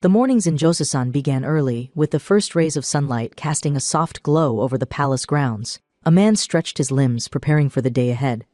The mornings in Joseon began early, with the first rays of sunlight casting a soft glow over the palace grounds. A man stretched his limbs, preparing for the day ahead.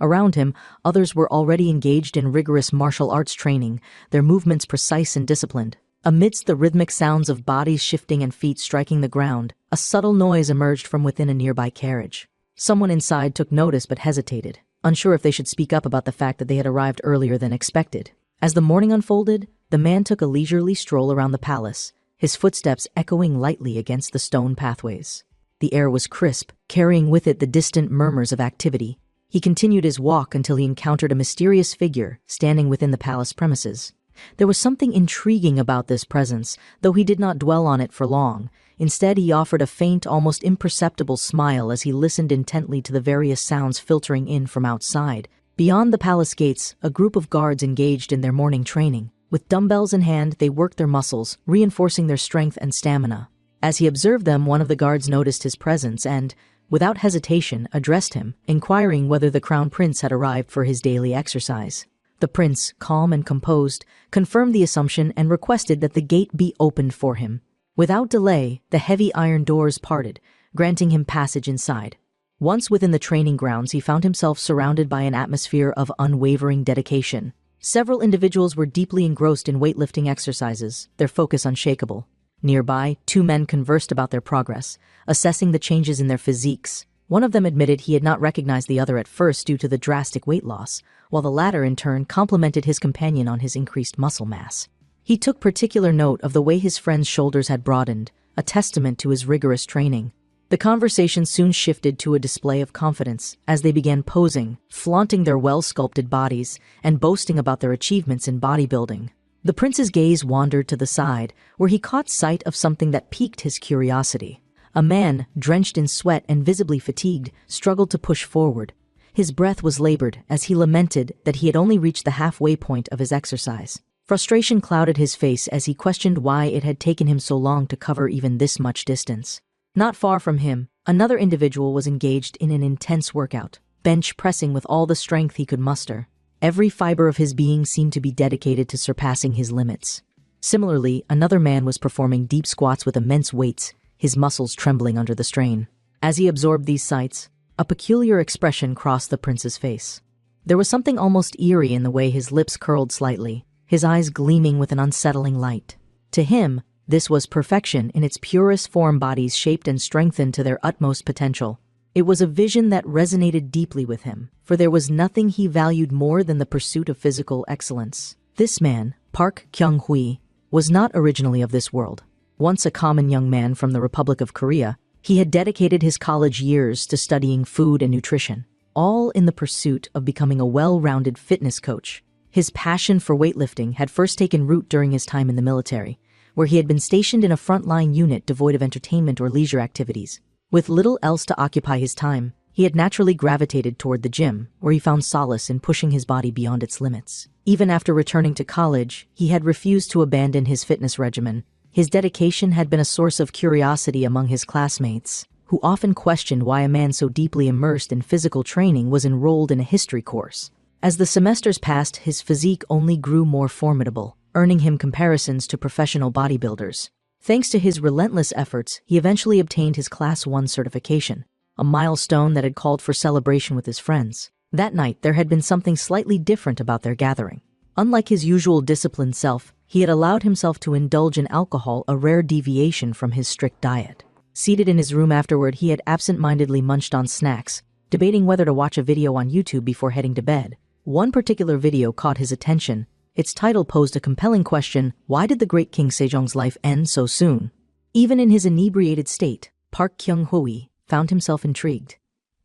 Around him, others were already engaged in rigorous martial arts training, their movements precise and disciplined. Amidst the rhythmic sounds of bodies shifting and feet striking the ground, a subtle noise emerged from within a nearby carriage. Someone inside took notice but hesitated, unsure if they should speak up about the fact that they had arrived earlier than expected. As the morning unfolded, the man took a leisurely stroll around the palace, his footsteps echoing lightly against the stone pathways. The air was crisp, carrying with it the distant murmurs of activity. He continued his walk until he encountered a mysterious figure standing within the palace premises. There was something intriguing about this presence, though he did not dwell on it for long. Instead, he offered a faint, almost imperceptible smile as he listened intently to the various sounds filtering in from outside. Beyond the palace gates, a group of guards engaged in their morning training. With dumbbells in hand, they worked their muscles, reinforcing their strength and stamina. As he observed them, one of the guards noticed his presence and, without hesitation, addressed him, inquiring whether the crown prince had arrived for his daily exercise. The prince, calm and composed, confirmed the assumption and requested that the gate be opened for him. Without delay, the heavy iron doors parted, granting him passage inside. Once within the training grounds, he found himself surrounded by an atmosphere of unwavering dedication. Several individuals were deeply engrossed in weightlifting exercises, their focus unshakable. Nearby, two men conversed about their progress, assessing the changes in their physiques. One of them admitted he had not recognized the other at first due to the drastic weight loss, while the latter in turn complimented his companion on his increased muscle mass. He took particular note of the way his friend's shoulders had broadened, a testament to his rigorous training. The conversation soon shifted to a display of confidence as they began posing, flaunting their well-sculpted bodies, and boasting about their achievements in bodybuilding. The prince's gaze wandered to the side, where he caught sight of something that piqued his curiosity. A man, drenched in sweat and visibly fatigued, struggled to push forward. His breath was labored as he lamented that he had only reached the halfway point of his exercise. Frustration clouded his face as he questioned why it had taken him so long to cover even this much distance. Not far from him, another individual was engaged in an intense workout, bench pressing with all the strength he could muster. Every fiber of his being seemed to be dedicated to surpassing his limits. Similarly, another man was performing deep squats with immense weights, his muscles trembling under the strain. As he absorbed these sights, a peculiar expression crossed the prince's face. There was something almost eerie in the way his lips curled slightly, his eyes gleaming with an unsettling light. To him, this was perfection in its purest form, bodies shaped and strengthened to their utmost potential. It was a vision that resonated deeply with him, for there was nothing he valued more than the pursuit of physical excellence. This man, Park Kyung-hui, was not originally of this world. Once a common young man from the Republic of Korea, he had dedicated his college years to studying food and nutrition, all in the pursuit of becoming a well-rounded fitness coach. His passion for weightlifting had first taken root during his time in the military, where he had been stationed in a frontline unit devoid of entertainment or leisure activities. With little else to occupy his time, he had naturally gravitated toward the gym, where he found solace in pushing his body beyond its limits. Even after returning to college, he had refused to abandon his fitness regimen. His dedication had been a source of curiosity among his classmates, who often questioned why a man so deeply immersed in physical training was enrolled in a history course. As the semesters passed, his physique only grew more formidable, earning him comparisons to professional bodybuilders. Thanks to his relentless efforts, he eventually obtained his Class 1 certification, a milestone that had called for celebration with his friends. That night, there had been something slightly different about their gathering. Unlike his usual disciplined self, he had allowed himself to indulge in alcohol, a rare deviation from his strict diet. Seated in his room afterward, he had absent-mindedly munched on snacks, debating whether to watch a video on YouTube before heading to bed. One particular video caught his attention. Its title posed a compelling question: why did the great King Sejong's life end so soon? Even in his inebriated state, Park Kyung-hui found himself intrigued.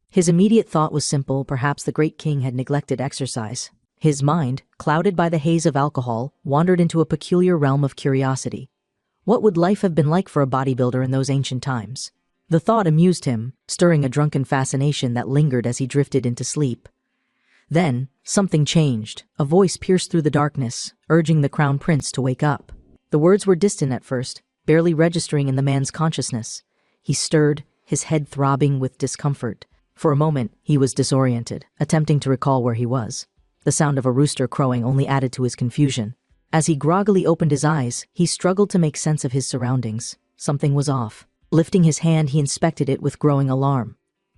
His immediate thought was simple: perhaps the great king had neglected exercise. His mind, clouded by the haze of alcohol, wandered into a peculiar realm of curiosity. What would life have been like for a bodybuilder in those ancient times? The thought amused him, stirring a drunken fascination that lingered as he drifted into sleep. Then, something changed. A voice pierced through the darkness, urging the crown prince to wake up. The words were distant at first, barely registering in the man's consciousness. He stirred, his head throbbing with discomfort. For a moment, he was disoriented, attempting to recall where he was. The sound of a rooster crowing only added to his confusion. As he groggily opened his eyes, he struggled to make sense of his surroundings. Something was off. Lifting his hand, he inspected it with growing alarm.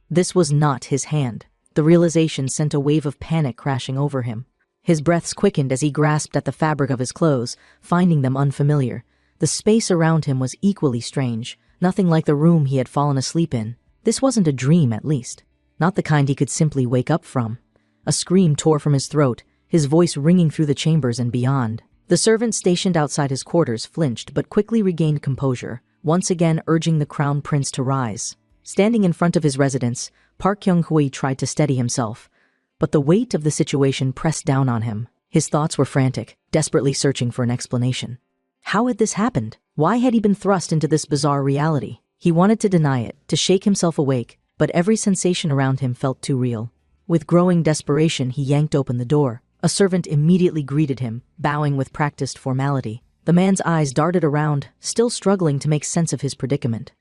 This was not his hand. The realization sent a wave of panic crashing over him. His breaths quickened as he grasped at the fabric of his clothes, finding them unfamiliar. The space around him was equally strange, nothing like the room he had fallen asleep in. This wasn't a dream, at least. Not the kind he could simply wake up from. A scream tore from his throat, his voice ringing through the chambers and beyond. The servant stationed outside his quarters flinched but quickly regained composure, once again urging the crown prince to rise. Standing in front of his residence, Park Kyung-hui tried to steady himself, but the weight of the situation pressed down on him. His thoughts were frantic, desperately searching for an explanation. How had this happened? Why had he been thrust into this bizarre reality? He wanted to deny it, to shake himself awake, but every sensation around him felt too real. With growing desperation, he yanked open the door. A servant immediately greeted him, bowing with practiced formality. The man's eyes darted around, still struggling to make sense of his predicament.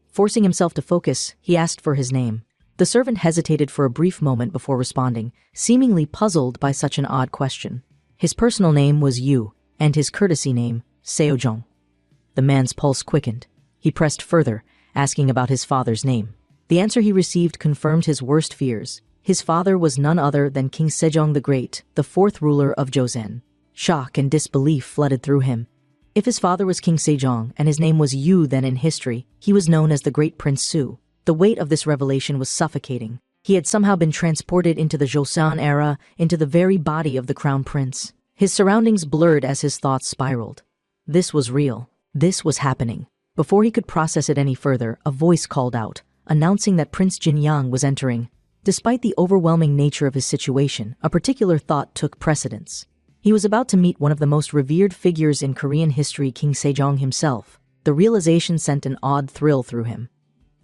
Forcing himself to focus, he asked for his name. The servant hesitated for a brief moment before responding, seemingly puzzled by such an odd question. His personal name was Yu, and his courtesy name, Seojong. The man's pulse quickened. He pressed further, asking about his father's name. The answer he received confirmed his worst fears. His father was none other than King Sejong the Great, the fourth ruler of Joseon. Shock and disbelief flooded through him. If his father was King Sejong and his name was Yu, then in history, he was known as the Great Prince Su. The weight of this revelation was suffocating. He had somehow been transported into the Joseon era, into the very body of the crown prince. His surroundings blurred as his thoughts spiraled. This was real. This was happening. Before he could process it any further, a voice called out, announcing that Prince Jinyang was entering. Despite the overwhelming nature of his situation, a particular thought took precedence. He was about to meet one of the most revered figures in Korean history, King Sejong himself. The realization sent an odd thrill through him.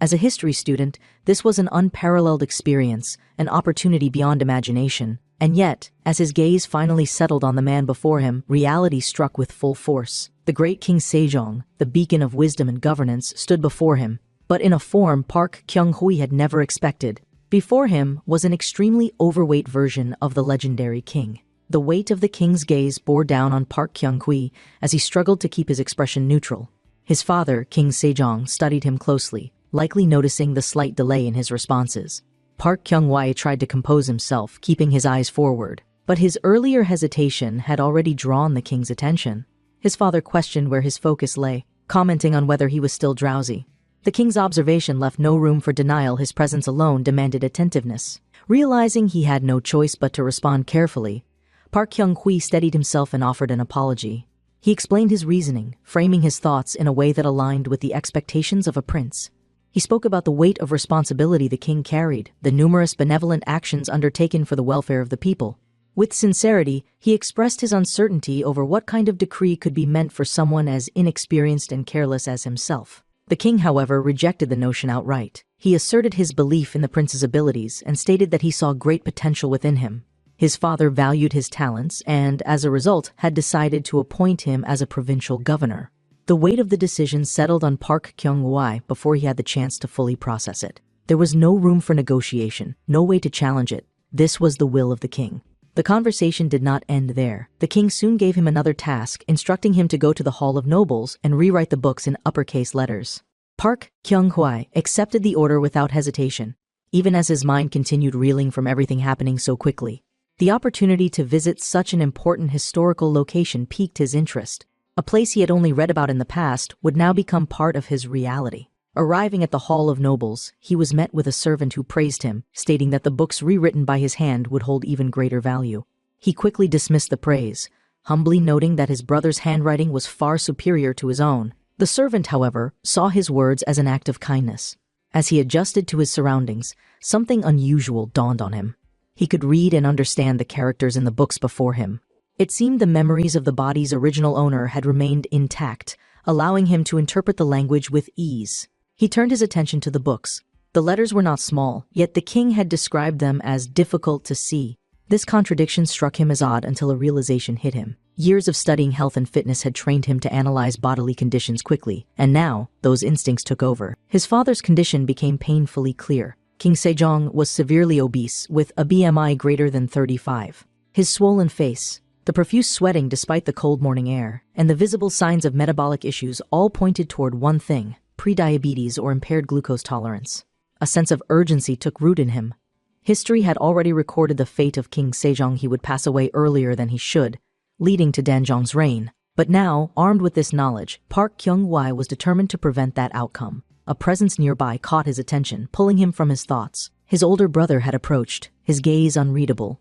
As a history student, this was an unparalleled experience, an opportunity beyond imagination. And yet, as his gaze finally settled on the man before him, reality struck with full force. The great King Sejong, the beacon of wisdom and governance, stood before him, but in a form Park Kyung-hui had never expected. Before him was an extremely overweight version of the legendary king. The weight of the king's gaze bore down on Park Kyung-hui as he struggled to keep his expression neutral. His father, King Sejong, studied him closely, likely noticing the slight delay in his responses. Park Kyung-hui tried to compose himself, keeping his eyes forward, but his earlier hesitation had already drawn the king's attention. His father questioned where his focus lay, commenting on whether he was still drowsy. The king's observation left no room for denial. His presence alone demanded attentiveness. Realizing he had no choice but to respond carefully, Park Kyung-hui steadied himself and offered an apology. He explained his reasoning, framing his thoughts in a way that aligned with the expectations of a prince. He spoke about the weight of responsibility the king carried, the numerous benevolent actions undertaken for the welfare of the people. With sincerity, he expressed his uncertainty over what kind of decree could be meant for someone as inexperienced and careless as himself. The king, however, rejected the notion outright. He asserted his belief in the prince's abilities and stated that he saw great potential within him. His father valued his talents and, as a result, had decided to appoint him as a provincial governor. The weight of the decision settled on Park Kyung-hui before he had the chance to fully process it. There was no room for negotiation, no way to challenge it. This was the will of the king. The conversation did not end there. The king soon gave him another task, instructing him to go to the Hall of Nobles and rewrite the books in uppercase letters. Park Kyung-hui accepted the order without hesitation, even as his mind continued reeling from everything happening so quickly. The opportunity to visit such an important historical location piqued his interest. A place he had only read about in the past would now become part of his reality. Arriving at the Hall of Nobles, he was met with a servant who praised him, stating that the books rewritten by his hand would hold even greater value. He quickly dismissed the praise, humbly noting that his brother's handwriting was far superior to his own. The servant, however, saw his words as an act of kindness. As he adjusted to his surroundings, something unusual dawned on him. He could read and understand the characters in the books before him. It seemed the memories of the body's original owner had remained intact, allowing him to interpret the language with ease. He turned his attention to the books. The letters were not small, yet the king had described them as difficult to see. This contradiction struck him as odd until a realization hit him. Years of studying health and fitness had trained him to analyze bodily conditions quickly, and now those instincts took over. His father's condition became painfully clear. King Sejong was severely obese, with a BMI greater than 35. His swollen face, The profuse sweating despite the cold morning air, and the visible signs of metabolic issues all pointed toward one thing: prediabetes or impaired glucose tolerance. A sense of urgency took root in him. History had already recorded the fate of King Sejong. He would pass away earlier than he should, leading to Danjong's reign. But now, armed with this knowledge, Park Kyung-hwa was determined to prevent that outcome. A presence nearby caught his attention, pulling him from his thoughts. His older brother had approached, his gaze unreadable.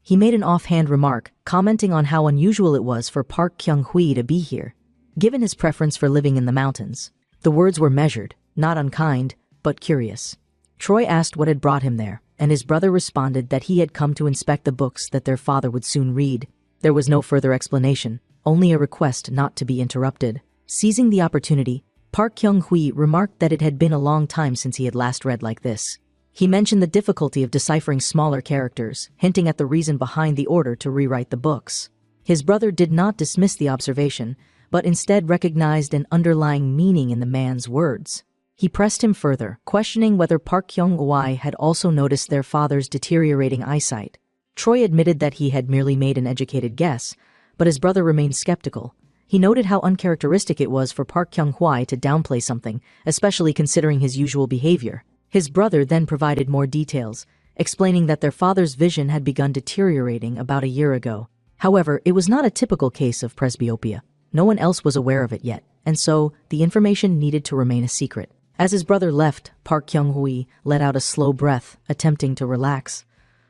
He made an offhand remark, commenting on how unusual it was for Park Kyung-hwa to be here, given his preference for living in the mountains. The words were measured, not unkind, but curious. Troy asked what had brought him there, and his brother responded that he had come to inspect the books that their father would soon read. There was no further explanation, only a request not to be interrupted. Seizing the opportunity, Park Kyung-hwa remarked that it had been a long time since he had last read like this. He mentioned the difficulty of deciphering smaller characters, hinting at the reason behind the order to rewrite the books. His brother did not dismiss the observation, but instead recognized an underlying meaning in the man's words. He pressed him further, questioning whether Park Kyung-hwa had also noticed their father's deteriorating eyesight. Troy admitted that he had merely made an educated guess, but his brother remained skeptical. He noted how uncharacteristic it was for Park Kyung-hwa to downplay something, especially considering his usual behavior. His brother then provided more details, explaining that their father's vision had begun deteriorating about a year ago. However, it was not a typical case of presbyopia. No one else was aware of it yet, and so the information needed to remain a secret. As his brother left, Park Kyung-hwa let out a slow breath, attempting to relax.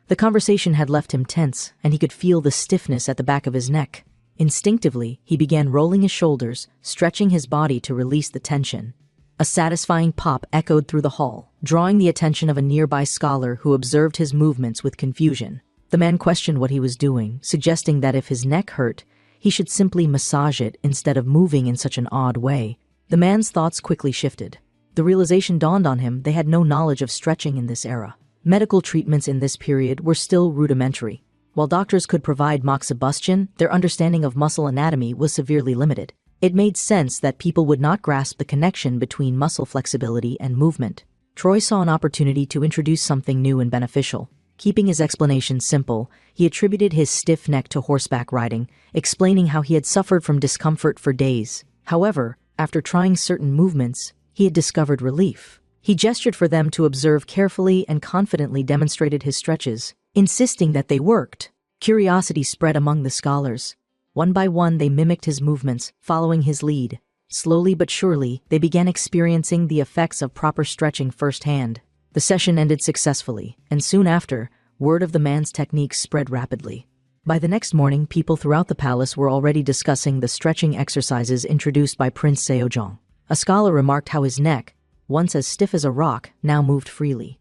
The conversation had left him tense, and he could feel the stiffness at the back of his neck. Instinctively, he began rolling his shoulders, stretching his body to release the tension. A satisfying pop echoed through the hall, drawing the attention of a nearby scholar who observed his movements with confusion. The man questioned what he was doing, suggesting that if his neck hurt, he should simply massage it instead of moving in such an odd way. The man's thoughts quickly shifted. The realization dawned on him they had no knowledge of stretching in this era. Medical treatments in this period were still rudimentary. While doctors could provide moxibustion, their understanding of muscle anatomy was severely limited. It made sense that people would not grasp the connection between muscle flexibility and movement. Troy saw an opportunity to introduce something new and beneficial. Keeping his explanation simple, he attributed his stiff neck to horseback riding, explaining how he had suffered from discomfort for days. However, after trying certain movements, he had discovered relief. He gestured for them to observe carefully and confidently demonstrated his stretches, insisting that they worked. Curiosity spread among the scholars. One by one, they mimicked his movements, following his lead. Slowly but surely, they began experiencing the effects of proper stretching firsthand. The session ended successfully, and soon after, word of the man's techniques spread rapidly. By the next morning, people throughout the palace were already discussing the stretching exercises introduced by Prince Seojong. A scholar remarked how his neck, once as stiff as a rock, now moved freely.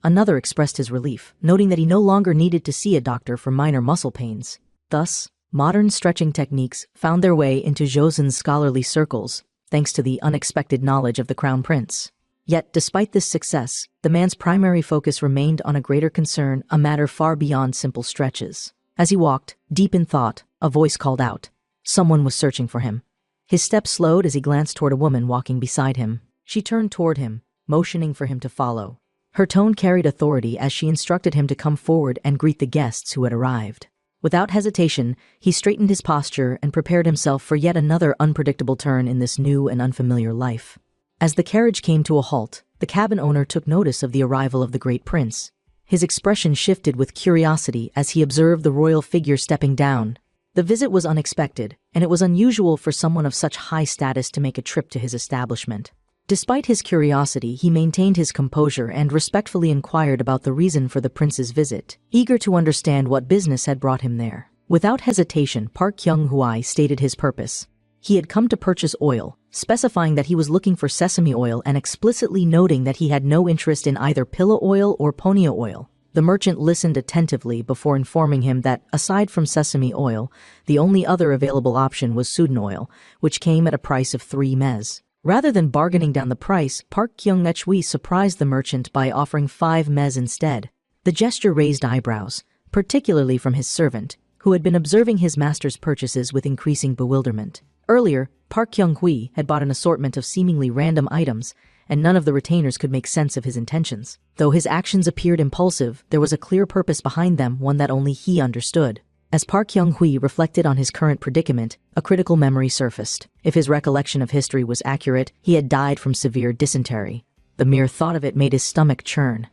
Another expressed his relief, noting that he no longer needed to see a doctor for minor muscle pains. Thus, modern stretching techniques found their way into Joseon's scholarly circles, thanks to the unexpected knowledge of the crown prince. Yet, despite this success, the man's primary focus remained on a greater concern, a matter far beyond simple stretches. As he walked, deep in thought, a voice called out. Someone was searching for him. His steps slowed as he glanced toward a woman walking beside him. She turned toward him, motioning for him to follow. Her tone carried authority as she instructed him to come forward and greet the guests who had arrived. Without hesitation, he straightened his posture and prepared himself for yet another unpredictable turn in this new and unfamiliar life. As the carriage came to a halt, the cabin owner took notice of the arrival of the great prince. His expression shifted with curiosity as he observed the royal figure stepping down. The visit was unexpected, and it was unusual for someone of such high status to make a trip to his establishment. Despite his curiosity, he maintained his composure and respectfully inquired about the reason for the prince's visit, eager to understand what business had brought him there. Without hesitation, Park Kyung-hwa stated his purpose. He had come to purchase oil, specifying that he was looking for sesame oil and explicitly noting that he had no interest in either pilla oil or ponyo oil. The merchant listened attentively before informing him that, aside from sesame oil, the only other available option was Sudan oil, which came at a price of 3 mez. Rather than bargaining down the price, Park Kyung-hwa surprised the merchant by offering 5 mez instead. The gesture raised eyebrows, particularly from his servant, who had been observing his master's purchases with increasing bewilderment. Earlier, Park Kyung-hwa had bought an assortment of seemingly random items, and none of the retainers could make sense of his intentions. Though his actions appeared impulsive, there was a clear purpose behind them, one that only he understood. As Park Kyung-hui reflected on his current predicament, a critical memory surfaced. If his recollection of history was accurate, he had died from severe dysentery. The mere thought of it made his stomach churn.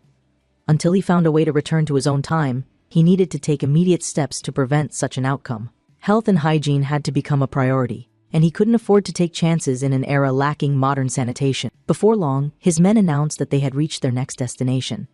Until he found a way to return to his own time, he needed to take immediate steps to prevent such an outcome. Health and hygiene had to become a priority, and he couldn't afford to take chances in an era lacking modern sanitation. Before long, his men announced that they had reached their next destination.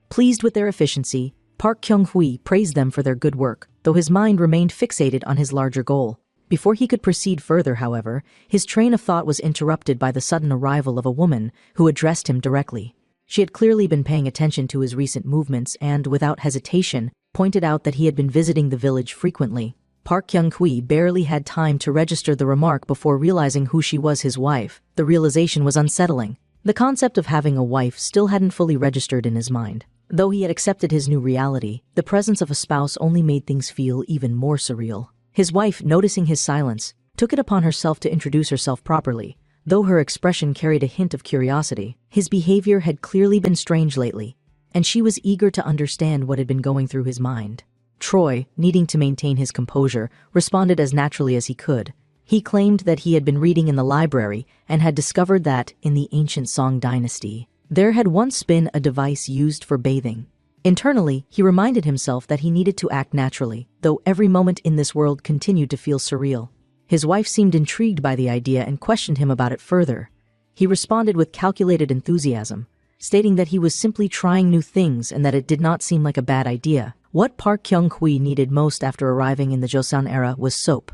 Pleased with their efficiency, Park Kyung-hui praised them for their good work, though his mind remained fixated on his larger goal. Before he could proceed further, however, his train of thought was interrupted by the sudden arrival of a woman who addressed him directly. She had clearly been paying attention to his recent movements and, without hesitation, pointed out that he had been visiting the village frequently. Park Kyung-hui barely had time to register the remark before realizing who she was, his wife. The realization was unsettling. The concept of having a wife still hadn't fully registered in his mind. Though he had accepted his new reality, the presence of a spouse only made things feel even more surreal. His wife, noticing his silence, took it upon herself to introduce herself properly. Though her expression carried a hint of curiosity, his behavior had clearly been strange lately, and she was eager to understand what had been going through his mind. Troy, needing to maintain his composure, responded as naturally as he could. He claimed that he had been reading in the library and had discovered that, in the ancient Song dynasty, there had once been a device used for bathing. Internally, he reminded himself that he needed to act naturally, though every moment in this world continued to feel surreal. His wife seemed intrigued by the idea and questioned him about it further. He responded with calculated enthusiasm, stating that he was simply trying new things and that it did not seem like a bad idea. What Park Kyung-hui needed most after arriving in the Joseon era was soap.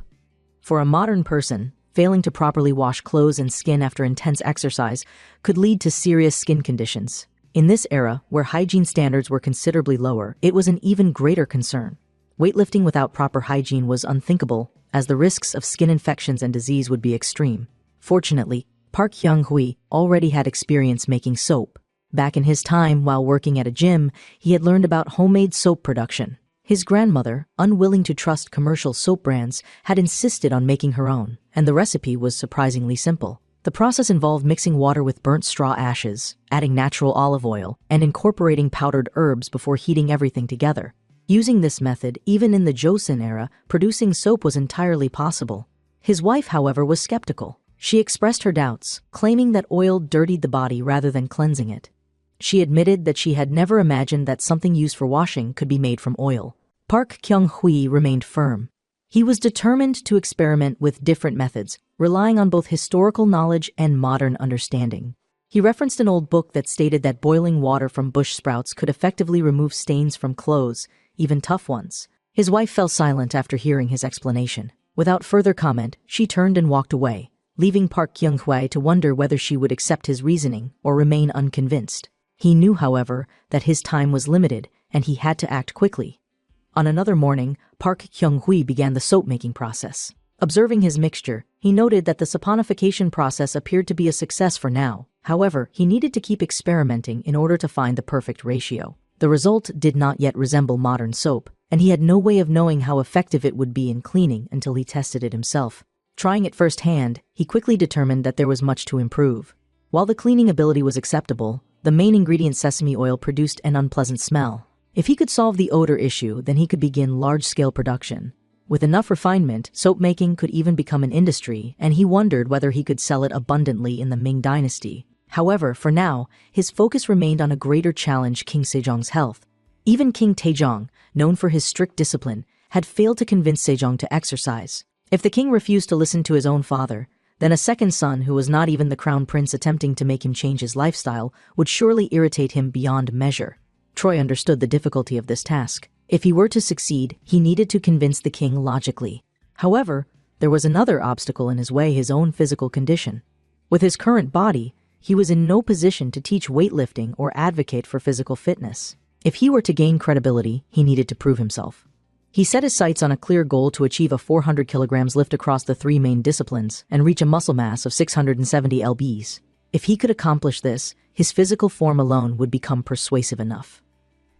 For a modern person, failing to properly wash clothes and skin after intense exercise could lead to serious skin conditions. In this era, where hygiene standards were considerably lower, it was an even greater concern. Weightlifting without proper hygiene was unthinkable, as the risks of skin infections and disease would be extreme. Fortunately, Park Kyung-hui already had experience making soap. Back in his time while working at a gym, he had learned about homemade soap production. His grandmother, unwilling to trust commercial soap brands, had insisted on making her own, and the recipe was surprisingly simple. The process involved mixing water with burnt straw ashes, adding natural olive oil, and incorporating powdered herbs before heating everything together. Using this method, even in the Joseon era, producing soap was entirely possible. His wife, however, was skeptical. She expressed her doubts, claiming that oil dirtied the body rather than cleansing it. She admitted that she had never imagined that something used for washing could be made from oil. Park Kyung-hui remained firm. He was determined to experiment with different methods, relying on both historical knowledge and modern understanding. He referenced an old book that stated that boiling water from bush sprouts could effectively remove stains from clothes, even tough ones. His wife fell silent after hearing his explanation. Without further comment, she turned and walked away, leaving Park Kyung-hui to wonder whether she would accept his reasoning or remain unconvinced. He knew, however, that his time was limited and he had to act quickly. On another morning, Park Kyung-hui began the soap-making process. Observing his mixture, he noted that the saponification process appeared to be a success for now. However, he needed to keep experimenting in order to find the perfect ratio. The result did not yet resemble modern soap, and he had no way of knowing how effective it would be in cleaning until he tested it himself. Trying it firsthand, he quickly determined that there was much to improve. While the cleaning ability was acceptable, the main ingredient sesame oil produced an unpleasant smell. If he could solve the odor issue, then he could begin large-scale production. With enough refinement, soap making could even become an industry, and he wondered whether he could sell it abundantly in the Ming dynasty. However, for now, his focus remained on a greater challenge: King Sejong's health. Even King Taejong, known for his strict discipline, had failed to convince Sejong to exercise. If the king refused to listen to his own father, then a second son, who was not even the crown prince, attempting to make him change his lifestyle would surely irritate him beyond measure. Troy understood the difficulty of this task. If he were to succeed, he needed to convince the king logically. However, there was another obstacle in his way: his own physical condition. With his current body, he was in no position to teach weightlifting or advocate for physical fitness. If he were to gain credibility, he needed to prove himself. He set his sights on a clear goal to achieve a 400 kilograms lift across the three main disciplines and reach a muscle mass of 670 lbs. If he could accomplish this, his physical form alone would become persuasive enough.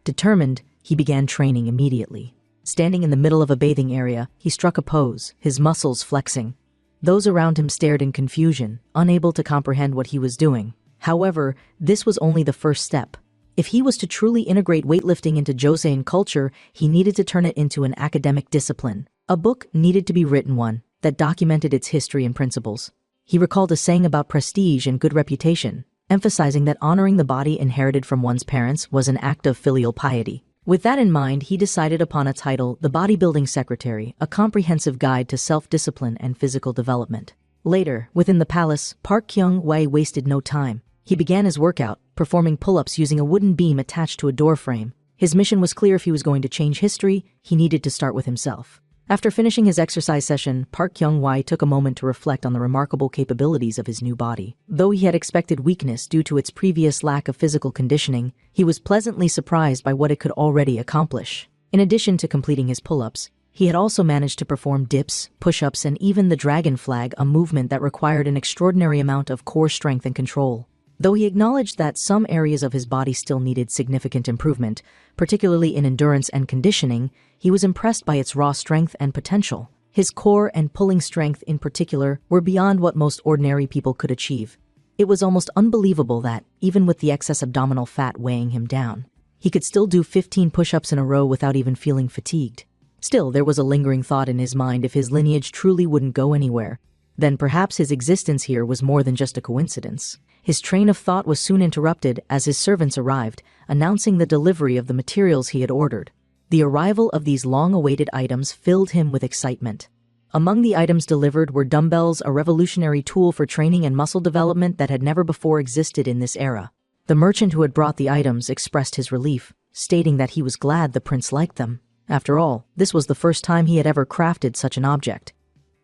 Determined, he began training immediately. Standing in the middle of a bathing area, he struck a pose, his muscles flexing. Those around him stared in confusion, unable to comprehend what he was doing. However, this was only the first step. If he was to truly integrate weightlifting into Joseon culture, he needed to turn it into an academic discipline. A book needed to be written, one that documented its history and principles. He recalled a saying about prestige and good reputation, emphasizing that honoring the body inherited from one's parents was an act of filial piety. With that in mind, he decided upon a title, The Bodybuilding Secretary, a comprehensive guide to self-discipline and physical development. Later, within the palace, Park Kyung-hwa wasted no time. He began his workout, performing pull-ups using a wooden beam attached to a door frame. His mission was clear: if he was going to change history, he needed to start with himself. After finishing his exercise session, Park Kyung-hwa took a moment to reflect on the remarkable capabilities of his new body. Though he had expected weakness due to its previous lack of physical conditioning, he was pleasantly surprised by what it could already accomplish. In addition to completing his pull-ups, he had also managed to perform dips, push-ups, and even the dragon flag, a movement that required an extraordinary amount of core strength and control. Though he acknowledged that some areas of his body still needed significant improvement, particularly in endurance and conditioning, he was impressed by its raw strength and potential. His core and pulling strength in particular were beyond what most ordinary people could achieve. It was almost unbelievable that, even with the excess abdominal fat weighing him down, he could still do 15 push-ups in a row without even feeling fatigued. Still, there was a lingering thought in his mind: if his lineage truly wouldn't go anywhere, then perhaps his existence here was more than just a coincidence. His train of thought was soon interrupted as his servants arrived, announcing the delivery of the materials he had ordered. The arrival of these long-awaited items filled him with excitement. Among the items delivered were dumbbells, a revolutionary tool for training and muscle development that had never before existed in this era. The merchant who had brought the items expressed his relief, stating that he was glad the prince liked them. After all, this was the first time he had ever crafted such an object.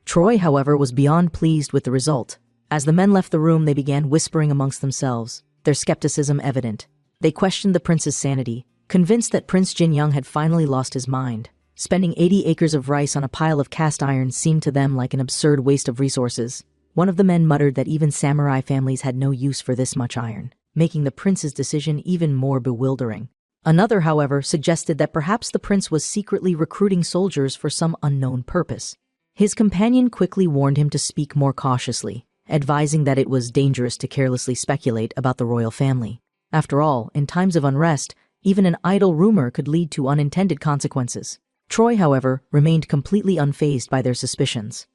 Troy, however, was beyond pleased with the result. As the men left the room, they began whispering amongst themselves, their skepticism evident. They questioned the prince's sanity, convinced that Prince Jin-young had finally lost his mind. Spending 80 acres of rice on a pile of cast iron seemed to them like an absurd waste of resources. One of the men muttered that even samurai families had no use for this much iron, making the prince's decision even more bewildering. Another, however, suggested that perhaps the prince was secretly recruiting soldiers for some unknown purpose. His companion quickly warned him to speak more cautiously, advising that it was dangerous to carelessly speculate about the royal family. After all, in times of unrest, even an idle rumor could lead to unintended consequences. Troy, however, remained completely unfazed by their suspicions.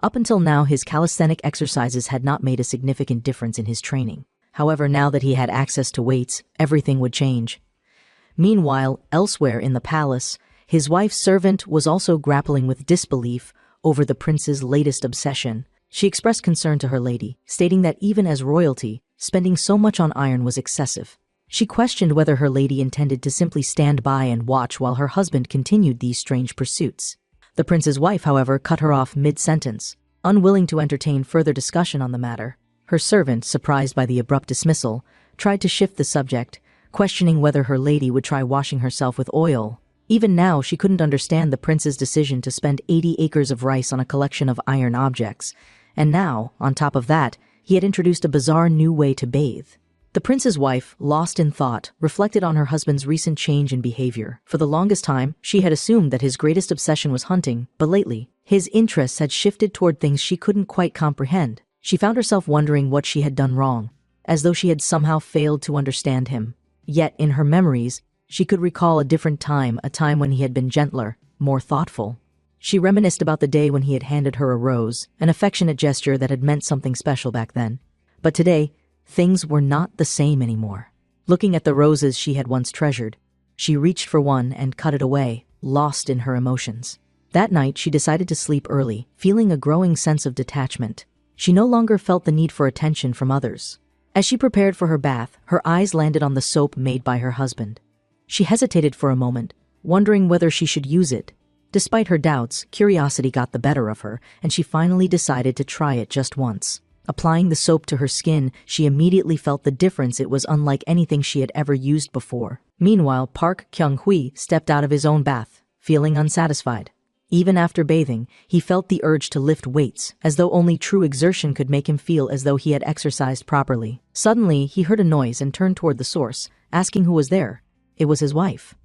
Up until now, his calisthenic exercises had not made a significant difference in his training. However, now that he had access to weights, everything would change. Meanwhile, elsewhere in the palace, his wife's servant was also grappling with disbelief over the prince's latest obsession. She expressed concern to her lady, stating that even as royalty, spending so much on iron was excessive. She questioned whether her lady intended to simply stand by and watch while her husband continued these strange pursuits. The prince's wife, however, cut her off mid-sentence, unwilling to entertain further discussion on the matter. Her servant, surprised by the abrupt dismissal, tried to shift the subject, questioning whether her lady would try washing herself with oil. Even now, she couldn't understand the prince's decision to spend 80 acres of rice on a collection of iron objects. And now, on top of that, he had introduced a bizarre new way to bathe. The prince's wife, lost in thought, reflected on her husband's recent change in behavior. For the longest time, she had assumed that his greatest obsession was hunting, but lately, his interests had shifted toward things she couldn't quite comprehend. She found herself wondering what she had done wrong, as though she had somehow failed to understand him. Yet, in her memories, she could recall a different time, a time when he had been gentler, more thoughtful. She reminisced about the day when he had handed her a rose, an affectionate gesture that had meant something special back then. But today, things were not the same anymore. Looking at the roses she had once treasured, she reached for one and cut it away, lost in her emotions. That night, she decided to sleep early, feeling a growing sense of detachment. She no longer felt the need for attention from others. As she prepared for her bath, her eyes landed on the soap made by her husband. She hesitated for a moment, wondering whether she should use it. Despite her doubts, curiosity got the better of her, and she finally decided to try it just once. Applying the soap to her skin, she immediately felt the difference. It was unlike anything she had ever used before. Meanwhile, Park Kyung-hwa stepped out of his own bath, feeling unsatisfied. Even after bathing, he felt the urge to lift weights, as though only true exertion could make him feel as though he had exercised properly. Suddenly, he heard a noise and turned toward the source, asking who was there. It was his wife.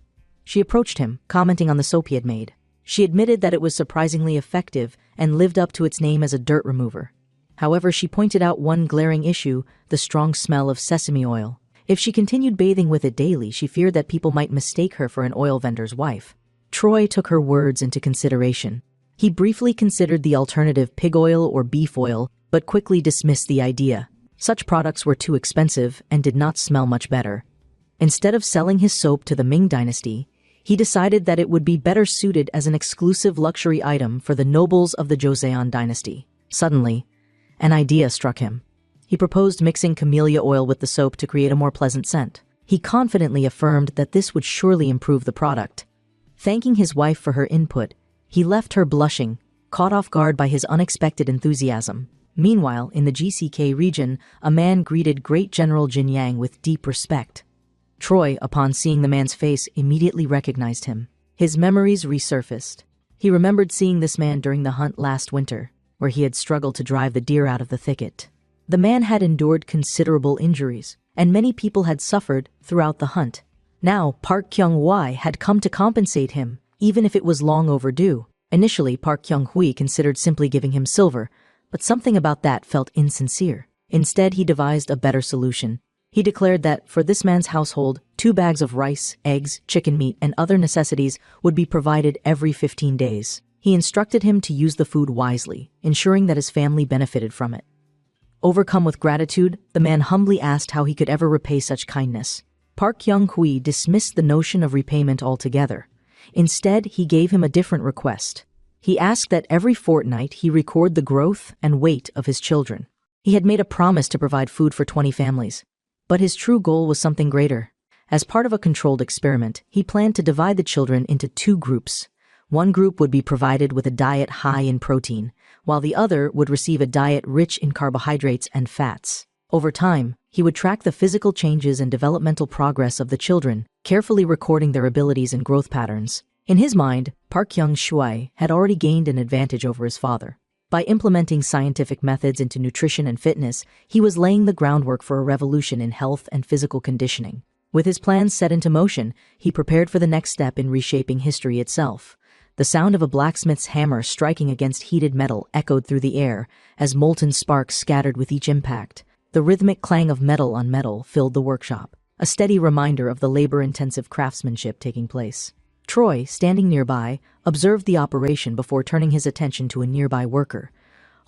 She approached him, commenting on the soap he had made. She admitted that it was surprisingly effective and lived up to its name as a dirt remover. However, she pointed out one glaring issue: the strong smell of sesame oil. If she continued bathing with it daily, she feared that people might mistake her for an oil vendor's wife. Troy took her words into consideration. He briefly considered the alternative pig oil or beef oil, but quickly dismissed the idea. Such products were too expensive and did not smell much better. Instead of selling his soap to the Ming dynasty, he decided that it would be better suited as an exclusive luxury item for the nobles of the Joseon dynasty. Suddenly, an idea struck him. He proposed mixing camellia oil with the soap to create a more pleasant scent. He confidently affirmed that this would surely improve the product. Thanking his wife for her input, he left her blushing, caught off guard by his unexpected enthusiasm. Meanwhile, in the GCK region, a man greeted Great General Jin Yang with deep respect. Troy, upon seeing the man's face, immediately recognized him. His memories resurfaced. He remembered seeing this man during the hunt last winter, where he had struggled to drive the deer out of the thicket. The man had endured considerable injuries, and many people had suffered throughout the hunt. Now, Park Kyung-hwa had come to compensate him, even if it was long overdue. Initially, Park Kyung-hwa considered simply giving him silver, but something about that felt insincere. Instead, he devised a better solution. He declared that, for this man's household, 2 bags of rice, eggs, chicken meat, and other necessities would be provided every 15 days. He instructed him to use the food wisely, ensuring that his family benefited from it. Overcome with gratitude, the man humbly asked how he could ever repay such kindness. Park Kyung-hwa dismissed the notion of repayment altogether. Instead, he gave him a different request. He asked that every fortnight he record the growth and weight of his children. He had made a promise to provide food for 20 families. But his true goal was something greater. As part of a controlled experiment, he planned to divide the children into 2 groups. One group would be provided with a diet high in protein, while the other would receive a diet rich in carbohydrates and fats. Over time, he would track the physical changes and developmental progress of the children, carefully recording their abilities and growth patterns. In his mind, Park Kyung-hwa had already gained an advantage over his father. By implementing scientific methods into nutrition and fitness, he was laying the groundwork for a revolution in health and physical conditioning. With his plans set into motion, he prepared for the next step in reshaping history itself. The sound of a blacksmith's hammer striking against heated metal echoed through the air as molten sparks scattered with each impact. The rhythmic clang of metal on metal filled the workshop, a steady reminder of the labor-intensive craftsmanship taking place. Troy, standing nearby, observed the operation before turning his attention to a nearby worker.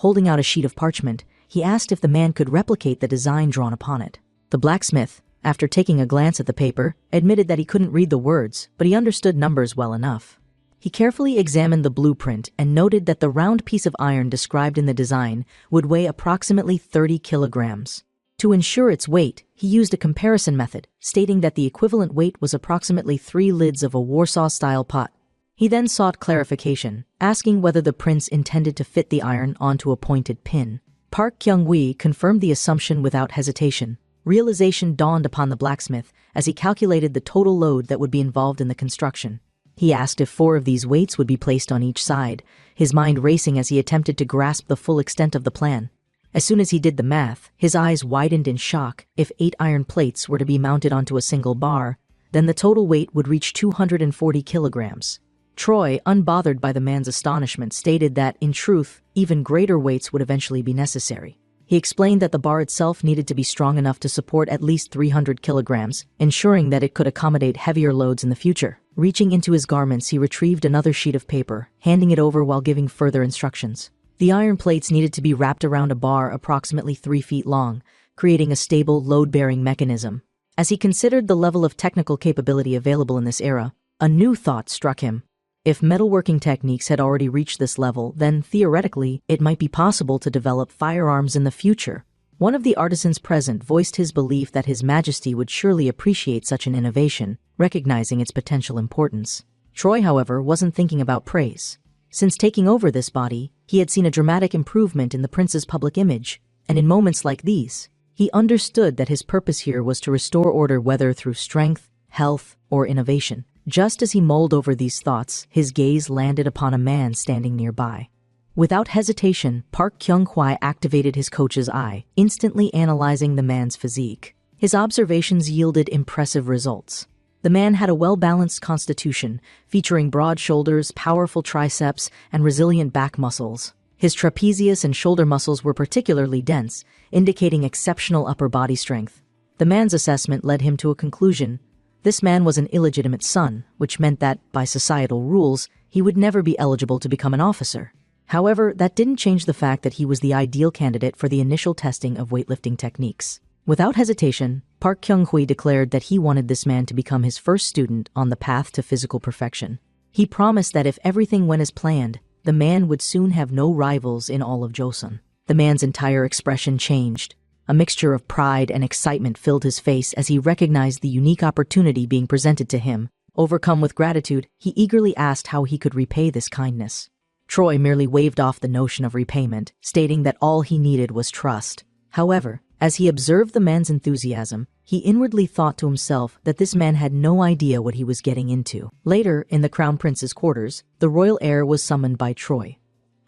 Holding out a sheet of parchment, he asked if the man could replicate the design drawn upon it. The blacksmith, after taking a glance at the paper, admitted that he couldn't read the words, but he understood numbers well enough. He carefully examined the blueprint and noted that the round piece of iron described in the design would weigh approximately 30 kilograms. To ensure its weight, he used a comparison method, stating that the equivalent weight was approximately 3 lids of a Warsaw-style pot. He then sought clarification, asking whether the prince intended to fit the iron onto a pointed pin. Park Kyung-hwa confirmed the assumption without hesitation. Realization dawned upon the blacksmith as he calculated the total load that would be involved in the construction. He asked if 4 of these weights would be placed on each side, his mind racing as he attempted to grasp the full extent of the plan. As soon as he did the math, his eyes widened in shock. If 8 iron plates were to be mounted onto a single bar, then the total weight would reach 240 kilograms. Troy, unbothered by the man's astonishment, stated that, in truth, even greater weights would eventually be necessary. He explained that the bar itself needed to be strong enough to support at least 300 kilograms, ensuring that it could accommodate heavier loads in the future. Reaching into his garments, he retrieved another sheet of paper, handing it over while giving further instructions. The iron plates needed to be wrapped around a bar approximately 3 feet long, creating a stable, load-bearing mechanism. As he considered the level of technical capability available in this era, a new thought struck him. If metalworking techniques had already reached this level, then theoretically, it might be possible to develop firearms in the future. One of the artisans present voiced his belief that His Majesty would surely appreciate such an innovation, recognizing its potential importance. Troy, however, wasn't thinking about praise. Since taking over this body, he had seen a dramatic improvement in the prince's public image, and in moments like these, he understood that his purpose here was to restore order, whether through strength, health, or innovation. Just as he mulled over these thoughts, his gaze landed upon a man standing nearby. Without hesitation, Park Kyung-hwa activated his coach's eye, instantly analyzing the man's physique. His observations yielded impressive results. The man had a well-balanced constitution, featuring broad shoulders, powerful triceps, and resilient back muscles. His trapezius and shoulder muscles were particularly dense, indicating exceptional upper body strength. The man's assessment led him to a conclusion. This man was an illegitimate son, which meant that, by societal rules, he would never be eligible to become an officer. However, that didn't change the fact that he was the ideal candidate for the initial testing of weightlifting techniques. Without hesitation, Park Kyung-hui declared that he wanted this man to become his first student on the path to physical perfection. He promised that if everything went as planned, the man would soon have no rivals in all of Joseon. The man's entire expression changed. A mixture of pride and excitement filled his face as he recognized the unique opportunity being presented to him. Overcome with gratitude, he eagerly asked how he could repay this kindness. Troy merely waved off the notion of repayment, stating that all he needed was trust. However, as he observed the man's enthusiasm, he inwardly thought to himself that this man had no idea what he was getting into. Later, in the Crown Prince's quarters, the royal heir was summoned by Troy.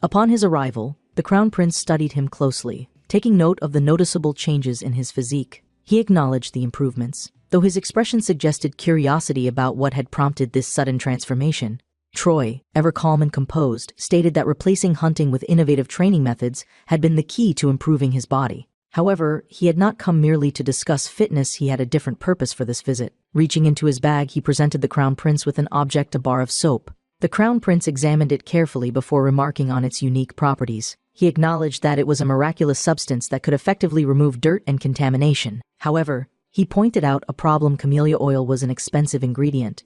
Upon his arrival, the Crown Prince studied him closely, taking note of the noticeable changes in his physique. He acknowledged the improvements, though his expression suggested curiosity about what had prompted this sudden transformation. Troy, ever calm and composed, stated that replacing hunting with innovative training methods had been the key to improving his body. However, he had not come merely to discuss fitness. He had a different purpose for this visit. Reaching into his bag, he presented the Crown Prince with an object, a bar of soap. The Crown Prince examined it carefully before remarking on its unique properties. He acknowledged that it was a miraculous substance that could effectively remove dirt and contamination. However, he pointed out a problem: camellia oil was an expensive ingredient.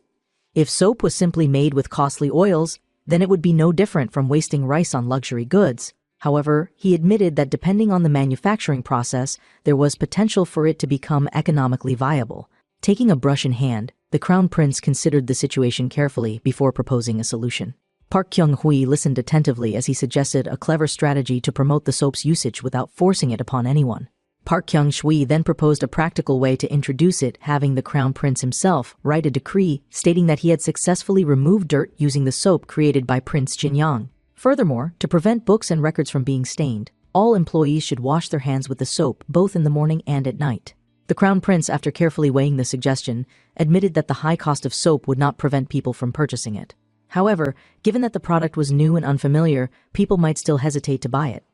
If soap was simply made with costly oils, then it would be no different from wasting rice on luxury goods. However, he admitted that depending on the manufacturing process, there was potential for it to become economically viable. Taking a brush in hand, the Crown Prince considered the situation carefully before proposing a solution. Park Kyung-hui listened attentively as he suggested a clever strategy to promote the soap's usage without forcing it upon anyone. Park Kyung-hui then proposed a practical way to introduce it, having the Crown Prince himself write a decree stating that he had successfully removed dirt using the soap created by Prince Jinyang. Furthermore, to prevent books and records from being stained, all employees should wash their hands with the soap both in the morning and at night. The Crown Prince, after carefully weighing the suggestion, admitted that the high cost of soap would not prevent people from purchasing it. However, given that the product was new and unfamiliar, people might still hesitate to buy it.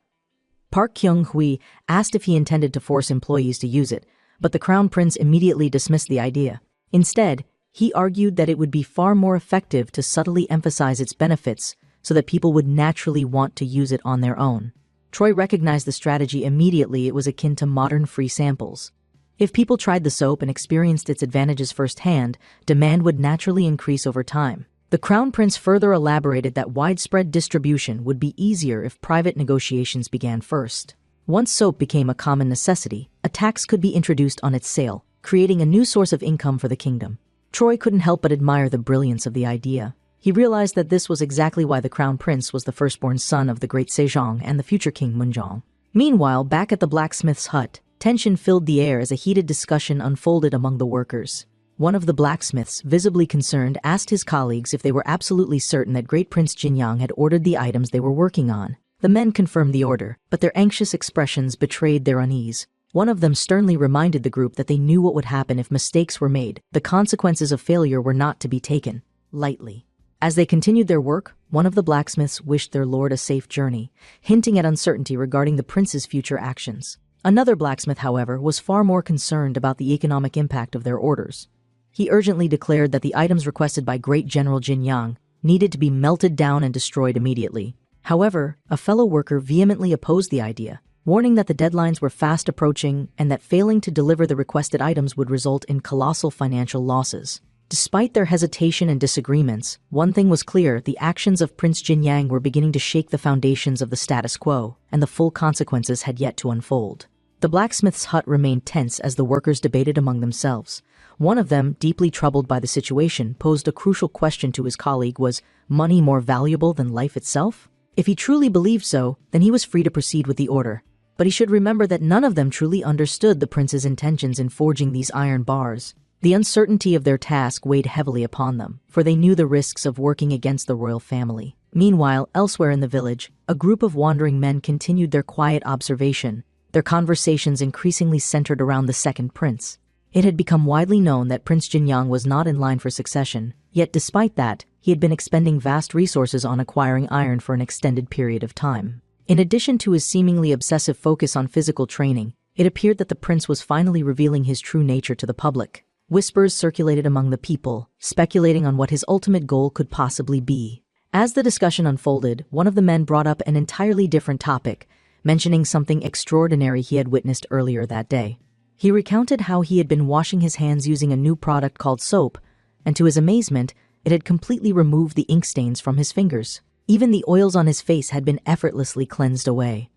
Park Kyung-hui asked if he intended to force employees to use it, but the Crown Prince immediately dismissed the idea. Instead, he argued that it would be far more effective to subtly emphasize its benefits so that people would naturally want to use it on their own. Troy recognized the strategy immediately. It was akin to modern free samples. If people tried the soap and experienced its advantages firsthand, demand would naturally increase over time. The Crown Prince further elaborated that widespread distribution would be easier if private negotiations began first. Once soap became a common necessity, a tax could be introduced on its sale, creating a new source of income for the kingdom. Troy couldn't help but admire the brilliance of the idea. He realized that this was exactly why the Crown Prince was the firstborn son of the great Sejong and the future King Munjong. Meanwhile, back at the blacksmith's hut, tension filled the air as a heated discussion unfolded among the workers. One of the blacksmiths, visibly concerned, asked his colleagues if they were absolutely certain that Great Prince Jinyang had ordered the items they were working on. The men confirmed the order, but their anxious expressions betrayed their unease. One of them sternly reminded the group that they knew what would happen if mistakes were made. The consequences of failure were not to be taken lightly. As they continued their work, one of the blacksmiths wished their lord a safe journey, hinting at uncertainty regarding the prince's future actions. Another blacksmith, however, was far more concerned about the economic impact of their orders. He urgently declared that the items requested by Great General Jinyang needed to be melted down and destroyed immediately. However, a fellow worker vehemently opposed the idea, warning that the deadlines were fast approaching and that failing to deliver the requested items would result in colossal financial losses. Despite their hesitation and disagreements, one thing was clear: the actions of Prince Jinyang were beginning to shake the foundations of the status quo, and the full consequences had yet to unfold. The blacksmith's hut remained tense as the workers debated among themselves. One of them, deeply troubled by the situation, posed a crucial question to his colleague: was money more valuable than life itself? If he truly believed so, then he was free to proceed with the order. But he should remember that none of them truly understood the prince's intentions in forging these iron bars. The uncertainty of their task weighed heavily upon them, for they knew the risks of working against the royal family. Meanwhile, elsewhere in the village, a group of wandering men continued their quiet observation, their conversations increasingly centered around the second prince. It had become widely known that Prince Jinyang was not in line for succession, yet despite that, he had been expending vast resources on acquiring iron for an extended period of time. In addition to his seemingly obsessive focus on physical training, It appeared that the prince was finally revealing his true nature to the public. Whispers circulated among the people, speculating on what his ultimate goal could possibly be. As the discussion unfolded, one of the men brought up an entirely different topic, mentioning something extraordinary he had witnessed earlier that day. He recounted how he had been washing his hands using a new product called soap, and to his amazement, it had completely removed the ink stains from his fingers. Even the oils on his face had been effortlessly cleansed away.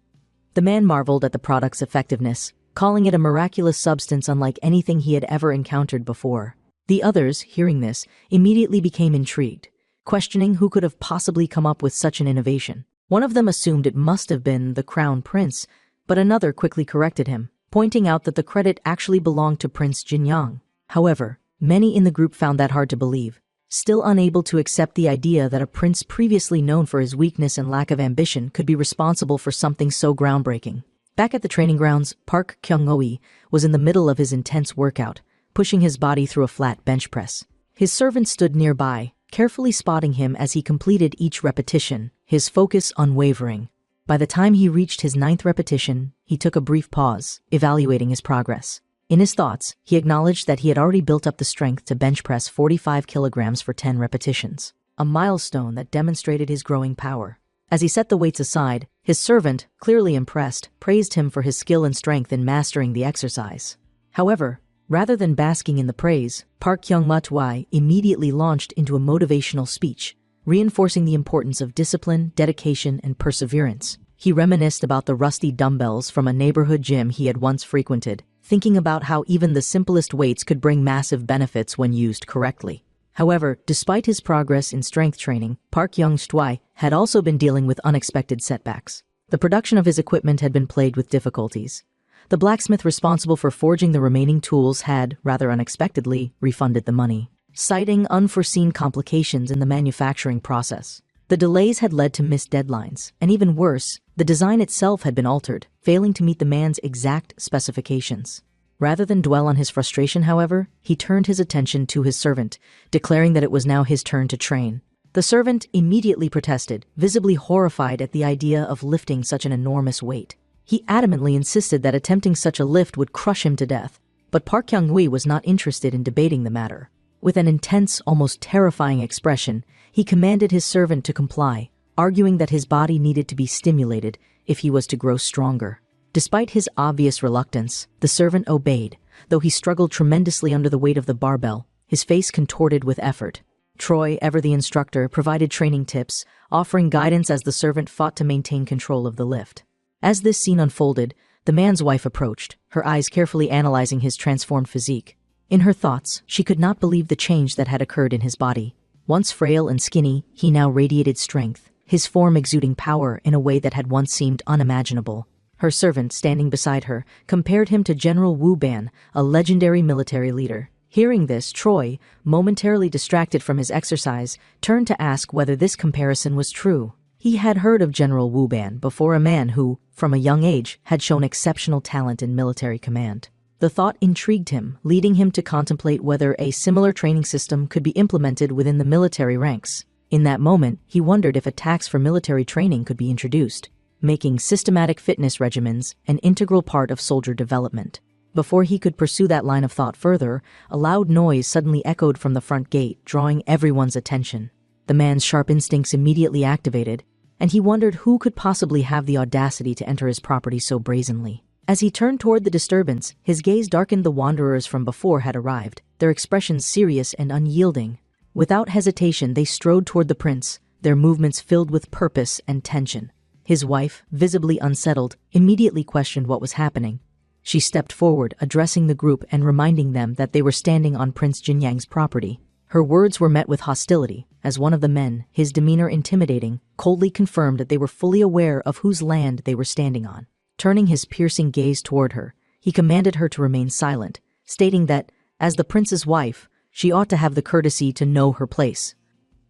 The man marveled at the product's effectiveness, calling it a miraculous substance unlike anything he had ever encountered before. The others, hearing this, immediately became intrigued, questioning who could have possibly come up with such an innovation. One of them assumed it must have been the crown prince, but another quickly corrected him, pointing out that the credit actually belonged to Prince Jinyang. However, many in the group found that hard to believe, still unable to accept the idea that a prince previously known for his weakness and lack of ambition could be responsible for something so groundbreaking. Back at the training grounds, Park Kyung-hoi was in the middle of his intense workout, pushing his body through a flat bench press. His servant stood nearby, carefully spotting him as he completed each repetition, his focus unwavering. By the time he reached his 9th repetition, he took a brief pause, evaluating his progress. In his thoughts, he acknowledged that he had already built up the strength to bench press 45 kilograms for 10 repetitions, a milestone that demonstrated his growing power. As he set the weights aside, his servant, clearly impressed, praised him for his skill and strength in mastering the exercise. However, rather than basking in the praise, Park Kyung-hoi immediately launched into a motivational speech, reinforcing the importance of discipline, dedication, and perseverance. He reminisced about the rusty dumbbells from a neighborhood gym he had once frequented, thinking about how even the simplest weights could bring massive benefits when used correctly. However, despite his progress in strength training, Park Kyung-hoi had also been dealing with unexpected setbacks. The production of his equipment had been plagued with difficulties. The blacksmith responsible for forging the remaining tools had, rather unexpectedly, refunded the money, citing unforeseen complications in the manufacturing process. The delays had led to missed deadlines, and even worse, the design itself had been altered, failing to meet the man's exact specifications. Rather than dwell on his frustration, however, he turned his attention to his servant, declaring that it was now his turn to train. The servant immediately protested, visibly horrified at the idea of lifting such an enormous weight. He adamantly insisted that attempting such a lift would crush him to death, but Park Kyung-hoi was not interested in debating the matter. With an intense, almost terrifying expression, he commanded his servant to comply, arguing that his body needed to be stimulated if he was to grow stronger. Despite his obvious reluctance, the servant obeyed, though he struggled tremendously under the weight of the barbell, his face contorted with effort. Troy, ever the instructor, provided training tips, offering guidance as the servant fought to maintain control of the lift. As this scene unfolded, the man's wife approached, her eyes carefully analyzing his transformed physique. In her thoughts, she could not believe the change that had occurred in his body. Once frail and skinny, he now radiated strength, his form exuding power in a way that had once seemed unimaginable. Her servant, standing beside her, compared him to General Wu Ban, a legendary military leader. Hearing this, Troy, momentarily distracted from his exercise, turned to ask whether this comparison was true. He had heard of General Wu Ban before, a man who, from a young age, had shown exceptional talent in military command. The thought intrigued him, leading him to contemplate whether a similar training system could be implemented within the military ranks. In that moment, he wondered if a tax for military training could be introduced, making systematic fitness regimens an integral part of soldier development. Before he could pursue that line of thought further, a loud noise suddenly echoed from the front gate, drawing everyone's attention. The man's sharp instincts immediately activated, and he wondered who could possibly have the audacity to enter his property so brazenly. As he turned toward the disturbance, his gaze darkened. The wanderers from before had arrived, their expressions serious and unyielding. Without hesitation, they strode toward the prince, their movements filled with purpose and tension. His wife, visibly unsettled, immediately questioned what was happening. She stepped forward, addressing the group and reminding them that they were standing on Prince Jinyang's property. Her words were met with hostility, as one of the men, his demeanor intimidating, coldly confirmed that they were fully aware of whose land they were standing on. Turning his piercing gaze toward her, he commanded her to remain silent, stating that, as the prince's wife, she ought to have the courtesy to know her place.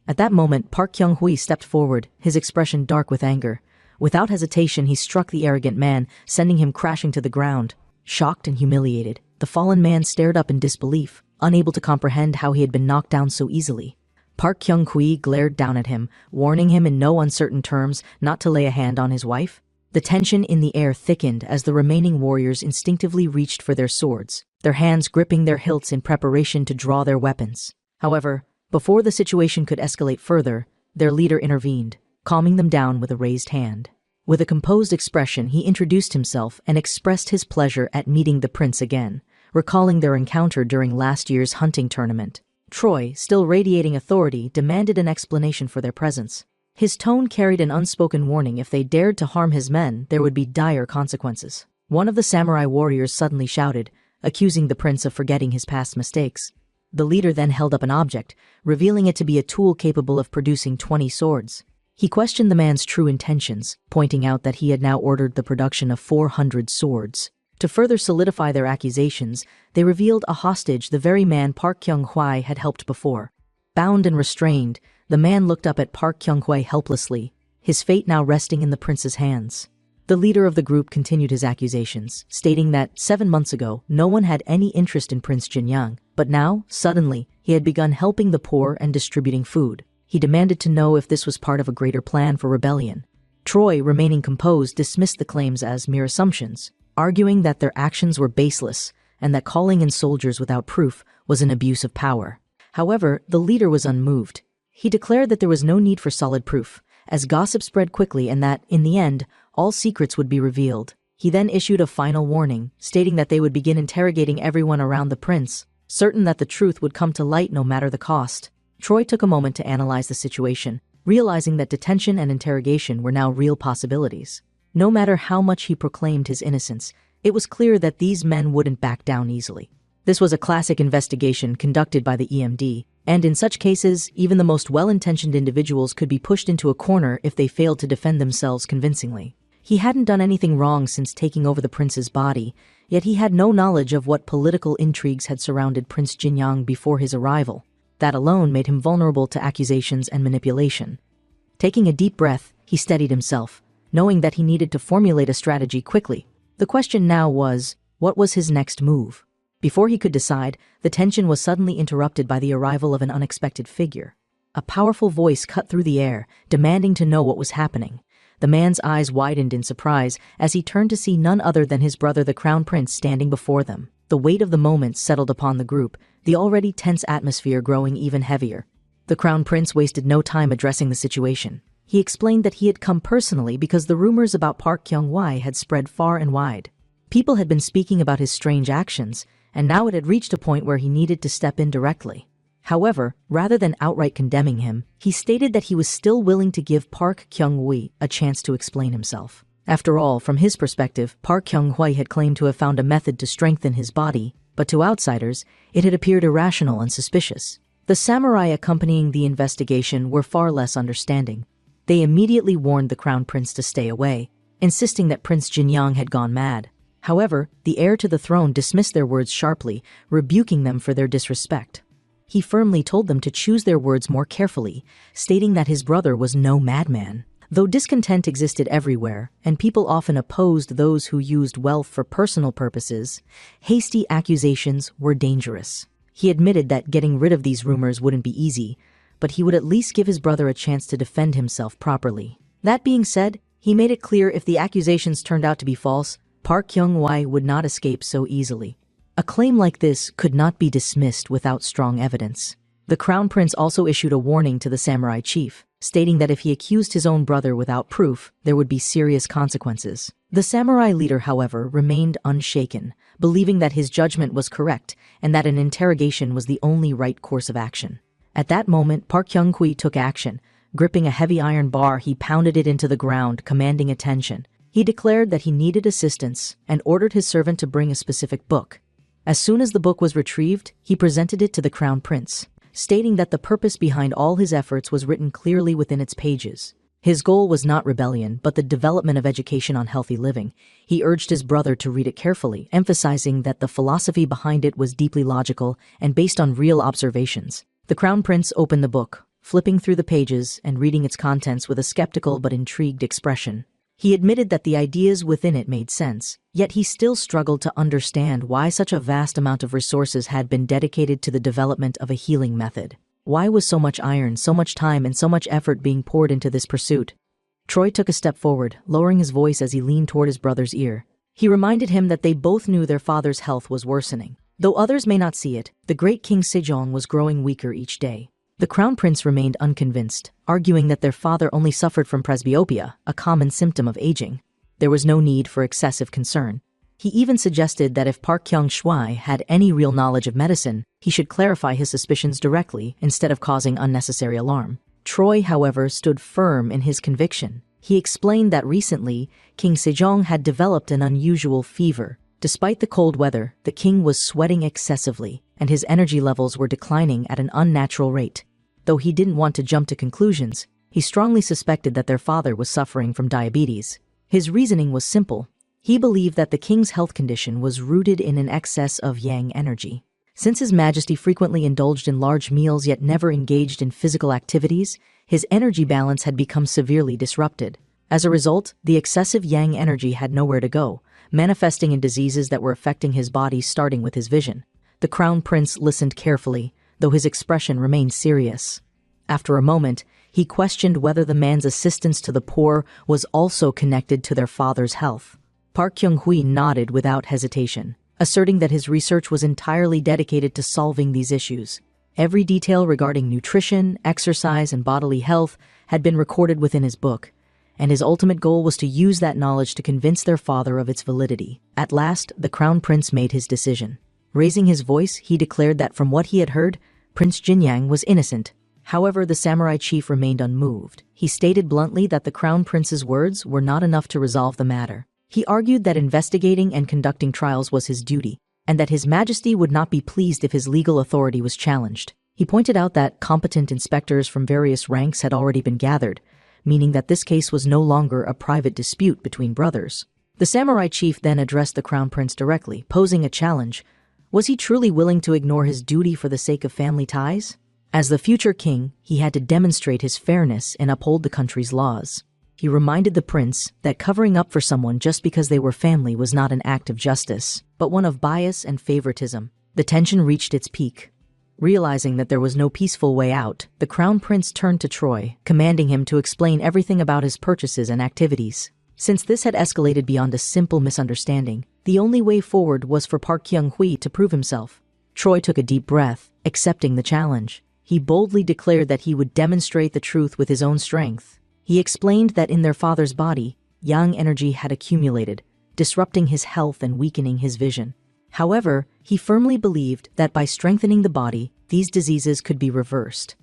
At that moment, Park Kyung-hoi stepped forward, his expression dark with anger. Without hesitation, he struck the arrogant man, sending him crashing to the ground. Shocked and humiliated, the fallen man stared up in disbelief, unable to comprehend how he had been knocked down so easily. Park Kyung-hoi glared down at him, warning him in no uncertain terms not to lay a hand on his wife. The tension in the air thickened as the remaining warriors instinctively reached for their swords, their hands gripping their hilts in preparation to draw their weapons. However, before the situation could escalate further, their leader intervened, calming them down with a raised hand. With a composed expression, he introduced himself and expressed his pleasure at meeting the prince again, recalling their encounter during last year's hunting tournament. Troy, still radiating authority, demanded an explanation for their presence. His tone carried an unspoken warning: if they dared to harm his men, there would be dire consequences. One of the samurai warriors suddenly shouted, accusing the prince of forgetting his past mistakes. The leader then held up an object, revealing it to be a tool capable of producing 20 swords. He questioned the man's true intentions, pointing out that he had now ordered the production of 400 swords. To further solidify their accusations, they revealed a hostage, the very man Park Kyung-hwa had helped before. Bound and restrained, the man looked up at Park Kyung-hwa helplessly, his fate now resting in the prince's hands. The leader of the group continued his accusations, stating that 7 months ago, no one had any interest in Prince Jinyang, but now, suddenly, he had begun helping the poor and distributing food. He demanded to know if this was part of a greater plan for rebellion. Troy, remaining composed, dismissed the claims as mere assumptions, arguing that their actions were baseless and that calling in soldiers without proof was an abuse of power. However, the leader was unmoved. He declared that there was no need for solid proof, as gossip spread quickly and that, in the end, all secrets would be revealed. He then issued a final warning, stating that they would begin interrogating everyone around the prince, certain that the truth would come to light no matter the cost. Troy took a moment to analyze the situation, realizing that detention and interrogation were now real possibilities. No matter how much he proclaimed his innocence, it was clear that these men wouldn't back down easily. This was a classic investigation conducted by the EMD, and in such cases, even the most well-intentioned individuals could be pushed into a corner if they failed to defend themselves convincingly. He hadn't done anything wrong since taking over the prince's body, yet he had no knowledge of what political intrigues had surrounded Prince Jinyang before his arrival. That alone made him vulnerable to accusations and manipulation. Taking a deep breath, he steadied himself, knowing that he needed to formulate a strategy quickly. The question now was, what was his next move? Before he could decide, the tension was suddenly interrupted by the arrival of an unexpected figure. A powerful voice cut through the air, demanding to know what was happening. The man's eyes widened in surprise as he turned to see none other than his brother, the Crown Prince, standing before them. The weight of the moment settled upon the group, the already tense atmosphere growing even heavier. The Crown Prince wasted no time addressing the situation. He explained that he had come personally because the rumors about Park Kyung-hwa had spread far and wide. People had been speaking about his strange actions, and now it had reached a point where he needed to step in directly. However, rather than outright condemning him, he stated that he was still willing to give Park Kyung-hwa a chance to explain himself. After all, from his perspective, Park Kyung-hwa had claimed to have found a method to strengthen his body, but to outsiders, it had appeared irrational and suspicious. The samurai accompanying the investigation were far less understanding. They immediately warned the Crown Prince to stay away, insisting that Prince Jinyang had gone mad. However, the heir to the throne dismissed their words sharply, rebuking them for their disrespect. He firmly told them to choose their words more carefully, stating that his brother was no madman. Though discontent existed everywhere, and people often opposed those who used wealth for personal purposes, hasty accusations were dangerous. He admitted that getting rid of these rumors wouldn't be easy, but he would at least give his brother a chance to defend himself properly. That being said, he made it clear if the accusations turned out to be false, Park Kyung-hwa would not escape so easily. A claim like this could not be dismissed without strong evidence. The Crown Prince also issued a warning to the samurai chief, stating that if he accused his own brother without proof, there would be serious consequences. The samurai leader, however, remained unshaken, believing that his judgment was correct and that an interrogation was the only right course of action. At that moment, Park Kyung-hwa took action. Gripping a heavy iron bar, he pounded it into the ground, commanding attention. He declared that he needed assistance and ordered his servant to bring a specific book. As soon as the book was retrieved, he presented it to the Crown Prince, stating that the purpose behind all his efforts was written clearly within its pages. His goal was not rebellion, but the development of education on healthy living. He urged his brother to read it carefully, emphasizing that the philosophy behind it was deeply logical and based on real observations. The Crown Prince opened the book, flipping through the pages and reading its contents with a skeptical but intrigued expression. He admitted that the ideas within it made sense, yet he still struggled to understand why such a vast amount of resources had been dedicated to the development of a healing method. Why was so much iron, so much time, and so much effort being poured into this pursuit? Troy took a step forward, lowering his voice as he leaned toward his brother's ear. He reminded him that they both knew their father's health was worsening. Though others may not see it, the great King Sejong was growing weaker each day. The crown prince remained unconvinced, arguing that their father only suffered from presbyopia, a common symptom of aging. There was no need for excessive concern. He even suggested that if Park Kyung-shui had any real knowledge of medicine, he should clarify his suspicions directly instead of causing unnecessary alarm. Troy, however, stood firm in his conviction. He explained that recently, King Sejong had developed an unusual fever. Despite the cold weather, the king was sweating excessively, and his energy levels were declining at an unnatural rate. Though he didn't want to jump to conclusions, he strongly suspected that their father was suffering from diabetes. His reasoning was simple. He believed that the king's health condition was rooted in an excess of yang energy. Since His Majesty frequently indulged in large meals yet never engaged in physical activities, his energy balance had become severely disrupted. As a result, the excessive yang energy had nowhere to go, manifesting in diseases that were affecting his body, starting with his vision. The crown prince listened carefully, though his expression remained serious. After a moment, he questioned whether the man's assistance to the poor was also connected to their father's health. Park Kyung-hui nodded without hesitation, asserting that his research was entirely dedicated to solving these issues. Every detail regarding nutrition, exercise, and bodily health had been recorded within his book, and his ultimate goal was to use that knowledge to convince their father of its validity. At last, the crown prince made his decision. Raising his voice, he declared that from what he had heard, Prince Jinyang was innocent. However, the samurai chief remained unmoved. He stated bluntly that the crown prince's words were not enough to resolve the matter. He argued that investigating and conducting trials was his duty, and that His Majesty would not be pleased if his legal authority was challenged. He pointed out that competent inspectors from various ranks had already been gathered, meaning that this case was no longer a private dispute between brothers. The samurai chief then addressed the crown prince directly, posing a challenge. Was he truly willing to ignore his duty for the sake of family ties? As the future king, he had to demonstrate his fairness and uphold the country's laws. He reminded the prince that covering up for someone just because they were family was not an act of justice, but one of bias and favoritism. The tension reached its peak. Realizing that there was no peaceful way out, the crown prince turned to Troy, commanding him to explain everything about his purchases and activities. Since this had escalated beyond a simple misunderstanding, the only way forward was for Park Kyung-hui to prove himself. Troy took a deep breath, accepting the challenge. He boldly declared that he would demonstrate the truth with his own strength. He explained that in their father's body, yang energy had accumulated, disrupting his health and weakening his vision. However, he firmly believed that by strengthening the body, these diseases could be reversed.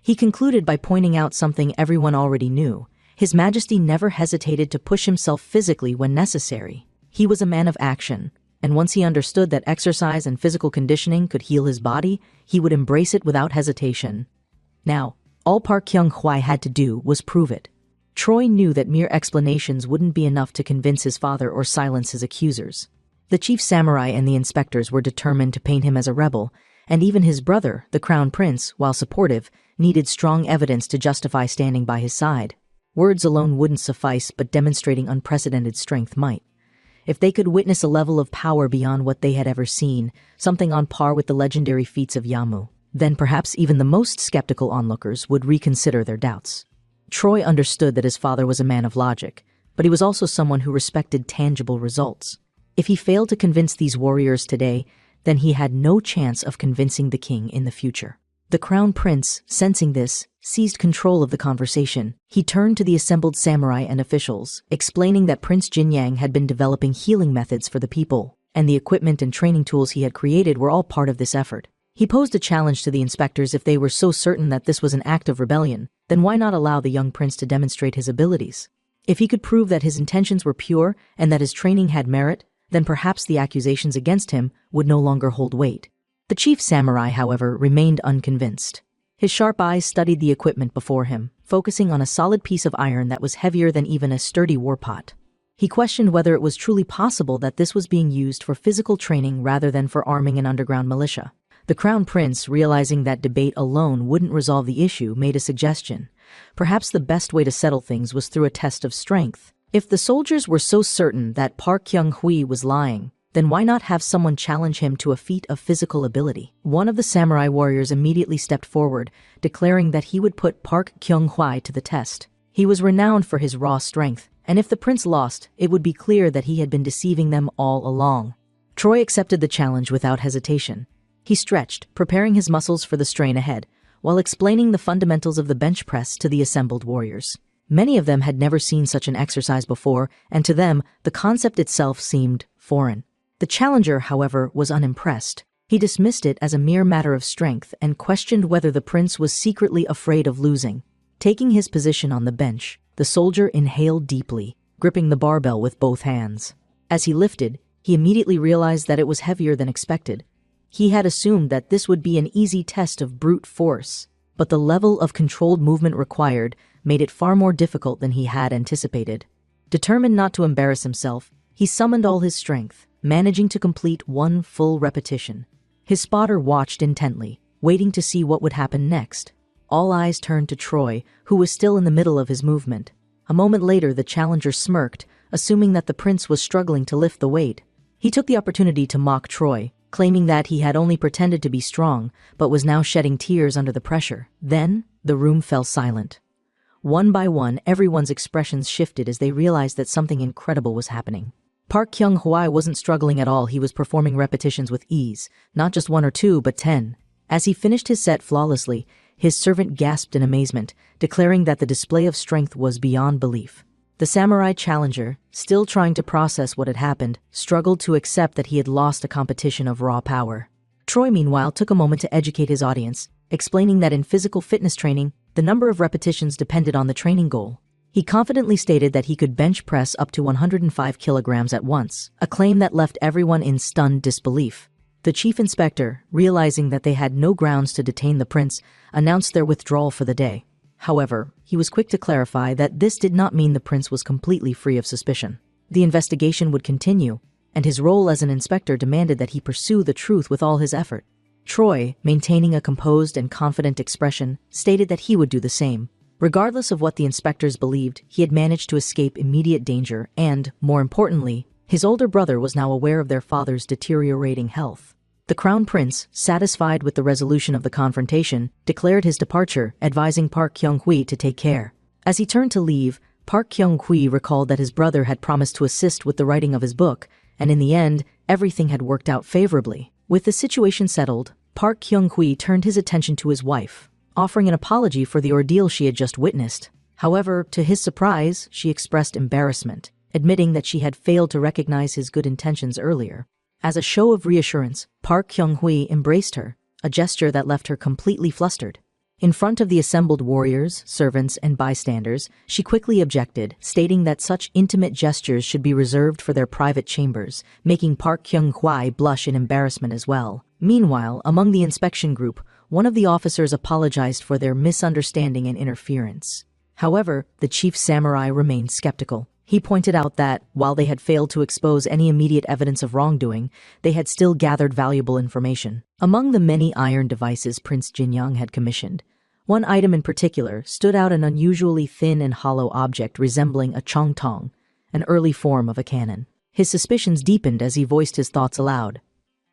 He concluded by pointing out something everyone already knew. His Majesty never hesitated to push himself physically when necessary. He was a man of action, and once he understood that exercise and physical conditioning could heal his body, he would embrace it without hesitation. Now, all Park Kyung-hui had to do was prove it. Troy knew that mere explanations wouldn't be enough to convince his father or silence his accusers. The chief samurai and the inspectors were determined to paint him as a rebel, and even his brother, the crown prince, while supportive, needed strong evidence to justify standing by his side. Words alone wouldn't suffice, but demonstrating unprecedented strength might. If they could witness a level of power beyond what they had ever seen, something on par with the legendary feats of Yamu, then perhaps even the most skeptical onlookers would reconsider their doubts. Troy understood that his father was a man of logic, but he was also someone who respected tangible results. If he failed to convince these warriors today, then he had no chance of convincing the king in the future. The crown prince, sensing this, seized control of the conversation. He turned to the assembled samurai and officials, explaining that Prince Jinyang had been developing healing methods for the people, and the equipment and training tools he had created were all part of this effort. He posed a challenge to the inspectors. If they were so certain that this was an act of rebellion, then why not allow the young prince to demonstrate his abilities? If he could prove that his intentions were pure and that his training had merit, then perhaps the accusations against him would no longer hold weight. The chief samurai, however, remained unconvinced. His sharp eyes studied the equipment before him, focusing on a solid piece of iron that was heavier than even a sturdy war pot. He questioned whether it was truly possible that this was being used for physical training rather than for arming an underground militia. The crown prince, realizing that debate alone wouldn't resolve the issue, made a suggestion. Perhaps the best way to settle things was through a test of strength. If the soldiers were so certain that Park Kyung-hui was lying, then why not have someone challenge him to a feat of physical ability? One of the samurai warriors immediately stepped forward, declaring that he would put Park Kyung-hui to the test. He was renowned for his raw strength, and if the prince lost, it would be clear that he had been deceiving them all along. Troy accepted the challenge without hesitation. He stretched, preparing his muscles for the strain ahead, while explaining the fundamentals of the bench press to the assembled warriors. Many of them had never seen such an exercise before, and to them, the concept itself seemed foreign. The challenger, however, was unimpressed. He dismissed it as a mere matter of strength and questioned whether the prince was secretly afraid of losing. Taking his position on the bench, the soldier inhaled deeply, gripping the barbell with both hands. As he lifted, he immediately realized that it was heavier than expected. He had assumed that this would be an easy test of brute force, but the level of controlled movement required made it far more difficult than he had anticipated. Determined not to embarrass himself, he summoned all his strength, managing to complete one full repetition. His spotter watched intently, waiting to see what would happen next. All eyes turned to Troy, who was still in the middle of his movement. A moment later, the challenger smirked, assuming that the prince was struggling to lift the weight. He took the opportunity to mock Troy, claiming that he had only pretended to be strong, but was now shedding tears under the pressure. Then, the room fell silent. One by one, everyone's expressions shifted as they realized that something incredible was happening. Park Kyung-hwa wasn't struggling at all. He was performing repetitions with ease, not just 1 or 2, but 10. As he finished his set flawlessly, his servant gasped in amazement, declaring that the display of strength was beyond belief. The samurai challenger, still trying to process what had happened, struggled to accept that he had lost a competition of raw power. Troy, meanwhile, took a moment to educate his audience, explaining that in physical fitness training, the number of repetitions depended on the training goal. He confidently stated that he could bench press up to 105 kilograms at once, a claim that left everyone in stunned disbelief. The chief inspector, realizing that they had no grounds to detain the prince, announced their withdrawal for the day. However, he was quick to clarify that this did not mean the prince was completely free of suspicion. The investigation would continue, and his role as an inspector demanded that he pursue the truth with all his effort. Troy, maintaining a composed and confident expression, stated that he would do the same. Regardless of what the inspectors believed, he had managed to escape immediate danger and, more importantly, his older brother was now aware of their father's deteriorating health. The crown prince, satisfied with the resolution of the confrontation, declared his departure, advising Park Kyung-hwa to take care. As he turned to leave, Park Kyung-hwa recalled that his brother had promised to assist with the writing of his book, and in the end, everything had worked out favorably. With the situation settled, Park Kyung-hwa turned his attention to his wife, offering an apology for the ordeal she had just witnessed. However, to his surprise, she expressed embarrassment, admitting that she had failed to recognize his good intentions earlier. As a show of reassurance, Park Kyung-hwa embraced her, a gesture that left her completely flustered. In front of the assembled warriors, servants, and bystanders, she quickly objected, stating that such intimate gestures should be reserved for their private chambers, making Park Kyung-hwa blush in embarrassment as well. Meanwhile, among the inspection group, one of the officers apologized for their misunderstanding and interference. However, the chief samurai remained skeptical. He pointed out that, while they had failed to expose any immediate evidence of wrongdoing, they had still gathered valuable information. Among the many iron devices Prince Jinyoung had commissioned, one item in particular stood out: an unusually thin and hollow object resembling a chongtong, an early form of a cannon. His suspicions deepened as he voiced his thoughts aloud.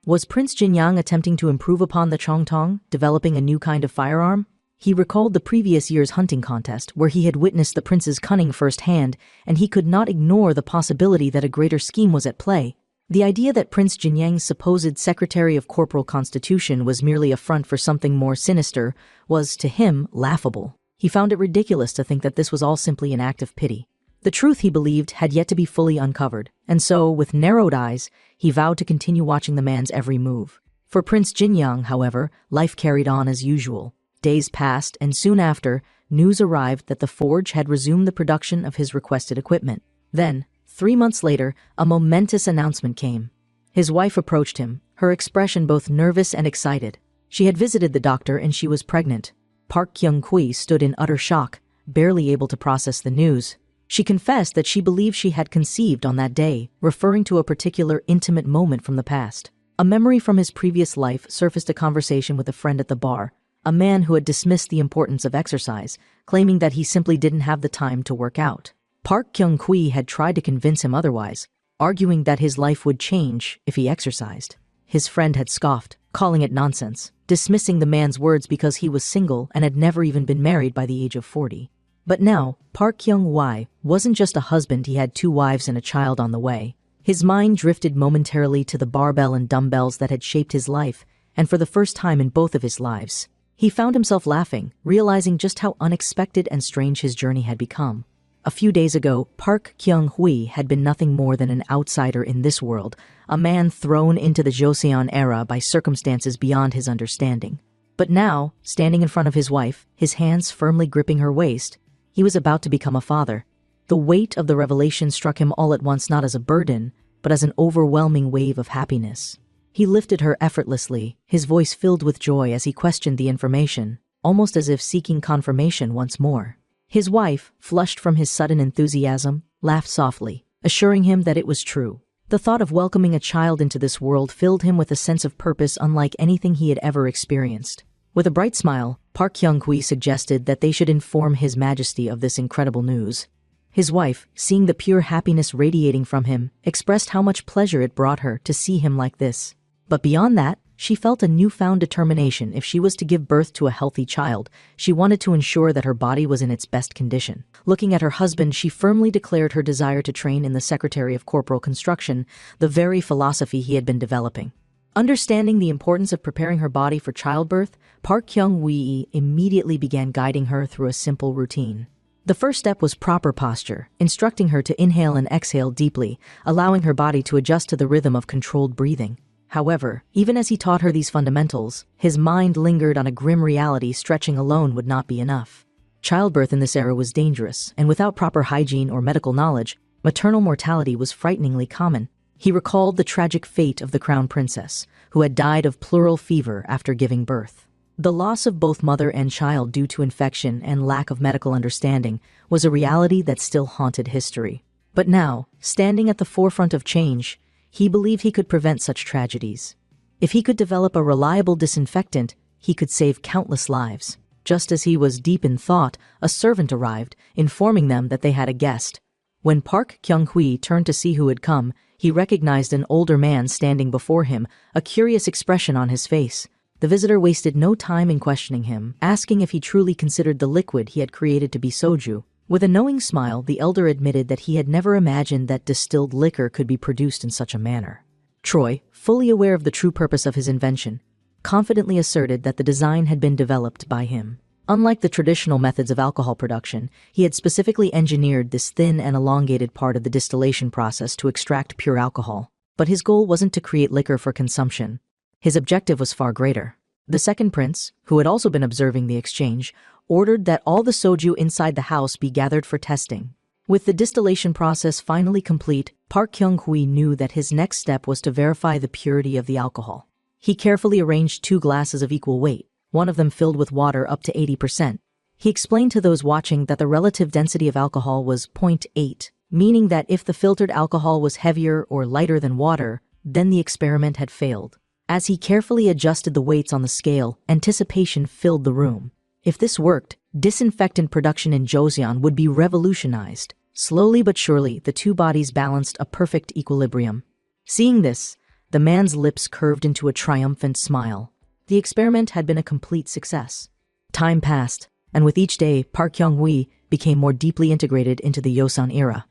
Was Prince Jinyoung attempting to improve upon the chongtong, developing a new kind of firearm? He recalled the previous year's hunting contest, where he had witnessed the prince's cunning firsthand, and he could not ignore the possibility that a greater scheme was at play. The idea that Prince Jinyoung's supposed Secretary of Corporal Constitution was merely a front for something more sinister was, to him, laughable. He found it ridiculous to think that this was all simply an act of pity. The truth, he believed, had yet to be fully uncovered, and so, with narrowed eyes, he vowed to continue watching the man's every move. For Prince Jinyoung, however, life carried on as usual. Days passed, and soon after, news arrived that the forge had resumed the production of his requested equipment. Then, 3 months later, a momentous announcement came. His wife approached him, her expression both nervous and excited. She had visited the doctor and she was pregnant. Park Kyung-hwa stood in utter shock, barely able to process the news. She confessed that she believed she had conceived on that day, referring to a particular intimate moment from the past. A memory from his previous life surfaced: a conversation with a friend at the bar, a man who had dismissed the importance of exercise, claiming that he simply didn't have the time to work out. Park Kyung-hwa had tried to convince him otherwise, arguing that his life would change if he exercised. His friend had scoffed, calling it nonsense, dismissing the man's words because he was single and had never even been married by the age of 40. But now, Park Kyung-hwi wasn't just a husband, he had 2 wives and a child on the way. His mind drifted momentarily to the barbell and dumbbells that had shaped his life, and for the first time in both of his lives, he found himself laughing, realizing just how unexpected and strange his journey had become. A few days ago, Park Kyung-hwi had been nothing more than an outsider in this world, a man thrown into the Joseon era by circumstances beyond his understanding. But now, standing in front of his wife, his hands firmly gripping her waist, he was about to become a father. The weight of the revelation struck him all at once, not as a burden, but as an overwhelming wave of happiness. He lifted her effortlessly, his voice filled with joy as he questioned the information, almost as if seeking confirmation once more. His wife, flushed from his sudden enthusiasm, laughed softly, assuring him that it was true. The thought of welcoming a child into this world filled him with a sense of purpose unlike anything he had ever experienced. With a bright smile, Park Kyung-hwi suggested that they should inform His Majesty of this incredible news. His wife, seeing the pure happiness radiating from him, expressed how much pleasure it brought her to see him like this. But beyond that, she felt a newfound determination. If she was to give birth to a healthy child, she wanted to ensure that her body was in its best condition. Looking at her husband, she firmly declared her desire to train in the Secretary of Corporal Construction, the very philosophy he had been developing. Understanding the importance of preparing her body for childbirth, Park Kyung-hwi immediately began guiding her through a simple routine. The first step was proper posture, instructing her to inhale and exhale deeply, allowing her body to adjust to the rhythm of controlled breathing. However, even as he taught her these fundamentals, his mind lingered on a grim reality. Stretching alone would not be enough. Childbirth in this era was dangerous, and without proper hygiene or medical knowledge, maternal mortality was frighteningly common. He recalled the tragic fate of the crown princess, who had died of pleural fever after giving birth. The loss of both mother and child due to infection and lack of medical understanding was a reality that still haunted history. But now, standing at the forefront of change, he believed he could prevent such tragedies. If he could develop a reliable disinfectant, he could save countless lives. Just as he was deep in thought, a servant arrived, informing them that they had a guest. When Park Kyung-hwi turned to see who had come, he recognized an older man standing before him, a curious expression on his face. The visitor wasted no time in questioning him, asking if he truly considered the liquid he had created to be soju. With a knowing smile, the elder admitted that he had never imagined that distilled liquor could be produced in such a manner. Troy, fully aware of the true purpose of his invention, confidently asserted that the design had been developed by him. Unlike the traditional methods of alcohol production, he had specifically engineered this thin and elongated part of the distillation process to extract pure alcohol. But his goal wasn't to create liquor for consumption. His objective was far greater. The second prince, who had also been observing the exchange, ordered that all the soju inside the house be gathered for testing. With the distillation process finally complete, Park Kyung-hwi knew that his next step was to verify the purity of the alcohol. He carefully arranged 2 glasses of equal weight, one of them filled with water up to 80%. He explained to those watching that the relative density of alcohol was 0.8, meaning that if the filtered alcohol was heavier or lighter than water, then the experiment had failed. As he carefully adjusted the weights on the scale, anticipation filled the room. If this worked, disinfectant production in Joseon would be revolutionized. Slowly but surely, the 2 bodies balanced a perfect equilibrium. Seeing this, the man's lips curved into a triumphant smile. The experiment had been a complete success. Time passed, and with each day, Park Kyung-hwi became more deeply integrated into the Joseon era.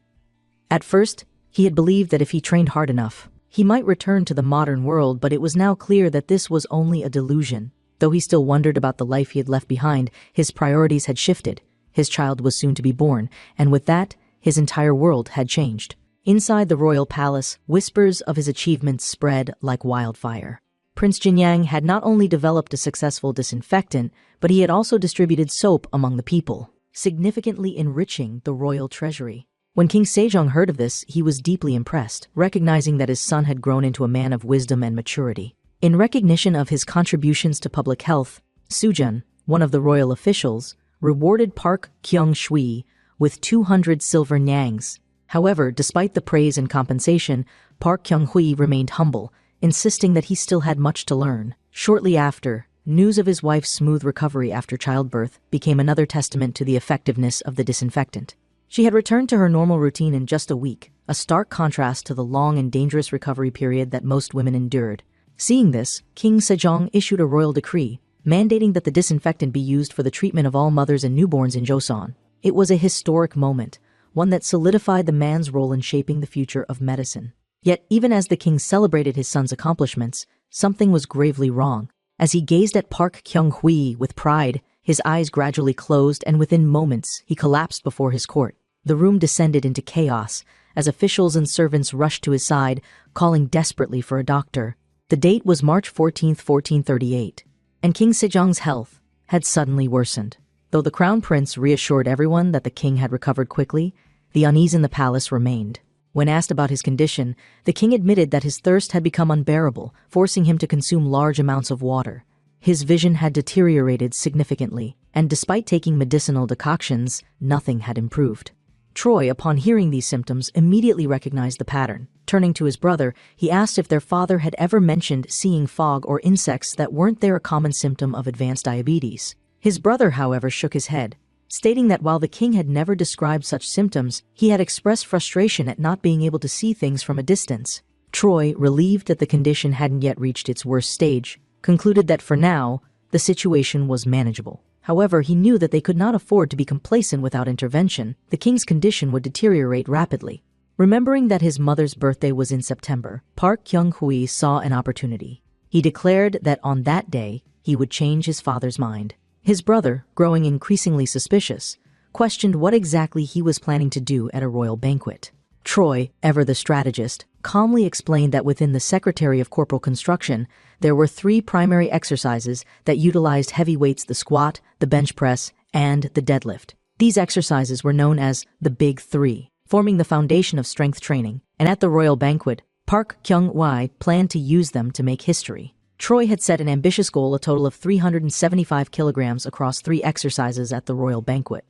At first, he had believed that if he trained hard enough, he might return to the modern world, but it was now clear that this was only a delusion. Though he still wondered about the life he had left behind, his priorities had shifted. His child was soon to be born, and with that, his entire world had changed. Inside the royal palace, whispers of his achievements spread like wildfire. Prince Jinyang had not only developed a successful disinfectant, but he had also distributed soap among the people, significantly enriching the royal treasury. When King Sejong heard of this, he was deeply impressed, recognizing that his son had grown into a man of wisdom and maturity. In recognition of his contributions to public health, Sujun, one of the royal officials, rewarded Park Kyung-hwi with 200 silver nyangs. However, despite the praise and compensation, Park Kyung-hwi remained humble, insisting that he still had much to learn. Shortly after, news of his wife's smooth recovery after childbirth became another testament to the effectiveness of the disinfectant. She had returned to her normal routine in just a week, a stark contrast to the long and dangerous recovery period that most women endured. Seeing this, King Sejong issued a royal decree, mandating that the disinfectant be used for the treatment of all mothers and newborns in Joseon. It was a historic moment, one that solidified the man's role in shaping the future of medicine. Yet, even as the king celebrated his son's accomplishments, something was gravely wrong. As he gazed at Park Kyung-hui with pride, his eyes gradually closed and within moments he collapsed before his court. The room descended into chaos as officials and servants rushed to his side, calling desperately for a doctor. The date was March 14th, 1438, and King Sejong's health had suddenly worsened. Though the crown prince reassured everyone that the king had recovered quickly, the unease in the palace remained. When asked about his condition, the king admitted that his thirst had become unbearable, forcing him to consume large amounts of water. His vision had deteriorated significantly, and despite taking medicinal decoctions, nothing had improved. Troy, upon hearing these symptoms, immediately recognized the pattern. Turning to his brother, he asked if their father had ever mentioned seeing fog or insects that weren't there a common symptom of advanced diabetes. His brother, however, shook his head, stating that while the king had never described such symptoms, he had expressed frustration at not being able to see things from a distance. Troy, relieved that the condition hadn't yet reached its worst stage, concluded that for now, the situation was manageable. However, he knew that they could not afford to be complacent without intervention. The king's condition would deteriorate rapidly. Remembering that his mother's birthday was in September, Park Kyung-hui saw an opportunity. He declared that on that day, he would change his father's mind. His brother, growing increasingly suspicious, questioned what exactly he was planning to do at a royal banquet. Troy, ever the strategist, calmly explained that within the Secretary of Corporal Construction, there were 3 primary exercises that utilized heavy weights: the squat, the bench press, and the deadlift. These exercises were known as the Big Three, forming the foundation of strength training, and at the royal banquet, Park Kyung-hui planned to use them to make history. Troy had set an ambitious goal, a total of 375 kilograms across 3 exercises at the royal banquet.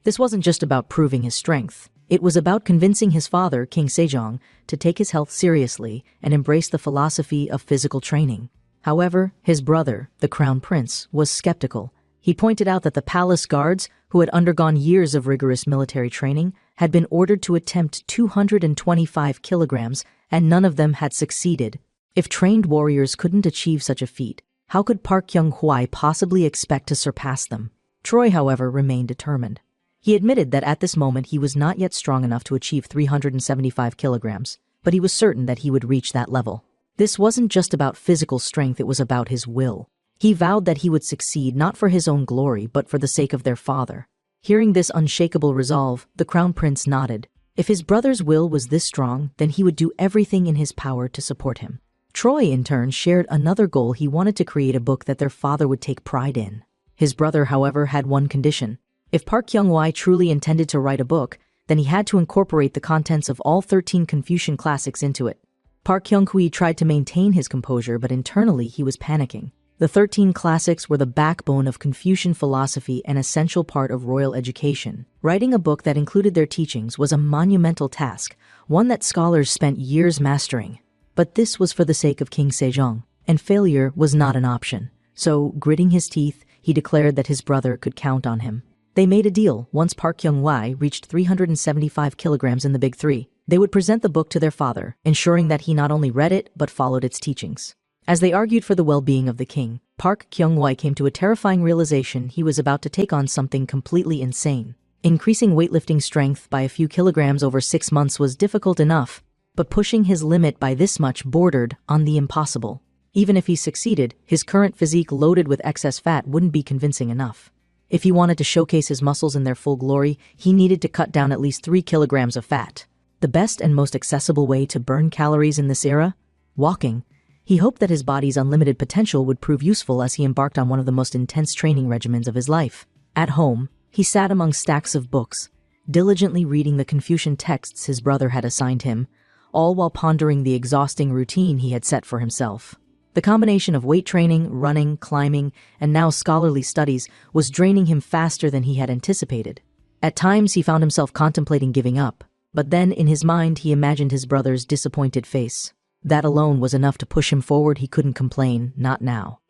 This wasn't just about proving his strength. It was about convincing his father, King Sejong, to take his health seriously and embrace the philosophy of physical training. However, his brother, the crown prince, was skeptical. He pointed out that the palace guards, who had undergone years of rigorous military training, had been ordered to attempt 225 kilograms, and none of them had succeeded. If trained warriors couldn't achieve such a feat, how could Park Kyung-hui possibly expect to surpass them? Troy, however, remained determined. He admitted that at this moment he was not yet strong enough to achieve 375 kilograms, but he was certain that he would reach that level. This wasn't just about physical strength, it was about his will. He vowed that he would succeed not for his own glory, but for the sake of their father. Hearing this unshakable resolve, the crown prince nodded. If his brother's will was this strong, then he would do everything in his power to support him. Troy, in turn, shared another goal. He wanted to create a book that their father would take pride in. His brother, however, had one condition. If Park Kyung-hui truly intended to write a book, then he had to incorporate the contents of all 13 Confucian classics into it. Park Kyung-hui tried to maintain his composure, but internally he was panicking. The 13 classics were the backbone of Confucian philosophy, an essential part of royal education. Writing a book that included their teachings was a monumental task, one that scholars spent years mastering. But this was for the sake of King Sejong, and failure was not an option. So, gritting his teeth, he declared that his brother could count on him. They made a deal. Once Park Kyung-hui reached 375 kilograms in the Big Three, they would present the book to their father, ensuring that he not only read it, but followed its teachings. As they argued for the well-being of the king, Park Kyung-hui came to a terrifying realization: he was about to take on something completely insane. Increasing weightlifting strength by a few kilograms over 6 months was difficult enough, but pushing his limit by this much bordered on the impossible. Even if he succeeded, his current physique loaded with excess fat wouldn't be convincing enough. If he wanted to showcase his muscles in their full glory, he needed to cut down at least 3 kilograms of fat. The best and most accessible way to burn calories in this era? Walking. He hoped that his body's unlimited potential would prove useful as he embarked on one of the most intense training regimens of his life. At home, he sat among stacks of books, diligently reading the Confucian texts his brother had assigned him, all while pondering the exhausting routine he had set for himself. The combination of weight training, running, climbing, and now scholarly studies was draining him faster than he had anticipated. At times, he found himself contemplating giving up, but then in his mind he imagined his brother's disappointed face. That alone was enough to push him forward. He couldn't complain, not now.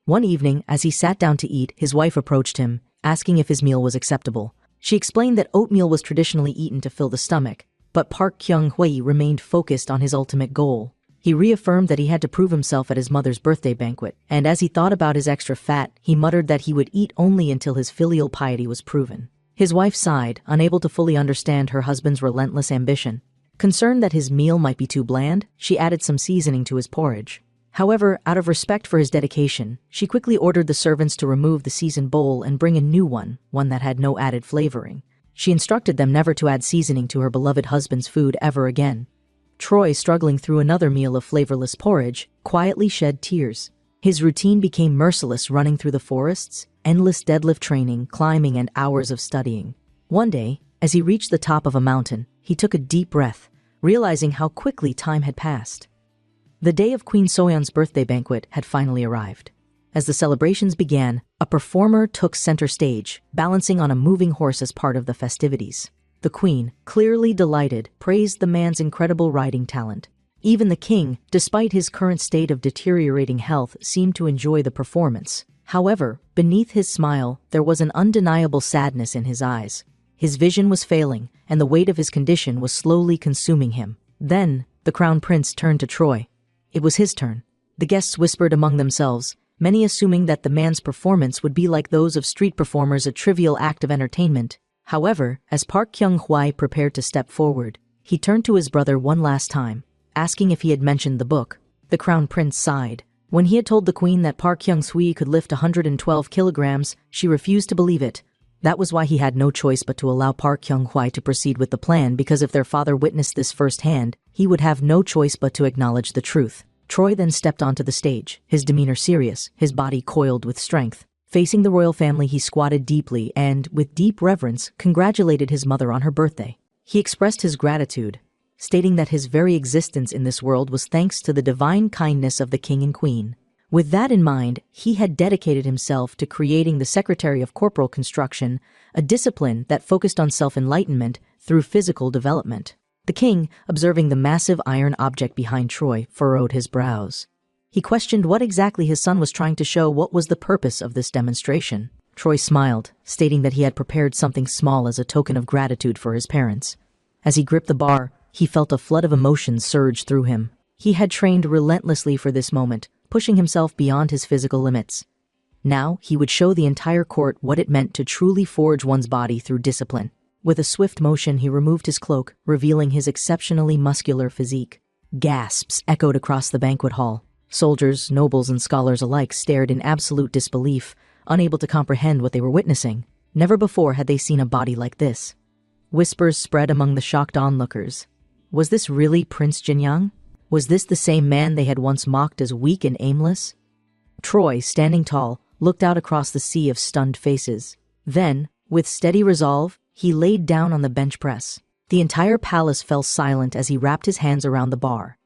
One evening, as he sat down to eat, his wife approached him, asking if his meal was acceptable. She explained that oatmeal was traditionally eaten to fill the stomach, but Park Kyung-hui remained focused on his ultimate goal. He reaffirmed that he had to prove himself at his mother's birthday banquet, and as he thought about his extra fat, he muttered that he would eat only until his filial piety was proven. His wife sighed, unable to fully understand her husband's relentless ambition. Concerned that his meal might be too bland, she added some seasoning to his porridge. However, out of respect for his dedication, she quickly ordered the servants to remove the seasoned bowl and bring a new one that had no added flavoring. She instructed them never to add seasoning to her beloved husband's food ever again. Troy, struggling through another meal of flavorless porridge, quietly shed tears. His routine became merciless, running through the forests, endless deadlift training, climbing, and hours of studying. One day, as he reached the top of a mountain, he took a deep breath, realizing how quickly time had passed. The day of Queen Soyeon's birthday banquet had finally arrived. As the celebrations began, a performer took center stage, balancing on a moving horse as part of the festivities. The queen, clearly delighted, praised the man's incredible riding talent. Even the king, despite his current state of deteriorating health, seemed to enjoy the performance. However, beneath his smile, there was an undeniable sadness in his eyes. His vision was failing, and the weight of his condition was slowly consuming him. Then, the crown prince turned to Troy. It was his turn. The guests whispered among themselves, many assuming that the man's performance would be like those of street performers, a trivial act of entertainment. However, as Park Kyung-hwa prepared to step forward, he turned to his brother one last time, asking if he had mentioned the book. The crown prince sighed. When he had told the queen that Park Kyung-sui could lift 112 kilograms, she refused to believe it. That was why he had no choice but to allow Park Kyung-hwa to proceed with the plan, because if their father witnessed this firsthand, he would have no choice but to acknowledge the truth. Troy then stepped onto the stage, his demeanor serious, his body coiled with strength. Facing the royal family, he squatted deeply and, with deep reverence, congratulated his mother on her birthday. He expressed his gratitude, stating that his very existence in this world was thanks to the divine kindness of the king and queen. With that in mind, he had dedicated himself to creating the Secretary of Corporal Construction, a discipline that focused on self-enlightenment through physical development. The king, observing the massive iron object behind Troy, furrowed his brows. He questioned what exactly his son was trying to show. What was the purpose of this demonstration? Troy smiled, stating that he had prepared something small as a token of gratitude for his parents. As he gripped the bar, he felt a flood of emotions surge through him. He had trained relentlessly for this moment, pushing himself beyond his physical limits. Now, he would show the entire court what it meant to truly forge one's body through discipline. With a swift motion, he removed his cloak, revealing his exceptionally muscular physique. Gasps echoed across the banquet hall. Soldiers, nobles, and scholars alike stared in absolute disbelief, unable to comprehend what they were witnessing. Never before had they seen a body like this. Whispers spread among the shocked onlookers. Was this really Prince Jinyang? Was this the same man they had once mocked as weak and aimless? Troy, standing tall, looked out across the sea of stunned faces. Then, with steady resolve, he laid down on the bench press. The entire palace fell silent as he wrapped his hands around the bar.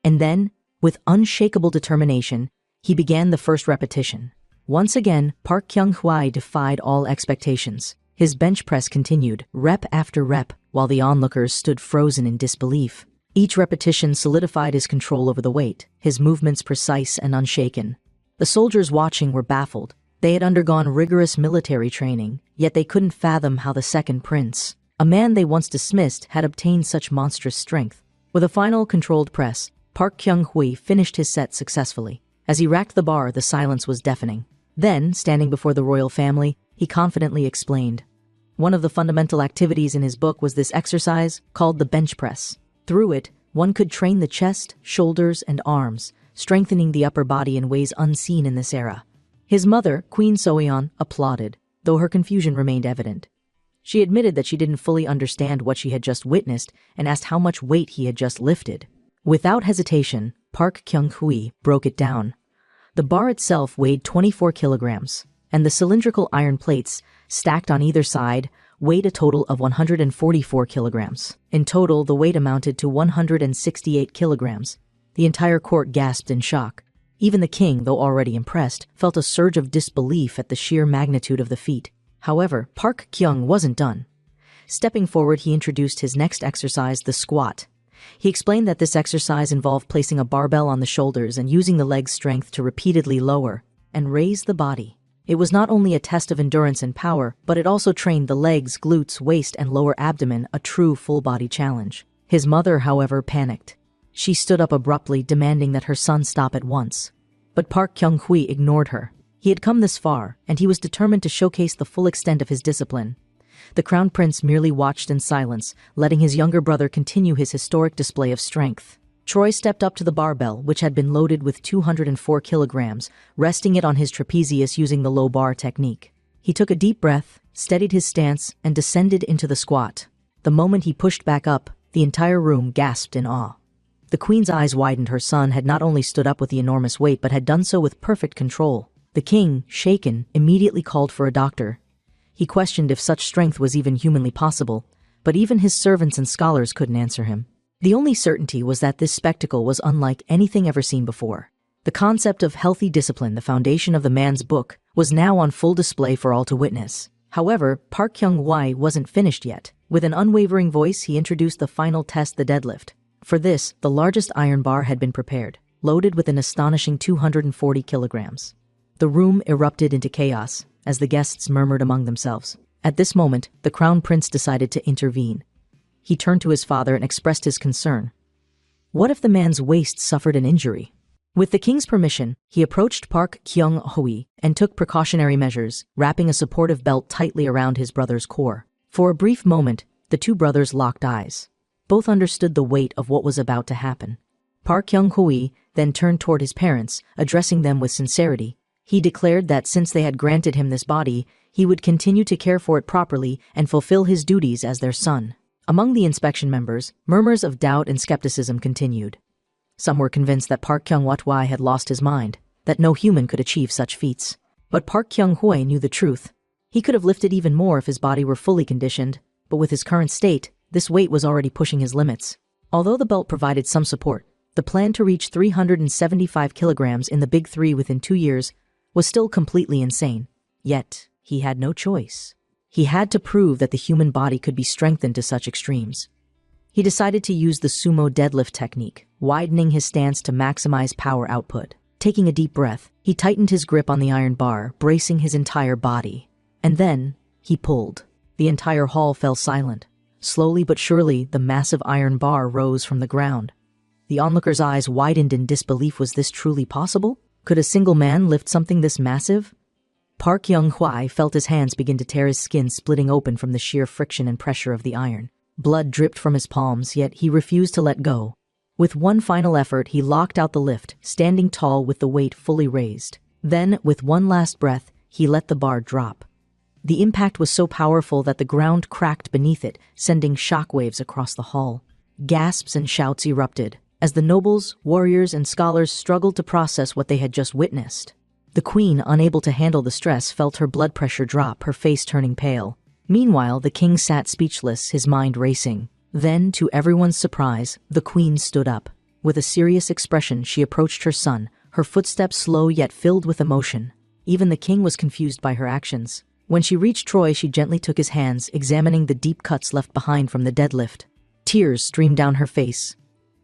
And then, with unshakable determination, he began the first repetition. Once again, Park Kyung-hwa defied all expectations. His bench press continued, rep after rep, while the onlookers stood frozen in disbelief. Each repetition solidified his control over the weight, his movements precise and unshaken. The soldiers watching were baffled. They had undergone rigorous military training, yet they couldn't fathom how the second prince, a man they once dismissed, had obtained such monstrous strength. With a final controlled press, Park Kyung-hwa finished his set successfully. As he racked the bar, the silence was deafening. Then, standing before the royal family, he confidently explained. One of the fundamental activities in his book was this exercise called the bench press. Through it, one could train the chest, shoulders, and arms, strengthening the upper body in ways unseen in this era. His mother, Queen Soyeon, applauded, though her confusion remained evident. She admitted that she didn't fully understand what she had just witnessed and asked how much weight he had just lifted. Without hesitation, Park Kyung-hwa broke it down. The bar itself weighed 24 kilograms, and the cylindrical iron plates, stacked on either side, weighed a total of 144 kilograms. In total, the weight amounted to 168 kilograms. The entire court gasped in shock. Even the king, though already impressed, felt a surge of disbelief at the sheer magnitude of the feat. However, Park Kyung wasn't done. Stepping forward, he introduced his next exercise, the squat. He explained that this exercise involved placing a barbell on the shoulders and using the leg strength to repeatedly lower and raise the body. It was not only a test of endurance and power, but it also trained the legs, glutes, waist, and lower abdomen, a true full-body challenge. His mother, however, panicked. She stood up abruptly, demanding that her son stop at once. But Park Kyung-hwa ignored her. He had come this far, and he was determined to showcase the full extent of his discipline. The crown prince merely watched in silence, letting his younger brother continue his historic display of strength. Troy stepped up to the barbell, which had been loaded with 204 kilograms, resting it on his trapezius using the low bar technique. He took a deep breath, steadied his stance, and descended into the squat. The moment he pushed back up, the entire room gasped in awe. The queen's eyes widened. Her son had not only stood up with the enormous weight but had done so with perfect control. The king, shaken, immediately called for a doctor. He questioned if such strength was even humanly possible, but even his servants and scholars couldn't answer him. The only certainty was that this spectacle was unlike anything ever seen before. The concept of healthy discipline, the foundation of the man's book, was now on full display for all to witness. However, Park Kyung-hwa wasn't finished yet. With an unwavering voice, he introduced the final test, the deadlift. For this, the largest iron bar had been prepared, loaded with an astonishing 240 kilograms. The room erupted into chaos as the guests murmured among themselves. At this moment, the crown prince decided to intervene. He turned to his father and expressed his concern. What if the man's waist suffered an injury? With the king's permission, he approached Park Kyung-hwa and took precautionary measures, wrapping a supportive belt tightly around his brother's core. For a brief moment, the two brothers locked eyes. Both understood the weight of what was about to happen. Park Kyung-hwa then turned toward his parents, addressing them with sincerity. He declared that since they had granted him this body, he would continue to care for it properly and fulfill his duties as their son. Among the inspection members, murmurs of doubt and skepticism continued. Some were convinced that Park Kyung-hwa had lost his mind, that no human could achieve such feats. But Park Kyung-hwa knew the truth. He could have lifted even more if his body were fully conditioned, but with his current state, this weight was already pushing his limits. Although the belt provided some support, the plan to reach 375 kilograms in the Big Three within 2 years was still completely insane. Yet, he had no choice. He had to prove that the human body could be strengthened to such extremes. He decided to use the sumo deadlift technique, widening his stance to maximize power output. Taking a deep breath, he tightened his grip on the iron bar, bracing his entire body. And then, he pulled. The entire hall fell silent. Slowly but surely, the massive iron bar rose from the ground. The onlookers' eyes widened in disbelief. Was this truly possible? Could a single man lift something this massive? Park Kyung-hwa felt his hands begin to tear, his skin splitting open from the sheer friction and pressure of the iron. Blood dripped from his palms, yet he refused to let go. With one final effort, he locked out the lift, standing tall with the weight fully raised. Then, with one last breath, he let the bar drop. The impact was so powerful that the ground cracked beneath it, sending shockwaves across the hall. Gasps and shouts erupted, as the nobles, warriors, and scholars struggled to process what they had just witnessed. The queen, unable to handle the stress, felt her blood pressure drop, her face turning pale. Meanwhile, the king sat speechless, his mind racing. Then, to everyone's surprise, the queen stood up. With a serious expression, she approached her son, her footsteps slow yet filled with emotion. Even the king was confused by her actions. When she reached Troy, she gently took his hands, examining the deep cuts left behind from the deadlift. Tears streamed down her face.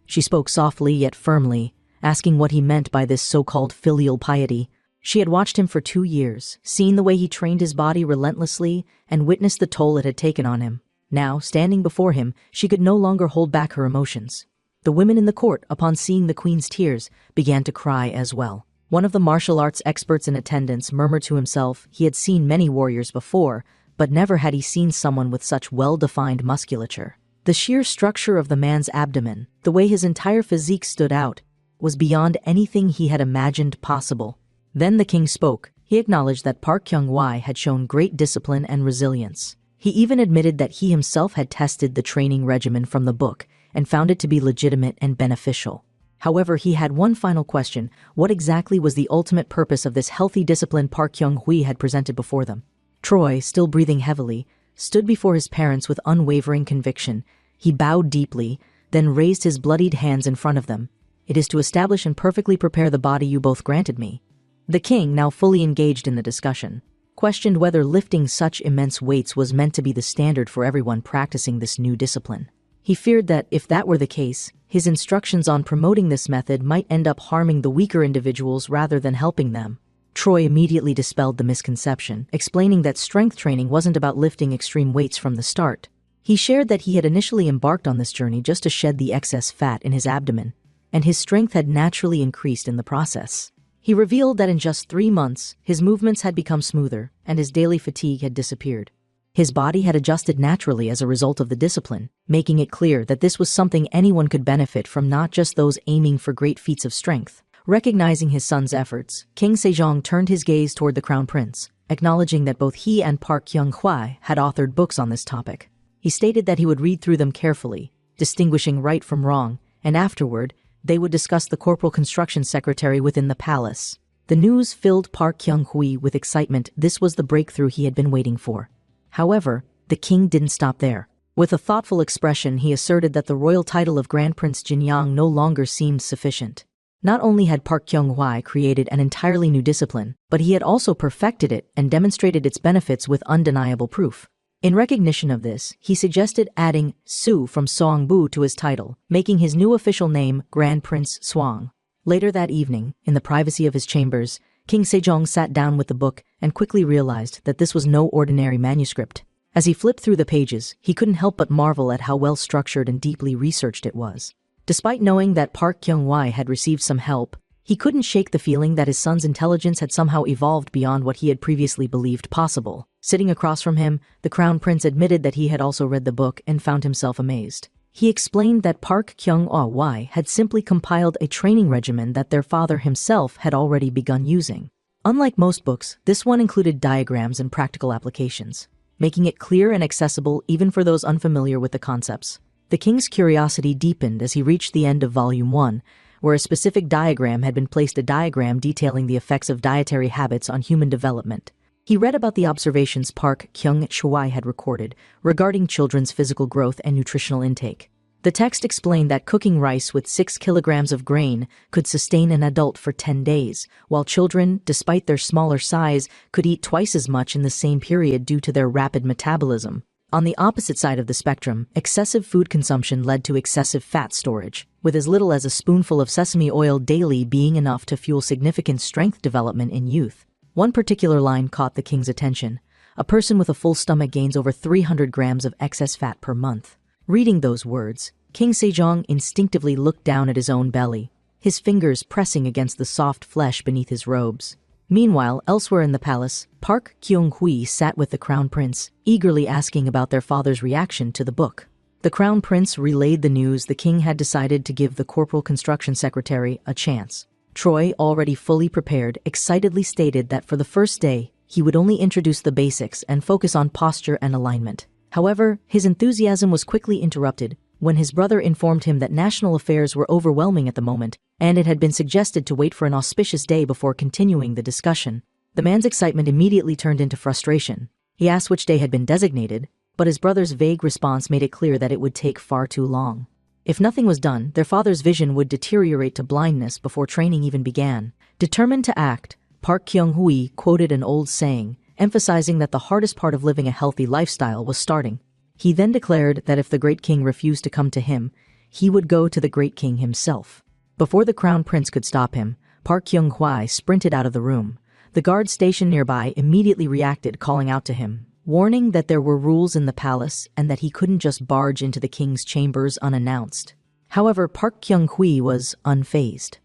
She spoke softly yet firmly, asking what he meant by this so-called filial piety. She had watched him for 2 years, seen the way he trained his body relentlessly, and witnessed the toll it had taken on him. Now, standing before him, she could no longer hold back her emotions. The women in the court, upon seeing the queen's tears, began to cry as well. One of the martial arts experts in attendance murmured to himself he had seen many warriors before, but never had he seen someone with such well-defined musculature. The sheer structure of the man's abdomen, the way his entire physique stood out, was beyond anything he had imagined possible. Then the king spoke. He acknowledged that Park Kyung-hwa had shown great discipline and resilience. He even admitted that he himself had tested the training regimen from the book and found it to be legitimate and beneficial. However, he had one final question. What exactly was the ultimate purpose of this healthy discipline Park Kyung-hwa had presented before them? Troy, still breathing heavily, stood before his parents with unwavering conviction. He bowed deeply, then raised his bloodied hands in front of them. It is to establish and perfectly prepare the body you both granted me. The king, now fully engaged in the discussion, questioned whether lifting such immense weights was meant to be the standard for everyone practicing this new discipline. He feared that, if that were the case, his instructions on promoting this method might end up harming the weaker individuals rather than helping them. Troy immediately dispelled the misconception, explaining that strength training wasn't about lifting extreme weights from the start. He shared that he had initially embarked on this journey just to shed the excess fat in his abdomen, and his strength had naturally increased in the process. He revealed that in just 3 months, his movements had become smoother, and his daily fatigue had disappeared. His body had adjusted naturally as a result of the discipline, making it clear that this was something anyone could benefit from, not just those aiming for great feats of strength. Recognizing his son's efforts, King Sejong turned his gaze toward the crown prince, acknowledging that both he and Park Kyung-hwa had authored books on this topic. He stated that he would read through them carefully, distinguishing right from wrong, and afterward, they would discuss the corporal construction secretary within the palace. The news filled Park Kyung-hwa with excitement. This was the breakthrough he had been waiting for. However, the king didn't stop there. With a thoughtful expression, he asserted that the royal title of Grand Prince Jinyang no longer seemed sufficient. Not only had Park Kyung-hwa created an entirely new discipline, but he had also perfected it and demonstrated its benefits with undeniable proof. In recognition of this, he suggested adding Su from Seongbu to his title, making his new official name Grand Prince Swang. Later that evening, in the privacy of his chambers, King Sejong sat down with the book and quickly realized that this was no ordinary manuscript. As he flipped through the pages, he couldn't help but marvel at how well structured and deeply researched it was. Despite knowing that Park Kyung-hwa had received some help, he couldn't shake the feeling that his son's intelligence had somehow evolved beyond what he had previously believed possible. Sitting across from him, the crown prince admitted that he had also read the book and found himself amazed. He explained that Park Kyung-hwa had simply compiled a training regimen that their father himself had already begun using. Unlike most books, this one included diagrams and practical applications, making it clear and accessible even for those unfamiliar with the concepts. The king's curiosity deepened as he reached the end of Volume 1, where a specific diagram had been placed, a diagram detailing the effects of dietary habits on human development. He read about the observations Park Kyung-hwa had recorded regarding children's physical growth and nutritional intake. The text explained that cooking rice with 6 kilograms of grain could sustain an adult for 10 days, while children, despite their smaller size, could eat twice as much in the same period due to their rapid metabolism. On the opposite side of the spectrum, excessive food consumption led to excessive fat storage, with as little as a spoonful of sesame oil daily being enough to fuel significant strength development in youth. One particular line caught the king's attention. A person with a full stomach gains over 300 grams of excess fat per month. Reading those words, King Sejong instinctively looked down at his own belly, his fingers pressing against the soft flesh beneath his robes. Meanwhile, elsewhere in the palace, Park Kyung-hwa sat with the crown prince, eagerly asking about their father's reaction to the book. The crown prince relayed the news the king had decided to give the corporal construction secretary a chance. Troy, already fully prepared, excitedly stated that for the first day, he would only introduce the basics and focus on posture and alignment. However, his enthusiasm was quickly interrupted when his brother informed him that national affairs were overwhelming at the moment, and it had been suggested to wait for an auspicious day before continuing the discussion. The man's excitement immediately turned into frustration. He asked which day had been designated, but his brother's vague response made it clear that it would take far too long. If nothing was done, their father's vision would deteriorate to blindness before training even began. Determined to act, Park Kyung-hwa quoted an old saying, emphasizing that the hardest part of living a healthy lifestyle was starting. He then declared that if the great king refused to come to him, he would go to the great king himself. Before the crown prince could stop him, Park Kyung-hwa sprinted out of the room. The guard stationed nearby immediately reacted, calling out to him, warning that there were rules in the palace and that he couldn't just barge into the king's chambers unannounced. However, Park Kyung-hwa was unfazed.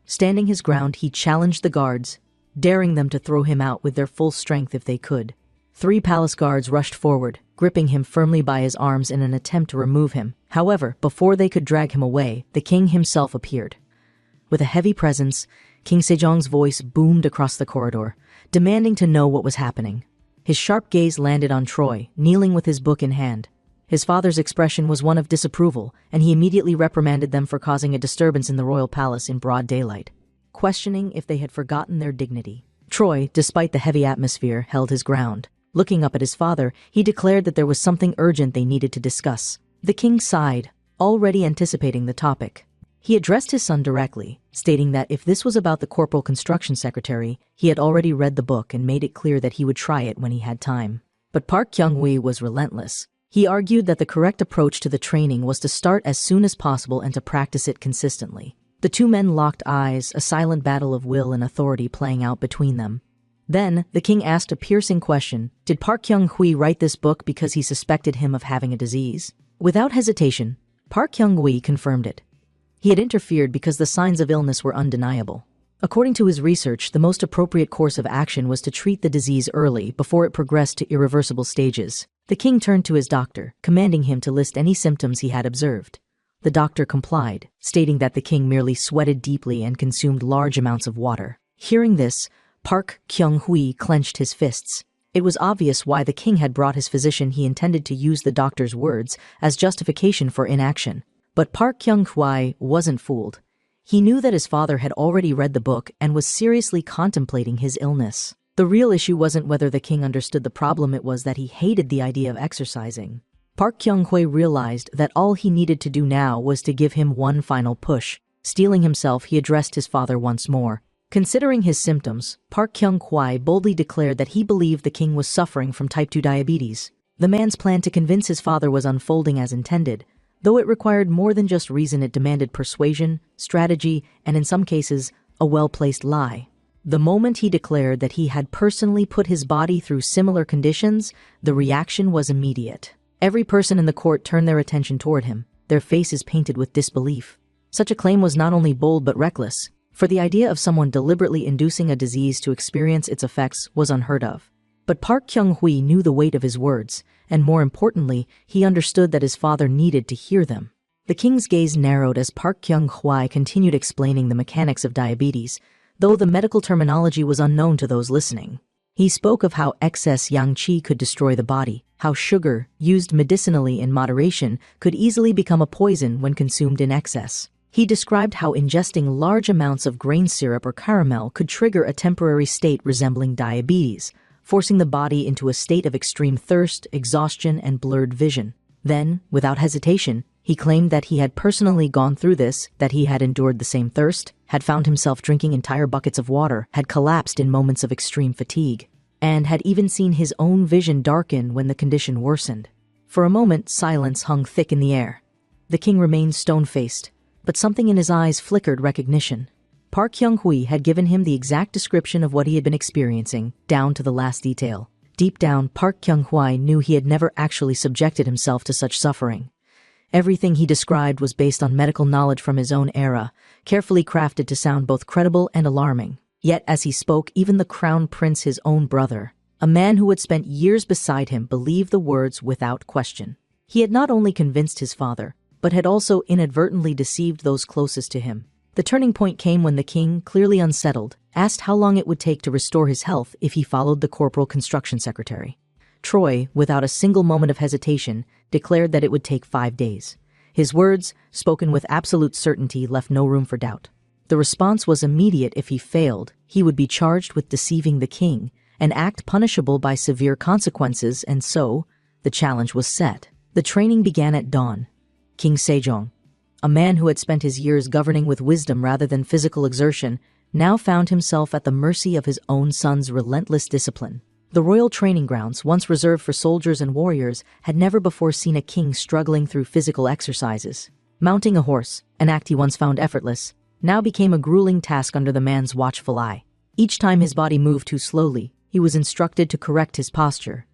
Standing his ground, he challenged the guards, daring them to throw him out with their full strength if they could. 3 palace guards rushed forward, gripping him firmly by his arms in an attempt to remove him. However, before they could drag him away, the king himself appeared. With a heavy presence, King Sejong's voice boomed across the corridor, demanding to know what was happening. His sharp gaze landed on Troy, kneeling with his book in hand. His father's expression was one of disapproval, and he immediately reprimanded them for causing a disturbance in the royal palace in broad daylight, questioning if they had forgotten their dignity. Troy, despite the heavy atmosphere, held his ground. Looking up at his father, he declared that there was something urgent they needed to discuss. The king sighed, already anticipating the topic. He addressed his son directly, stating that if this was about the corporal construction secretary, he had already read the book and made it clear that he would try it when he had time. But Park Kyung-hwa was relentless. He argued that the correct approach to the training was to start as soon as possible and to practice it consistently. The two men locked eyes, a silent battle of will and authority playing out between them. Then, the king asked a piercing question. Did Park Kyung-hwa write this book because he suspected him of having a disease? Without hesitation, Park Kyung-hwa confirmed it. He had interfered because the signs of illness were undeniable. According to his research, the most appropriate course of action was to treat the disease early before it progressed to irreversible stages. The king turned to his doctor, commanding him to list any symptoms he had observed. The doctor complied, stating that the king merely sweated deeply and consumed large amounts of water. Hearing this, Park Kyung-hui clenched his fists. It was obvious why the king had brought his physician. He intended to use the doctor's words as justification for inaction. But Park Kyung-hui wasn't fooled. He knew that his father had already read the book and was seriously contemplating his illness. The real issue wasn't whether the king understood the problem, it was that he hated the idea of exercising. Park Kyung-hui realized that all he needed to do now was to give him one final push. Steeling himself, he addressed his father once more. Considering his symptoms, Park Kyung-hui boldly declared that he believed the king was suffering from type 2 diabetes. The man's plan to convince his father was unfolding as intended. Though it required more than just reason, it demanded persuasion, strategy, and in some cases, a well-placed lie. The moment he declared that he had personally put his body through similar conditions, the reaction was immediate. Every person in the court turned their attention toward him, their faces painted with disbelief. Such a claim was not only bold but reckless, for the idea of someone deliberately inducing a disease to experience its effects was unheard of. But Park Kyung-hui knew the weight of his words, and more importantly, he understood that his father needed to hear them. The king's gaze narrowed as Park Kyung-hui continued explaining the mechanics of diabetes, though the medical terminology was unknown to those listening. He spoke of how excess yang qi could destroy the body, how sugar, used medicinally in moderation, could easily become a poison when consumed in excess. He described how ingesting large amounts of grain syrup or caramel could trigger a temporary state resembling diabetes, forcing the body into a state of extreme thirst, exhaustion, and blurred vision. Then, without hesitation, he claimed that he had personally gone through this, that he had endured the same thirst, had found himself drinking entire buckets of water, had collapsed in moments of extreme fatigue, and had even seen his own vision darken when the condition worsened. For a moment, silence hung thick in the air. The king remained stone-faced, but something in his eyes flickered recognition. Park Kyung-hui had given him the exact description of what he had been experiencing, down to the last detail. Deep down, Park Kyung-hui knew he had never actually subjected himself to such suffering. Everything he described was based on medical knowledge from his own era, carefully crafted to sound both credible and alarming. Yet as he spoke, even the crown prince, his own brother, a man who had spent years beside him, believed the words without question. He had not only convinced his father, but had also inadvertently deceived those closest to him. The turning point came when the king, clearly unsettled, asked how long it would take to restore his health if he followed the corporal construction secretary. Troy, without a single moment of hesitation, declared that it would take 5 days. His words, spoken with absolute certainty, left no room for doubt. The response was immediate. If he failed, he would be charged with deceiving the king, an act punishable by severe consequences, and so, the challenge was set. The training began at dawn. King Sejong, a man who had spent his years governing with wisdom rather than physical exertion, now found himself at the mercy of his own son's relentless discipline. The royal training grounds, once reserved for soldiers and warriors, had never before seen a king struggling through physical exercises. Mounting a horse, an act he once found effortless, now became a grueling task under the man's watchful eye. Each time his body moved too slowly, he was instructed to correct his posture.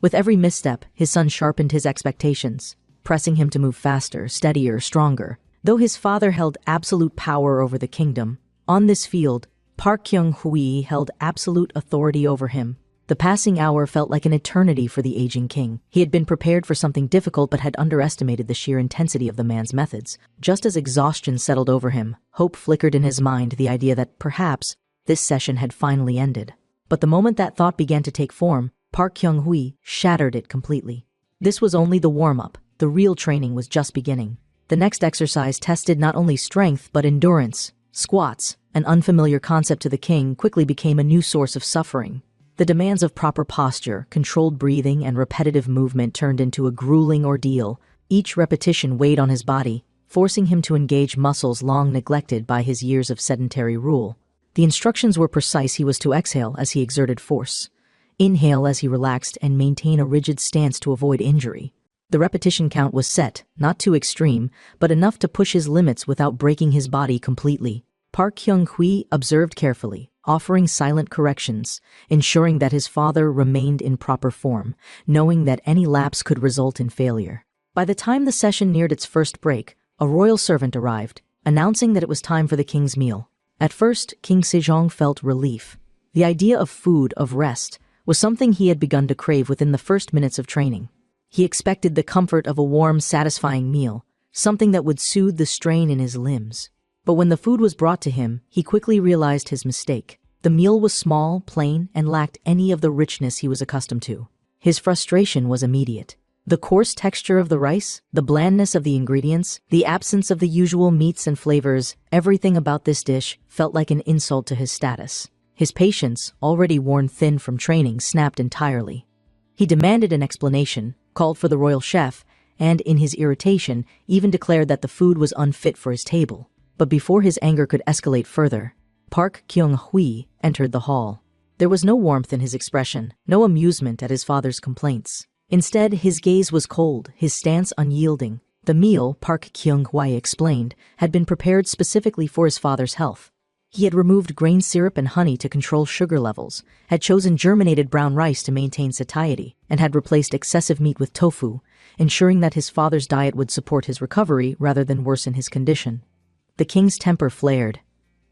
With every misstep, his son sharpened his expectations, pressing him to move faster, steadier, stronger. Though his father held absolute power over the kingdom, on this field, Park Kyung-hui held absolute authority over him. The passing hour felt like an eternity for the aging king. He had been prepared for something difficult but had underestimated the sheer intensity of the man's methods. Just as exhaustion settled over him, hope flickered in his mind, the idea that perhaps this session had finally ended. But the moment that thought began to take form, Park Kyung-hui shattered it completely. This was only the warm-up. The real training was just beginning. The next exercise tested not only strength but endurance. Squats, an unfamiliar concept to the king, quickly became a new source of suffering. The demands of proper posture, controlled breathing, and repetitive movement turned into a grueling ordeal. Each repetition weighed on his body, forcing him to engage muscles long neglected by his years of sedentary rule. The instructions were precise. He was to exhale as he exerted force, inhale as he relaxed, and maintain a rigid stance to avoid injury. The repetition count was set, not too extreme, but enough to push his limits without breaking his body completely. Park Kyung-hui observed carefully, offering silent corrections, ensuring that his father remained in proper form, knowing that any lapse could result in failure. By the time the session neared its first break, a royal servant arrived, announcing that it was time for the king's meal. At first, King Sejong felt relief. The idea of food, of rest, was something he had begun to crave within the first minutes of training. He expected the comfort of a warm, satisfying meal, something that would soothe the strain in his limbs. But when the food was brought to him, he quickly realized his mistake. The meal was small, plain, and lacked any of the richness he was accustomed to. His frustration was immediate. The coarse texture of the rice, the blandness of the ingredients, the absence of the usual meats and flavors, everything about this dish felt like an insult to his status. His patience, already worn thin from training, snapped entirely. He demanded an explanation, called for the royal chef, and, in his irritation, even declared that the food was unfit for his table. But before his anger could escalate further, Park Kyung-hui entered the hall. There was no warmth in his expression, no amusement at his father's complaints. Instead, his gaze was cold, his stance unyielding. The meal, Park Kyung-hui explained, had been prepared specifically for his father's health. He had removed grain syrup and honey to control sugar levels, had chosen germinated brown rice to maintain satiety, and had replaced excessive meat with tofu, ensuring that his father's diet would support his recovery rather than worsen his condition. The king's temper flared.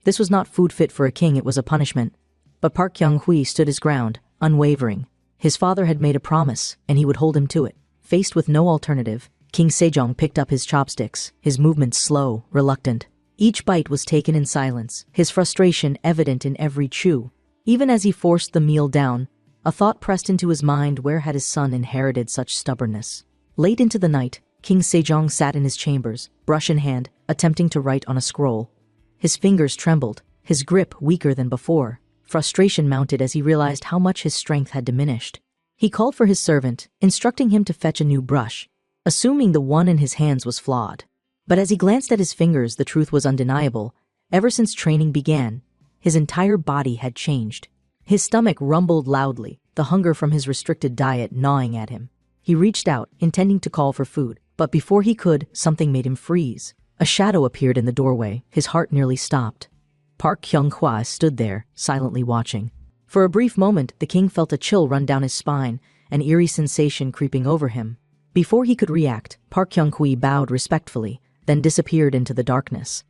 This was not food fit for a king, it was a punishment. But Park Kyung-hui stood his ground, unwavering. His father had made a promise, and he would hold him to it. Faced with no alternative, King Sejong picked up his chopsticks, his movements slow, reluctant. Each bite was taken in silence, his frustration evident in every chew. Even as he forced the meal down, a thought pressed into his mind: where had his son inherited such stubbornness? Late into the night, King Sejong sat in his chambers, brush in hand, attempting to write on a scroll. His fingers trembled, his grip weaker than before. Frustration mounted as he realized how much his strength had diminished. He called for his servant, instructing him to fetch a new brush, assuming the one in his hands was flawed. But as he glanced at his fingers, the truth was undeniable. Ever since training began, his entire body had changed. His stomach rumbled loudly, the hunger from his restricted diet gnawing at him. He reached out, intending to call for food, but before he could, something made him freeze. A shadow appeared in the doorway, his heart nearly stopped. Park Kyung-hwa stood there, silently watching. For a brief moment, the king felt a chill run down his spine, an eerie sensation creeping over him. Before he could react, Park Kyung-hui bowed respectfully, then disappeared into the darkness.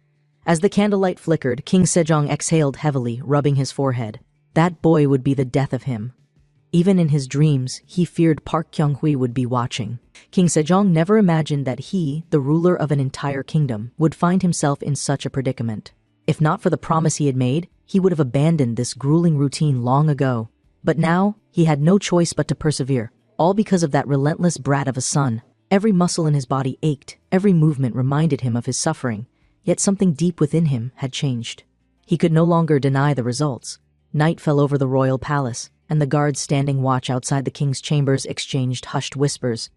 As the candlelight flickered, King Sejong exhaled heavily, rubbing his forehead. That boy would be the death of him. Even in his dreams, he feared Park Kyung-hui would be watching. King Sejong never imagined that he, the ruler of an entire kingdom, would find himself in such a predicament. If not for the promise he had made, he would have abandoned this grueling routine long ago. But now, he had no choice but to persevere, all because of that relentless brat of a son. Every muscle in his body ached, every movement reminded him of his suffering, yet something deep within him had changed. He could no longer deny the results. Night fell over the royal palace, and the guards standing watch outside the king's chambers exchanged hushed whispers.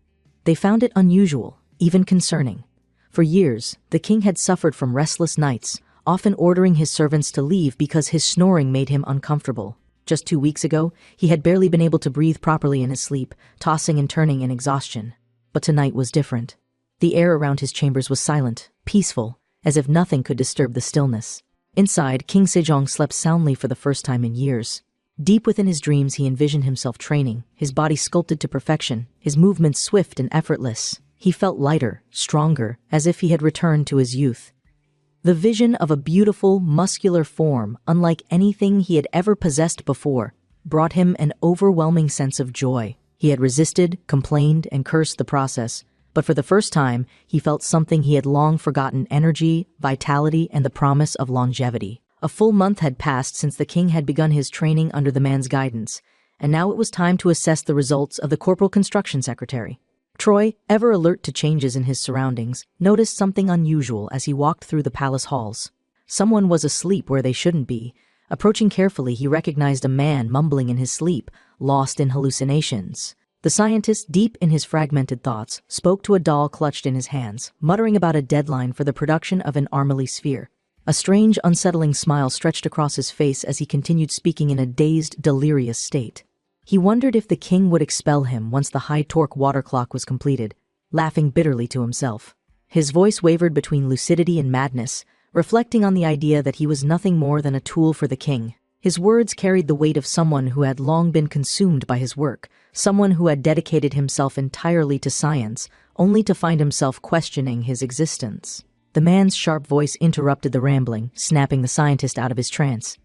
They found it unusual, even concerning. For years, the king had suffered from restless nights, often ordering his servants to leave because his snoring made him uncomfortable. Just 2 weeks ago, he had barely been able to breathe properly in his sleep, tossing and turning in exhaustion. But tonight was different. The air around his chambers was silent, peaceful, as if nothing could disturb the stillness. Inside, King Sejong slept soundly for the first time in years. Deep within his dreams, he envisioned himself training, his body sculpted to perfection, his movements swift and effortless. He felt lighter, stronger, as if he had returned to his youth. The vision of a beautiful, muscular form, unlike anything he had ever possessed before, brought him an overwhelming sense of joy. He had resisted, complained, and cursed the process, but for the first time, he felt something he had long forgotten: energy, vitality, and the promise of longevity. A full month had passed since the king had begun his training under the man's guidance, and now it was time to assess the results of the corporal construction secretary. Troy, ever alert to changes in his surroundings, noticed something unusual as he walked through the palace halls. Someone was asleep where they shouldn't be. Approaching carefully, he recognized a man mumbling in his sleep, lost in hallucinations. The scientist, deep in his fragmented thoughts, spoke to a doll clutched in his hands, muttering about a deadline for the production of an Armely sphere. A strange, unsettling smile stretched across his face as he continued speaking in a dazed, delirious state. He wondered if the king would expel him once the high-torque water clock was completed, laughing bitterly to himself. His voice wavered between lucidity and madness, reflecting on the idea that he was nothing more than a tool for the king. His words carried the weight of someone who had long been consumed by his work, someone who had dedicated himself entirely to science, only to find himself questioning his existence. The man's sharp voice interrupted the rambling, snapping the scientist out of his trance.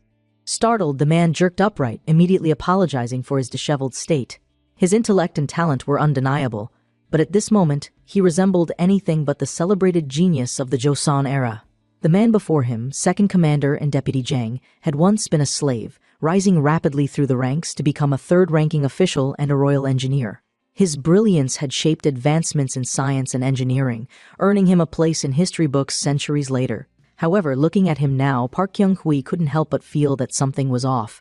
Startled, the man jerked upright, immediately apologizing for his disheveled state. His intellect and talent were undeniable, but at this moment, he resembled anything but the celebrated genius of the Joseon era. The man before him, second commander and deputy Jang, had once been a slave, rising rapidly through the ranks to become a third-ranking official and a royal engineer. His brilliance had shaped advancements in science and engineering, earning him a place in history books centuries later. However, looking at him now, Park Kyung-hui couldn't help but feel that something was off.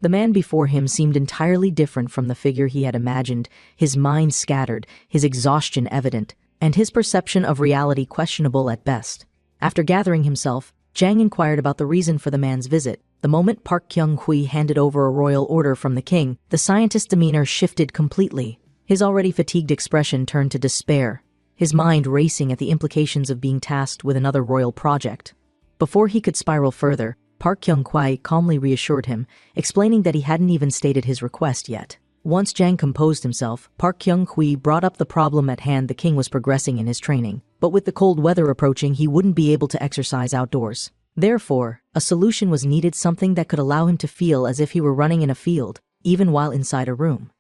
The man before him seemed entirely different from the figure he had imagined, his mind scattered, his exhaustion evident, and his perception of reality questionable at best. After gathering himself, Jang inquired about the reason for the man's visit. The moment Park Kyung-hui handed over a royal order from the king, the scientist's demeanor shifted completely. His already fatigued expression turned to despair, his mind racing at the implications of being tasked with another royal project. Before he could spiral further, Park Kyung-hui calmly reassured him, explaining that he hadn't even stated his request yet. Once Jang composed himself, Park Kyung-hui brought up the problem at hand. The king was progressing in his training, but with the cold weather approaching, he wouldn't be able to exercise outdoors. Therefore, a solution was needed, something that could allow him to feel as if he were running in a field, even while inside a room.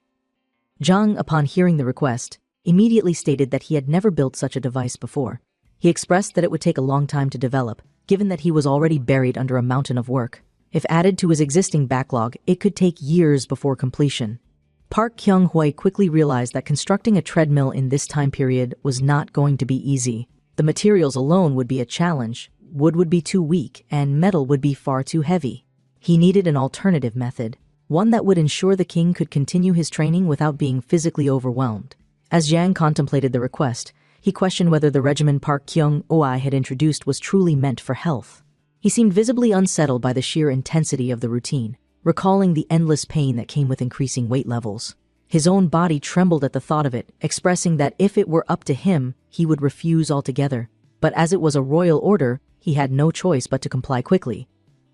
Jang, upon hearing the request, immediately stated that he had never built such a device before. He expressed that it would take a long time to develop, given that he was already buried under a mountain of work. If added to his existing backlog, it could take years before completion. Park Kyung-hui quickly realized that constructing a treadmill in this time period was not going to be easy. The materials alone would be a challenge, wood would be too weak, and metal would be far too heavy. He needed an alternative method, one that would ensure the king could continue his training without being physically overwhelmed. As Jang contemplated the request, he questioned whether the regimen Park Kyung-hui had introduced was truly meant for health. He seemed visibly unsettled by the sheer intensity of the routine, recalling the endless pain that came with increasing weight levels. His own body trembled at the thought of it, expressing that if it were up to him, he would refuse altogether. But as it was a royal order, he had no choice but to comply quickly.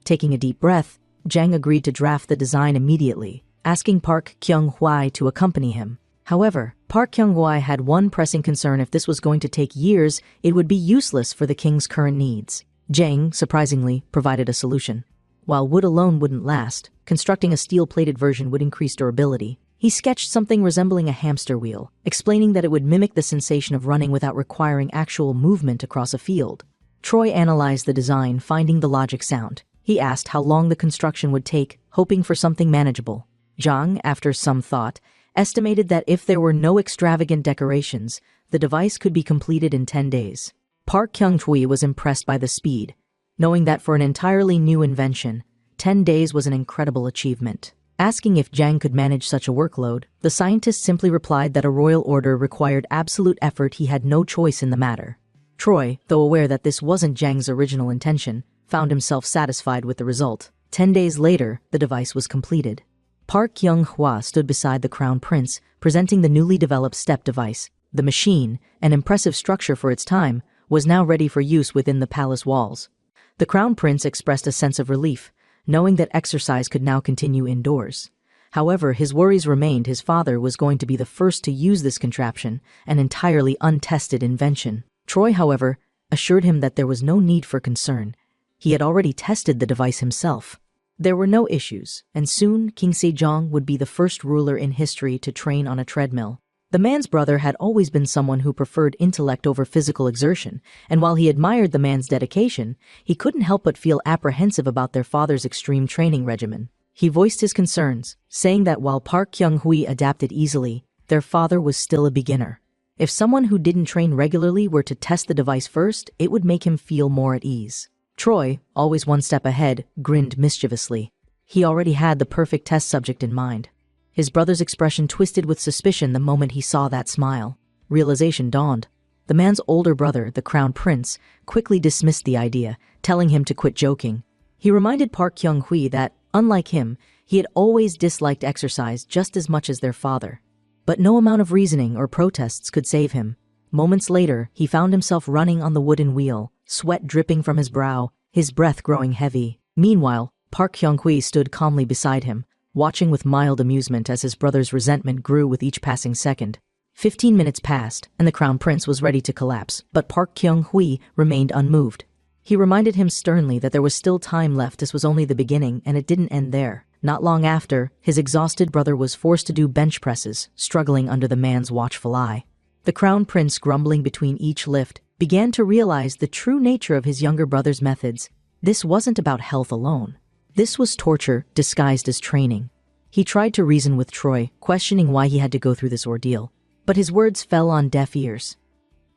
Taking a deep breath, Jang agreed to draft the design immediately, asking Park Kyung-hui to accompany him. However, Park Kyung-hui had one pressing concern: if this was going to take years, it would be useless for the king's current needs. Jang, surprisingly, provided a solution. While wood alone wouldn't last, constructing a steel-plated version would increase durability. He sketched something resembling a hamster wheel, explaining that it would mimic the sensation of running without requiring actual movement across a field. Troy analyzed the design, finding the logic sound. He asked how long the construction would take, hoping for something manageable. Jang, after some thought, estimated that if there were no extravagant decorations, the device could be completed in 10 days. Park Kyung-hui was impressed by the speed, knowing that for an entirely new invention, 10 days was an incredible achievement. Asking if Jang could manage such a workload, the scientist simply replied that a royal order required absolute effort. He had no choice in the matter. Troy, though aware that this wasn't Jang's original intention, found himself satisfied with the result. 10 days later, the device was completed. Park Kyung-hui stood beside the crown prince, presenting the newly developed step device. The machine, an impressive structure for its time, was now ready for use within the palace walls. The crown prince expressed a sense of relief, knowing that exercise could now continue indoors. However, his worries remained. His father was going to be the first to use this contraption, an entirely untested invention. Troy, however, assured him that there was no need for concern. He had already tested the device himself. There were no issues, and soon King Sejong would be the first ruler in history to train on a treadmill. The man's brother had always been someone who preferred intellect over physical exertion, and while he admired the man's dedication, he couldn't help but feel apprehensive about their father's extreme training regimen. He voiced his concerns, saying that while Park Kyung-hui adapted easily, their father was still a beginner. If someone who didn't train regularly were to test the device first, it would make him feel more at ease. Troy, always one step ahead, grinned mischievously. He already had the perfect test subject in mind. His brother's expression twisted with suspicion the moment he saw that smile. Realization dawned. The man's older brother, the crown prince, quickly dismissed the idea, telling him to quit joking. He reminded Park Kyung-hui that, unlike him, he had always disliked exercise just as much as their father. But no amount of reasoning or protests could save him. Moments later, he found himself running on the wooden wheel, sweat dripping from his brow, his breath growing heavy. Meanwhile, Park Kyung-hui stood calmly beside him, watching with mild amusement as his brother's resentment grew with each passing second. 15 minutes passed, and the crown prince was ready to collapse, but Park Kyung-hui remained unmoved. He reminded him sternly that there was still time left. This was only the beginning, and it didn't end there. Not long after, his exhausted brother was forced to do bench presses, struggling under the man's watchful eye. The crown prince, grumbling between each lift, began to realize the true nature of his younger brother's methods. This wasn't about health alone. This was torture disguised as training. He tried to reason with Troy, questioning why he had to go through this ordeal. But his words fell on deaf ears.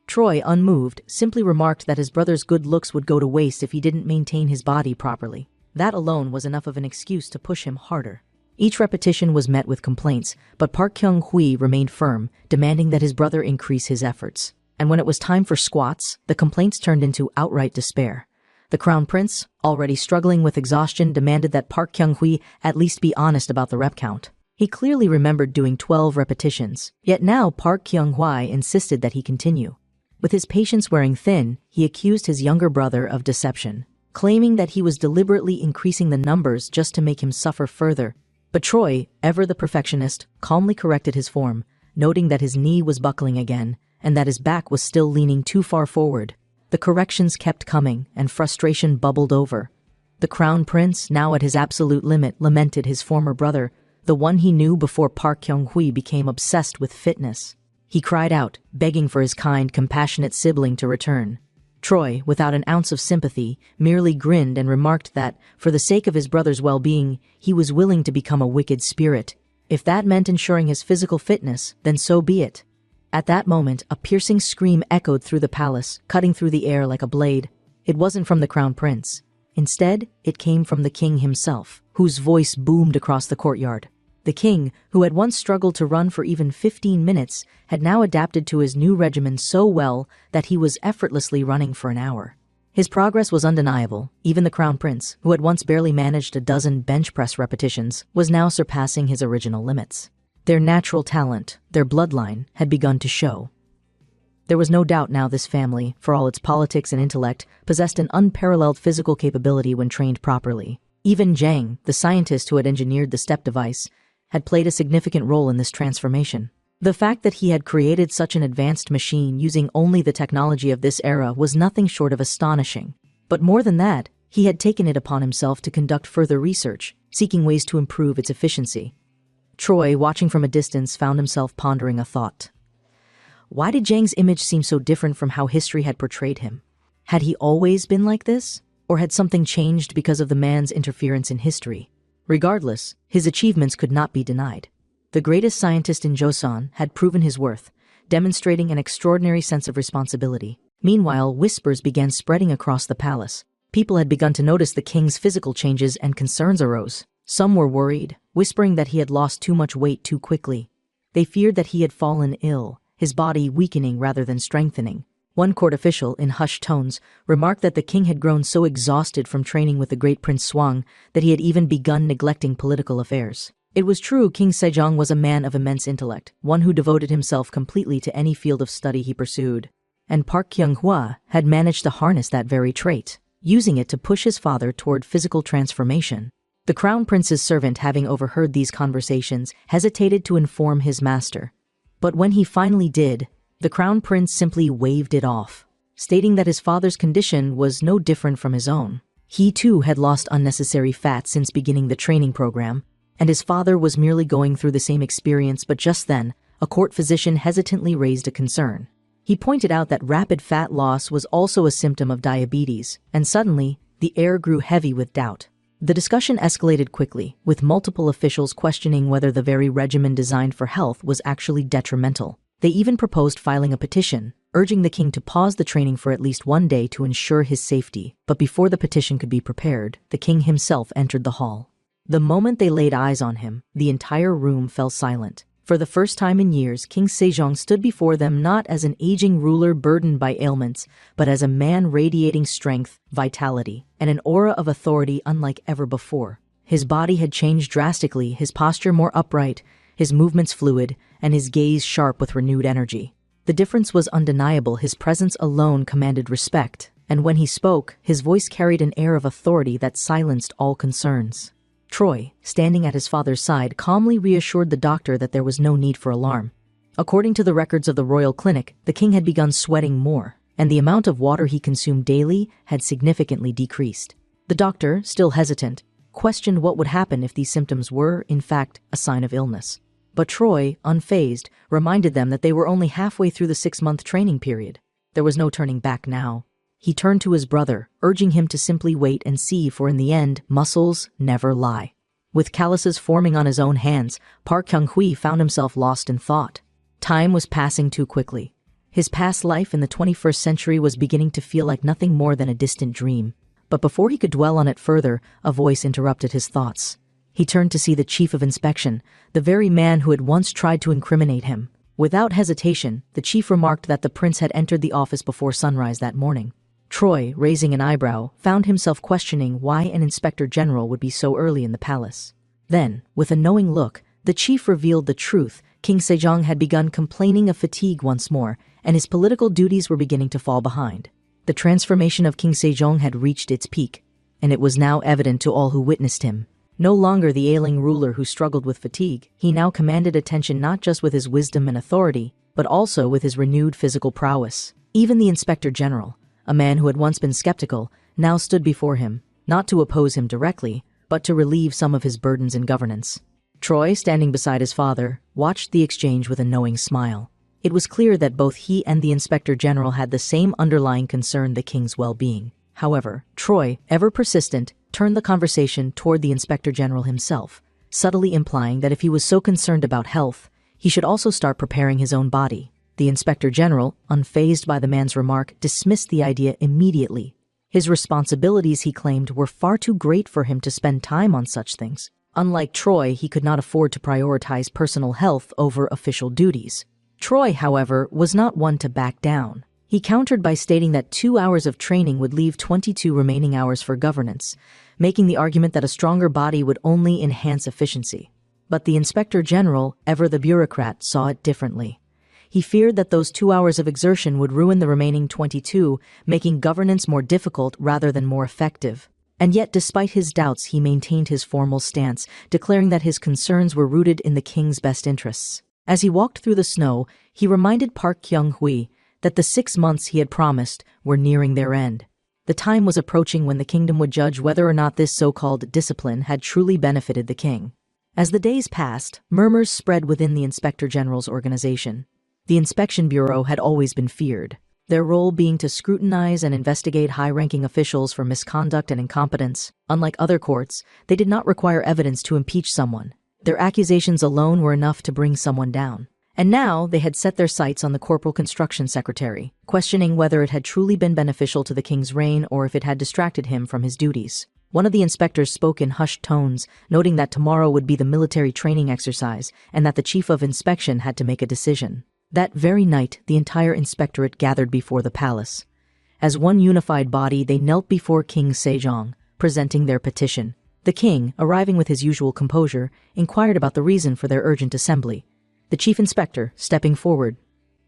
Troy, unmoved, simply remarked that his brother's good looks would go to waste if he didn't maintain his body properly. That alone was enough of an excuse to push him harder. Each repetition was met with complaints, but Park Kyung-hui remained firm, demanding that his brother increase his efforts. And when it was time for squats, the complaints turned into outright despair. The crown prince, already struggling with exhaustion, demanded that Park Kyung-hui at least be honest about the rep count. He clearly remembered doing 12 repetitions, yet now Park Kyung-hui insisted that he continue. With his patience wearing thin, he accused his younger brother of deception, claiming that he was deliberately increasing the numbers just to make him suffer further. But Troy, ever the perfectionist, calmly corrected his form, noting that his knee was buckling again and that his back was still leaning too far forward. The corrections kept coming, and frustration bubbled over. The crown prince, now at his absolute limit, lamented his former brother, the one he knew before Park Kyung-hui became obsessed with fitness. He cried out, begging for his kind, compassionate sibling to return. Troy, without an ounce of sympathy, merely grinned and remarked that, for the sake of his brother's well-being, he was willing to become a wicked spirit. If that meant ensuring his physical fitness, then so be it. At that moment, a piercing scream echoed through the palace, cutting through the air like a blade. It wasn't from the crown prince. Instead, it came from the king himself, whose voice boomed across the courtyard. The king, who had once struggled to run for even 15 minutes, had now adapted to his new regimen so well that he was effortlessly running for an hour. His progress was undeniable. Even the crown prince, who had once barely managed a dozen bench press repetitions, was now surpassing his original limits. Their natural talent, their bloodline, had begun to show. There was no doubt now this family, for all its politics and intellect, possessed an unparalleled physical capability when trained properly. Even Zhang, the scientist who had engineered the step device, had played a significant role in this transformation. The fact that he had created such an advanced machine using only the technology of this era was nothing short of astonishing. But more than that, he had taken it upon himself to conduct further research, seeking ways to improve its efficiency. Troy, watching from a distance, found himself pondering a thought. Why did Zhang's image seem so different from how history had portrayed him? Had he always been like this? Or had something changed because of the man's interference in history? Regardless, his achievements could not be denied. The greatest scientist in Joseon had proven his worth, demonstrating an extraordinary sense of responsibility. Meanwhile, whispers began spreading across the palace. People had begun to notice the king's physical changes, and concerns arose. Some were worried, whispering that he had lost too much weight too quickly. They feared that he had fallen ill, his body weakening rather than strengthening. One court official, in hushed tones, remarked that the king had grown so exhausted from training with the great Prince Swang that he had even begun neglecting political affairs. It was true, King Sejong was a man of immense intellect, one who devoted himself completely to any field of study he pursued. And Park Kyung-hwa had managed to harness that very trait, using it to push his father toward physical transformation. The crown prince's servant, having overheard these conversations, hesitated to inform his master. But when he finally did, the crown prince simply waved it off, stating that his father's condition was no different from his own. He too had lost unnecessary fat since beginning the training program, and his father was merely going through the same experience. But just then, a court physician hesitantly raised a concern. He pointed out that rapid fat loss was also a symptom of diabetes, and suddenly, the air grew heavy with doubt. The discussion escalated quickly, with multiple officials questioning whether the very regimen designed for health was actually detrimental. They even proposed filing a petition, urging the king to pause the training for at least one day to ensure his safety. But before the petition could be prepared, the king himself entered the hall. The moment they laid eyes on him, the entire room fell silent. For the first time in years, King Sejong stood before them not as an aging ruler burdened by ailments, but as a man radiating strength, vitality, and an aura of authority unlike ever before. His body had changed drastically, his posture more upright, his movements fluid, and his gaze sharp with renewed energy. The difference was undeniable. His presence alone commanded respect, and when he spoke, his voice carried an air of authority that silenced all concerns. Troy, standing at his father's side, calmly reassured the doctor that there was no need for alarm. According to the records of the royal clinic, the king had begun sweating more, and the amount of water he consumed daily had significantly decreased. The doctor, still hesitant, questioned what would happen if these symptoms were, in fact, a sign of illness. But Troy, unfazed, reminded them that they were only halfway through the 6-month training period. There was no turning back now. He turned to his brother, urging him to simply wait and see, for in the end, muscles never lie. With calluses forming on his own hands, Park Kyung-hui found himself lost in thought. Time was passing too quickly. His past life in the 21st century was beginning to feel like nothing more than a distant dream. But before he could dwell on it further, a voice interrupted his thoughts. He turned to see the chief of inspection, the very man who had once tried to incriminate him. Without hesitation, the chief remarked that the prince had entered the office before sunrise that morning. Troy, raising an eyebrow, found himself questioning why an inspector general would be so early in the palace. Then, with a knowing look, the chief revealed the truth. King Sejong had begun complaining of fatigue once more, and his political duties were beginning to fall behind. The transformation of King Sejong had reached its peak, and it was now evident to all who witnessed him. No longer the ailing ruler who struggled with fatigue, he now commanded attention not just with his wisdom and authority, but also with his renewed physical prowess. Even the inspector general, a man who had once been skeptical, now stood before him, not to oppose him directly, but to relieve some of his burdens in governance. Troy, standing beside his father, watched the exchange with a knowing smile. It was clear that both he and the inspector general had the same underlying concern: the king's well-being. However, Troy, ever persistent, turned the conversation toward the inspector general himself, subtly implying that if he was so concerned about health, he should also start preparing his own body. The inspector general, unfazed by the man's remark, dismissed the idea immediately. His responsibilities, he claimed, were far too great for him to spend time on such things. Unlike Troy, he could not afford to prioritize personal health over official duties. Troy, however, was not one to back down. He countered by stating that 2 hours of training would leave 22 remaining hours for governance, making the argument that a stronger body would only enhance efficiency. But the inspector general, ever the bureaucrat, saw it differently. He feared that those 2 hours of exertion would ruin the remaining 22, making governance more difficult rather than more effective. And yet, despite his doubts, he maintained his formal stance, declaring that his concerns were rooted in the king's best interests. As he walked through the snow, he reminded Park Kyung-hui that the 6 months he had promised were nearing their end. The time was approaching when the kingdom would judge whether or not this so-called discipline had truly benefited the king. As the days passed, murmurs spread within the inspector general's organization. The inspection bureau had always been feared, their role being to scrutinize and investigate high-ranking officials for misconduct and incompetence. Unlike other courts, they did not require evidence to impeach someone. Their accusations alone were enough to bring someone down. And now they had set their sights on the corporal construction secretary, questioning whether it had truly been beneficial to the king's reign or if it had distracted him from his duties. One of the inspectors spoke in hushed tones, noting that tomorrow would be the military training exercise and that the chief of inspection had to make a decision. That very night, the entire inspectorate gathered before the palace. As one unified body, they knelt before King Sejong, presenting their petition. The king, arriving with his usual composure, inquired about the reason for their urgent assembly. The chief inspector, stepping forward,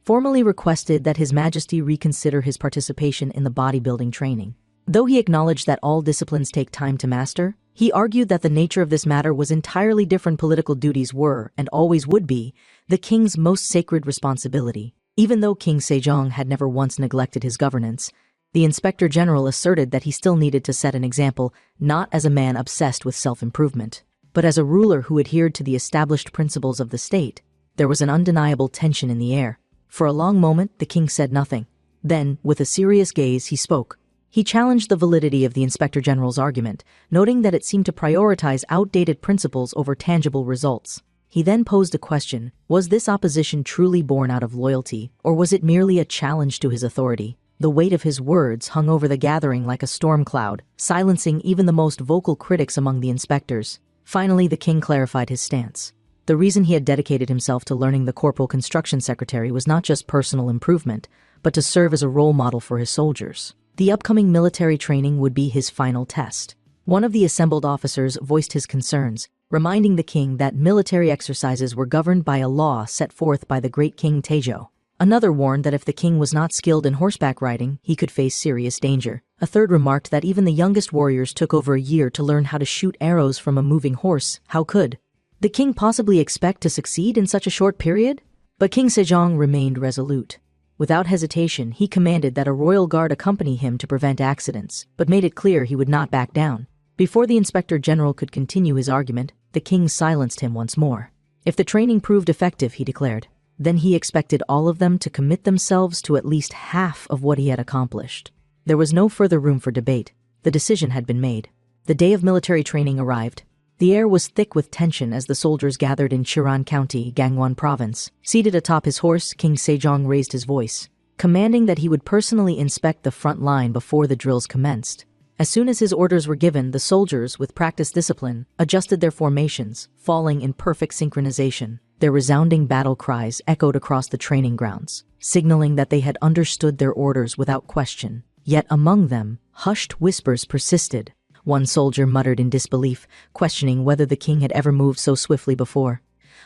formally requested that His Majesty reconsider his participation in the bodybuilding training. Though he acknowledged that all disciplines take time to master, he argued that the nature of this matter was entirely different. Political duties were, and always would be, the king's most sacred responsibility. Even though King Sejong had never once neglected his governance, the inspector general asserted that he still needed to set an example, not as a man obsessed with self-improvement, but as a ruler who adhered to the established principles of the state. There was an undeniable tension in the air. For a long moment, the king said nothing. Then, with a serious gaze, he spoke. He challenged the validity of the inspector general's argument, noting that it seemed to prioritize outdated principles over tangible results. He then posed a question: was this opposition truly born out of loyalty, or was it merely a challenge to his authority? The weight of his words hung over the gathering like a storm cloud, silencing even the most vocal critics among the inspectors. Finally, the king clarified his stance. The reason he had dedicated himself to learning the corporal construction secretary was not just personal improvement, but to serve as a role model for his soldiers. The upcoming military training would be his final test. One of the assembled officers voiced his concerns, reminding the king that military exercises were governed by a law set forth by the great King Taejo. Another warned that if the king was not skilled in horseback riding, he could face serious danger. A third remarked that even the youngest warriors took over a year to learn how to shoot arrows from a moving horse. How could the king possibly expect to succeed in such a short period? But King Sejong remained resolute. Without hesitation, he commanded that a royal guard accompany him to prevent accidents, but made it clear he would not back down. Before the inspector general could continue his argument, the king silenced him once more. If the training proved effective, he declared, then he expected all of them to commit themselves to at least half of what he had accomplished. There was no further room for debate. The decision had been made. The day of military training arrived. The air was thick with tension as the soldiers gathered in Chiran County, Gangwon Province. Seated atop his horse, King Sejong raised his voice, commanding that he would personally inspect the front line before the drills commenced. As soon as his orders were given, the soldiers, with practiced discipline, adjusted their formations, falling in perfect synchronization. Their resounding battle cries echoed across the training grounds, signaling that they had understood their orders without question. Yet among them, hushed whispers persisted. One soldier muttered in disbelief, questioning whether the king had ever moved so swiftly before.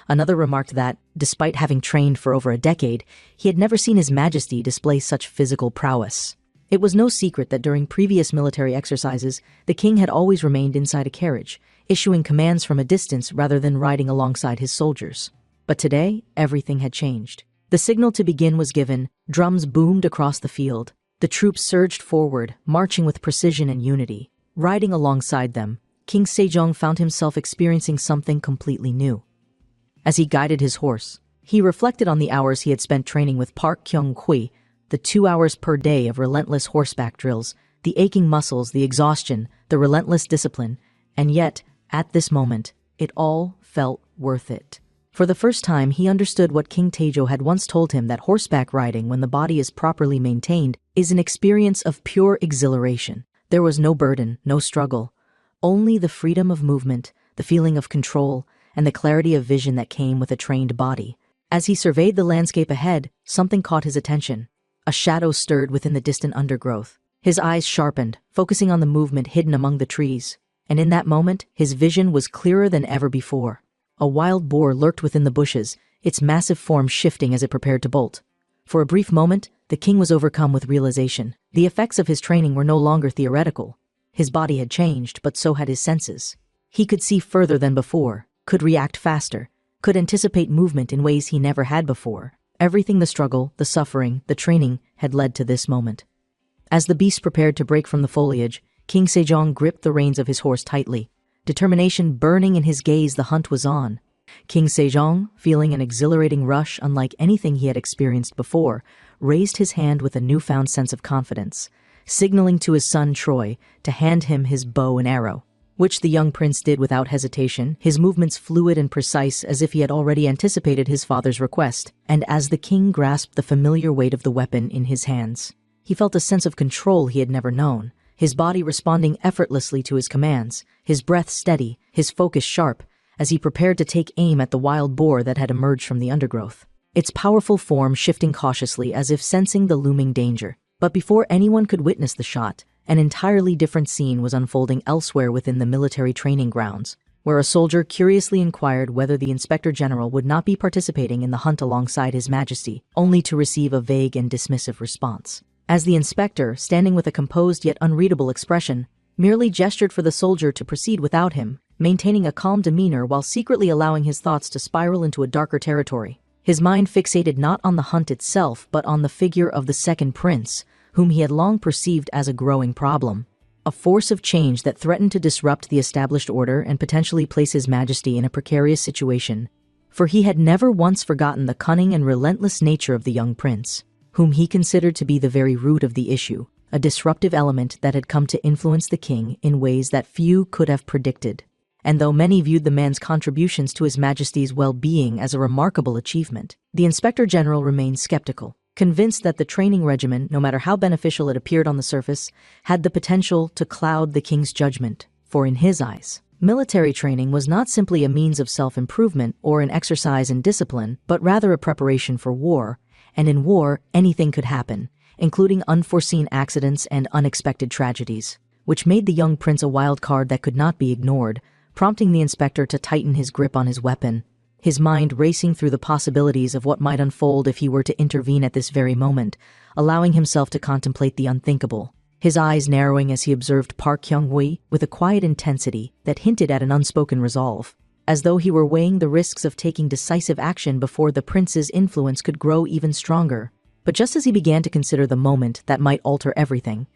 Another remarked that, despite having trained for over a decade, he had never seen His Majesty display such physical prowess. It was no secret that during previous military exercises, the king had always remained inside a carriage, issuing commands from a distance rather than riding alongside his soldiers. But today, everything had changed. The signal to begin was given, drums boomed across the field. The troops surged forward, marching with precision and unity. Riding alongside them, King Sejong found himself experiencing something completely new. As he guided his horse, he reflected on the hours he had spent training with Park Kyung-hui, the 2 hours per day of relentless horseback drills, the aching muscles, the exhaustion, the relentless discipline, and yet, at this moment, it all felt worth it. For the first time, he understood what King Taejo had once told him, that horseback riding, when the body is properly maintained, is an experience of pure exhilaration. There was no burden, no struggle, only the freedom of movement, the feeling of control, and the clarity of vision that came with a trained body. As he surveyed the landscape ahead, something caught his attention. A shadow stirred within the distant undergrowth. His eyes sharpened, focusing on the movement hidden among the trees. And in that moment, his vision was clearer than ever before. A wild boar lurked within the bushes, its massive form shifting as it prepared to bolt. For a brief moment, the king was overcome with realization. The effects of his training were no longer theoretical. His body had changed, but so had his senses. He could see further than before, could react faster, could anticipate movement in ways he never had before. Everything, the struggle, the suffering, the training, had led to this moment. As the beast prepared to break from the foliage, King Sejong gripped the reins of his horse tightly. Determination burning in his gaze, the hunt was on. King Sejong, feeling an exhilarating rush unlike anything he had experienced before, raised his hand with a newfound sense of confidence, signaling to his son Troy to hand him his bow and arrow, which the young prince did without hesitation, his movements fluid and precise as if he had already anticipated his father's request. And as the king grasped the familiar weight of the weapon in his hands, he felt a sense of control he had never known, his body responding effortlessly to his commands, his breath steady, his focus sharp, as he prepared to take aim at the wild boar that had emerged from the undergrowth, its powerful form shifting cautiously as if sensing the looming danger. But before anyone could witness the shot, an entirely different scene was unfolding elsewhere within the military training grounds, where a soldier curiously inquired whether the inspector general would not be participating in the hunt alongside His Majesty, only to receive a vague and dismissive response. As the inspector, standing with a composed yet unreadable expression, merely gestured for the soldier to proceed without him, maintaining a calm demeanor while secretly allowing his thoughts to spiral into a darker territory. His mind fixated not on the hunt itself, but on the figure of the second prince, whom he had long perceived as a growing problem, a force of change that threatened to disrupt the established order and potentially place His Majesty in a precarious situation. For he had never once forgotten the cunning and relentless nature of the young prince, whom he considered to be the very root of the issue, a disruptive element that had come to influence the king in ways that few could have predicted. And though many viewed the man's contributions to His Majesty's well-being as a remarkable achievement, the Inspector General remained skeptical, convinced that the training regimen, no matter how beneficial it appeared on the surface, had the potential to cloud the king's judgment. For in his eyes, military training was not simply a means of self-improvement or an exercise in discipline, but rather a preparation for war. And in war, anything could happen, including unforeseen accidents and unexpected tragedies, which made the young prince a wild card that could not be ignored, prompting the inspector to tighten his grip on his weapon, his mind racing through the possibilities of what might unfold if he were to intervene at this very moment, allowing himself to contemplate the unthinkable, his eyes narrowing as he observed Park Kyung-hui with a quiet intensity that hinted at an unspoken resolve. as though he were weighing the risks of taking decisive action before the prince's influence could grow even stronger. But just as he began to consider the moment that might alter everything,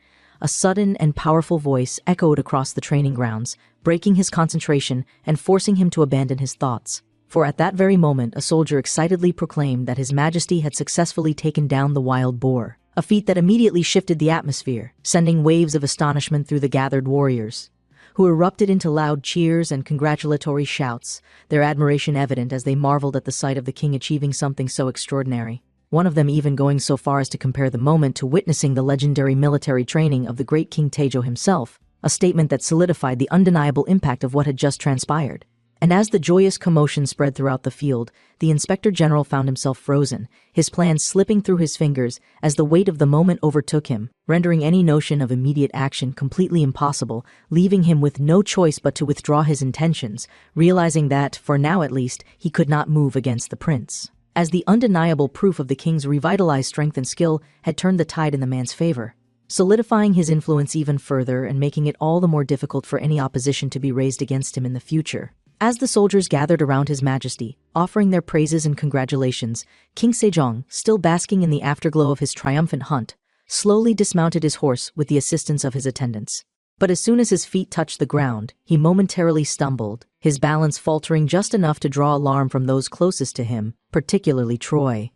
a sudden and powerful voice echoed across the training grounds, breaking his concentration and forcing him to abandon his thoughts. For at that very moment, a soldier excitedly proclaimed that His Majesty had successfully taken down the wild boar, a feat that immediately shifted the atmosphere, sending waves of astonishment through the gathered warriors, who erupted into loud cheers and congratulatory shouts, their admiration evident as they marveled at the sight of the king achieving something so extraordinary. One of them even going so far as to compare the moment to witnessing the legendary military training of the great King Taejo himself, a statement that solidified the undeniable impact of what had just transpired. And as the joyous commotion spread throughout the field, the Inspector General found himself frozen, his plans slipping through his fingers as the weight of the moment overtook him, rendering any notion of immediate action completely impossible, leaving him with no choice but to withdraw his intentions, realizing that, for now at least, he could not move against the prince, as the undeniable proof of the king's revitalized strength and skill had turned the tide in the man's favor, solidifying his influence even further and making it all the more difficult for any opposition to be raised against him in the future. As the soldiers gathered around His Majesty, offering their praises and congratulations, King Sejong, still basking in the afterglow of his triumphant hunt, slowly dismounted his horse with the assistance of his attendants. But as soon as his feet touched the ground, he momentarily stumbled, his balance faltering just enough to draw alarm from those closest to him, particularly Troy,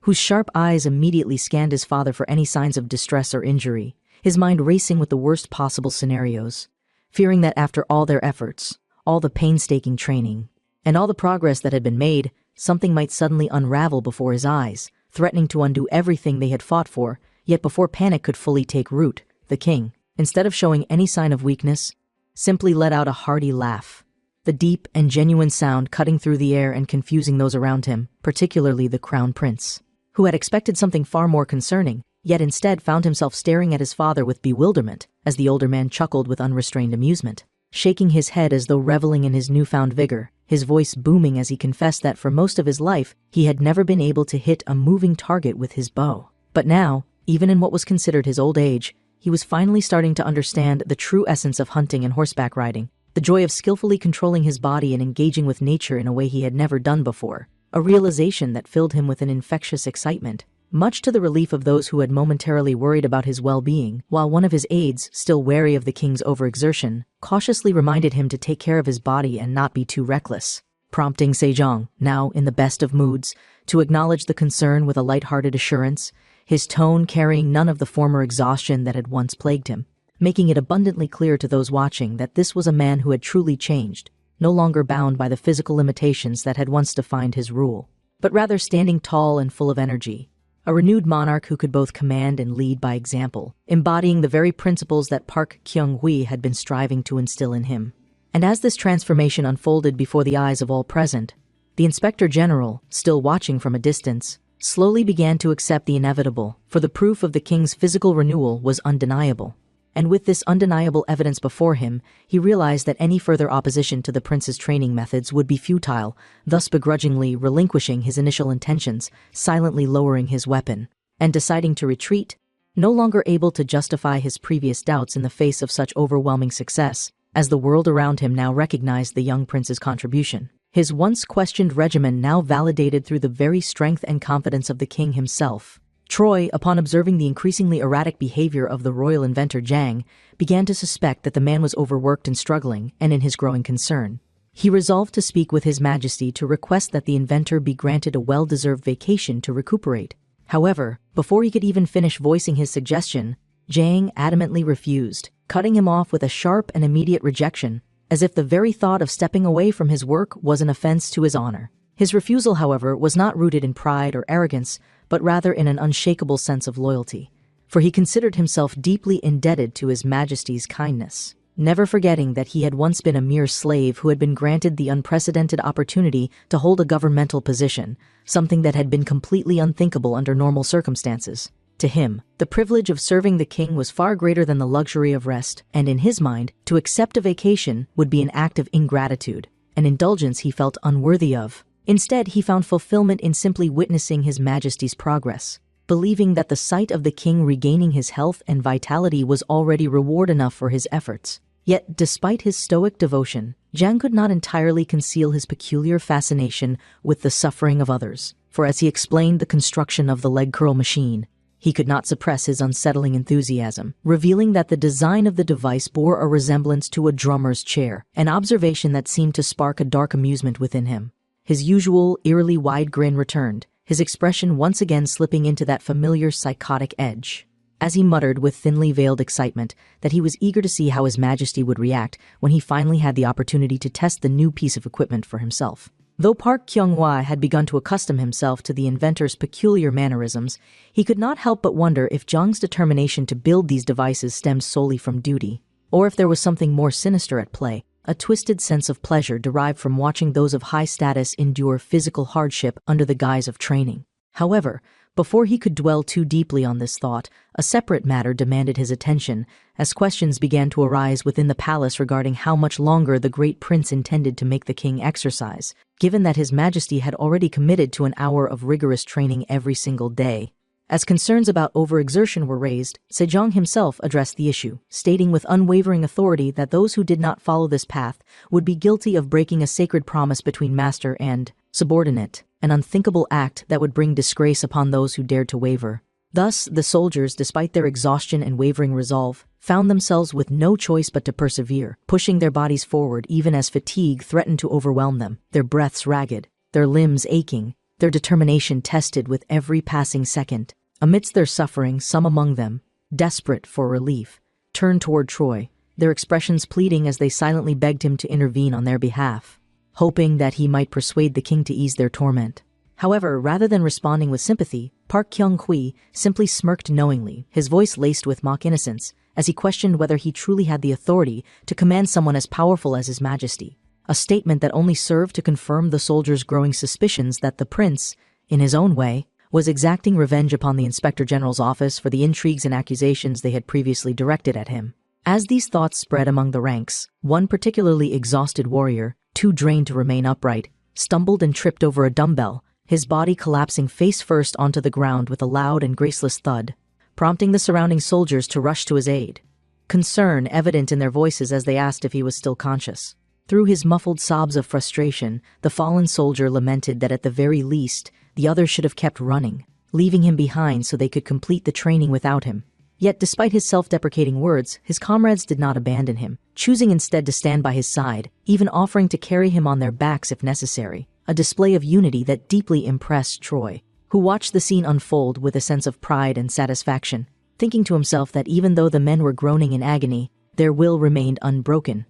whose sharp eyes immediately scanned his father for any signs of distress or injury, his mind racing with the worst possible scenarios, fearing that after all their efforts, all the painstaking training, and all the progress that had been made, something might suddenly unravel before his eyes, threatening to undo everything they had fought for. Yet before panic could fully take root, the king, instead of showing any sign of weakness, simply let out a hearty laugh, the deep and genuine sound cutting through the air and confusing those around him, particularly the crown prince, who had expected something far more concerning, yet instead found himself staring at his father with bewilderment as the older man chuckled with unrestrained amusement, shaking his head as though reveling in his newfound vigor, his voice booming as he confessed that for most of his life he had never been able to hit a moving target with his bow. But now, even in what was considered his old age, he was finally starting to understand the true essence of hunting and horseback riding, the joy of skillfully controlling his body and engaging with nature in a way he had never done before, a realization that filled him with an infectious excitement, much to the relief of those who had momentarily worried about his well-being, while one of his aides, still wary of the king's overexertion, cautiously reminded him to take care of his body and not be too reckless, prompting Sejong, now in the best of moods, to acknowledge the concern with a light-hearted assurance, his tone carrying none of the former exhaustion that had once plagued him, making it abundantly clear to those watching that this was a man who had truly changed, no longer bound by the physical limitations that had once defined his rule, but rather standing tall and full of energy, a renewed monarch who could both command and lead by example, embodying the very principles that Park Kyung-hui had been striving to instill in him. And as this transformation unfolded before the eyes of all present, the Inspector General, still watching from a distance, slowly began to accept the inevitable, for the proof of the king's physical renewal was undeniable. And with this undeniable evidence before him, he realized that any further opposition to the prince's training methods would be futile, thus begrudgingly relinquishing his initial intentions, silently lowering his weapon, and deciding to retreat, no longer able to justify his previous doubts in the face of such overwhelming success, as the world around him now recognized the young prince's contribution. His once questioned regimen now validated through the very strength and confidence of the king himself. Troy, upon observing the increasingly erratic behavior of the royal inventor Jang, began to suspect that the man was overworked and struggling, and in his growing concern, he resolved to speak with His Majesty to request that the inventor be granted a well-deserved vacation to recuperate. However, before he could even finish voicing his suggestion, Jang adamantly refused, cutting him off with a sharp and immediate rejection, as if the very thought of stepping away from his work was an offense to his honor. His refusal, however, was not rooted in pride or arrogance, but rather in an unshakable sense of loyalty, for he considered himself deeply indebted to His Majesty's kindness, never forgetting that he had once been a mere slave who had been granted the unprecedented opportunity to hold a governmental position, something that had been completely unthinkable under normal circumstances. To him, the privilege of serving the king was far greater than the luxury of rest, and in his mind, to accept a vacation would be an act of ingratitude, an indulgence he felt unworthy of. Instead, he found fulfillment in simply witnessing His Majesty's progress, believing that the sight of the king regaining his health and vitality was already reward enough for his efforts. Yet, despite his stoic devotion, Jiang could not entirely conceal his peculiar fascination with the suffering of others, for as he explained the construction of the leg curl machine, he could not suppress his unsettling enthusiasm, revealing that the design of the device bore a resemblance to a drummer's chair, an observation that seemed to spark a dark amusement within him. His usual, eerily wide grin returned, his expression once again slipping into that familiar psychotic edge, as he muttered with thinly veiled excitement that he was eager to see how His Majesty would react when he finally had the opportunity to test the new piece of equipment for himself. Though Park Kyung-hwa had begun to accustom himself to the inventor's peculiar mannerisms, he could not help but wonder if Jiang's determination to build these devices stemmed solely from duty, or if there was something more sinister at play, a twisted sense of pleasure derived from watching those of high status endure physical hardship under the guise of training. However, before he could dwell too deeply on this thought, a separate matter demanded his attention, as questions began to arise within the palace regarding how much longer the great prince intended to make the king exercise, given that His Majesty had already committed to an hour of rigorous training every single day. As concerns about overexertion were raised, Sejong himself addressed the issue, stating with unwavering authority that those who did not follow this path would be guilty of breaking a sacred promise between master and subordinate, an unthinkable act that would bring disgrace upon those who dared to waver. Thus, the soldiers, despite their exhaustion and wavering resolve, found themselves with no choice but to persevere, pushing their bodies forward even as fatigue threatened to overwhelm them, their breaths ragged, their limbs aching, their determination tested with every passing second. Amidst their suffering, some among them, desperate for relief, turned toward Troy, their expressions pleading as they silently begged him to intervene on their behalf, hoping that he might persuade the king to ease their torment. However, rather than responding with sympathy, Park Kyung-hui simply smirked knowingly, his voice laced with mock innocence, as he questioned whether he truly had the authority to command someone as powerful as His Majesty, a statement that only served to confirm the soldiers' growing suspicions that the prince, in his own way, was exacting revenge upon the Inspector General's office for the intrigues and accusations they had previously directed at him. As these thoughts spread among the ranks, one particularly exhausted warrior, too drained to remain upright, stumbled and tripped over a dumbbell, his body collapsing face first onto the ground with a loud and graceless thud, prompting the surrounding soldiers to rush to his aid, concern evident in their voices as they asked if he was still conscious. Through his muffled sobs of frustration, the fallen soldier lamented that at the very least, the others should have kept running, leaving him behind so they could complete the training without him. Yet despite his self-deprecating words, his comrades did not abandon him, choosing instead to stand by his side, even offering to carry him on their backs if necessary, a display of unity that deeply impressed Troy, who watched the scene unfold with a sense of pride and satisfaction, thinking to himself that even though the men were groaning in agony, their will remained unbroken.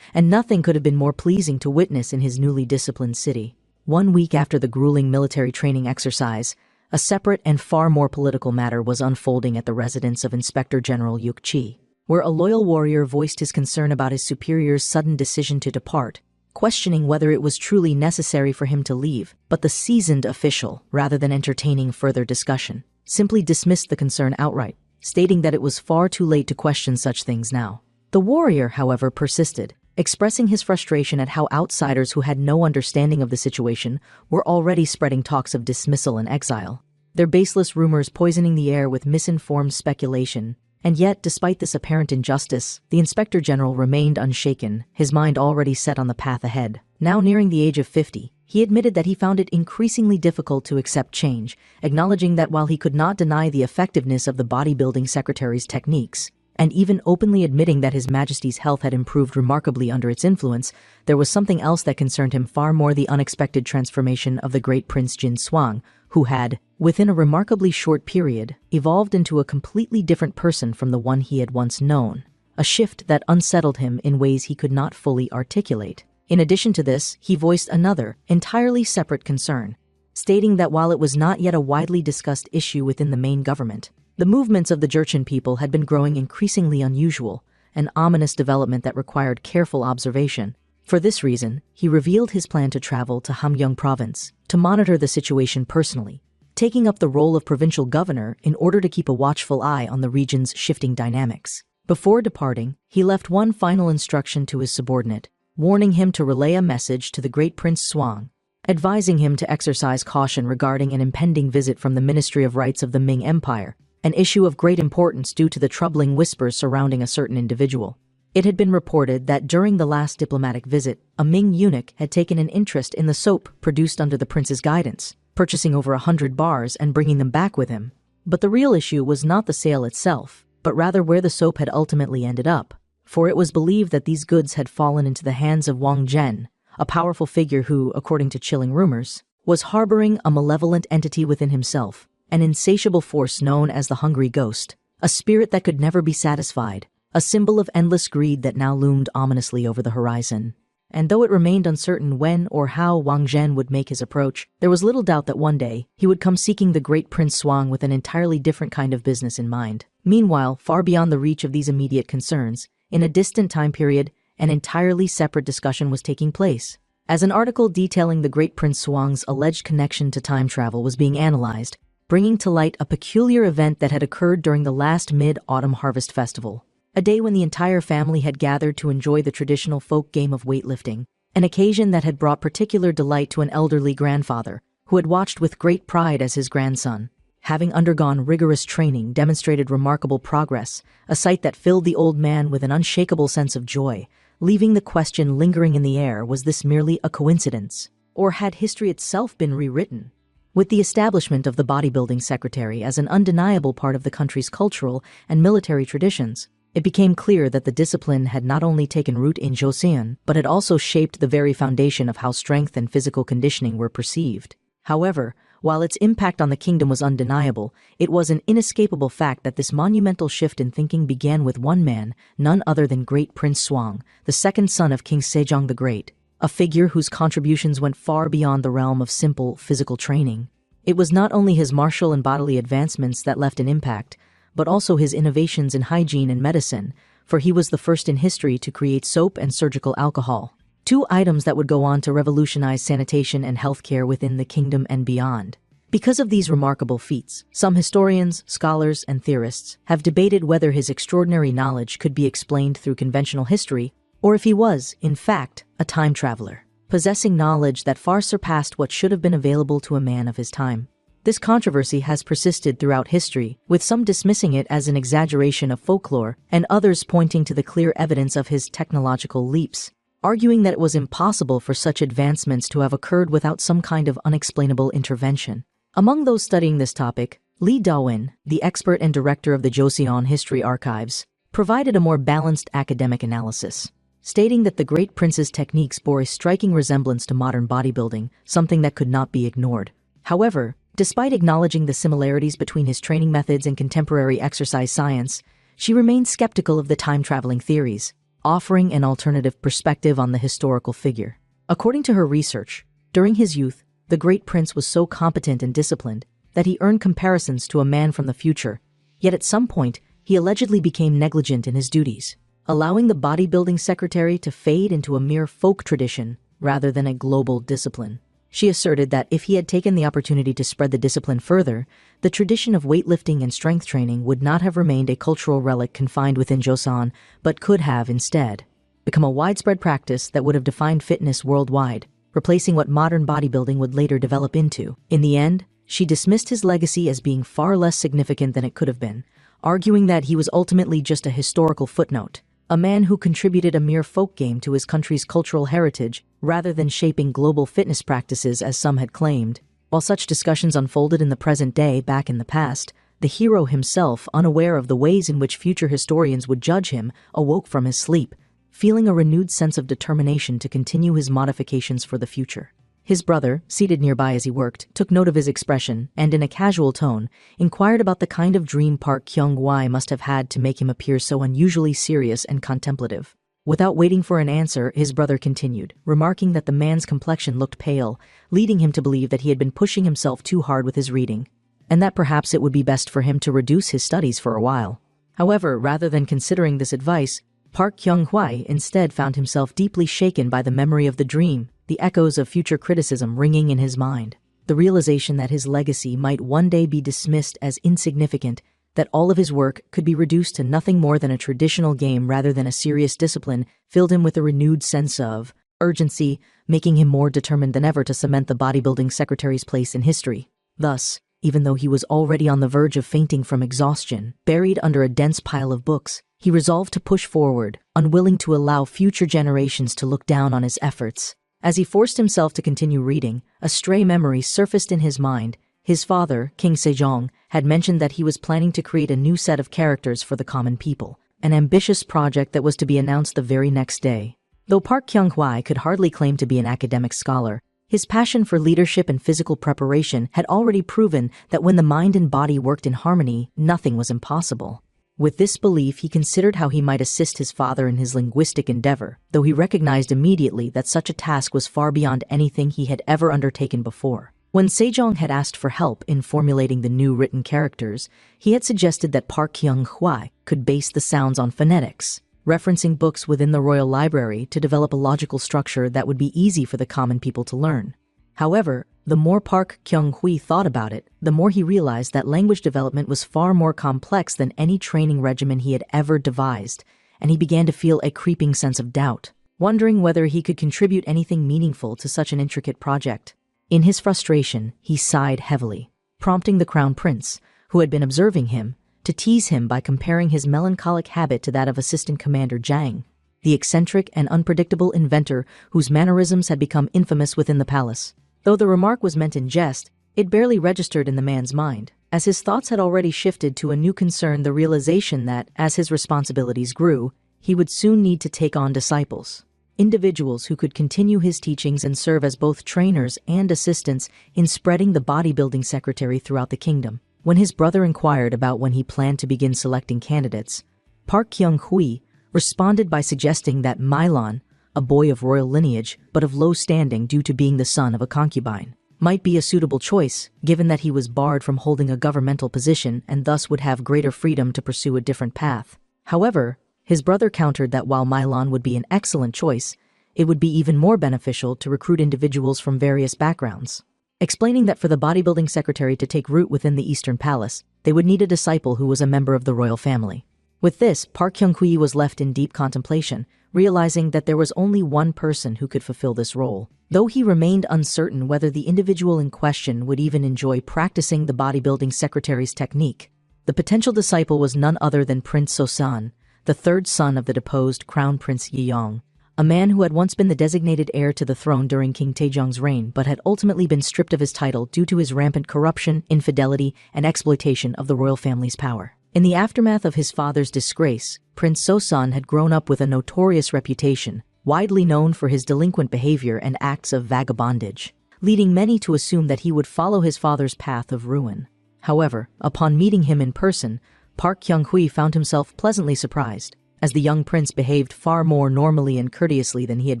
And nothing could have been more pleasing to witness in his newly disciplined city. 1 week after the grueling military training exercise, a separate and far more political matter was unfolding at the residence of Inspector General Yuk Chi, where a loyal warrior voiced his concern about his superior's sudden decision to depart, questioning whether it was truly necessary for him to leave. But the seasoned official, rather than entertaining further discussion, simply dismissed the concern outright, stating that it was far too late to question such things now. The warrior, however, persisted, expressing his frustration at how outsiders who had no understanding of the situation were already spreading talks of dismissal and exile, their baseless rumors poisoning the air with misinformed speculation. And yet, despite this apparent injustice, the Inspector General remained unshaken, his mind already set on the path ahead. Now nearing the age of 50, he admitted that he found it increasingly difficult to accept change, acknowledging that while he could not deny the effectiveness of the bodybuilding secretary's techniques, and even openly admitting that His Majesty's health had improved remarkably under its influence, there was something else that concerned him far more: the unexpected transformation of the great Prince Jin Swang, who had, within a remarkably short period, evolved into a completely different person from the one he had once known, a shift that unsettled him in ways he could not fully articulate. In addition to this, he voiced another, entirely separate concern, stating that while it was not yet a widely discussed issue within the main government, the movements of the Jurchen people had been growing increasingly unusual, an ominous development that required careful observation. For this reason, he revealed his plan to travel to Hamgyong province to monitor the situation personally, taking up the role of provincial governor in order to keep a watchful eye on the region's shifting dynamics. Before departing, he left one final instruction to his subordinate, warning him to relay a message to the great Prince Swang, advising him to exercise caution regarding an impending visit from the Ministry of Rights of the Ming Empire, an issue of great importance due to the troubling whispers surrounding a certain individual. It had been reported that during the last diplomatic visit, a Ming eunuch had taken an interest in the soap produced under the prince's guidance, purchasing over 100 bars and bringing them back with him. But the real issue was not the sale itself, but rather where the soap had ultimately ended up, for it was believed that these goods had fallen into the hands of Wang Zhen, a powerful figure who, according to chilling rumors, was harboring a malevolent entity within himself, an insatiable force known as the Hungry Ghost, a spirit that could never be satisfied, a symbol of endless greed that now loomed ominously over the horizon. And though it remained uncertain when or how Wang Zhen would make his approach, there was little doubt that one day he would come seeking the great Prince Shuang with an entirely different kind of business in mind. Meanwhile, far beyond the reach of these immediate concerns, in a distant time period, an entirely separate discussion was taking place. As an article detailing the great Prince Shuang's alleged connection to time travel was being analyzed, bringing to light a peculiar event that had occurred during the last mid-autumn harvest festival. A day when the entire family had gathered to enjoy the traditional folk game of weightlifting, an occasion that had brought particular delight to an elderly grandfather, who had watched with great pride as his grandson, having undergone rigorous training, demonstrated remarkable progress, a sight that filled the old man with an unshakable sense of joy, leaving the question lingering in the air: was this merely a coincidence, or had history itself been rewritten? With the establishment of the bodybuilding secretary as an undeniable part of the country's cultural and military traditions, it became clear that the discipline had not only taken root in Joseon, but had also shaped the very foundation of how strength and physical conditioning were perceived. However, while its impact on the kingdom was undeniable, it was an inescapable fact that this monumental shift in thinking began with one man, none other than great Prince Shuang, the second son of King Sejong the Great, a figure whose contributions went far beyond the realm of simple physical training. It was not only his martial and bodily advancements that left an impact, but also his innovations in hygiene and medicine, for he was the first in history to create soap and surgical alcohol, two items that would go on to revolutionize sanitation and healthcare within the kingdom and beyond. Because of these remarkable feats, some historians, scholars, and theorists have debated whether his extraordinary knowledge could be explained through conventional history, or if he was, in fact, a time traveler, possessing knowledge that far surpassed what should have been available to a man of his time. This controversy has persisted throughout history, with some dismissing it as an exaggeration of folklore and others pointing to the clear evidence of his technological leaps, arguing that it was impossible for such advancements to have occurred without some kind of unexplainable intervention. Among those studying this topic, Lee Dawin, the expert and director of the Joseon History Archives, provided a more balanced academic analysis, stating that the great prince's techniques bore a striking resemblance to modern bodybuilding, something that could not be ignored. However, despite acknowledging the similarities between his training methods and contemporary exercise science, she remained skeptical of the time-traveling theories, offering an alternative perspective on the historical figure. According to her research, during his youth, the great prince was so competent and disciplined that he earned comparisons to a man from the future, yet at some point, he allegedly became negligent in his duties, allowing the bodybuilding secretary to fade into a mere folk tradition rather than a global discipline. She asserted that if he had taken the opportunity to spread the discipline further, the tradition of weightlifting and strength training would not have remained a cultural relic confined within Joseon, but could have, instead, become a widespread practice that would have defined fitness worldwide, replacing what modern bodybuilding would later develop into. In the end, she dismissed his legacy as being far less significant than it could have been, arguing that he was ultimately just a historical footnote, a man who contributed a mere folk game to his country's cultural heritage rather than shaping global fitness practices as some had claimed. While such discussions unfolded in the present day back in the past, the hero himself, unaware of the ways in which future historians would judge him, awoke from his sleep, feeling a renewed sense of determination to continue his modifications for the future. His brother, seated nearby as he worked, took note of his expression and, in a casual tone, inquired about the kind of dream Park Kyung-hwa must have had to make him appear so unusually serious and contemplative. Without waiting for an answer, his brother continued, remarking that the man's complexion looked pale, leading him to believe that he had been pushing himself too hard with his reading, and that perhaps it would be best for him to reduce his studies for a while. However, rather than considering this advice, Park Kyung-hwa instead found himself deeply shaken by the memory of the dream, the echoes of future criticism ringing in his mind. The realization that his legacy might one day be dismissed as insignificant, that all of his work could be reduced to nothing more than a traditional game rather than a serious discipline, filled him with a renewed sense of urgency, making him more determined than ever to cement the bodybuilding secretary's place in history. Thus, even though he was already on the verge of fainting from exhaustion, buried under a dense pile of books, he resolved to push forward, unwilling to allow future generations to look down on his efforts. As he forced himself to continue reading, a stray memory surfaced in his mind. His father, King Sejong, had mentioned that he was planning to create a new set of characters for the common people, an ambitious project that was to be announced the very next day. Though Park Kyung-hwa could hardly claim to be an academic scholar, his passion for leadership and physical preparation had already proven that when the mind and body worked in harmony, nothing was impossible. With this belief, he considered how he might assist his father in his linguistic endeavor, though he recognized immediately that such a task was far beyond anything he had ever undertaken before. When Sejong had asked for help in formulating the new written characters, he had suggested that Park Kyung-hwa could base the sounds on phonetics, referencing books within the royal library to develop a logical structure that would be easy for the common people to learn. However, the more Park Kyung-hwa thought about it, the more he realized that language development was far more complex than any training regimen he had ever devised, and he began to feel a creeping sense of doubt, wondering whether he could contribute anything meaningful to such an intricate project. In his frustration, he sighed heavily, prompting the crown prince, who had been observing him, to tease him by comparing his melancholic habit to that of Assistant Commander Jang, the eccentric and unpredictable inventor whose mannerisms had become infamous within the palace. Though the remark was meant in jest, it barely registered in the man's mind, as his thoughts had already shifted to a new concern: the realization that, as his responsibilities grew, he would soon need to take on disciples. Individuals who could continue his teachings and serve as both trainers and assistants in spreading the bodybuilding secretary throughout the kingdom. When his brother inquired about when he planned to begin selecting candidates, Park Kyung-hwa responded by suggesting that Mylon, a boy of royal lineage but of low standing due to being the son of a concubine, might be a suitable choice, given that he was barred from holding a governmental position and thus would have greater freedom to pursue a different path. However, his brother countered that while Mylon would be an excellent choice, it would be even more beneficial to recruit individuals from various backgrounds, explaining that for the bodybuilding secretary to take root within the Eastern Palace, they would need a disciple who was a member of the royal family. With this, Park Kyung-hwa was left in deep contemplation, realizing that there was only one person who could fulfill this role. Though he remained uncertain whether the individual in question would even enjoy practicing the bodybuilding secretary's technique, the potential disciple was none other than Prince So-san, the third son of the deposed Crown Prince Yeong, a man who had once been the designated heir to the throne during King Taejong's reign but had ultimately been stripped of his title due to his rampant corruption, infidelity, and exploitation of the royal family's power. In the aftermath of his father's disgrace, Prince So-san had grown up with a notorious reputation, widely known for his delinquent behavior and acts of vagabondage, leading many to assume that he would follow his father's path of ruin. However, upon meeting him in person, Park Kyung-hwa found himself pleasantly surprised, as the young prince behaved far more normally and courteously than he had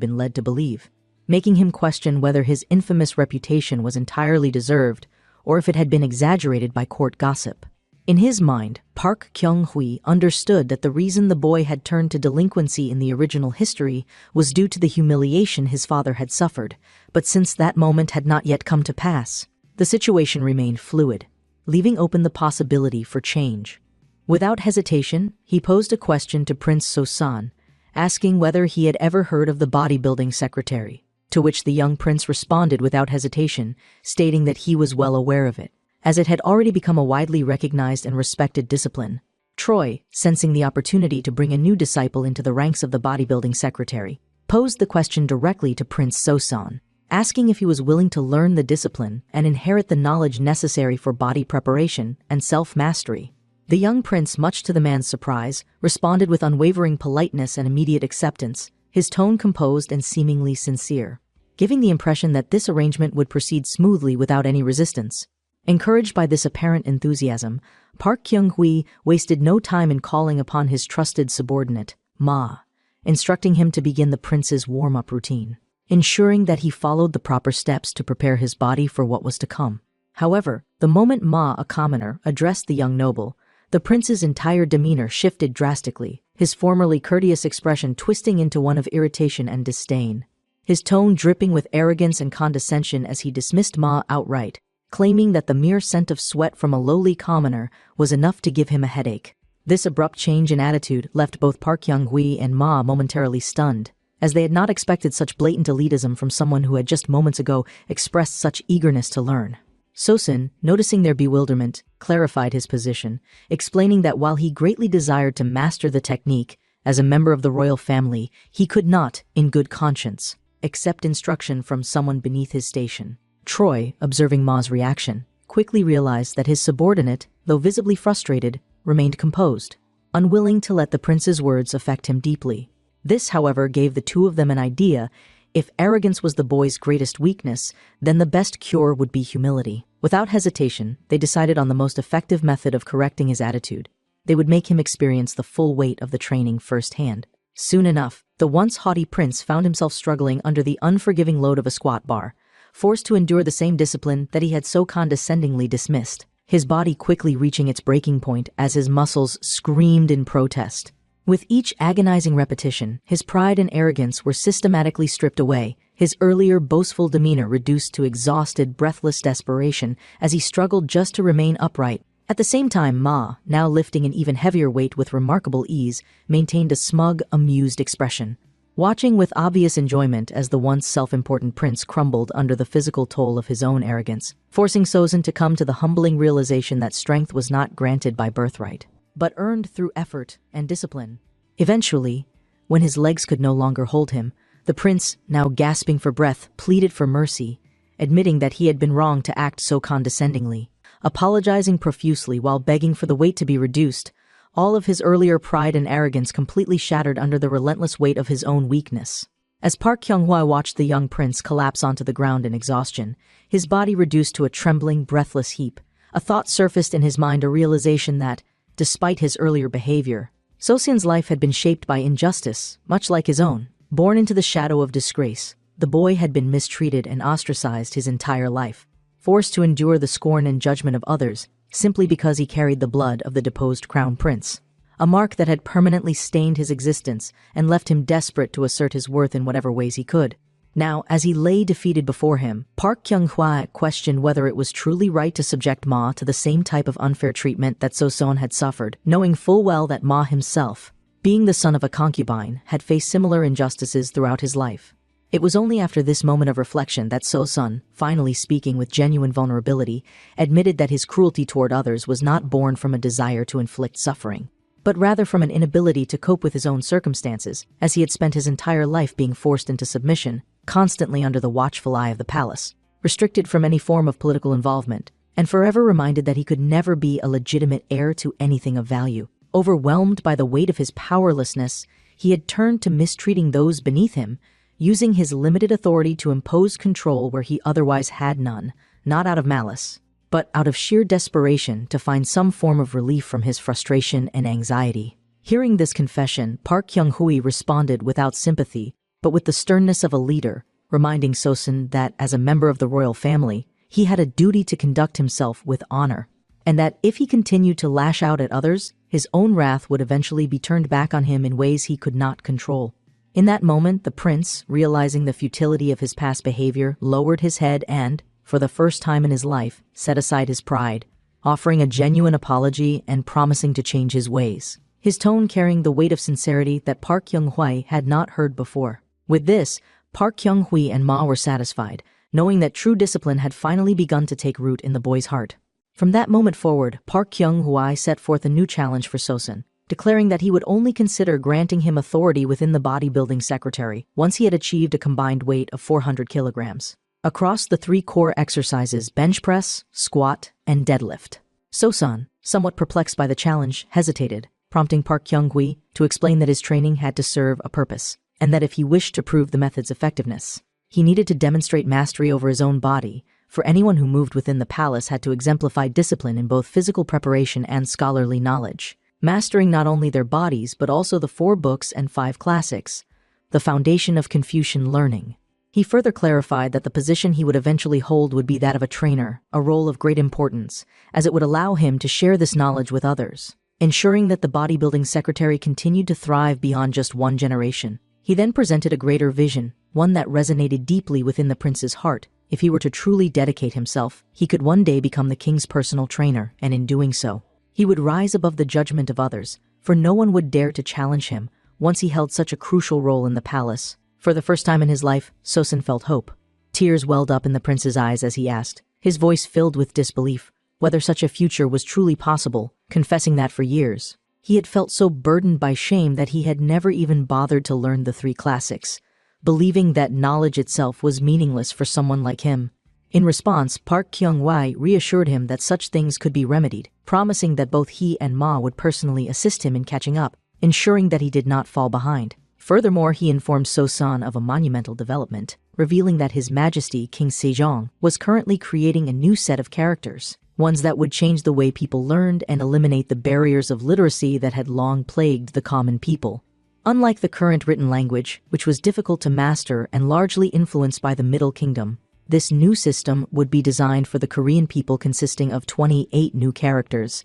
been led to believe, making him question whether his infamous reputation was entirely deserved or if it had been exaggerated by court gossip. In his mind, Park Kyung-hwa understood that the reason the boy had turned to delinquency in the original history was due to the humiliation his father had suffered, but since that moment had not yet come to pass, the situation remained fluid, leaving open the possibility for change. Without hesitation, he posed a question to Prince So-san, asking whether he had ever heard of the bodybuilding secretary, to which the young prince responded without hesitation, stating that he was well aware of it, as it had already become a widely recognized and respected discipline. Troy, sensing the opportunity to bring a new disciple into the ranks of the bodybuilding secretary, posed the question directly to Prince So-san, asking if he was willing to learn the discipline and inherit the knowledge necessary for body preparation and self-mastery. The young prince, much to the man's surprise, responded with unwavering politeness and immediate acceptance, his tone composed and seemingly sincere, giving the impression that this arrangement would proceed smoothly without any resistance. Encouraged by this apparent enthusiasm, Park Kyung-hwa wasted no time in calling upon his trusted subordinate, Ma, instructing him to begin the prince's warm-up routine, ensuring that he followed the proper steps to prepare his body for what was to come. However, the moment Ma, a commoner, addressed the young noble, the prince's entire demeanor shifted drastically, his formerly courteous expression twisting into one of irritation and disdain, his tone dripping with arrogance and condescension as he dismissed Ma outright, claiming that the mere scent of sweat from a lowly commoner was enough to give him a headache. This abrupt change in attitude left both Park Kyung-hwa and Ma momentarily stunned, as they had not expected such blatant elitism from someone who had just moments ago expressed such eagerness to learn. So-sun, noticing their bewilderment, clarified his position, explaining that while he greatly desired to master the technique, As a member of the royal family, he could not, in good conscience, accept instruction from someone beneath his station. Troy, observing Ma's reaction, quickly realized that his subordinate, though visibly frustrated, remained composed, unwilling to let the prince's words affect him deeply. This, however, gave the two of them an idea. If arrogance was the boy's greatest weakness, then the best cure would be humility. Without hesitation, they decided on the most effective method of correcting his attitude. They would make him experience the full weight of the training firsthand. Soon enough, the once haughty prince found himself struggling under the unforgiving load of a squat bar, forced to endure the same discipline that he had so condescendingly dismissed, his body quickly reaching its breaking point as his muscles screamed in protest. With each agonizing repetition, his pride and arrogance were systematically stripped away, his earlier boastful demeanor reduced to exhausted, breathless desperation as he struggled just to remain upright. At the same time, Ma, now lifting an even heavier weight with remarkable ease, maintained a smug, amused expression, watching with obvious enjoyment as the once self-important prince crumbled under the physical toll of his own arrogance, forcing Sozin to come to the humbling realization that strength was not granted by birthright, but earned through effort and discipline. Eventually, when his legs could no longer hold him, the prince, now gasping for breath, pleaded for mercy, admitting that he had been wrong to act so condescendingly. Apologizing profusely while begging for the weight to be reduced, all of his earlier pride and arrogance completely shattered under the relentless weight of his own weakness. As Park Kyung-hwa watched the young prince collapse onto the ground in exhaustion, his body reduced to a trembling, breathless heap, a thought surfaced in his mind, a realization that, despite his earlier behavior, Sosin's life had been shaped by injustice, much like his own. Born into the shadow of disgrace, the boy had been mistreated and ostracized his entire life, forced to endure the scorn and judgment of others simply because he carried the blood of the deposed crown prince, a mark that had permanently stained his existence and left him desperate to assert his worth in whatever ways he could. Now, as he lay defeated before him, Park Kyung-hwa questioned whether it was truly right to subject Ma to the same type of unfair treatment that So-son had suffered, knowing full well that Ma himself, being the son of a concubine, had faced similar injustices throughout his life. It was only after this moment of reflection that So-son, finally speaking with genuine vulnerability, admitted that his cruelty toward others was not born from a desire to inflict suffering, but rather from an inability to cope with his own circumstances, as he had spent his entire life being forced into submission, constantly under the watchful eye of the palace, restricted from any form of political involvement, and forever reminded that he could never be a legitimate heir to anything of value. Overwhelmed by the weight of his powerlessness, he had turned to mistreating those beneath him, using his limited authority to impose control where he otherwise had none, not out of malice, but out of sheer desperation to find some form of relief from his frustration and anxiety. Hearing this confession, Park Kyung-hwa responded without sympathy, but with the sternness of a leader, reminding Sosin that as a member of the royal family, he had a duty to conduct himself with honor, and that if he continued to lash out at others, his own wrath would eventually be turned back on him in ways he could not control. In that moment, the prince, realizing the futility of his past behavior, lowered his head and, for the first time in his life, set aside his pride, offering a genuine apology and promising to change his ways, his tone carrying the weight of sincerity that Park Kyung-hwa had not heard before. With this, Park Kyung-hwa and Ma were satisfied, knowing that true discipline had finally begun to take root in the boy's heart. From that moment forward, Park Kyung-hwa set forth a new challenge for Sosin, declaring that he would only consider granting him authority within the bodybuilding secretary once he had achieved a combined weight of 400 kilograms. Across the three core exercises, bench press, squat, and deadlift. Sosin, somewhat perplexed by the challenge, hesitated, prompting Park Kyung-hwa to explain that his training had to serve a purpose, and that if he wished to prove the method's effectiveness, he needed to demonstrate mastery over his own body, for anyone who moved within the palace had to exemplify discipline in both physical preparation and scholarly knowledge, mastering not only their bodies but also the 4 books and 5 classics, the foundation of Confucian learning. He further clarified that the position he would eventually hold would be that of a trainer, a role of great importance, as it would allow him to share this knowledge with others, ensuring that the bodybuilding secretary continued to thrive beyond just one generation. He then presented a greater vision, one that resonated deeply within the prince's heart. If he were to truly dedicate himself, he could one day become the king's personal trainer, and in doing so, he would rise above the judgment of others, for no one would dare to challenge him once he held such a crucial role in the palace. For the first time in his life, Sosin felt hope. Tears welled up in the prince's eyes as he asked, his voice filled with disbelief, whether such a future was truly possible, confessing that for years, He had felt so burdened by shame that he had never even bothered to learn the three classics, believing that knowledge itself was meaningless for someone like him. In response, Park Kyung-wai reassured him that such things could be remedied, promising that both he and Ma would personally assist him in catching up, ensuring that he did not fall behind. Furthermore, he informed So-san of a monumental development, revealing that His Majesty King Sejong was currently creating a new set of characters, ones that would change the way people learned and eliminate the barriers of literacy that had long plagued the common people. Unlike the current written language, which was difficult to master and largely influenced by the Middle Kingdom, this new system would be designed for the Korean people, consisting of 28 new characters,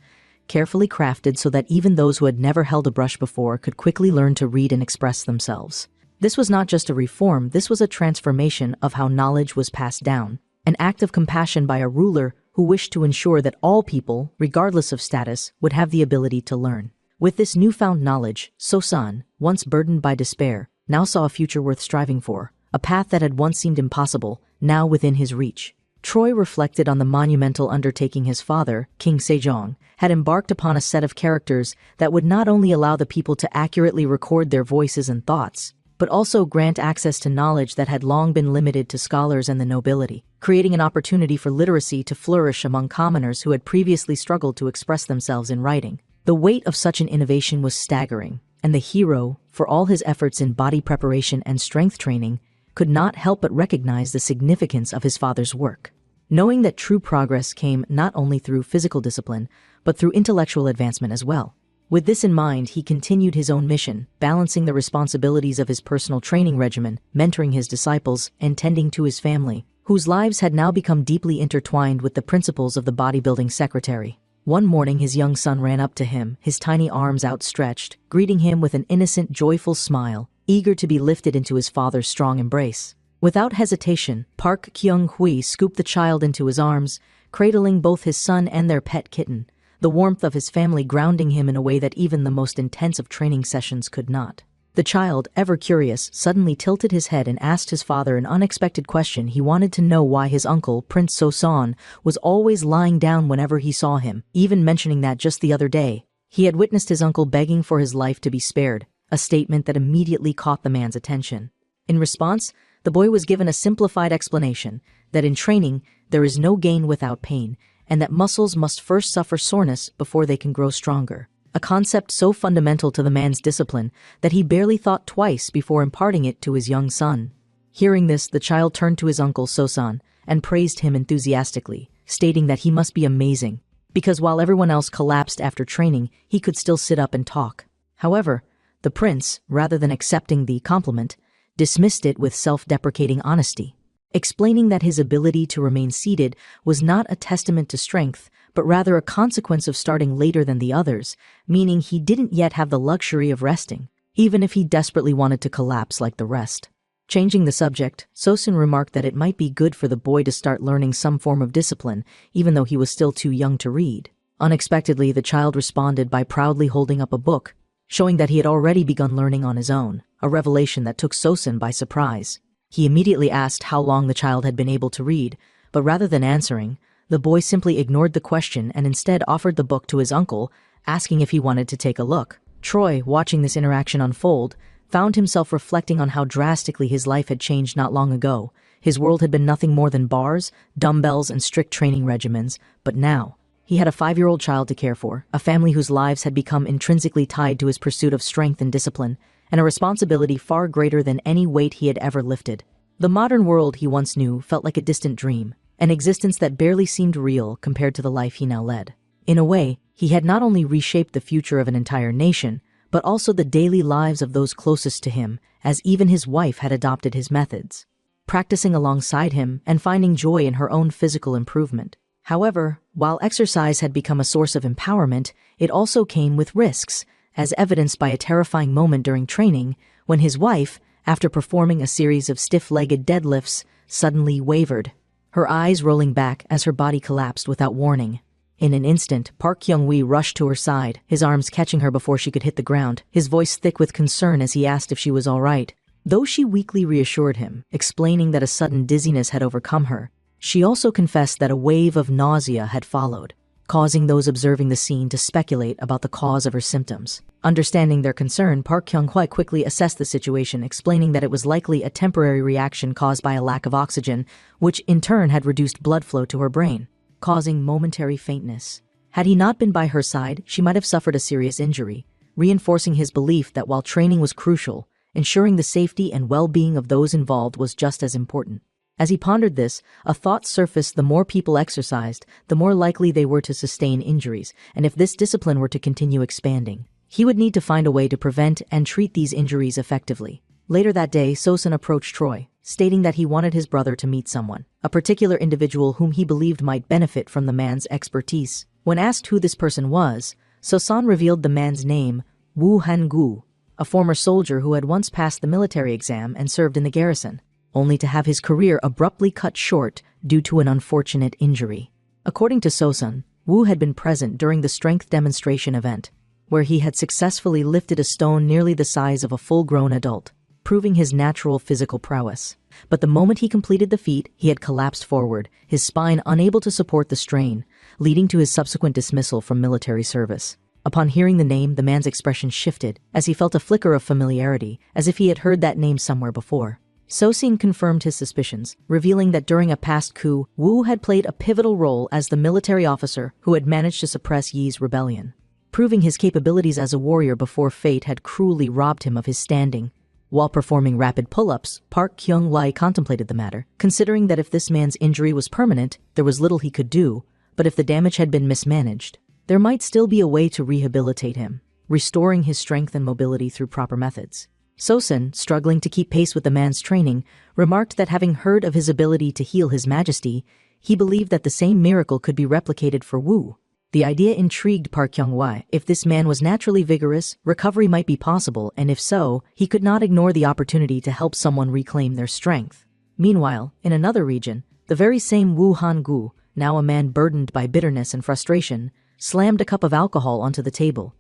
carefully crafted so that even those who had never held a brush before could quickly learn to read and express themselves. This was not just a reform, this was a transformation of how knowledge was passed down, an act of compassion by a ruler who wished to ensure that all people, regardless of status, would have the ability to learn. With this newfound knowledge, So-san, once burdened by despair, now saw a future worth striving for, a path that had once seemed impossible, now within his reach. Troy reflected on the monumental undertaking his father, King Sejong, had embarked upon a set of characters that would not only allow the people to accurately record their voices and thoughts, but also grant access to knowledge that had long been limited to scholars and the nobility, creating an opportunity for literacy to flourish among commoners who had previously struggled to express themselves in writing. The weight of such an innovation was staggering, and the hero, for all his efforts in body preparation and strength training, could not help but recognize the significance of his father's work. Knowing that true progress came not only through physical discipline, but through intellectual advancement as well. With this in mind, he continued his own mission, balancing the responsibilities of his personal training regimen, mentoring his disciples, and tending to his family, whose lives had now become deeply intertwined with the principles of the bodybuilding secretary. One morning, his young son ran up to him, his tiny arms outstretched, greeting him with an innocent, joyful smile, eager to be lifted into his father's strong embrace. Without hesitation, Park Kyung-hui scooped the child into his arms, cradling both his son and their pet kitten, the warmth of his family grounding him in a way that even the most intense of training sessions could not. The child, ever curious, suddenly tilted his head and asked his father an unexpected question. He wanted to know why his uncle, Prince So-san, was always lying down whenever he saw him, even mentioning that just the other day he had witnessed his uncle begging for his life to be spared, a statement that immediately caught the man's attention. In response, the boy was given a simplified explanation that in training there is no gain without pain, and that muscles must first suffer soreness before they can grow stronger. A concept so fundamental to the man's discipline that he barely thought twice before imparting it to his young son. Hearing this, the child turned to his uncle So-san and praised him enthusiastically, stating that he must be amazing, because while everyone else collapsed after training, he could still sit up and talk. However, the prince, rather than accepting the compliment, dismissed it with self-deprecating honesty, explaining that his ability to remain seated was not a testament to strength, but rather a consequence of starting later than the others, meaning he didn't yet have the luxury of resting, even if he desperately wanted to collapse like the rest. Changing the subject, So-san remarked that it might be good for the boy to start learning some form of discipline, even though he was still too young to read. Unexpectedly, the child responded by proudly holding up a book, showing that he had already begun learning on his own, a revelation that took So-san by surprise. He immediately asked how long the child had been able to read, but rather than answering, the boy simply ignored the question and instead offered the book to his uncle, asking if he wanted to take a look. Troy, watching this interaction unfold, found himself reflecting on how drastically his life had changed not long ago. His world had been nothing more than bars, dumbbells, and strict training regimens, but now he had a 5-year-old child to care for, a family whose lives had become intrinsically tied to his pursuit of strength and discipline, and a responsibility far greater than any weight he had ever lifted. The modern world he once knew felt like a distant dream, an existence that barely seemed real compared to the life he now led. In a way, he had not only reshaped the future of an entire nation, but also the daily lives of those closest to him, as even his wife had adopted his methods, practicing alongside him and finding joy in her own physical improvement. However, while exercise had become a source of empowerment, it also came with risks, as evidenced by a terrifying moment during training when his wife, after performing a series of stiff-legged deadlifts, suddenly wavered, her eyes rolling back as her body collapsed without warning. In an instant, Park Kyung-wee rushed to her side, his arms catching her before she could hit the ground, his voice thick with concern as he asked if she was all right. Though she weakly reassured him, explaining that a sudden dizziness had overcome her, she also confessed that a wave of nausea had followed. causing those observing the scene to speculate about the cause of her symptoms. Understanding their concern, Park Kyung-hwa quickly assessed the situation, explaining that it was likely a temporary reaction caused by a lack of oxygen, which in turn had reduced blood flow to her brain, causing momentary faintness. Had he not been by her side, she might have suffered a serious injury, reinforcing his belief that while training was crucial, ensuring the safety and well-being of those involved was just as important. As he pondered this, a thought surfaced: the more people exercised, the more likely they were to sustain injuries, and if this discipline were to continue expanding, he would need to find a way to prevent and treat these injuries effectively. Later that day, Sosun approached Troy, stating that he wanted his brother to meet someone, a particular individual whom he believed might benefit from the man's expertise. When asked who this person was, Sosun revealed the man's name, Woo Han-gu, a former soldier who had once passed the military exam and served in the garrison, only to have his career abruptly cut short due to an unfortunate injury. According to Sosun, Woo had been present during the strength demonstration event, where he had successfully lifted a stone nearly the size of a full-grown adult, proving his natural physical prowess. But the moment he completed the feat, he had collapsed forward, his spine unable to support the strain, leading to his subsequent dismissal from military service. Upon hearing the name, the man's expression shifted, as he felt a flicker of familiarity, as if he had heard that name somewhere before. Sosin confirmed his suspicions, revealing that during a past coup, Wu had played a pivotal role as the military officer who had managed to suppress Yi's rebellion, proving his capabilities as a warrior before fate had cruelly robbed him of his standing. While performing rapid pull-ups, Park Kyung-wha contemplated the matter, considering that if this man's injury was permanent, there was little he could do, but if the damage had been mismanaged, there might still be a way to rehabilitate him, restoring his strength and mobility through proper methods. Sosun, struggling to keep pace with the man's training, remarked that having heard of his ability to heal His Majesty, he believed that the same miracle could be replicated for Wu. The idea intrigued Park Kyung-wha. If this man was naturally vigorous, recovery might be possible, and if so, he could not ignore the opportunity to help someone reclaim their strength. Meanwhile, in another region, the very same Woo Han-gu, now a man burdened by bitterness and frustration, slammed a cup of alcohol onto the table,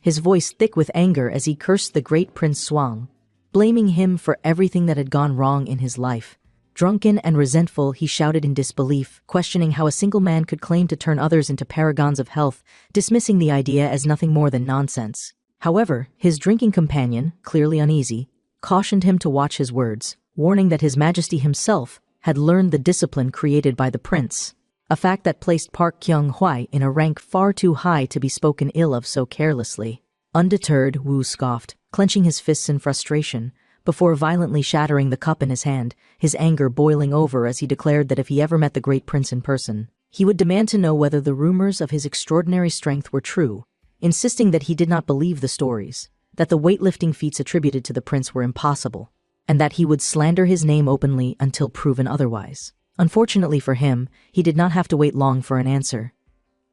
his voice thick with anger as he cursed the great Prince Swang, blaming him for everything that had gone wrong in his life. Drunken and resentful, he shouted in disbelief, questioning how a single man could claim to turn others into paragons of health, dismissing the idea as nothing more than nonsense. However, his drinking companion, clearly uneasy, cautioned him to watch his words, warning that His Majesty himself had learned the discipline created by the prince, a fact that placed Park Kyung-wha in a rank far too high to be spoken ill of so carelessly. Undeterred, Wu scoffed, clenching his fists in frustration, before violently shattering the cup in his hand, his anger boiling over as he declared that if he ever met the great prince in person, he would demand to know whether the rumors of his extraordinary strength were true, insisting that he did not believe the stories, that the weightlifting feats attributed to the prince were impossible, and that he would slander his name openly until proven otherwise. Unfortunately for him, he did not have to wait long for an answer.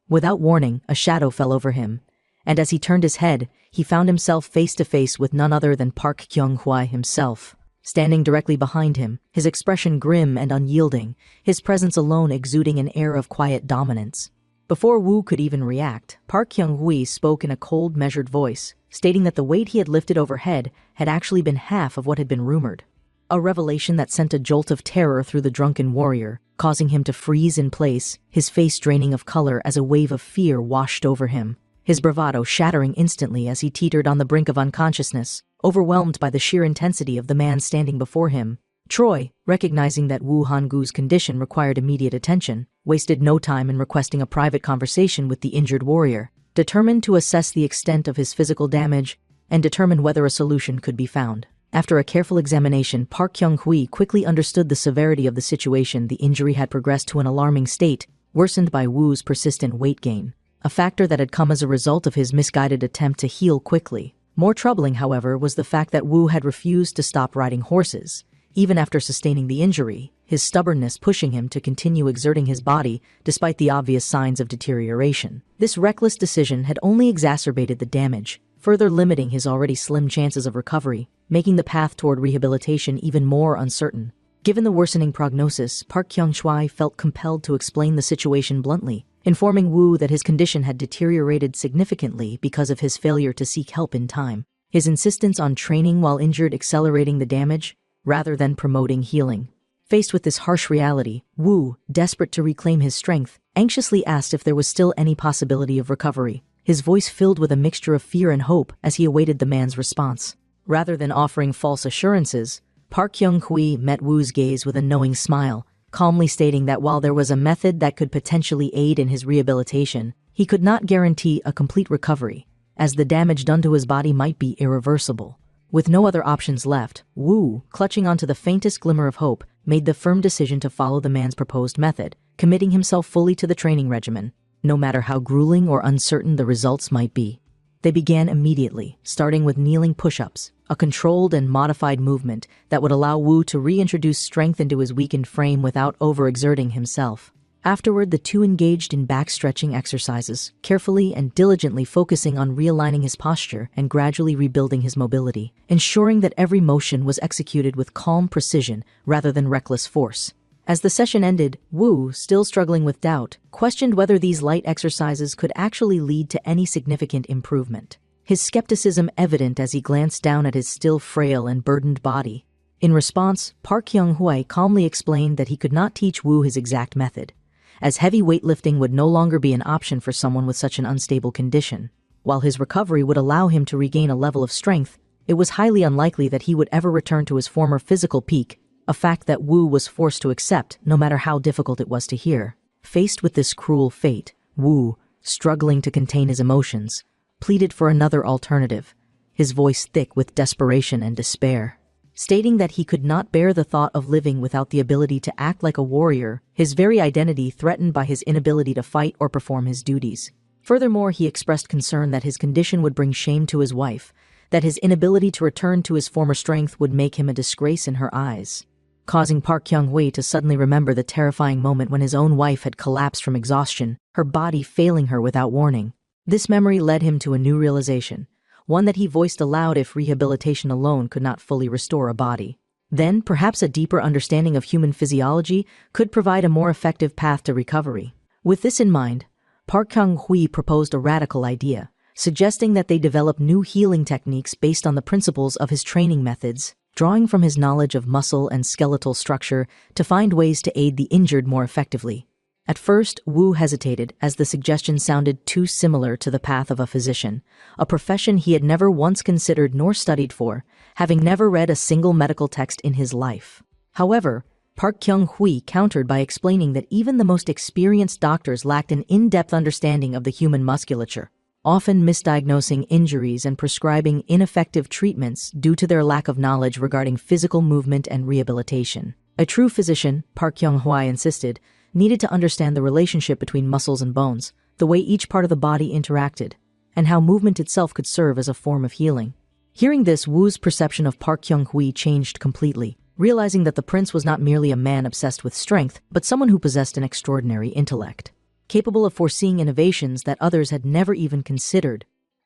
Without warning, a shadow fell over him, and as he turned his head, he found himself face to face with none other than Park Kyung-wha himself. Standing directly behind him, his expression grim and unyielding, his presence alone exuding an air of quiet dominance. Before Wu could even react, Park Kyung-wha spoke in a cold, measured voice, stating that the weight he had lifted overhead had actually been half of what had been rumored. A revelation that sent a jolt of terror through the drunken warrior, causing him to freeze in place, his face draining of color as a wave of fear washed over him, his bravado shattering instantly as he teetered on the brink of unconsciousness, overwhelmed by the sheer intensity of the man standing before him. Troy, recognizing that Wu Han-gu's condition required immediate attention, wasted no time in requesting a private conversation with the injured warrior, determined to assess the extent of his physical damage and determine whether a solution could be found. After a careful examination, Park Kyung-wha quickly understood the severity of the situation. The injury had progressed to an alarming state, worsened by Wu's persistent weight gain, a factor that had come as a result of his misguided attempt to heal quickly. More troubling, however, was the fact that Wu had refused to stop riding horses, even after sustaining the injury, his stubbornness pushing him to continue exerting his body despite the obvious signs of deterioration. This reckless decision had only exacerbated the damage, further limiting his already slim chances of recovery, making the path toward rehabilitation even more uncertain. Given the worsening prognosis, Park Kyung-wha felt compelled to explain the situation bluntly, informing Wu that his condition had deteriorated significantly because of his failure to seek help in time, his insistence on training while injured accelerating the damage, rather than promoting healing. Faced with this harsh reality, Wu, desperate to reclaim his strength, anxiously asked if there was still any possibility of recovery, his voice filled with a mixture of fear and hope as he awaited the man's response. Rather than offering false assurances, Park Kyung-hui met Wu's gaze with a knowing smile, calmly stating that while there was a method that could potentially aid in his rehabilitation, he could not guarantee a complete recovery, as the damage done to his body might be irreversible. With no other options left, Wu, clutching onto the faintest glimmer of hope, made the firm decision to follow the man's proposed method, committing himself fully to the training regimen, no matter how grueling or uncertain the results might be. They began immediately, starting with kneeling push-ups, a controlled and modified movement that would allow Wu to reintroduce strength into his weakened frame without overexerting himself. Afterward, the two engaged in back-stretching exercises, carefully and diligently focusing on realigning his posture and gradually rebuilding his mobility, ensuring that every motion was executed with calm precision rather than reckless force. As the session ended, Wu, still struggling with doubt, questioned whether these light exercises could actually lead to any significant improvement, his skepticism evident as he glanced down at his still frail and burdened body. In response, Park Kyung-hui calmly explained that he could not teach Wu his exact method, as heavy weightlifting would no longer be an option for someone with such an unstable condition. While his recovery would allow him to regain a level of strength, it was highly unlikely that he would ever return to his former physical peak, a fact that Wu was forced to accept no matter how difficult it was to hear. Faced with this cruel fate, Wu, struggling to contain his emotions, pleaded for another alternative, his voice thick with desperation and despair. Stating that he could not bear the thought of living without the ability to act like a warrior, his very identity threatened by his inability to fight or perform his duties. Furthermore, he expressed concern that his condition would bring shame to his wife, that his inability to return to his former strength would make him a disgrace in her eyes, causing Park Kyung-hui to suddenly remember the terrifying moment when his own wife had collapsed from exhaustion, her body failing her without warning. This memory led him to a new realization, one that he voiced aloud: if rehabilitation alone could not fully restore a body, then perhaps a deeper understanding of human physiology could provide a more effective path to recovery. With this in mind, Park Kyung-hui proposed a radical idea, suggesting that they develop new healing techniques based on the principles of his training methods, drawing from his knowledge of muscle and skeletal structure to find ways to aid the injured more effectively. At first, Wu hesitated, as the suggestion sounded too similar to the path of a physician, a profession he had never once considered nor studied for, having never read a single medical text in his life. However, Park Kyung-hui countered by explaining that even the most experienced doctors lacked an in-depth understanding of the human musculature, often misdiagnosing injuries and prescribing ineffective treatments due to their lack of knowledge regarding physical movement and rehabilitation. A true physician, Park Kyung-hui insisted, needed to understand the relationship between muscles and bones, the way each part of the body interacted, and how movement itself could serve as a form of healing. Hearing this, Wu's perception of Park Kyung-hui changed completely, realizing that the prince was not merely a man obsessed with strength, but someone who possessed an extraordinary intellect, capable of foreseeing innovations that others had never even considered.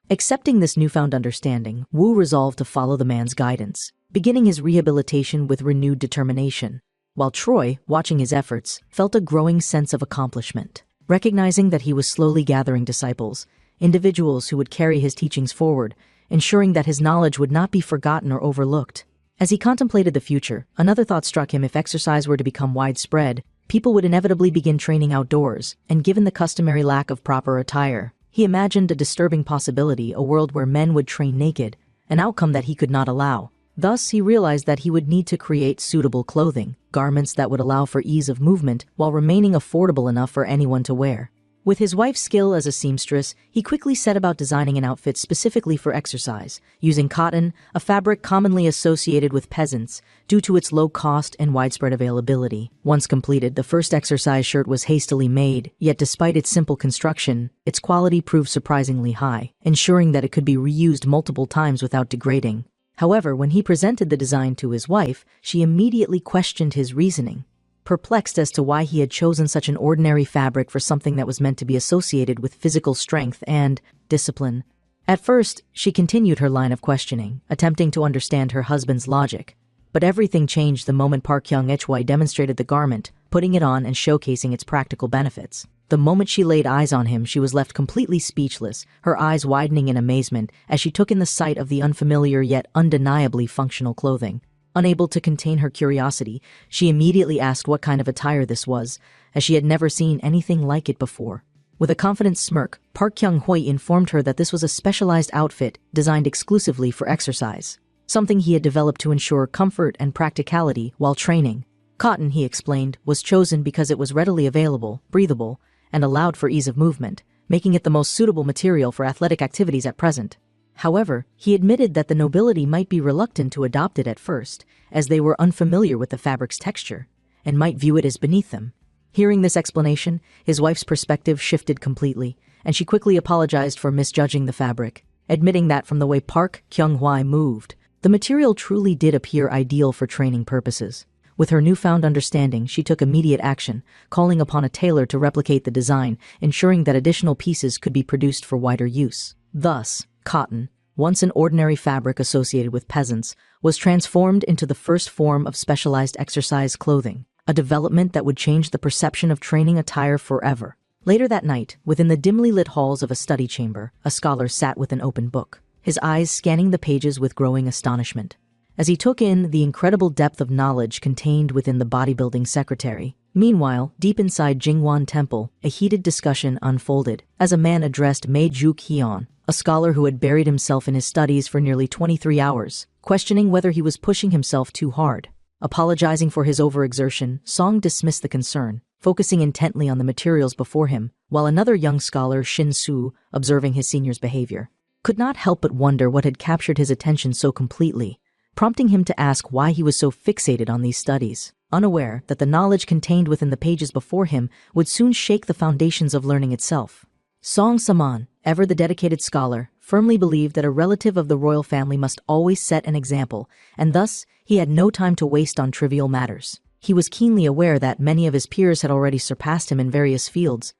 Accepting this newfound understanding, Wu resolved to follow the man's guidance, beginning his rehabilitation with renewed determination, while Troy, watching his efforts, felt a growing sense of accomplishment, recognizing that he was slowly gathering disciples, individuals who would carry his teachings forward, ensuring that his knowledge would not be forgotten or overlooked. As he contemplated the future, another thought struck him: if exercise were to become widespread, people would inevitably begin training outdoors, and given the customary lack of proper attire, he imagined a disturbing possibility: a world where men would train naked, an outcome that he could not allow. Thus, he realized that he would need to create suitable clothing, garments that would allow for ease of movement while remaining affordable enough for anyone to wear. With his wife's skill as a seamstress, he quickly set about designing an outfit specifically for exercise, using cotton, a fabric commonly associated with peasants, due to its low cost and widespread availability. Once completed, the first exercise shirt was hastily made, yet despite its simple construction, its quality proved surprisingly high, ensuring that it could be reused multiple times without degrading. However, when he presented the design to his wife, she immediately questioned his reasoning, perplexed as to why he had chosen such an ordinary fabric for something that was meant to be associated with physical strength and discipline. At first, she continued her line of questioning, attempting to understand her husband's logic. But everything changed the moment Park Kyung-hui demonstrated the garment, putting it on and showcasing its practical benefits. The moment she laid eyes on him, she was left completely speechless, her eyes widening in amazement as she took in the sight of the unfamiliar yet undeniably functional clothing. Unable to contain her curiosity, she immediately asked what kind of attire this was, as she had never seen anything like it before. With a confident smirk, Park Kyung-hoi informed her that this was a specialized outfit designed exclusively for exercise, something he had developed to ensure comfort and practicality while training. Cotton, he explained, was chosen because it was readily available, breathable, and allowed for ease of movement, making it the most suitable material for athletic activities at present. However, he admitted that the nobility might be reluctant to adopt it at first, as they were unfamiliar with the fabric's texture, and might view it as beneath them. Hearing this explanation, his wife's perspective shifted completely, and she quickly apologized for misjudging the fabric, admitting that from the way Park Kyung-hwa moved, the material truly did appear ideal for training purposes. With her newfound understanding, she took immediate action, calling upon a tailor to replicate the design, ensuring that additional pieces could be produced for wider use. Thus, cotton, once an ordinary fabric associated with peasants, was transformed into the first form of specialized exercise clothing, a development that would change the perception of training attire forever. Later that night, within the dimly lit halls of a study chamber, a scholar sat with an open book, his eyes scanning the pages with growing astonishment. As he took in the incredible depth of knowledge contained within the bodybuilding secretary. Meanwhile, deep inside Jingwan Temple, a heated discussion unfolded as a man addressed Mei Juk-hyeon, a scholar who had buried himself in his studies for nearly 23 hours, questioning whether he was pushing himself too hard. Apologizing for his overexertion, Song dismissed the concern, focusing intently on the materials before him, while another young scholar, Shin Su, observing his senior's behavior, could not help but wonder what had captured his attention so completely, prompting him to ask why he was so fixated on these studies, unaware that the knowledge contained within the pages before him would soon shake the foundations of learning itself. Song Saman, ever the dedicated scholar, firmly believed that a relative of the royal family must always set an example, and thus he had no time to waste on trivial matters. He was keenly aware that many of his peers had already surpassed him in various fields,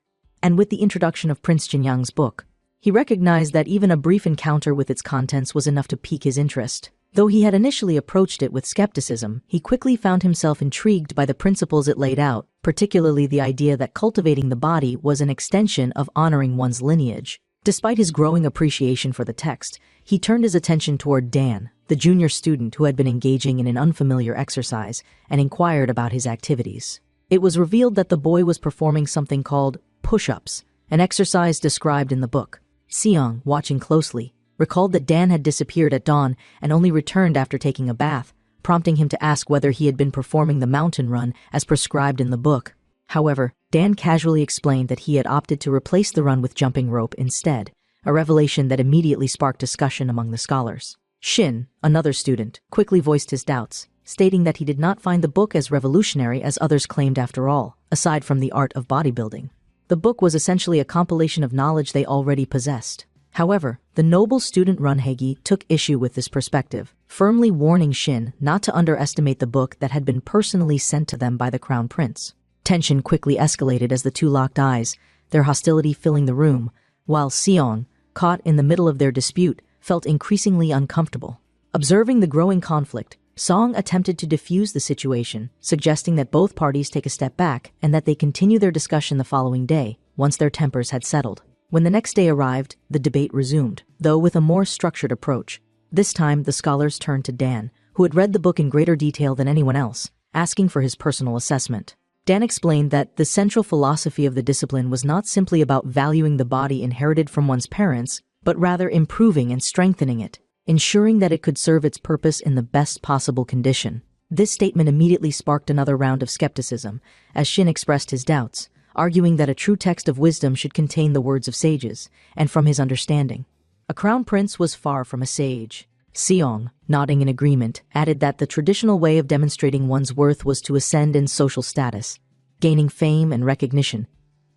and with the introduction of Prince Jinyang's book, he recognized that even a brief encounter with its contents was enough to pique his interest. Though he had initially approached it with skepticism, he quickly found himself intrigued by the principles it laid out, particularly the idea that cultivating the body was an extension of honoring one's lineage. Despite his growing appreciation for the text, he turned his attention toward Dan, the junior student who had been engaging in an unfamiliar exercise, and inquired about his activities. It was revealed that the boy was performing something called push-ups, an exercise described in the book. Seong, watching closely, recalled that Dan had disappeared at dawn and only returned after taking a bath, prompting him to ask whether he had been performing the mountain run as prescribed in the book. However, Dan casually explained that he had opted to replace the run with jumping rope instead, a revelation that immediately sparked discussion among the scholars. Shin, another student, quickly voiced his doubts, stating that he did not find the book as revolutionary as others claimed after all, aside from the art of bodybuilding. The book was essentially a compilation of knowledge they already possessed. However, the noble student Runhegi took issue with this perspective, firmly warning Shin not to underestimate the book that had been personally sent to them by the crown prince. Tension quickly escalated as the two locked eyes, their hostility filling the room, while Seong, caught in the middle of their dispute, felt increasingly uncomfortable. Observing the growing conflict, Song attempted to defuse the situation, suggesting that both parties take a step back and that they continue their discussion the following day, once their tempers had settled. When the next day arrived, the debate resumed, though with a more structured approach. This time, the scholars turned to Dan, who had read the book in greater detail than anyone else, asking for his personal assessment. Dan explained that the central philosophy of the discipline was not simply about valuing the body inherited from one's parents, but rather improving and strengthening it, ensuring that it could serve its purpose in the best possible condition. This statement immediately sparked another round of skepticism, as Shin expressed his doubts, arguing that a true text of wisdom should contain the words of sages, and from his understanding, a crown prince was far from a sage. Seong, nodding in agreement, added that the traditional way of demonstrating one's worth was to ascend in social status, gaining fame and recognition.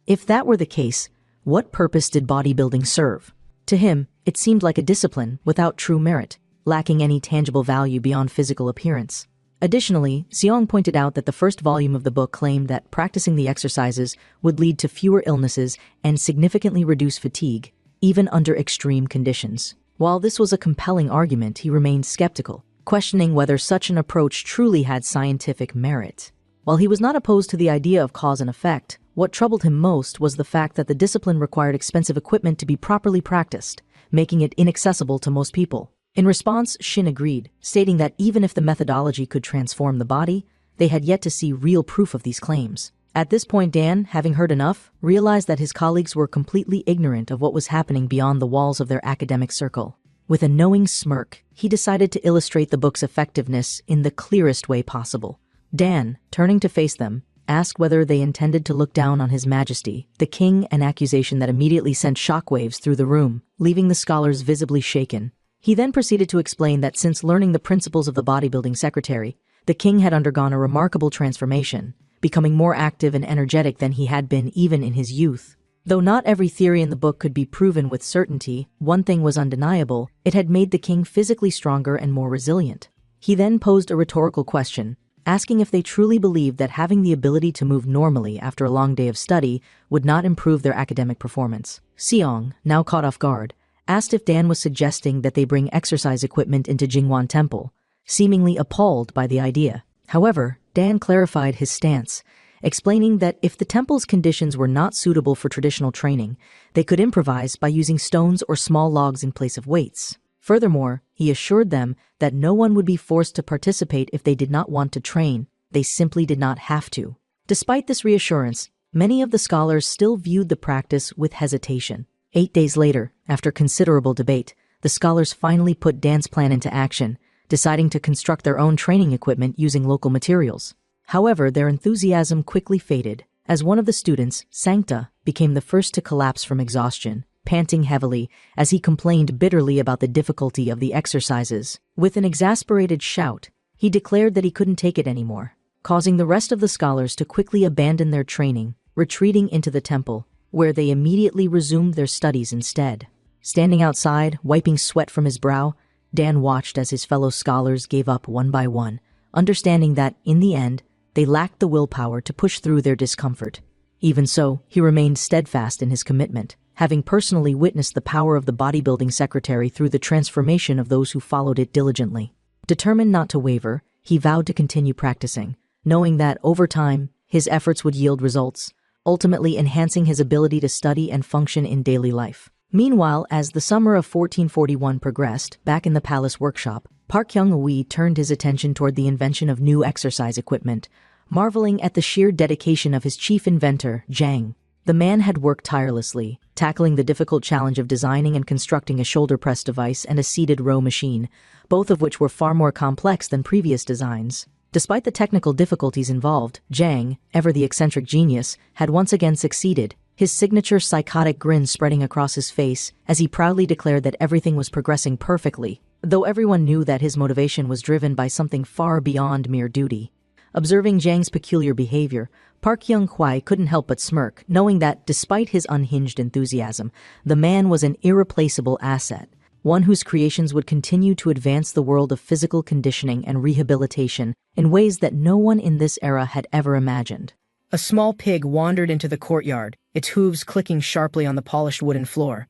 If that were the case, what purpose did bodybuilding serve? To him, it seemed like a discipline without true merit, lacking any tangible value beyond physical appearance. Additionally, Seong pointed out that the first volume of the book claimed that practicing the exercises would lead to fewer illnesses and significantly reduce fatigue, even under extreme conditions. While this was a compelling argument, he remained skeptical, questioning whether such an approach truly had scientific merit. While he was not opposed to the idea of cause and effect, what troubled him most was the fact that the discipline required expensive equipment to be properly practiced, making it inaccessible to most people. In response, Shin agreed, stating that even if the methodology could transform the body, they had yet to see real proof of these claims. At this point, Dan, having heard enough, realized that his colleagues were completely ignorant of what was happening beyond the walls of their academic circle. With a knowing smirk, he decided to illustrate the book's effectiveness in the clearest way possible. Dan, turning to face them, asked whether they intended to look down on His Majesty, the king, an accusation that immediately sent shockwaves through the room, leaving the scholars visibly shaken. He then proceeded to explain that since learning the principles of the bodybuilding secretary, the king had undergone a remarkable transformation, becoming more active and energetic than he had been even in his youth. Though not every theory in the book could be proven with certainty, one thing was undeniable: it had made the king physically stronger and more resilient. He then posed a rhetorical question, asking if they truly believed that having the ability to move normally after a long day of study would not improve their academic performance. Seong, now caught off guard, asked if Dan was suggesting that they bring exercise equipment into Jingwan Temple, seemingly appalled by the idea. However, Dan clarified his stance, explaining that if the temple's conditions were not suitable for traditional training, they could improvise by using stones or small logs in place of weights. Furthermore, he assured them that no one would be forced to participate if they did not want to train; they simply did not have to. Despite this reassurance, many of the scholars still viewed the practice with hesitation. 8 days later, after considerable debate, the scholars finally put Dan's plan into action, deciding to construct their own training equipment using local materials. However, their enthusiasm quickly faded, as one of the students, Sancta, became the first to collapse from exhaustion, panting heavily as he complained bitterly about the difficulty of the exercises. With an exasperated shout, he declared that he couldn't take it anymore, causing the rest of the scholars to quickly abandon their training, retreating into the temple, where they immediately resumed their studies instead. Standing outside, wiping sweat from his brow, Dan watched as his fellow scholars gave up one by one, understanding that, in the end, they lacked the willpower to push through their discomfort. Even so, he remained steadfast in his commitment, having personally witnessed the power of the bodybuilding secretary through the transformation of those who followed it diligently. Determined not to waver, he vowed to continue practicing, knowing that, over time, his efforts would yield results, ultimately enhancing his ability to study and function in daily life. Meanwhile, as the summer of 1441 progressed, back in the palace workshop, Park Hyung-wee turned his attention toward the invention of new exercise equipment, marveling at the sheer dedication of his chief inventor, Jang. The man had worked tirelessly, tackling the difficult challenge of designing and constructing a shoulder press device and a seated row machine, both of which were far more complex than previous designs. Despite the technical difficulties involved, Jang, ever the eccentric genius, had once again succeeded, his signature psychotic grin spreading across his face as he proudly declared that everything was progressing perfectly, though everyone knew that his motivation was driven by something far beyond mere duty. Observing Jang's peculiar behavior, Park Hyung-hwai couldn't help but smirk, knowing that, despite his unhinged enthusiasm, the man was an irreplaceable asset, one whose creations would continue to advance the world of physical conditioning and rehabilitation in ways that no one in this era had ever imagined. A small pig wandered into the courtyard, its hooves clicking sharply on the polished wooden floor.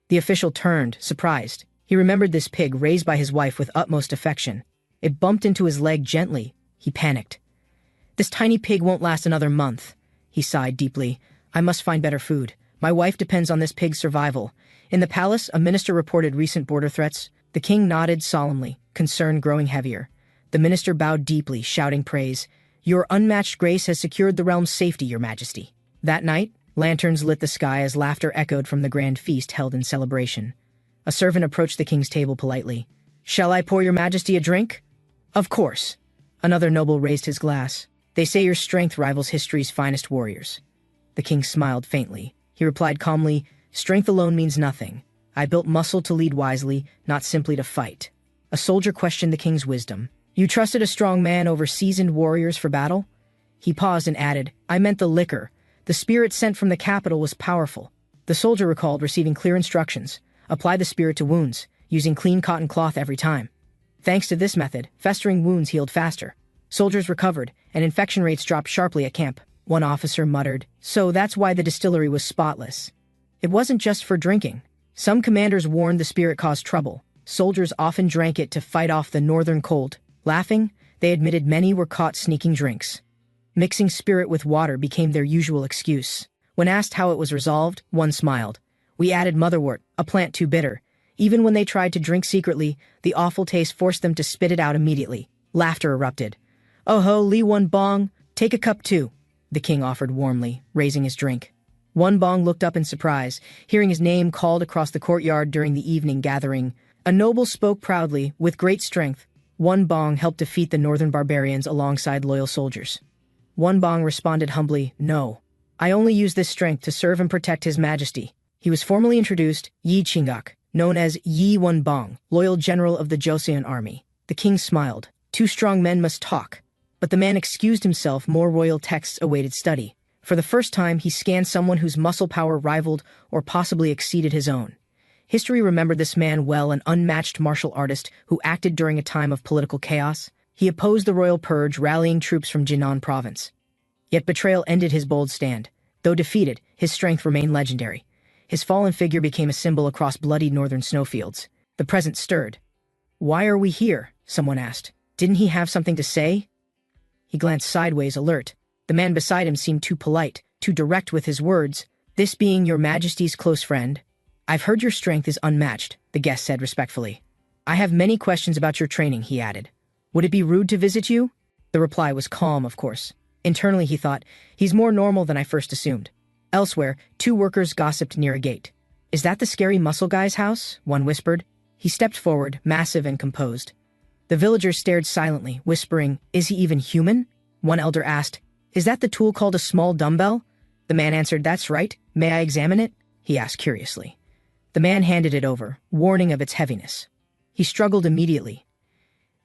The official turned, surprised. He remembered this pig raised by his wife with utmost affection. It bumped into his leg gently. He panicked. "This tiny pig won't last another month." He sighed deeply. "I must find better food. My wife depends on this pig's survival." In the palace, a minister reported recent border threats. The king nodded solemnly, concern growing heavier. The minister bowed deeply, shouting praise. "Your unmatched grace has secured the realm's safety, Your Majesty." That night, lanterns lit the sky as laughter echoed from the grand feast held in celebration. A servant approached the king's table politely. "Shall I pour Your Majesty a drink?" "Of course." Another noble raised his glass. "They say your strength rivals history's finest warriors." The king smiled faintly. He replied calmly, "Strength alone means nothing. I built muscle to lead wisely, not simply to fight." A soldier questioned the king's wisdom. "You trusted a strong man over seasoned warriors for battle?" He paused and added, "I meant the liquor. The spirit sent from the capital was powerful." The soldier recalled receiving clear instructions. Apply the spirit to wounds, using clean cotton cloth every time. Thanks to this method, festering wounds healed faster. Soldiers recovered, and infection rates dropped sharply at camp. One officer muttered, "So that's why the distillery was spotless." It wasn't just for drinking. Some commanders warned the spirit caused trouble. Soldiers often drank it to fight off the northern cold. Laughing, they admitted many were caught sneaking drinks. Mixing spirit with water became their usual excuse. When asked how it was resolved, one smiled. "We added motherwort, a plant too bitter. Even when they tried to drink secretly, the awful taste forced them to spit it out immediately. Laughter erupted. "Oh ho, Li One Bong, take a cup too," the king offered warmly, raising his drink. One Bong looked up in surprise, hearing his name called across the courtyard during the evening gathering. A noble spoke proudly, with great strength. One Bong helped defeat the northern barbarians alongside loyal soldiers. One Bong responded humbly, "No. I only use this strength to serve and protect His Majesty." He was formally introduced, Yi Qinggak, known as Yi One Bong, loyal general of the Joseon army. The king smiled. Two strong men must talk. But the man excused himself, more royal texts awaited study. For the first time, he scanned someone whose muscle power rivaled or possibly exceeded his own. History remembered this man well, an unmatched martial artist who acted during a time of political chaos. He opposed the royal purge, rallying troops from Jinan province. Yet betrayal ended his bold stand. Though defeated, his strength remained legendary. His fallen figure became a symbol across bloody northern snowfields. The present stirred. "Why are we here?" someone asked. "Didn't he have something to say?" He glanced sideways, alert. The man beside him seemed too polite, too direct with his words. "This being your Majesty's close friend, I've heard your strength is unmatched," the guest said respectfully. "I have many questions about your training," he added. "Would it be rude to visit you?" The reply was calm, of course. Internally, he thought, he's more normal than I first assumed. Elsewhere, two workers gossiped near a gate. "Is that the scary muscle guy's house?" one whispered. He stepped forward, massive and composed. The villagers stared silently, whispering, "Is he even human?" One elder asked, "Is that the tool called a small dumbbell?" The man answered, "That's right. May I examine it?" he asked curiously. The man handed it over, warning of its heaviness. He struggled immediately.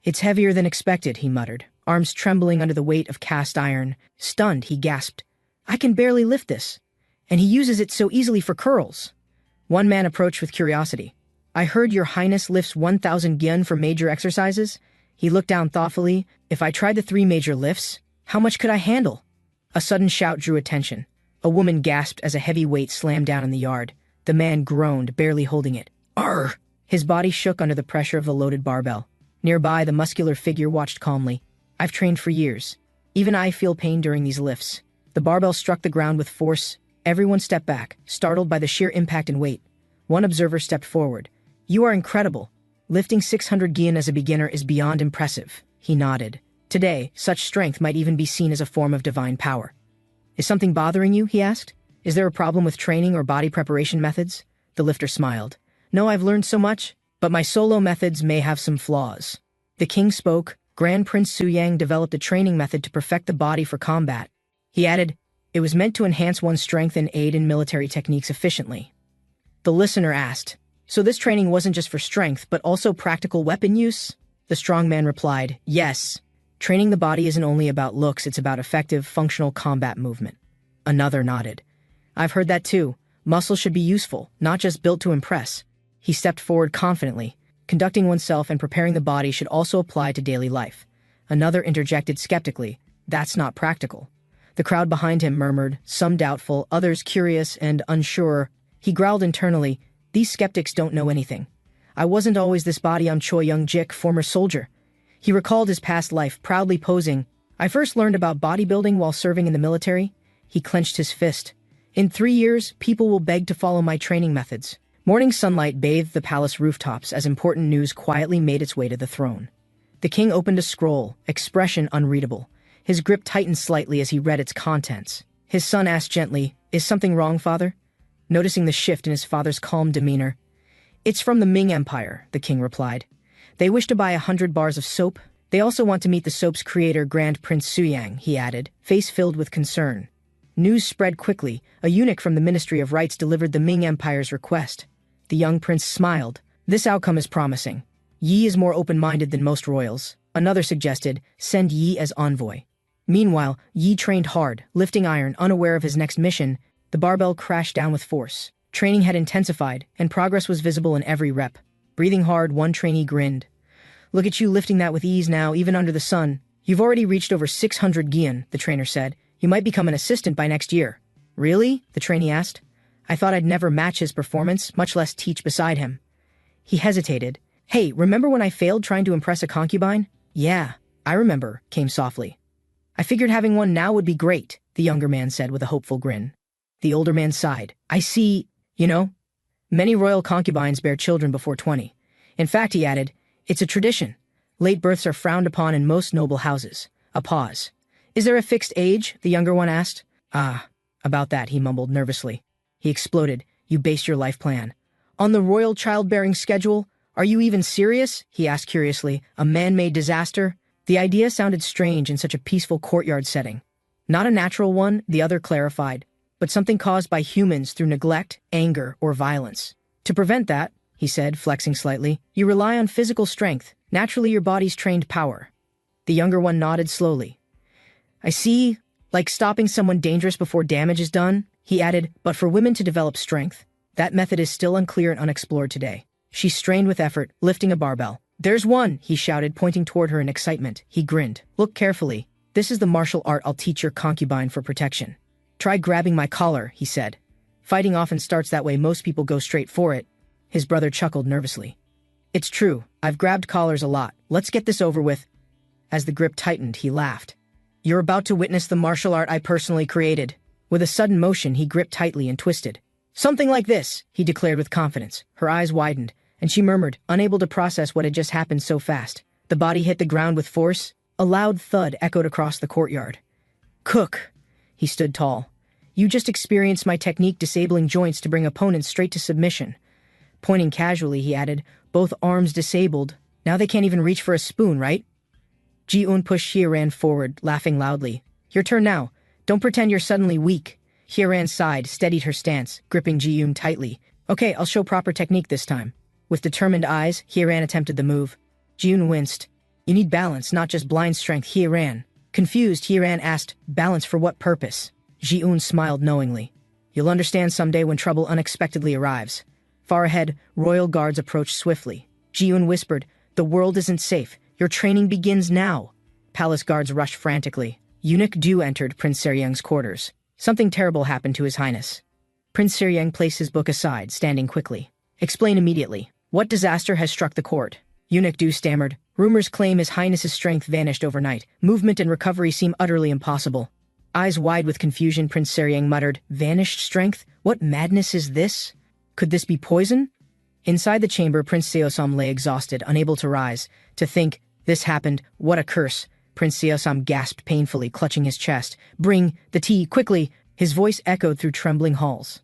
"It's heavier than expected," he muttered, arms trembling under the weight of cast iron. Stunned, he gasped, "I can barely lift this. And he uses it so easily for curls." One man approached with curiosity. "I heard your highness lifts 1,000 gyun for major exercises." He looked down thoughtfully. "If I tried the 3 major lifts, how much could I handle?" A sudden shout drew attention. A woman gasped as a heavy weight slammed down in the yard. The man groaned, barely holding it. "Arr!" His body shook under the pressure of the loaded barbell. Nearby, the muscular figure watched calmly. "I've trained for years. Even I feel pain during these lifts." The barbell struck the ground with force. Everyone stepped back, startled by the sheer impact and weight. One observer stepped forward. "You are incredible. Lifting 600 gyun as a beginner is beyond impressive." He nodded. "Today, such strength might even be seen as a form of divine power." "Is something bothering you?" he asked. "Is there a problem with training or body preparation methods?" The lifter smiled. "No, I've learned so much, but my solo methods may have some flaws." The king spoke. Grand Prince Suyang developed a training method to perfect the body for combat. He added, "It was meant to enhance one's strength and aid in military techniques efficiently." The listener asked, "So this training wasn't just for strength, but also practical weapon use?" The strong man replied, "Yes. Training the body isn't only about looks, it's about effective, functional combat movement." Another nodded. "I've heard that too. Muscle should be useful, not just built to impress." He stepped forward confidently. Conducting oneself and preparing the body should also apply to daily life. Another interjected skeptically, "That's not practical." The crowd behind him murmured, some doubtful, others curious and unsure. He growled internally, "These skeptics don't know anything. I wasn't always this body. I'm Choi Young-jik, former soldier." He recalled his past life, proudly posing. "I first learned about bodybuilding while serving in the military." He clenched his fist. "In 3 years, people will beg to follow my training methods." Morning sunlight bathed the palace rooftops as important news quietly made its way to the throne. The king opened a scroll, expression unreadable. His grip tightened slightly as he read its contents. His son asked gently, "Is something wrong, father?" Noticing the shift in his father's calm demeanor. "It's from the Ming Empire," the king replied. "They wish to buy 100 bars of soap. They also want to meet the soap's creator, Grand Prince Suyang," he added, face filled with concern. News spread quickly. A eunuch from the Ministry of Rites delivered the Ming Empire's request. The young prince smiled. "This outcome is promising. Yi is more open-minded than most royals." Another suggested, "Send Yi as envoy." Meanwhile, Yi trained hard, lifting iron, unaware of his next mission. The barbell crashed down with force. Training had intensified, and progress was visible in every rep. Breathing hard, one trainee grinned. "Look at you lifting that with ease now, even under the sun. You've already reached over 600 gyun," the trainer said. "You might become an assistant by next year." "Really?" the trainee asked. "I thought I'd never match his performance, much less teach beside him." He hesitated. "Hey, remember when I failed trying to impress a concubine?" "Yeah, I remember," came softly. "I figured having one now would be great," the younger man said with a hopeful grin. The older man sighed. "I see, you know, Many royal concubines bear children before 20. In fact, he added, it's a tradition. Late births are frowned upon in most noble houses. A pause. Is there a fixed age? The younger one asked. About that, he mumbled nervously. He exploded. You base your life plan on the royal childbearing schedule? Are you even serious? He asked curiously. A man-made disaster? The idea sounded strange in such a peaceful courtyard setting. Not a natural one, the other clarified, but something caused by humans through neglect, anger, or violence. To prevent that, he said, flexing slightly, you rely on physical strength, naturally your body's trained power. The younger one nodded slowly. I see, like stopping someone dangerous before damage is done, he added, but for women to develop strength, that method is still unclear and unexplored today. She strained with effort, lifting a barbell. There's one, he shouted, pointing toward her in excitement. He grinned. Look carefully. This is the martial art I'll teach your concubine for protection. Try grabbing my collar, he said. Fighting often starts that way, most people go straight for it. His brother chuckled nervously. It's true, I've grabbed collars a lot. Let's get this over with. As the grip tightened, he laughed. You're about to witness the martial art I personally created. With a sudden motion, he gripped tightly and twisted. Something like this, he declared with confidence. Her eyes widened, and she murmured, unable to process what had just happened so fast. The body hit the ground with force. A loud thud echoed across the courtyard. Cook! He stood tall. You just experienced my technique disabling joints to bring opponents straight to submission. Pointing casually, he added, both arms disabled. Now they can't even reach for a spoon, right? Ji-un pushed Hye-ran forward, laughing loudly. Your turn now. Don't pretend you're suddenly weak. Hye-ran sighed, steadied her stance, gripping Ji-un tightly. Okay, I'll show proper technique this time. With determined eyes, Hye-ran attempted the move. Ji-un winced. You need balance, not just blind strength, Hye-ran. Confused, Hye-ran asked, balance for what purpose? Ji-un smiled knowingly. You'll understand someday when trouble unexpectedly arrives. Far ahead, royal guards approached swiftly. Ji-un whispered, the world isn't safe. Your training begins now. Palace guards rushed frantically. Eunuch Du entered Prince Seryang's quarters. Something terrible happened to His Highness. Prince Seryang placed his book aside, standing quickly. Explain immediately. What disaster has struck the court? Eunuch Du stammered. Rumors claim His Highness's strength vanished overnight. Movement and recovery seem utterly impossible. Eyes wide with confusion, Prince Seryang muttered, vanished strength? What madness is this? Could this be poison? Inside the chamber, Prince Seosam lay exhausted, unable to rise. To think, this happened, what a curse. Prince Seosam gasped painfully, clutching his chest. Bring the tea, quickly! His voice echoed through trembling halls.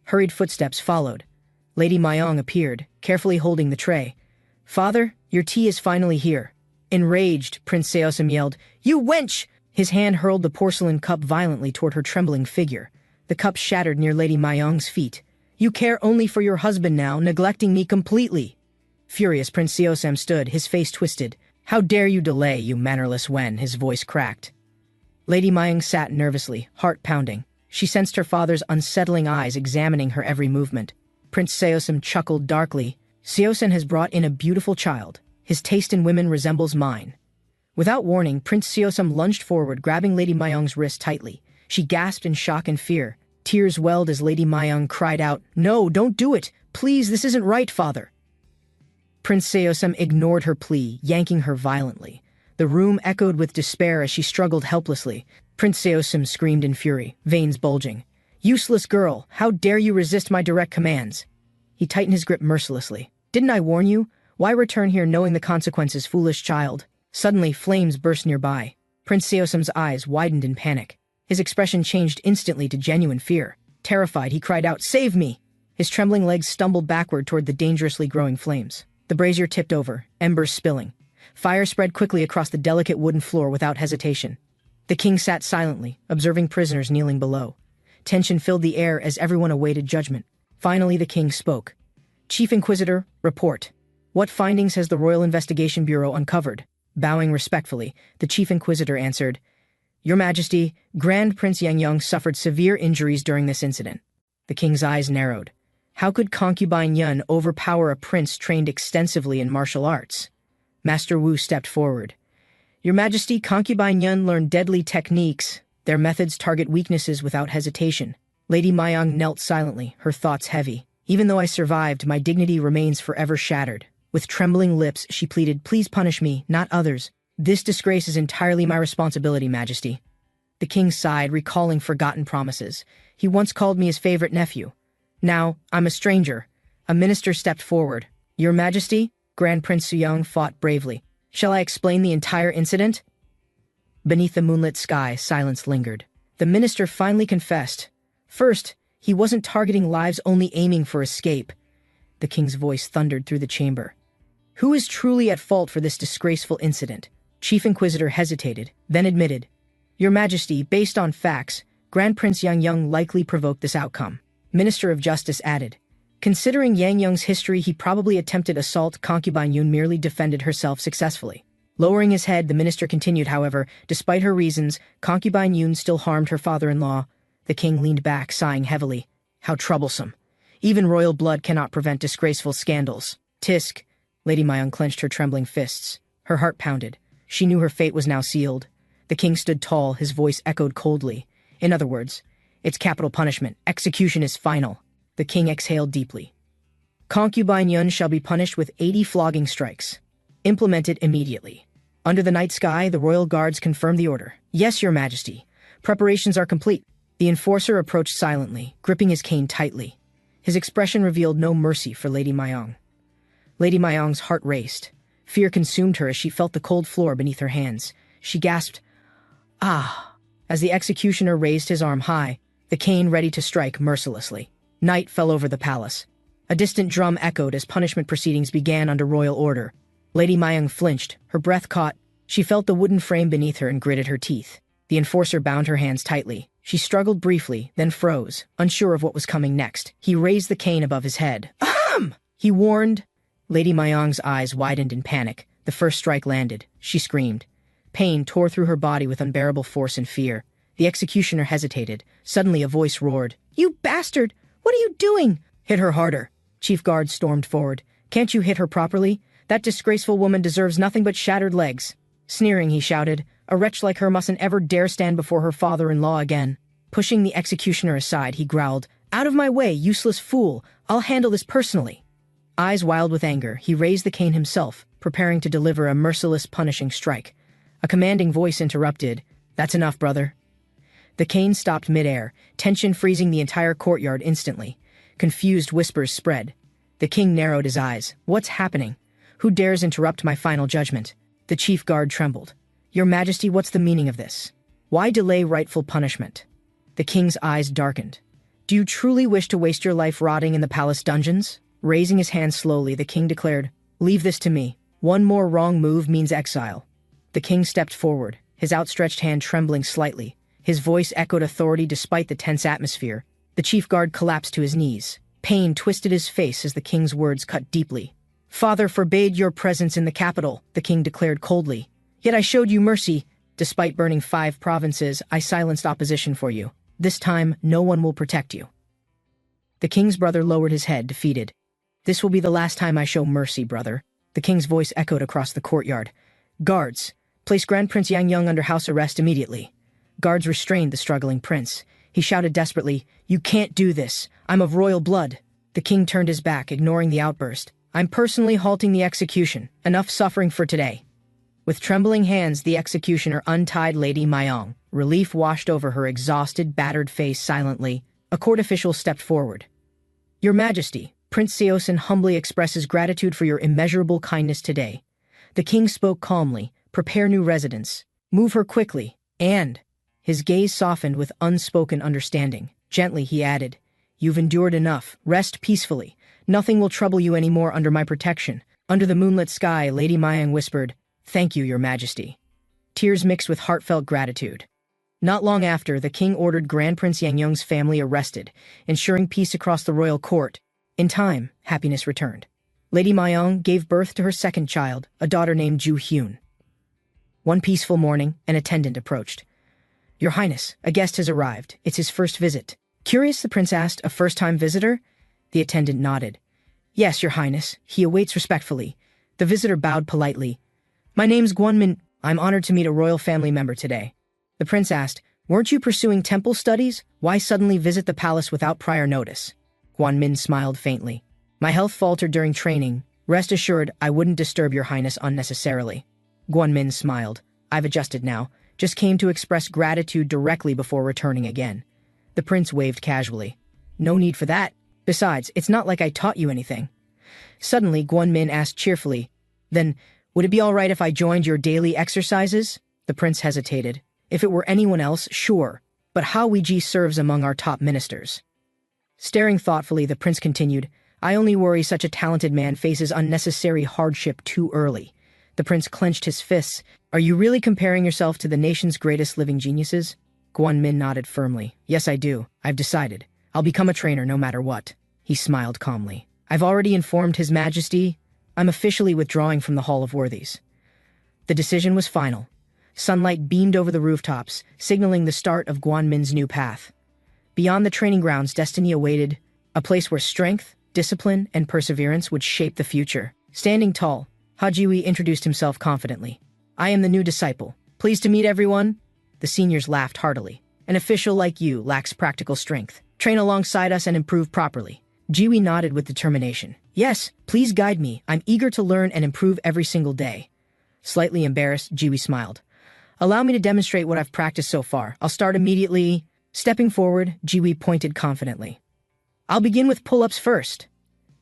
Hurried footsteps followed. Lady Mayong appeared, carefully holding the tray. Father, your tea is finally here. Enraged, Prince Seosam yelled, You wench! His hand hurled the porcelain cup violently toward her trembling figure. The cup shattered near Lady Mayong's feet. You care only for your husband now, neglecting me completely. Furious, Prince Seosam stood, his face twisted. How dare you delay, you mannerless wen, his voice cracked. Lady Mayong sat nervously, heart pounding. She sensed her father's unsettling eyes examining her every movement. Prince Seosam chuckled darkly. Seosan has brought in a beautiful child. His taste in women resembles mine. Without warning, Prince Seosam lunged forward, grabbing Lady Mayong's wrist tightly. She gasped in shock and fear. Tears welled as Lady Mayong cried out, No, don't do it! Please, this isn't right, father! Prince Seosam ignored her plea, yanking her violently. The room echoed with despair as she struggled helplessly. Prince Seosam screamed in fury, veins bulging. Useless girl, how dare you resist my direct commands? He tightened his grip mercilessly. Didn't I warn you? Why return here knowing the consequences, foolish child? Suddenly, flames burst nearby. Prince Seosam's eyes widened in panic. His expression changed instantly to genuine fear. Terrified, he cried out, Save me! His trembling legs stumbled backward toward the dangerously growing flames. The brazier tipped over, embers spilling. Fire spread quickly across the delicate wooden floor without hesitation. The king sat silently, observing prisoners kneeling below. Tension filled the air as everyone awaited judgment. Finally, the king spoke. Chief Inquisitor, report. What findings has the Royal Investigation Bureau uncovered? Bowing respectfully, the Chief Inquisitor answered, Your Majesty, Grand Prince Yangyong suffered severe injuries during this incident. The king's eyes narrowed. How could concubine Yun overpower a prince trained extensively in martial arts? Master Wu stepped forward. Your Majesty, concubine Yun learned deadly techniques. Their methods target weaknesses without hesitation. Lady Mayong knelt silently, her thoughts heavy. Even though I survived, my dignity remains forever shattered. With trembling lips, she pleaded, Please punish me, not others. This disgrace is entirely my responsibility, Majesty. The king sighed, recalling forgotten promises. He once called me his favorite nephew. Now, I'm a stranger. A minister stepped forward. Your Majesty, Grand Prince Suyang fought bravely. Shall I explain the entire incident? Beneath the moonlit sky, silence lingered. The minister finally confessed. First, he wasn't targeting lives, only aiming for escape. The king's voice thundered through the chamber. Who is truly at fault for this disgraceful incident? Chief Inquisitor hesitated, then admitted. Your Majesty, based on facts, Grand Prince Yang Yang likely provoked this outcome. Minister of Justice added. Considering Yang Yang's history, he probably attempted assault. Concubine Yun merely defended herself successfully. Lowering his head, the minister continued, however, despite her reasons, Concubine Yun still harmed her father-in-law. The king leaned back, sighing heavily. How troublesome. Even royal blood cannot prevent disgraceful scandals. Tisk. Lady Mayong clenched her trembling fists. Her heart pounded. She knew her fate was now sealed. The king stood tall, his voice echoed coldly. In other words, it's capital punishment. Execution is final. The king exhaled deeply. Concubine Yun shall be punished with 80 flogging strikes. Implemented immediately. Under the night sky, the royal guards confirmed the order. Yes, Your Majesty. Preparations are complete. The enforcer approached silently, gripping his cane tightly. His expression revealed no mercy for Lady Mayong. Lady Mayong's heart raced. Fear consumed her as she felt the cold floor beneath her hands. She gasped, "Ah!" as the executioner raised his arm high, the cane ready to strike mercilessly. Night fell over the palace. A distant drum echoed as punishment proceedings began under royal order. Lady Mayong flinched, her breath caught. She felt the wooden frame beneath her and gritted her teeth. The enforcer bound her hands tightly. She struggled briefly, then froze, unsure of what was coming next. He raised the cane above his head. Ahem! He warned. Lady Mayong's eyes widened in panic. The first strike landed. She screamed. Pain tore through her body with unbearable force and fear. The executioner hesitated. Suddenly a voice roared. You bastard! What are you doing? Hit her harder. Chief Guard stormed forward. Can't you hit her properly? That disgraceful woman deserves nothing but shattered legs. Sneering, he shouted. A wretch like her mustn't ever dare stand before her father-in-law again. Pushing the executioner aside, he growled, Out of my way, useless fool! I'll handle this personally. Eyes wild with anger, he raised the cane himself, preparing to deliver a merciless, punishing strike. A commanding voice interrupted, That's enough, brother. The cane stopped midair, tension freezing the entire courtyard instantly. Confused whispers spread. The king narrowed his eyes. What's happening? Who dares interrupt my final judgment? The chief guard trembled. Your Majesty, what's the meaning of this? Why delay rightful punishment? The king's eyes darkened. Do you truly wish to waste your life rotting in the palace dungeons? Raising his hand slowly, the king declared, Leave this to me. One more wrong move means exile. The king stepped forward, his outstretched hand trembling slightly. His voice echoed authority despite the tense atmosphere. The chief guard collapsed to his knees. Pain twisted his face as the king's words cut deeply. Father forbade your presence in the capital, the king declared coldly. Yet I showed you mercy. Despite burning 5 provinces, I silenced opposition for you. This time, no one will protect you. The king's brother lowered his head, defeated. This will be the last time I show mercy, brother. The king's voice echoed across the courtyard. Guards, place Grand Prince Yang Yang under house arrest immediately. Guards restrained the struggling prince. He shouted desperately, You can't do this. I'm of royal blood. The king turned his back, ignoring the outburst. I'm personally halting the execution. Enough suffering for today. With trembling hands, the executioner untied Lady Mayong. Relief washed over her exhausted, battered face silently. A court official stepped forward. Your Majesty, Prince Seosin humbly expresses gratitude for your immeasurable kindness today. The king spoke calmly. Prepare new residents. Move her quickly. And... His gaze softened with unspoken understanding. Gently, he added, You've endured enough. Rest peacefully. Nothing will trouble you anymore under my protection. Under the moonlit sky, Lady Mayong whispered, Thank you, Your Majesty. Tears mixed with heartfelt gratitude. Not long after, the king ordered Grand Prince Yang Yang's family arrested, ensuring peace across the royal court. In time, happiness returned. Lady Mayong gave birth to her second child, a daughter named Ju Hyun. One peaceful morning, an attendant approached. Your Highness, a guest has arrived. It's his first visit. Curious, the prince asked, a first-time visitor? The attendant nodded. Yes, Your Highness. He awaits respectfully. The visitor bowed politely. My name's Guanmin. I'm honored to meet a royal family member today. The prince asked, Weren't you pursuing temple studies? Why suddenly visit the palace without prior notice? Guanmin smiled faintly. My health faltered during training. Rest assured, I wouldn't disturb Your Highness unnecessarily. Guanmin smiled. I've adjusted now. Just came to express gratitude directly before returning again. The prince waved casually. No need for that. Besides, it's not like I taught you anything. Suddenly, Guan asked cheerfully, "Then, would it be all right if I joined your daily exercises?" The prince hesitated. If it were anyone else, sure, but Hao Weiji serves among our top ministers. Staring thoughtfully, the prince continued, "I only worry such a talented man faces unnecessary hardship too early." The prince clenched his fists. "Are you really comparing yourself to the nation's greatest living geniuses?" Guan nodded firmly. "Yes, I do. I've decided. I'll become a trainer no matter what." He smiled calmly. "I've already informed His Majesty. I'm officially withdrawing from the Hall of Worthies." The decision was final. Sunlight beamed over the rooftops, signaling the start of Guanmin's new path. Beyond the training grounds, destiny awaited, a place where strength, discipline, and perseverance would shape the future. Standing tall, Hajiwi introduced himself confidently. "I am the new disciple. Pleased to meet everyone." The seniors laughed heartily. "An official like you lacks practical strength. Train alongside us and improve properly." Jiwi nodded with determination. "Yes, please guide me. I'm eager to learn and improve every single day." Slightly embarrassed, Jiwi smiled. "Allow me to demonstrate what I've practiced so far. I'll start immediately." Stepping forward, Jiwi pointed confidently. "I'll begin with pull-ups first."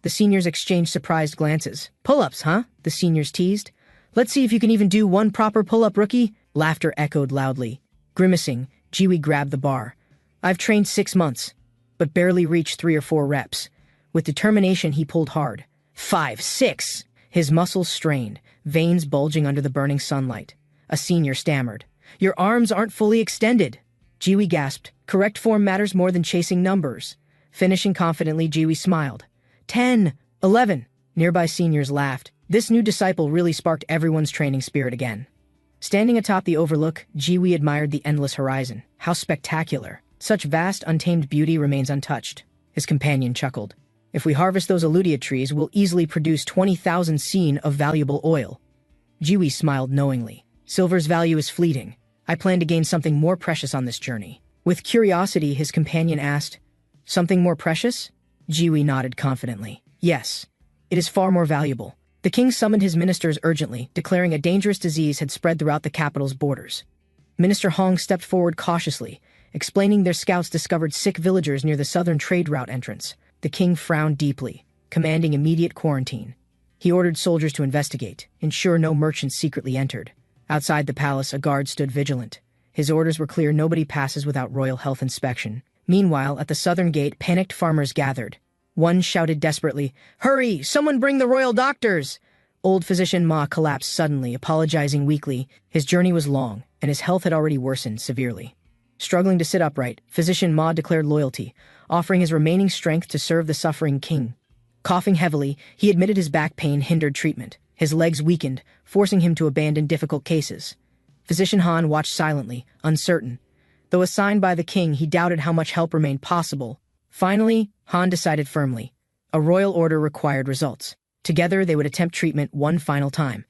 The seniors exchanged surprised glances. "Pull-ups, huh?" the seniors teased. "Let's see if you can even do one proper pull-up, rookie." Laughter echoed loudly. Grimacing, Jiwi grabbed the bar. "I've trained 6 months, but barely reached 3 or 4 reps. With determination, he pulled hard. 5, 6! His muscles strained, veins bulging under the burning sunlight. A senior stammered. "Your arms aren't fully extended." Jiwi gasped. "Correct form matters more than chasing numbers." Finishing confidently, Jiwi smiled. 10, 11. Nearby seniors laughed. This new disciple really sparked everyone's training spirit again. Standing atop the overlook, Jiwi admired the endless horizon. How spectacular. Such vast, untamed beauty remains untouched. His companion chuckled. "If we harvest those Aludia trees, we'll easily produce 20,000 seen of valuable oil." Jiwi smiled knowingly. "Silver's value is fleeting. I plan to gain something more precious on this journey." With curiosity, his companion asked, "Something more precious?" Jiwi nodded confidently. "Yes, it is far more valuable." The king summoned his ministers urgently, declaring a dangerous disease had spread throughout the capital's borders. Minister Hong stepped forward cautiously, explaining their scouts discovered sick villagers near the southern trade route entrance. The king frowned deeply, commanding immediate quarantine. He ordered soldiers to investigate, ensure no merchants secretly entered. Outside the palace, a guard stood vigilant. His orders were clear: nobody passes without royal health inspection. Meanwhile, at the southern gate, panicked farmers gathered. One shouted desperately, "Hurry! Someone bring the royal doctors!" Old physician Ma collapsed suddenly, apologizing weakly. His journey was long, and his health had already worsened severely. Struggling to sit upright, physician Ma declared loyalty, offering his remaining strength to serve the suffering king. Coughing heavily, he admitted his back pain hindered treatment. His legs weakened, forcing him to abandon difficult cases. Physician Han watched silently, uncertain. Though assigned by the king, he doubted how much help remained possible. Finally, Han decided firmly. A royal order required results. Together, they would attempt treatment one final time.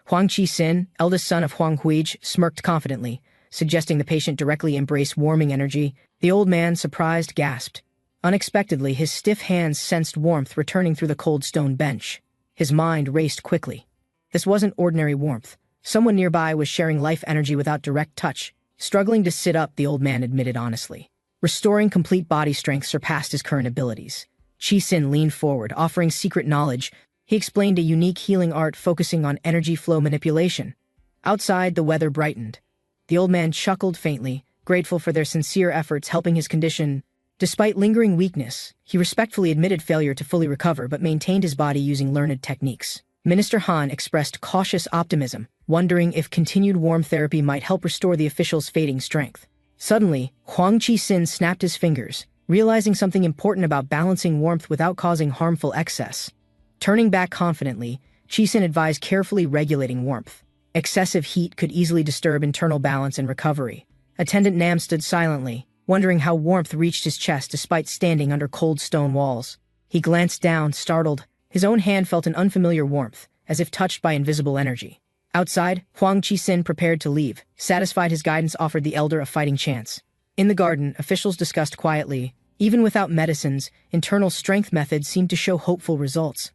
Huang Qi-sin, eldest son of Huang Huij, smirked confidently, suggesting the patient directly embrace warming energy. The old man, surprised, gasped. Unexpectedly, his stiff hands sensed warmth returning through the cold stone bench. His mind raced quickly. This wasn't ordinary warmth. Someone nearby was sharing life energy without direct touch. Struggling to sit up, the old man admitted honestly. Restoring complete body strength surpassed his current abilities. Qi-sin leaned forward, offering secret knowledge. He explained a unique healing art focusing on energy flow manipulation. Outside, the weather brightened. The old man chuckled faintly, grateful for their sincere efforts helping his condition. Despite lingering weakness, he respectfully admitted failure to fully recover but maintained his body using learned techniques. Minister Han expressed cautious optimism, wondering if continued warm therapy might help restore the official's fading strength. Suddenly, Huang Qi-sin snapped his fingers, realizing something important about balancing warmth without causing harmful excess. Turning back confidently, Qi-sin advised carefully regulating warmth. Excessive heat could easily disturb internal balance and recovery. Attendant Nam stood silently, wondering how warmth reached his chest despite standing under cold stone walls. He glanced down, startled. His own hand felt an unfamiliar warmth, as if touched by invisible energy. Outside, Huang Qi-sin prepared to leave, satisfied his guidance offered the elder a fighting chance. In the garden, officials discussed quietly. Even without medicines, internal strength methods seemed to show hopeful results.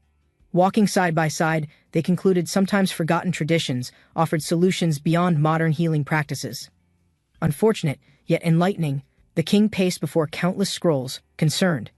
Walking side by side, they concluded sometimes forgotten traditions offered solutions beyond modern healing practices. Unfortunate, yet enlightening, the king paced before countless scrolls, concerned.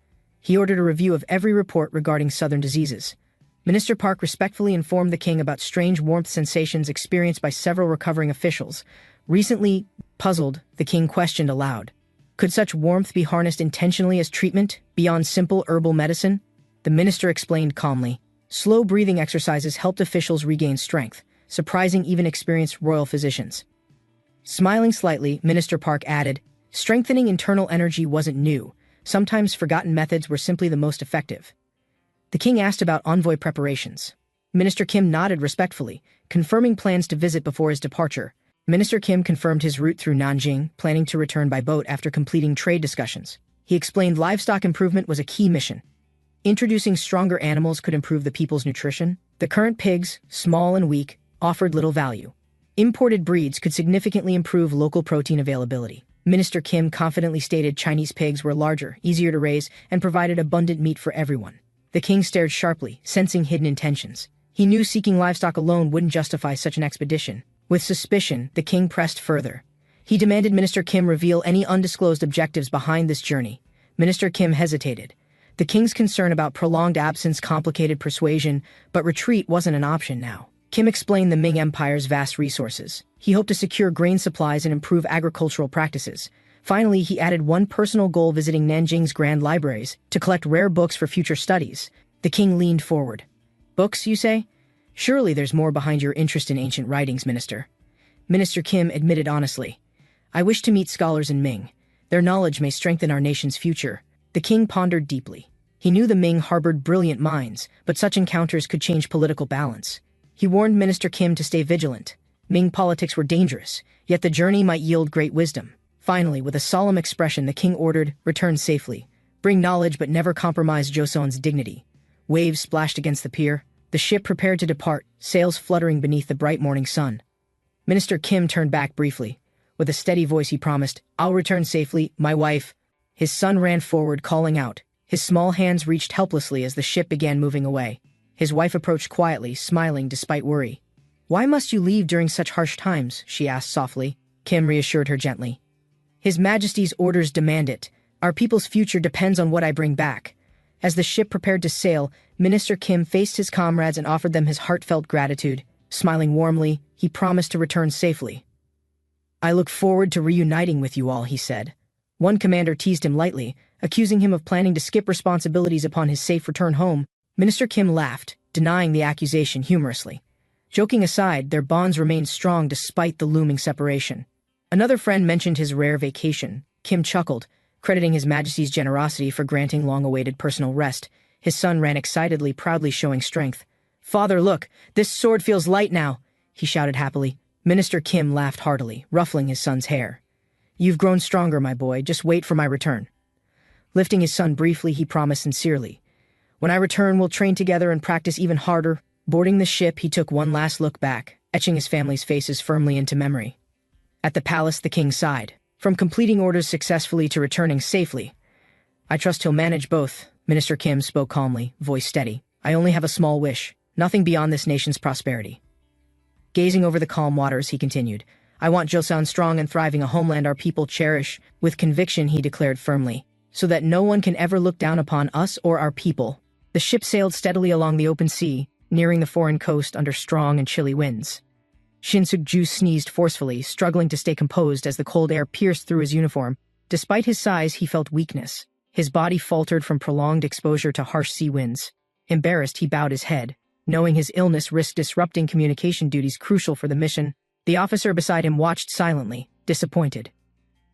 He ordered a review of every report regarding southern diseases. Minister Park respectfully informed the king about strange warmth sensations experienced by several recovering officials. Recently, puzzled, the king questioned aloud. Could such warmth be harnessed intentionally as treatment, beyond simple herbal medicine? The minister explained calmly. Slow breathing exercises helped officials regain strength, surprising even experienced royal physicians. Smiling slightly, Minister Park added, strengthening internal energy wasn't new. Sometimes forgotten methods were simply the most effective. The king asked about envoy preparations. Minister Kim nodded respectfully, confirming plans to visit before his departure. Minister Kim confirmed his route through Nanjing, planning to return by boat after completing trade discussions. He explained livestock improvement was a key mission. Introducing stronger animals could improve the people's nutrition. The current pigs, small and weak, offered little value. Imported breeds could significantly improve local protein availability. Minister Kim confidently stated Chinese pigs were larger, easier to raise, and provided abundant meat for everyone. The king stared sharply, sensing hidden intentions. He knew seeking livestock alone wouldn't justify such an expedition. With suspicion, the king pressed further. He demanded Minister Kim reveal any undisclosed objectives behind this journey. Minister Kim hesitated. The king's concern about prolonged absence complicated persuasion, but retreat wasn't an option now. Kim explained the Ming Empire's vast resources. He hoped to secure grain supplies and improve agricultural practices. Finally, he added one personal goal: visiting Nanjing's grand libraries to collect rare books for future studies. The king leaned forward. Books, you say? Surely there's more behind your interest in ancient writings, Minister. Minister Kim admitted honestly. I wish to meet scholars in Ming. Their knowledge may strengthen our nation's future. The king pondered deeply. He knew the Ming harbored brilliant minds, but such encounters could change political balance. He warned Minister Kim to stay vigilant. Ming politics were dangerous, yet the journey might yield great wisdom. Finally, with a solemn expression, the king ordered, return safely. Bring knowledge but never compromise Joseon's dignity. Waves splashed against the pier. The ship prepared to depart, sails fluttering beneath the bright morning sun. Minister Kim turned back briefly. With a steady voice he promised, I'll return safely, my wife. His son ran forward, calling out. His small hands reached helplessly as the ship began moving away. His wife approached quietly, smiling despite worry. Why must you leave during such harsh times? She asked softly. Kim reassured her gently. His Majesty's orders demand it. Our people's future depends on what I bring back. As the ship prepared to sail, Minister Kim faced his comrades and offered them his heartfelt gratitude. Smiling warmly, he promised to return safely. I look forward to reuniting with you all, he said. One commander teased him lightly, accusing him of planning to skip responsibilities upon his safe return home. Minister Kim laughed, denying the accusation humorously. Joking aside, their bonds remained strong despite the looming separation. Another friend mentioned his rare vacation. Kim chuckled, crediting His Majesty's generosity for granting long-awaited personal rest. His son ran excitedly, proudly showing strength. Father, look, this sword feels light now, he shouted happily. Minister Kim laughed heartily, ruffling his son's hair. You've grown stronger, my boy, just wait for my return. Lifting his son briefly, he promised sincerely. When I return, we'll train together and practice even harder. Boarding the ship, he took one last look back, etching his family's faces firmly into memory. At the palace, the king sighed. From completing orders successfully to returning safely. I trust he'll manage both, Minister Kim spoke calmly, voice steady. I only have a small wish, nothing beyond this nation's prosperity. Gazing over the calm waters, he continued. I want Joseon strong and thriving, a homeland our people cherish. With conviction, he declared firmly, so that no one can ever look down upon us or our people. The ship sailed steadily along the open sea, nearing the foreign coast under strong and chilly winds. Shin Suk-ju sneezed forcefully, struggling to stay composed as the cold air pierced through his uniform. Despite his size, he felt weakness. His body faltered from prolonged exposure to harsh sea winds. Embarrassed, he bowed his head, knowing his illness risked disrupting communication duties crucial for the mission. The officer beside him watched silently, disappointed.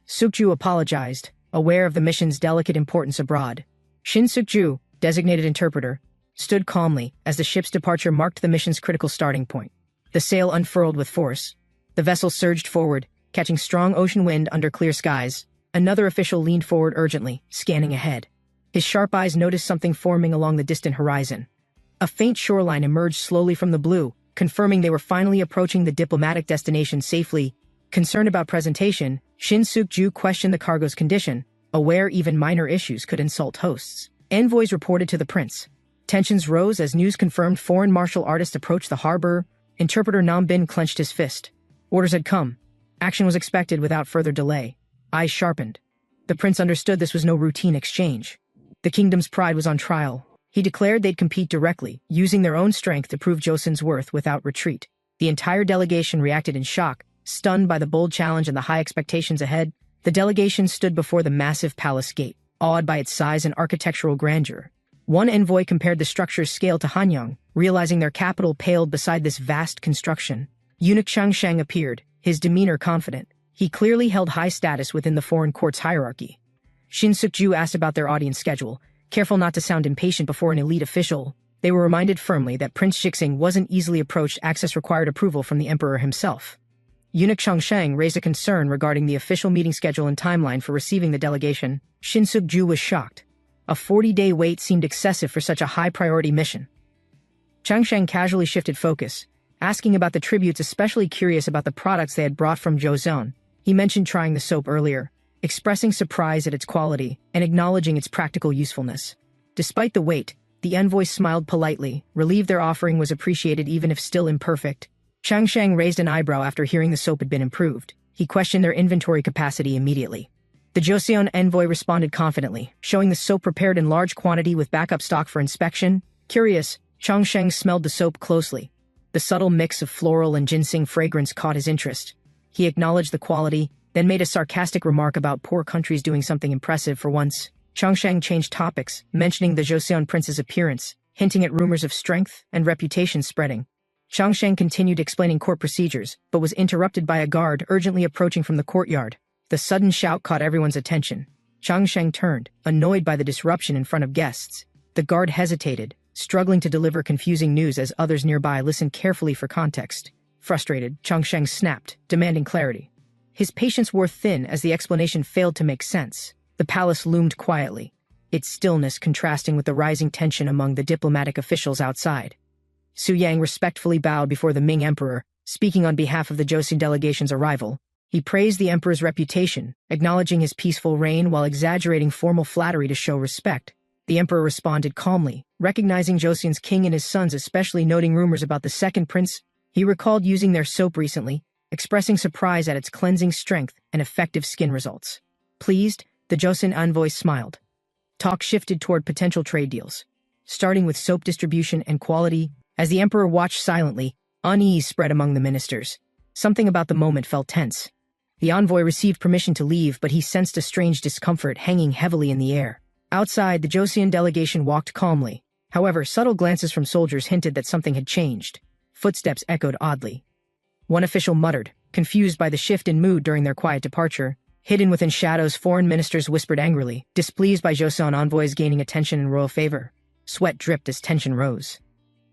Suk-ju apologized, aware of the mission's delicate importance abroad. Shin Suk-ju, designated interpreter, stood calmly as the ship's departure marked the mission's critical starting point. The sail unfurled with force. The vessel surged forward, catching strong ocean wind under clear skies. Another official leaned forward urgently, scanning ahead. His sharp eyes noticed something forming along the distant horizon. A faint shoreline emerged slowly from the blue, confirming they were finally approaching the diplomatic destination safely. Concerned about presentation, Shin Suk-ju questioned the cargo's condition, aware even minor issues could insult hosts. Envoys reported to the prince. Tensions rose as news confirmed foreign martial artists approached the harbor. Interpreter Nam Bin clenched his fist. Orders had come. Action was expected without further delay. Eyes sharpened. The prince understood this was no routine exchange. The kingdom's pride was on trial. He declared they'd compete directly, using their own strength to prove Joseon's worth without retreat. The entire delegation reacted in shock, stunned by the bold challenge and the high expectations ahead. The delegation stood before the massive palace gate, awed by its size and architectural grandeur. One envoy compared the structure's scale to Hanyang, realizing their capital paled beside this vast construction. Eunuch Changsheng appeared, his demeanor confident. He clearly held high status within the foreign court's hierarchy. Shin Suk-ju asked about their audience schedule, careful not to sound impatient before an elite official. They were reminded firmly that Prince Shixing wasn't easily approached. Access required approval from the emperor himself. Eunuch Changsheng raised a concern regarding the official meeting schedule and timeline for receiving the delegation. Shin Suk-ju was shocked. A 40-day wait seemed excessive for such a high-priority mission. Changsheng casually shifted focus, asking about the tributes, especially curious about the products they had brought from Joseon. He mentioned trying the soap earlier, expressing surprise at its quality and acknowledging its practical usefulness. Despite the wait, the envoy smiled politely, relieved their offering was appreciated even if still imperfect. Changsheng raised an eyebrow after hearing the soap had been improved. He questioned their inventory capacity immediately. The Joseon envoy responded confidently, showing the soap prepared in large quantity with backup stock for inspection. Curious, Changsheng smelled the soap closely. The subtle mix of floral and ginseng fragrance caught his interest. He acknowledged the quality, then made a sarcastic remark about poor countries doing something impressive for once. Changsheng changed topics, mentioning the Joseon prince's appearance, hinting at rumors of strength and reputation spreading. Changsheng continued explaining court procedures, but was interrupted by a guard urgently approaching from the courtyard. The sudden shout caught everyone's attention. Changsheng turned, annoyed by the disruption in front of guests. The guard hesitated, struggling to deliver confusing news as others nearby listened carefully for context. Frustrated, Changsheng snapped, demanding clarity. His patience wore thin as the explanation failed to make sense. The palace loomed quietly, its stillness contrasting with the rising tension among the diplomatic officials outside. Su Yang respectfully bowed before the Ming emperor, speaking on behalf of the Joseon delegation's arrival. He praised the emperor's reputation, acknowledging his peaceful reign while exaggerating formal flattery to show respect. The emperor responded calmly, recognizing Joseon's king and his sons, especially noting rumors about the second prince. He recalled using their soap recently, expressing surprise at its cleansing strength and effective skin results. Pleased, the Joseon envoy smiled. Talk shifted toward potential trade deals, starting with soap distribution and quality. As the emperor watched silently, unease spread among the ministers. Something about the moment felt tense. The envoy received permission to leave, but he sensed a strange discomfort hanging heavily in the air. Outside, the Joseon delegation walked calmly. However, subtle glances from soldiers hinted that something had changed. Footsteps echoed oddly. One official muttered, confused by the shift in mood during their quiet departure. Hidden within shadows, foreign ministers whispered angrily, displeased by Joseon envoys gaining attention and royal favor. Sweat dripped as tension rose.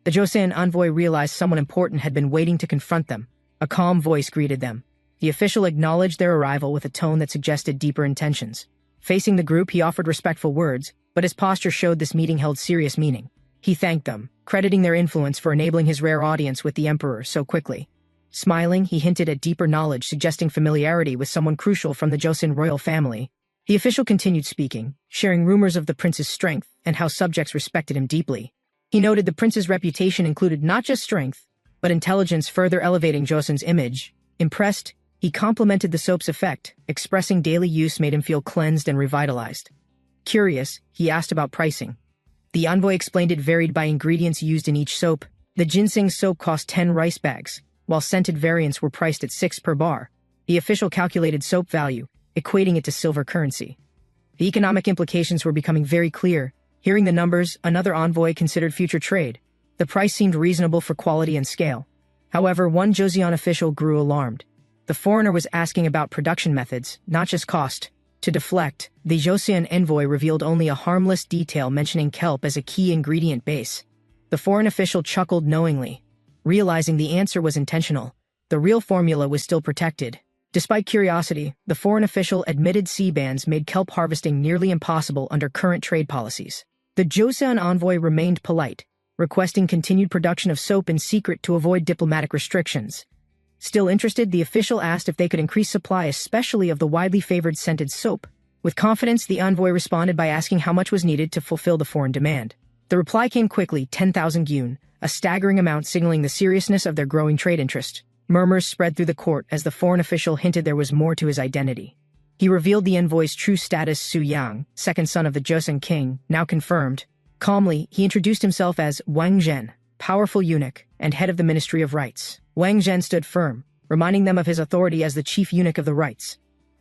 The Joseon envoy realized someone important had been waiting to confront them. A calm voice greeted them. The official acknowledged their arrival with a tone that suggested deeper intentions. Facing the group, he offered respectful words, but his posture showed this meeting held serious meaning. He thanked them, crediting their influence for enabling his rare audience with the emperor so quickly. Smiling, he hinted at deeper knowledge, suggesting familiarity with someone crucial from the Joseon royal family. The official continued speaking, sharing rumors of the prince's strength and how subjects respected him deeply. He noted the prince's reputation included not just strength, but intelligence, further elevating Joseon's image. Impressed, he complimented the soap's effect, expressing daily use made him feel cleansed and revitalized. Curious, he asked about pricing. The envoy explained it varied by ingredients used in each soap. The ginseng soap cost 10 rice bags, while scented variants were priced at 6 per bar. The official calculated soap value, equating it to silver currency. The economic implications were becoming very clear. Hearing the numbers, another envoy considered future trade. The price seemed reasonable for quality and scale. However, one Joseon official grew alarmed. The foreigner was asking about production methods, not just cost. To deflect, the Joseon envoy revealed only a harmless detail mentioning kelp as a key ingredient base. The foreign official chuckled knowingly, realizing the answer was intentional. The real formula was still protected. Despite curiosity, the foreign official admitted sea bans made kelp harvesting nearly impossible under current trade policies. The Joseon envoy remained polite, requesting continued production of soap in secret to avoid diplomatic restrictions. Still interested, the official asked if they could increase supply, especially of the widely favored scented soap. With confidence, the envoy responded by asking how much was needed to fulfill the foreign demand. The reply came quickly, 10,000 gyun, a staggering amount signaling the seriousness of their growing trade interest. Murmurs spread through the court as the foreign official hinted there was more to his identity. He revealed the envoy's true status. Su Yang, second son of the Joseon king, now confirmed. Calmly, he introduced himself as Wang Zhen, powerful eunuch and head of the Ministry of Rites. Wang Zhen stood firm, reminding them of his authority as the chief eunuch of the rites.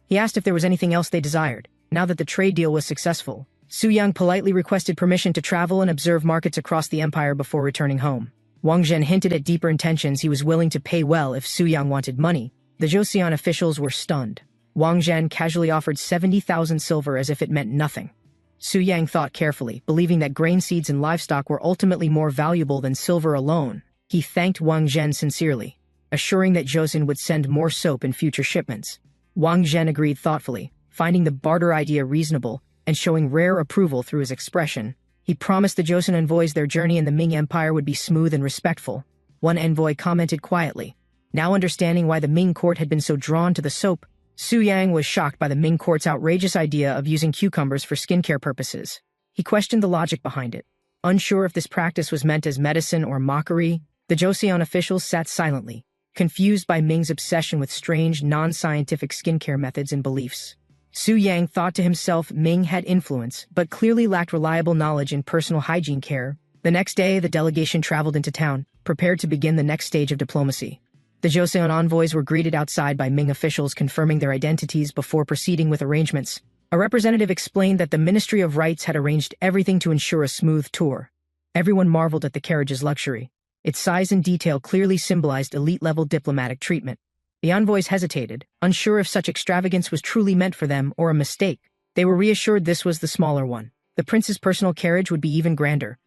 He asked if there was anything else they desired. Now that the trade deal was successful, Su Yang politely requested permission to travel and observe markets across the empire before returning home. Wang Zhen hinted at deeper intentions. He was willing to pay well if Su Yang wanted money. The Joseon officials were stunned. Wang Zhen casually offered 70,000 silver as if it meant nothing. Su Yang thought carefully, believing that grain seeds and livestock were ultimately more valuable than silver alone. He thanked Wang Zhen sincerely, assuring that Joseon would send more soap in future shipments. Wang Zhen agreed thoughtfully, finding the barter idea reasonable and showing rare approval through his expression. He promised the Joseon envoys their journey in the Ming Empire would be smooth and respectful. One envoy commented quietly. Now understanding why the Ming court had been so drawn to the soap, Su Yang was shocked by the Ming court's outrageous idea of using cucumbers for skincare purposes. He questioned the logic behind it. Unsure if this practice was meant as medicine or mockery, the Joseon officials sat silently, confused by Ming's obsession with strange, non-scientific skincare methods and beliefs. Su Yang thought to himself Ming had influence, but clearly lacked reliable knowledge in personal hygiene care. The next day, the delegation traveled into town, prepared to begin the next stage of diplomacy. The Joseon envoys were greeted outside by Ming officials confirming their identities before proceeding with arrangements. A representative explained that the Ministry of Rites had arranged everything to ensure a smooth tour. Everyone marveled at the carriage's luxury. Its size and detail clearly symbolized elite-level diplomatic treatment. The envoys hesitated, unsure if such extravagance was truly meant for them or a mistake. They were reassured this was the smaller one. The prince's personal carriage would be even grander.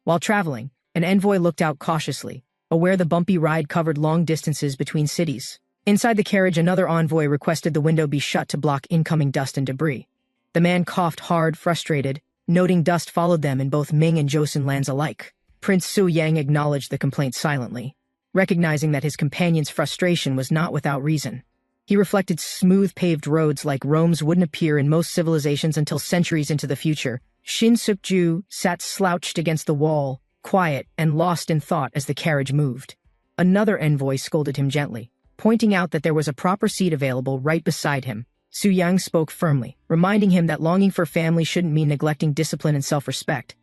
While traveling, an envoy looked out cautiously, aware the bumpy ride covered long distances between cities. Inside the carriage, another envoy requested the window be shut to block incoming dust and debris. The man coughed hard, frustrated, noting dust followed them in both Ming and Joseon lands alike. Prince Su Yang acknowledged the complaint silently, recognizing that his companion's frustration was not without reason. He reflected smooth paved roads like Rome's wouldn't appear in most civilizations until centuries into the future. Shin Suk-ju sat slouched against the wall, quiet and lost in thought as the carriage moved. Another envoy scolded him gently, pointing out that there was a proper seat available right beside him. Su Yang spoke firmly, reminding him that longing for family shouldn't mean neglecting discipline and self-respect.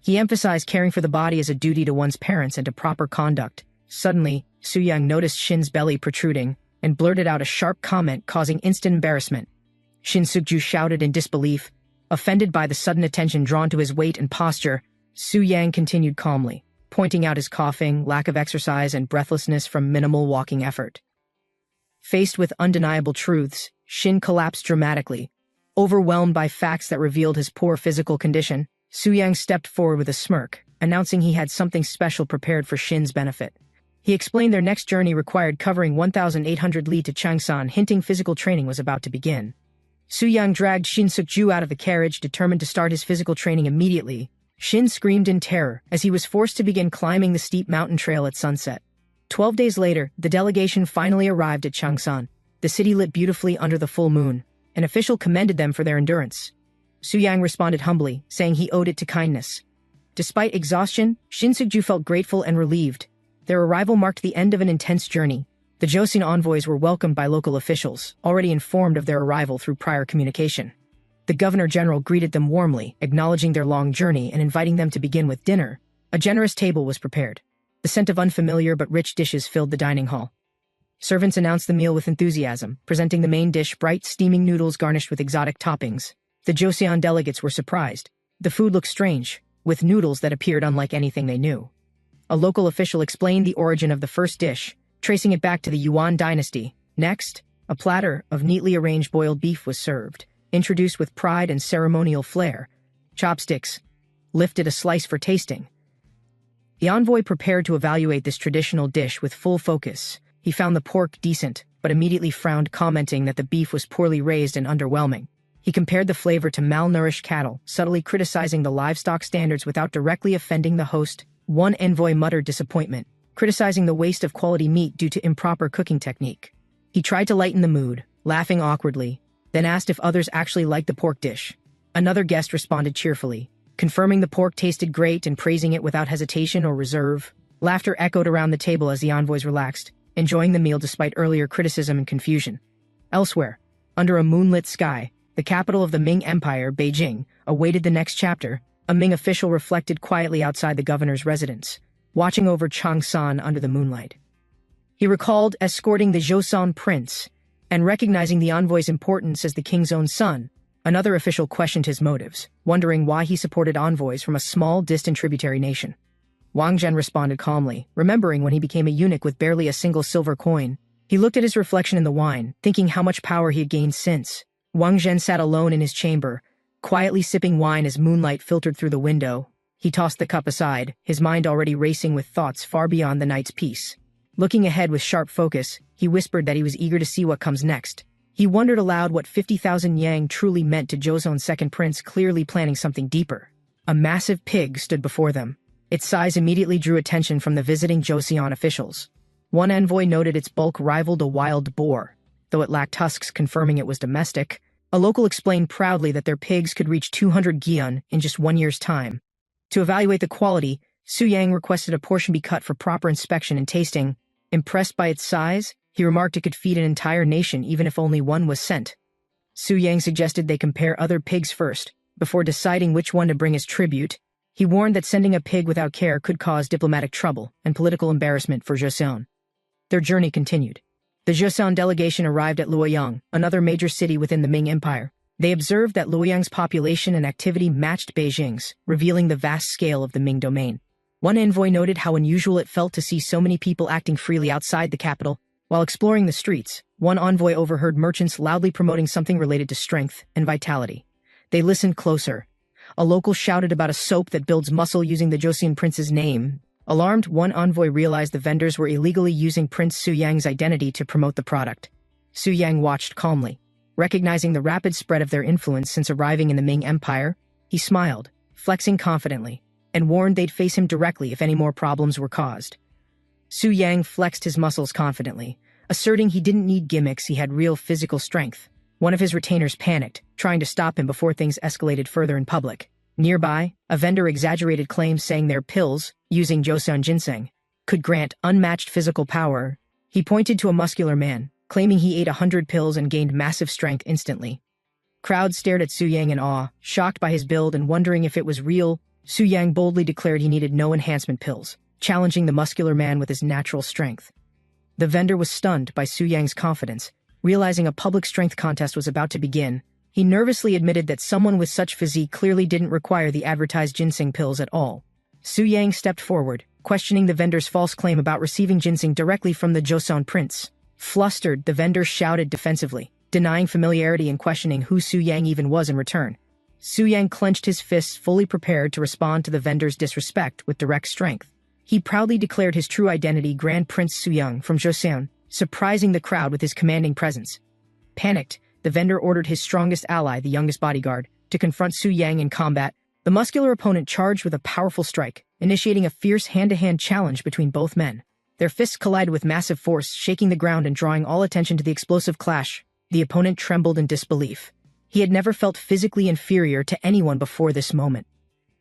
He emphasized caring for the body as a duty to one's parents and to proper conduct. Suddenly, Su Yang noticed Shin's belly protruding and blurted out a sharp comment causing instant embarrassment. Shin Suk-ju shouted in disbelief, offended by the sudden attention drawn to his weight and posture. Su Yang continued calmly, pointing out his coughing, lack of exercise, and breathlessness from minimal walking effort. Faced with undeniable truths, Shin collapsed dramatically. Overwhelmed by facts that revealed his poor physical condition, Su Yang stepped forward with a smirk, announcing he had something special prepared for Shin's benefit. He explained their next journey required covering 1,800 li to Changsan, hinting physical training was about to begin. Su Yang dragged Shin Suk-ju out of the carriage, determined to start his physical training immediately. Shin screamed in terror as he was forced to begin climbing the steep mountain trail at sunset. 12 days later, the delegation finally arrived at Changsan. The city lit beautifully under the full moon. An official commended them for their endurance. Su Yang responded humbly, saying he owed it to kindness. Despite exhaustion, Shin Suk-ju felt grateful and relieved. Their arrival marked the end of an intense journey. The Joseon envoys were welcomed by local officials, already informed of their arrival through prior communication. The governor-general greeted them warmly, acknowledging their long journey and inviting them to begin with dinner. A generous table was prepared. The scent of unfamiliar but rich dishes filled the dining hall. Servants announced the meal with enthusiasm, presenting the main dish, bright, steaming noodles garnished with exotic toppings. The Joseon delegates were surprised. The food looked strange, with noodles that appeared unlike anything they knew. A local official explained the origin of the first dish, tracing it back to the Yuan dynasty. Next, a platter of neatly arranged boiled beef was served, introduced with pride and ceremonial flair. Chopsticks lifted a slice for tasting. The envoy prepared to evaluate this traditional dish with full focus. He found the pork decent, but immediately frowned, commenting that the beef was poorly raised and underwhelming. He compared the flavor to malnourished cattle, subtly criticizing the livestock standards without directly offending the host. One envoy muttered disappointment, criticizing the waste of quality meat due to improper cooking technique. He tried to lighten the mood, laughing awkwardly, then asked if others actually liked the pork dish. Another guest responded cheerfully, confirming the pork tasted great and praising it without hesitation or reserve. Laughter echoed around the table as the envoys relaxed, enjoying the meal despite earlier criticism and confusion. Elsewhere, Under a moonlit sky, the capital of the Ming Empire, Beijing, awaited the next chapter. A Ming official reflected quietly outside the governor's residence, watching over Changsan under the moonlight. He recalled escorting the Joseon prince, and recognizing the envoy's importance as the king's own son. Another official questioned his motives, wondering why he supported envoys from a small, distant tributary nation. Wang Zhen responded calmly, remembering when he became a eunuch with barely a single silver coin. He looked at his reflection in the wine, thinking how much power he had gained since. Wang Zhen sat alone in his chamber, quietly sipping wine as moonlight filtered through the window. He tossed the cup aside, his mind already racing with thoughts far beyond the night's peace. Looking ahead with sharp focus, he whispered that he was eager to see what comes next. He wondered aloud what 50,000 yang truly meant to Joseon's second prince, clearly planning something deeper. A massive pig stood before them. Its size immediately drew attention from the visiting Joseon officials. One envoy noted its bulk rivaled a wild boar, though it lacked tusks, confirming it was domestic. A local explained proudly that their pigs could reach 200 gyun in just 1 year's time. To evaluate the quality, Su Yang requested a portion be cut for proper inspection and tasting. Impressed by its size, he remarked it could feed an entire nation even if only one was sent. Su Yang suggested they compare other pigs first, before deciding which one to bring as tribute. He warned that sending a pig without care could cause diplomatic trouble and political embarrassment for Joseon. Their journey continued. The Joseon delegation arrived at Luoyang, another major city within the Ming Empire. They observed that Luoyang's population and activity matched Beijing's, revealing the vast scale of the Ming domain. One envoy noted how unusual it felt to see so many people acting freely outside the capital. While exploring the streets, one envoy overheard merchants loudly promoting something related to strength and vitality. They listened closer. A local shouted about a soap that builds muscle using the Joseon prince's name. Alarmed, one envoy realized the vendors were illegally using Prince Su Yang's identity to promote the product. Su Yang watched calmly. Recognizing the rapid spread of their influence since arriving in the Ming Empire, he smiled, flexing confidently, and warned they'd face him directly if any more problems were caused. Su Yang flexed his muscles confidently, asserting he didn't need gimmicks, he had real physical strength. One of his retainers panicked, trying to stop him before things escalated further in public. Nearby, a vendor exaggerated claims saying their pills, using Joseon ginseng, could grant unmatched physical power. He pointed to a muscular man, claiming he ate 100 pills and gained massive strength instantly. Crowds stared at Su Yang in awe, shocked by his build and wondering if it was real. Su Yang boldly declared he needed no enhancement pills, challenging the muscular man with his natural strength. The vendor was stunned by Su Yang's confidence. Realizing a public strength contest was about to begin, he nervously admitted that someone with such physique clearly didn't require the advertised ginseng pills at all. Su Yang stepped forward, questioning the vendor's false claim about receiving ginseng directly from the Joseon prince. Flustered, the vendor shouted defensively, denying familiarity and questioning who Su Yang even was in return. Su Yang clenched his fists, fully prepared to respond to the vendor's disrespect with direct strength. He proudly declared his true identity, Grand Prince Su Yang from Joseon, surprising the crowd with his commanding presence. Panicked, the vendor ordered his strongest ally, the youngest bodyguard, to confront Su Yang in combat. The muscular opponent charged with a powerful strike, initiating a fierce hand-to-hand challenge between both men. Their fists collided with massive force, shaking the ground and drawing all attention to the explosive clash. The opponent trembled in disbelief. He had never felt physically inferior to anyone before this moment.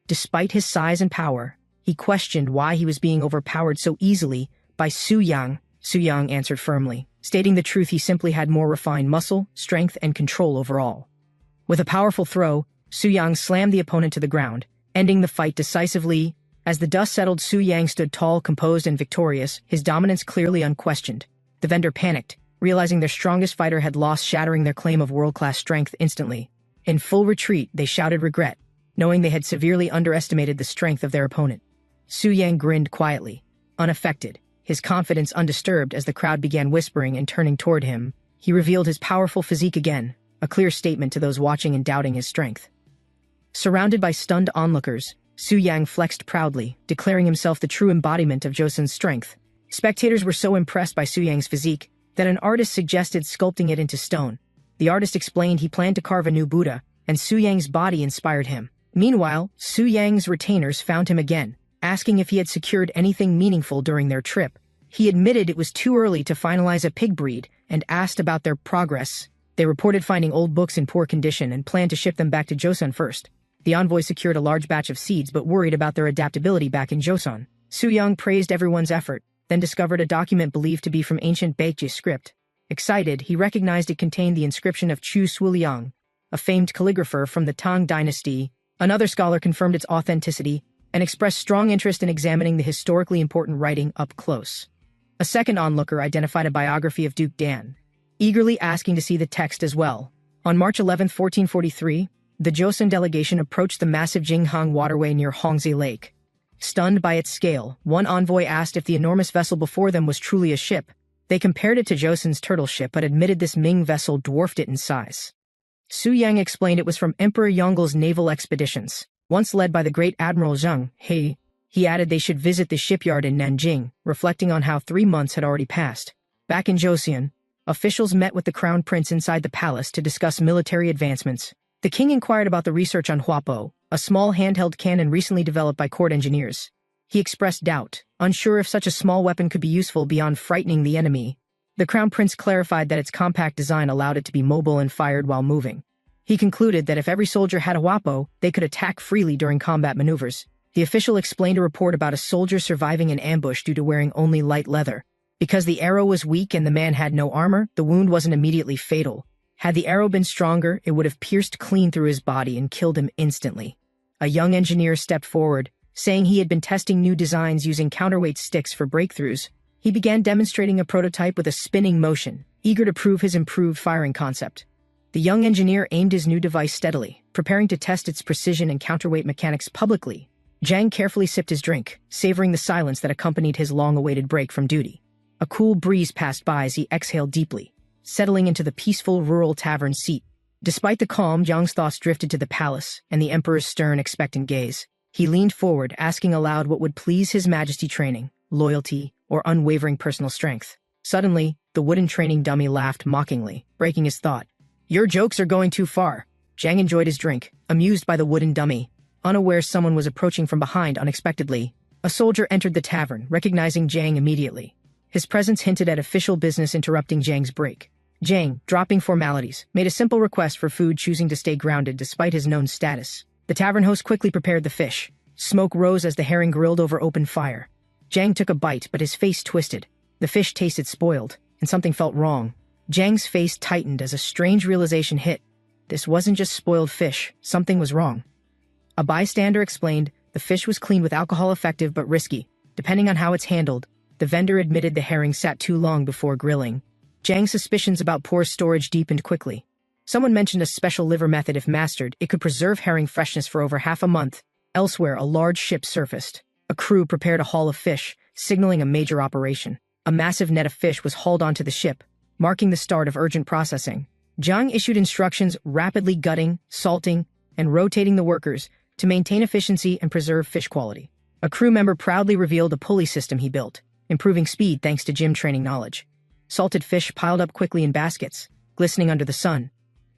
Despite his size and power, he questioned why he was being overpowered so easily by Su Yang. Su Yang answered firmly, stating the truth: he simply had more refined muscle, strength, and control overall. With a powerful throw, Su Yang slammed the opponent to the ground, ending the fight decisively. As the dust settled, Su Yang stood tall, composed, and victorious, his dominance clearly unquestioned. The vendor panicked, realizing their strongest fighter had lost, shattering their claim of world-class strength instantly. In full retreat, they shouted regret, knowing they had severely underestimated the strength of their opponent. Su Yang grinned quietly, unaffected, his confidence undisturbed. As the crowd began whispering and turning toward him, he revealed his powerful physique again, a clear statement to those watching and doubting his strength. Surrounded by stunned onlookers, Su Yang flexed proudly, declaring himself the true embodiment of Joseon's strength. Spectators were so impressed by Su Yang's physique that an artist suggested sculpting it into stone. The artist explained he planned to carve a new Buddha, and Su Yang's body inspired him. Meanwhile, Su Yang's retainers found him again, asking if he had secured anything meaningful during their trip. He admitted it was too early to finalize a pig breed and asked about their progress. They reported finding old books in poor condition and planned to ship them back to Joseon first. The envoy secured a large batch of seeds but worried about their adaptability back in Joseon. Su Yang praised everyone's effort, then discovered a document believed to be from ancient Baekje script. Excited, he recognized it contained the inscription of Chu Suiliang, a famed calligrapher from the Tang dynasty. Another scholar confirmed its authenticity and expressed strong interest in examining the historically important writing up close. A second onlooker identified a biography of Duke Dan, eagerly asking to see the text as well. On March 11, 1443, the Joseon delegation approached the massive Jinghang waterway near Hongzhi Lake. Stunned by its scale, one envoy asked if the enormous vessel before them was truly a ship. They compared it to Joseon's turtle ship but admitted this Ming vessel dwarfed it in size. Su Yang explained it was from Emperor Yonggle's naval expeditions, once led by the great Admiral Zheng He. He added they should visit the shipyard in Nanjing, reflecting on how 3 months had already passed. Back in Joseon, officials met with the crown prince inside the palace to discuss military advancements. The king inquired about the research on Huapo, a small handheld cannon recently developed by court engineers. He expressed doubt, unsure if such a small weapon could be useful beyond frightening the enemy. The crown prince clarified that its compact design allowed it to be mobile and fired while moving. He concluded that if every soldier had a Huapo, they could attack freely during combat maneuvers. The official explained a report about a soldier surviving an ambush due to wearing only light leather. Because the arrow was weak and the man had no armor, the wound wasn't immediately fatal. Had the arrow been stronger, it would have pierced clean through his body and killed him instantly. A young engineer stepped forward, saying he had been testing new designs using counterweight sticks for breakthroughs. He began demonstrating a prototype with a spinning motion, eager to prove his improved firing concept. The young engineer aimed his new device steadily, preparing to test its precision and counterweight mechanics publicly. Zhang carefully sipped his drink, savoring the silence that accompanied his long-awaited break from duty. A cool breeze passed by as he exhaled deeply, settling into the peaceful rural tavern seat. Despite the calm, Zhang's thoughts drifted to the palace and the emperor's stern, expectant gaze. He leaned forward, asking aloud what would please his majesty: training, loyalty, or unwavering personal strength. Suddenly, the wooden training dummy laughed mockingly, breaking his thought. "Your jokes are going too far." Zhang enjoyed his drink, amused by the wooden dummy. Unaware someone was approaching from behind unexpectedly, a soldier entered the tavern, recognizing Zhang immediately. His presence hinted at official business interrupting Zhang's break. Zhang, dropping formalities, made a simple request for food, choosing to stay grounded despite his known status. The tavern host quickly prepared the fish. Smoke rose as the herring grilled over open fire. Zhang took a bite, but his face twisted. The fish tasted spoiled, and something felt wrong. Zhang's face tightened as a strange realization hit. This wasn't just spoiled fish, something was wrong. A bystander explained the fish was cleaned with alcohol, effective but risky, depending on how it's handled. The vendor admitted the herring sat too long before grilling. Zhang's suspicions about poor storage deepened quickly. Someone mentioned a special liver method. If mastered, it could preserve herring freshness for over half a month. Elsewhere, a large ship surfaced. A crew prepared a haul of fish, signaling a major operation. A massive net of fish was hauled onto the ship, marking the start of urgent processing. Zhang issued instructions, rapidly gutting, salting, and rotating the workers to maintain efficiency and preserve fish quality. A crew member proudly revealed a pulley system he built, improving speed thanks to gym training knowledge. Salted fish piled up quickly in baskets, glistening under the sun,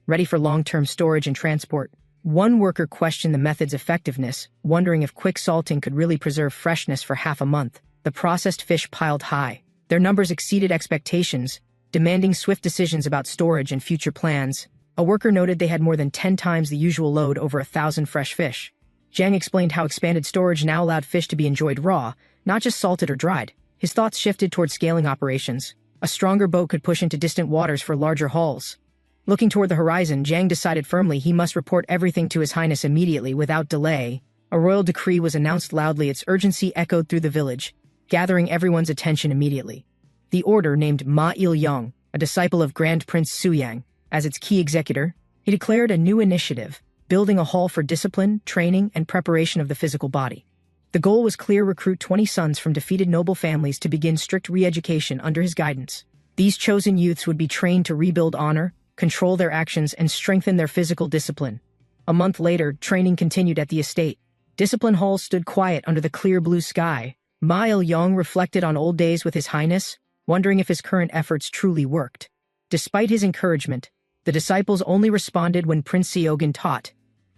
ready for long-term storage and transport. One worker questioned the method's effectiveness, wondering if quick salting could really preserve freshness for half a month. The processed fish piled high. Their numbers exceeded expectations, demanding swift decisions about storage and future plans. A worker noted they had more than 10 times the usual load, over 1,000 fresh fish. Zhang explained how expanded storage now allowed fish to be enjoyed raw, not just salted or dried. His thoughts shifted toward scaling operations. A stronger boat could push into distant waters for larger hauls. Looking toward the horizon, Zhang decided firmly he must report everything to His Highness immediately, without delay. A royal decree was announced loudly. Its urgency echoed through the village, gathering everyone's attention immediately. The order named Ma Il-yong, a disciple of Grand Prince Su Yang, as its key executor. He declared a new initiative, building a hall for discipline, training, and preparation of the physical body. The goal was clear: recruit 20 sons from defeated noble families to begin strict re-education under his guidance. These chosen youths would be trained to rebuild honor, control their actions, and strengthen their physical discipline. A month later, training continued at the estate. Discipline halls stood quiet under the clear blue sky. Ma Il-yong reflected on old days with His Highness, wondering if his current efforts truly worked. Despite his encouragement, the disciples only responded when Prince Seogin taught,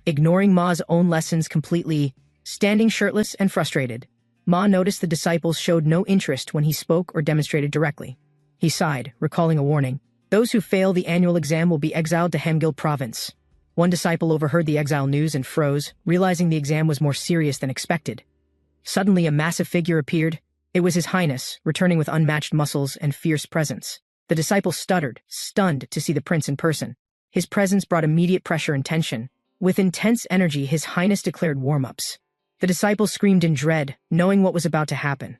ignoring Ma's own lessons completely. Standing shirtless and frustrated, Ma noticed the disciples showed no interest when he spoke or demonstrated directly. He sighed, recalling a warning. Those who fail the annual exam will be exiled to Hamgyal province. One disciple overheard the exile news and froze, realizing the exam was more serious than expected. Suddenly, a massive figure appeared. It was His Highness, returning with unmatched muscles and fierce presence. The disciple stuttered, stunned to see the prince in person. His presence brought immediate pressure and tension. With intense energy, His Highness declared warm-ups. The disciple screamed in dread, knowing what was about to happen.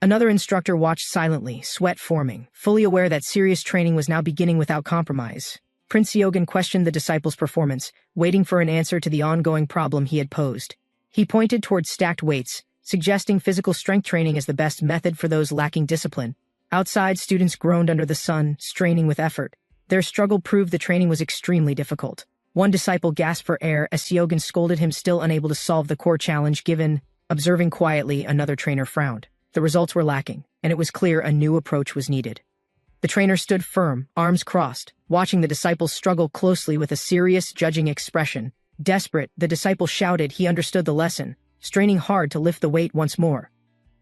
Another instructor watched silently, sweat forming, fully aware that serious training was now beginning without compromise. Prince Seogan questioned the disciple's performance, waiting for an answer to the ongoing problem he had posed. He pointed towards stacked weights, suggesting physical strength training as the best method for those lacking discipline. Outside, students groaned under the sun, straining with effort. Their struggle proved the training was extremely difficult. One disciple gasped for air as Seogan scolded him, still unable to solve the core challenge given. Observing quietly, another trainer frowned. The results were lacking, and it was clear a new approach was needed. The trainer stood firm, arms crossed, watching the disciple struggle closely with a serious, judging expression. Desperate, the disciple shouted he understood the lesson, straining hard to lift the weight once more.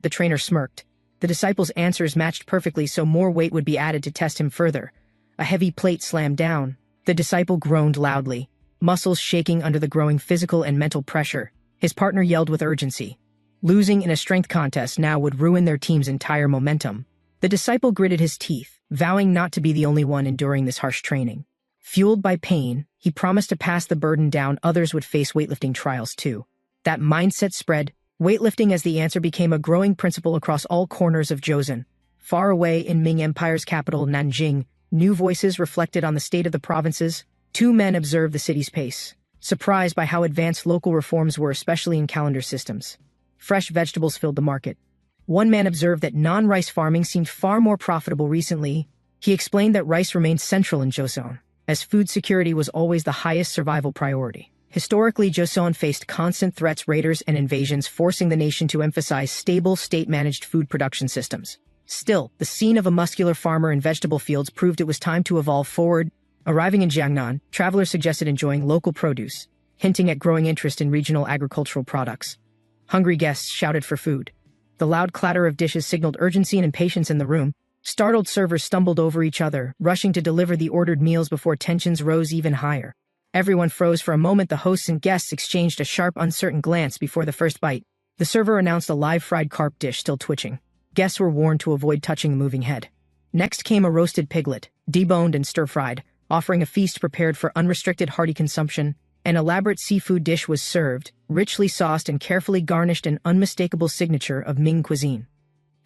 The trainer smirked. The disciple's answers matched perfectly, so more weight would be added to test him further. A heavy plate slammed down. The disciple groaned loudly, muscles shaking under the growing physical and mental pressure. His partner yelled with urgency. Losing in a strength contest now would ruin their team's entire momentum. The disciple gritted his teeth, vowing not to be the only one enduring this harsh training. Fueled by pain, he promised to pass the burden down. Others would face weightlifting trials too. That mindset spread. Weightlifting as the answer became a growing principle across all corners of Joseon. Far away in Ming Empire's capital, Nanjing, new voices reflected on the state of the provinces. Two men observed the city's pace, surprised by how advanced local reforms were, especially in calendar systems. Fresh vegetables filled the market. One man observed that non-rice farming seemed far more profitable recently. He explained that rice remained central in Joseon, as food security was always the highest survival priority. Historically, Joseon faced constant threats, raiders, and invasions, forcing the nation to emphasize stable, state-managed food production systems. Still, the scene of a muscular farmer in vegetable fields proved it was time to evolve forward. Arriving in Jiangnan, travelers suggested enjoying local produce, hinting at growing interest in regional agricultural products. Hungry guests shouted for food. The loud clatter of dishes signaled urgency and impatience in the room. Startled servers stumbled over each other, rushing to deliver the ordered meals before tensions rose even higher. Everyone froze for a moment. The hosts and guests exchanged a sharp, uncertain glance before the first bite. The server announced a live fried carp dish still twitching. Guests were warned to avoid touching the moving head. Next came a roasted piglet, deboned and stir-fried, offering a feast prepared for unrestricted hearty consumption. An elaborate seafood dish was served, richly sauced and carefully garnished, an unmistakable signature of Ming cuisine.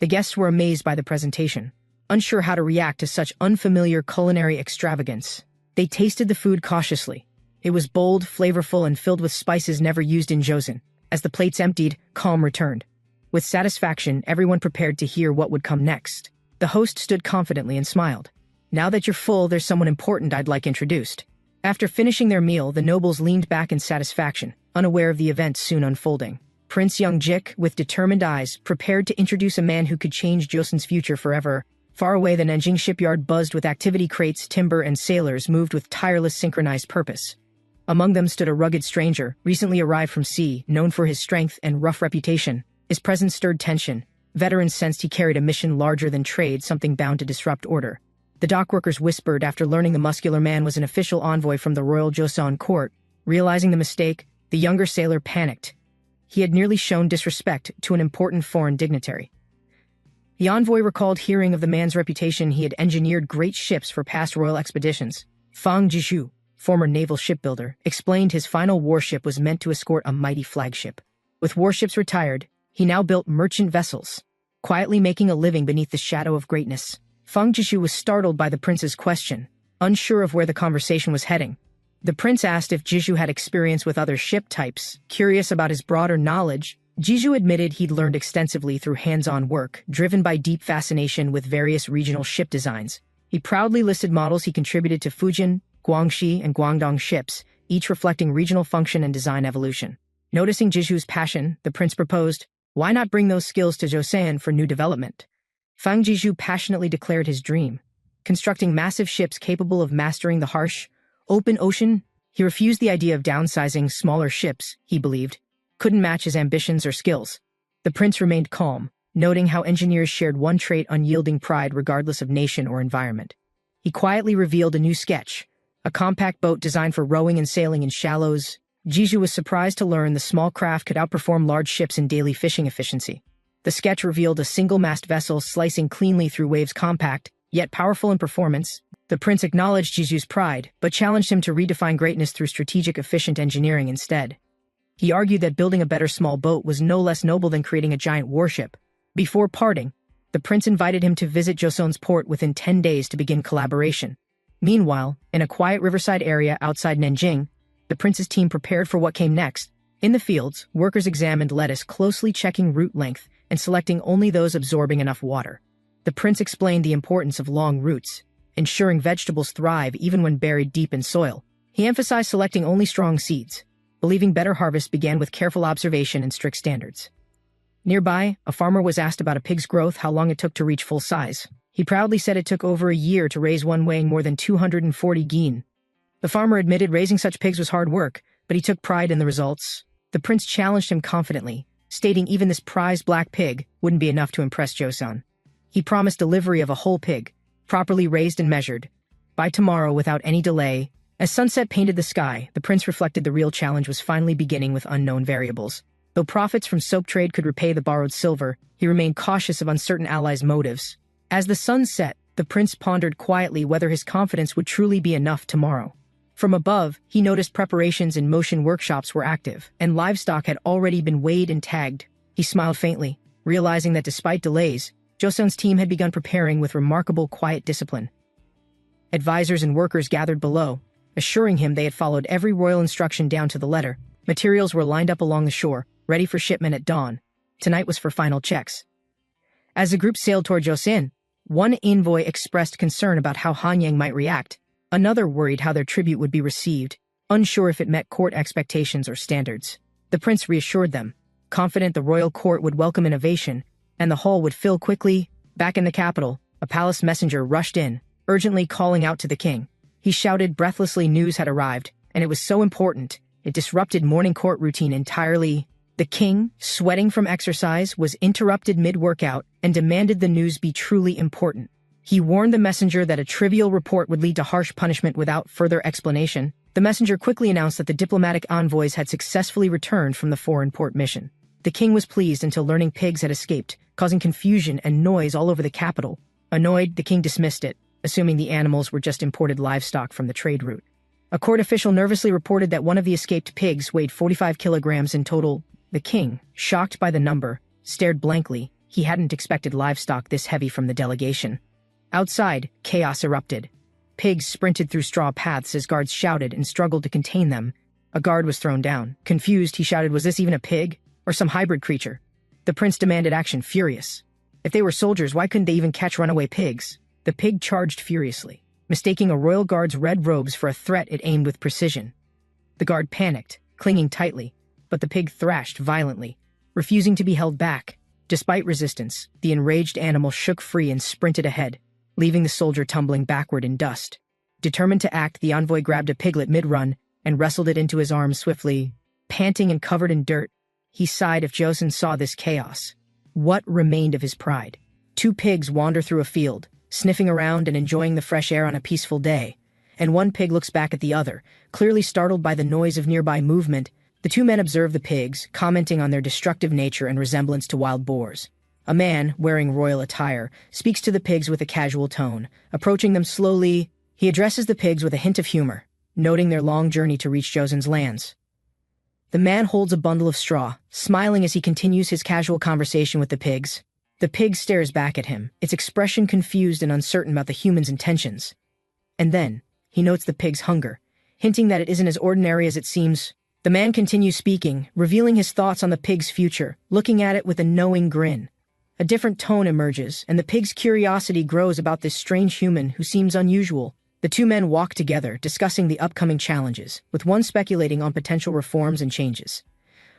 The guests were amazed by the presentation, unsure how to react to such unfamiliar culinary extravagance. They tasted the food cautiously. It was bold, flavorful, and filled with spices never used in Joseon. As the plates emptied, calm returned. With satisfaction, everyone prepared to hear what would come next. The host stood confidently and smiled. "Now that you're full, there's someone important I'd like introduced." After finishing their meal, the nobles leaned back in satisfaction, unaware of the events soon unfolding. Prince Youngjik, with determined eyes, prepared to introduce a man who could change Joseon's future forever. Far away, the Nanjing shipyard buzzed with activity. Crates, timber, and sailors moved with tireless, synchronized purpose. Among them stood a rugged stranger, recently arrived from sea, known for his strength and rough reputation. His presence stirred tension. Veterans sensed he carried a mission larger than trade, something bound to disrupt order. The dockworkers whispered after learning the muscular man was an official envoy from the royal Joseon court. Realizing the mistake, the younger sailor panicked. He had nearly shown disrespect to an important foreign dignitary. The envoy recalled hearing of the man's reputation. He had engineered great ships for past royal expeditions. Fang Jizhu, former naval shipbuilder, explained his final warship was meant to escort a mighty flagship. With warships retired, he now built merchant vessels, quietly making a living beneath the shadow of greatness. Fang Jishu was startled by the prince's question, unsure of where the conversation was heading. The prince asked if Jishu had experience with other ship types. Curious about his broader knowledge, Jishu admitted he'd learned extensively through hands-on work, driven by deep fascination with various regional ship designs. He proudly listed models he contributed to Fujian, Guangxi, and Guangdong ships, each reflecting regional function and design evolution. Noticing Jishu's passion, the prince proposed, "Why not bring those skills to Joseon for new development?" Fang Jishu passionately declared his dream, constructing massive ships capable of mastering the harsh, open ocean. He refused the idea of downsizing. Smaller ships, he believed, couldn't match his ambitions or skills. The prince remained calm, noting how engineers shared one trait: unyielding pride regardless of nation or environment. He quietly revealed a new sketch, a compact boat designed for rowing and sailing in shallows. Jishu was surprised to learn the small craft could outperform large ships in daily fishing efficiency. The sketch revealed a single-mast vessel slicing cleanly through waves, compact, yet powerful in performance. The prince acknowledged Jisu's pride, but challenged him to redefine greatness through strategic, efficient engineering instead. He argued that building a better small boat was no less noble than creating a giant warship. Before parting, the prince invited him to visit Joseon's port within 10 days to begin collaboration. Meanwhile, in a quiet riverside area outside Nanjing, the prince's team prepared for what came next. In the fields, workers examined lettuce, closely checking root length and selecting only those absorbing enough water. The prince explained the importance of long roots, ensuring vegetables thrive even when buried deep in soil. He emphasized selecting only strong seeds, believing better harvest began with careful observation and strict standards. Nearby, a farmer was asked about a pig's growth, how long it took to reach full size. He proudly said it took over a year to raise one weighing more than 240 gin. The farmer admitted raising such pigs was hard work, but he took pride in the results. The prince challenged him confidently, stating even this prized black pig wouldn't be enough to impress Joseon. He promised delivery of a whole pig, properly raised and measured, by tomorrow without any delay. As sunset painted the sky, the prince reflected the real challenge was finally beginning with unknown variables. Though profits from soap trade could repay the borrowed silver, he remained cautious of uncertain allies' motives. As the sun set, the prince pondered quietly whether his confidence would truly be enough tomorrow. From above, he noticed preparations in motion workshops were active, and livestock had already been weighed and tagged. He smiled faintly, realizing that despite delays, Joseon's team had begun preparing with remarkable quiet discipline. Advisors and workers gathered below, assuring him they had followed every royal instruction down to the letter. Materials were lined up along the shore, ready for shipment at dawn. Tonight was for final checks. As the group sailed toward Joseon, one envoy expressed concern about how Hanyang might react. Another worried how their tribute would be received, unsure if it met court expectations or standards. The prince reassured them, confident the royal court would welcome innovation, and the hall would fill quickly. Back in the capital, a palace messenger rushed in, urgently calling out to the king. He shouted breathlessly news had arrived, and it was so important, it disrupted morning court routine entirely. The king, sweating from exercise, was interrupted mid-workout and demanded the news be truly important. He warned the messenger that a trivial report would lead to harsh punishment without further explanation. The messenger quickly announced that the diplomatic envoys had successfully returned from the foreign port mission. The king was pleased until learning pigs had escaped, causing confusion and noise all over the capital. Annoyed, the king dismissed it, assuming the animals were just imported livestock from the trade route. A court official nervously reported that one of the escaped pigs weighed 45 kilograms in total. The king, shocked by the number, stared blankly. He hadn't expected livestock this heavy from the delegation. Outside, chaos erupted. Pigs sprinted through straw paths as guards shouted and struggled to contain them. A guard was thrown down. Confused, he shouted, was this even a pig? Or some hybrid creature? The prince demanded action, furious. If they were soldiers, why couldn't they even catch runaway pigs? The pig charged furiously. Mistaking a royal guard's red robes for a threat, it aimed with precision. The guard panicked, clinging tightly, but the pig thrashed violently, refusing to be held back. Despite resistance, the enraged animal shook free and sprinted ahead, leaving the soldier tumbling backward in dust. Determined to act, the envoy grabbed a piglet mid-run and wrestled it into his arms swiftly. Panting and covered in dirt, he sighed if Joseon saw this chaos. What remained of his pride? Two pigs wander through a field, sniffing around and enjoying the fresh air on a peaceful day, and one pig looks back at the other, clearly startled by the noise of nearby movement. The two men observe the pigs, commenting on their destructive nature and resemblance to wild boars. A man, wearing royal attire, speaks to the pigs with a casual tone. Approaching them slowly, he addresses the pigs with a hint of humor, noting their long journey to reach Joseon's lands. The man holds a bundle of straw, smiling as he continues his casual conversation with the pigs. The pig stares back at him, its expression confused and uncertain about the human's intentions. And then, he notes the pig's hunger, hinting that it isn't as ordinary as it seems. The man continues speaking, revealing his thoughts on the pig's future, looking at it with a knowing grin. A different tone emerges, and the pig's curiosity grows about this strange human who seems unusual. The two men walk together, discussing the upcoming challenges, with one speculating on potential reforms and changes.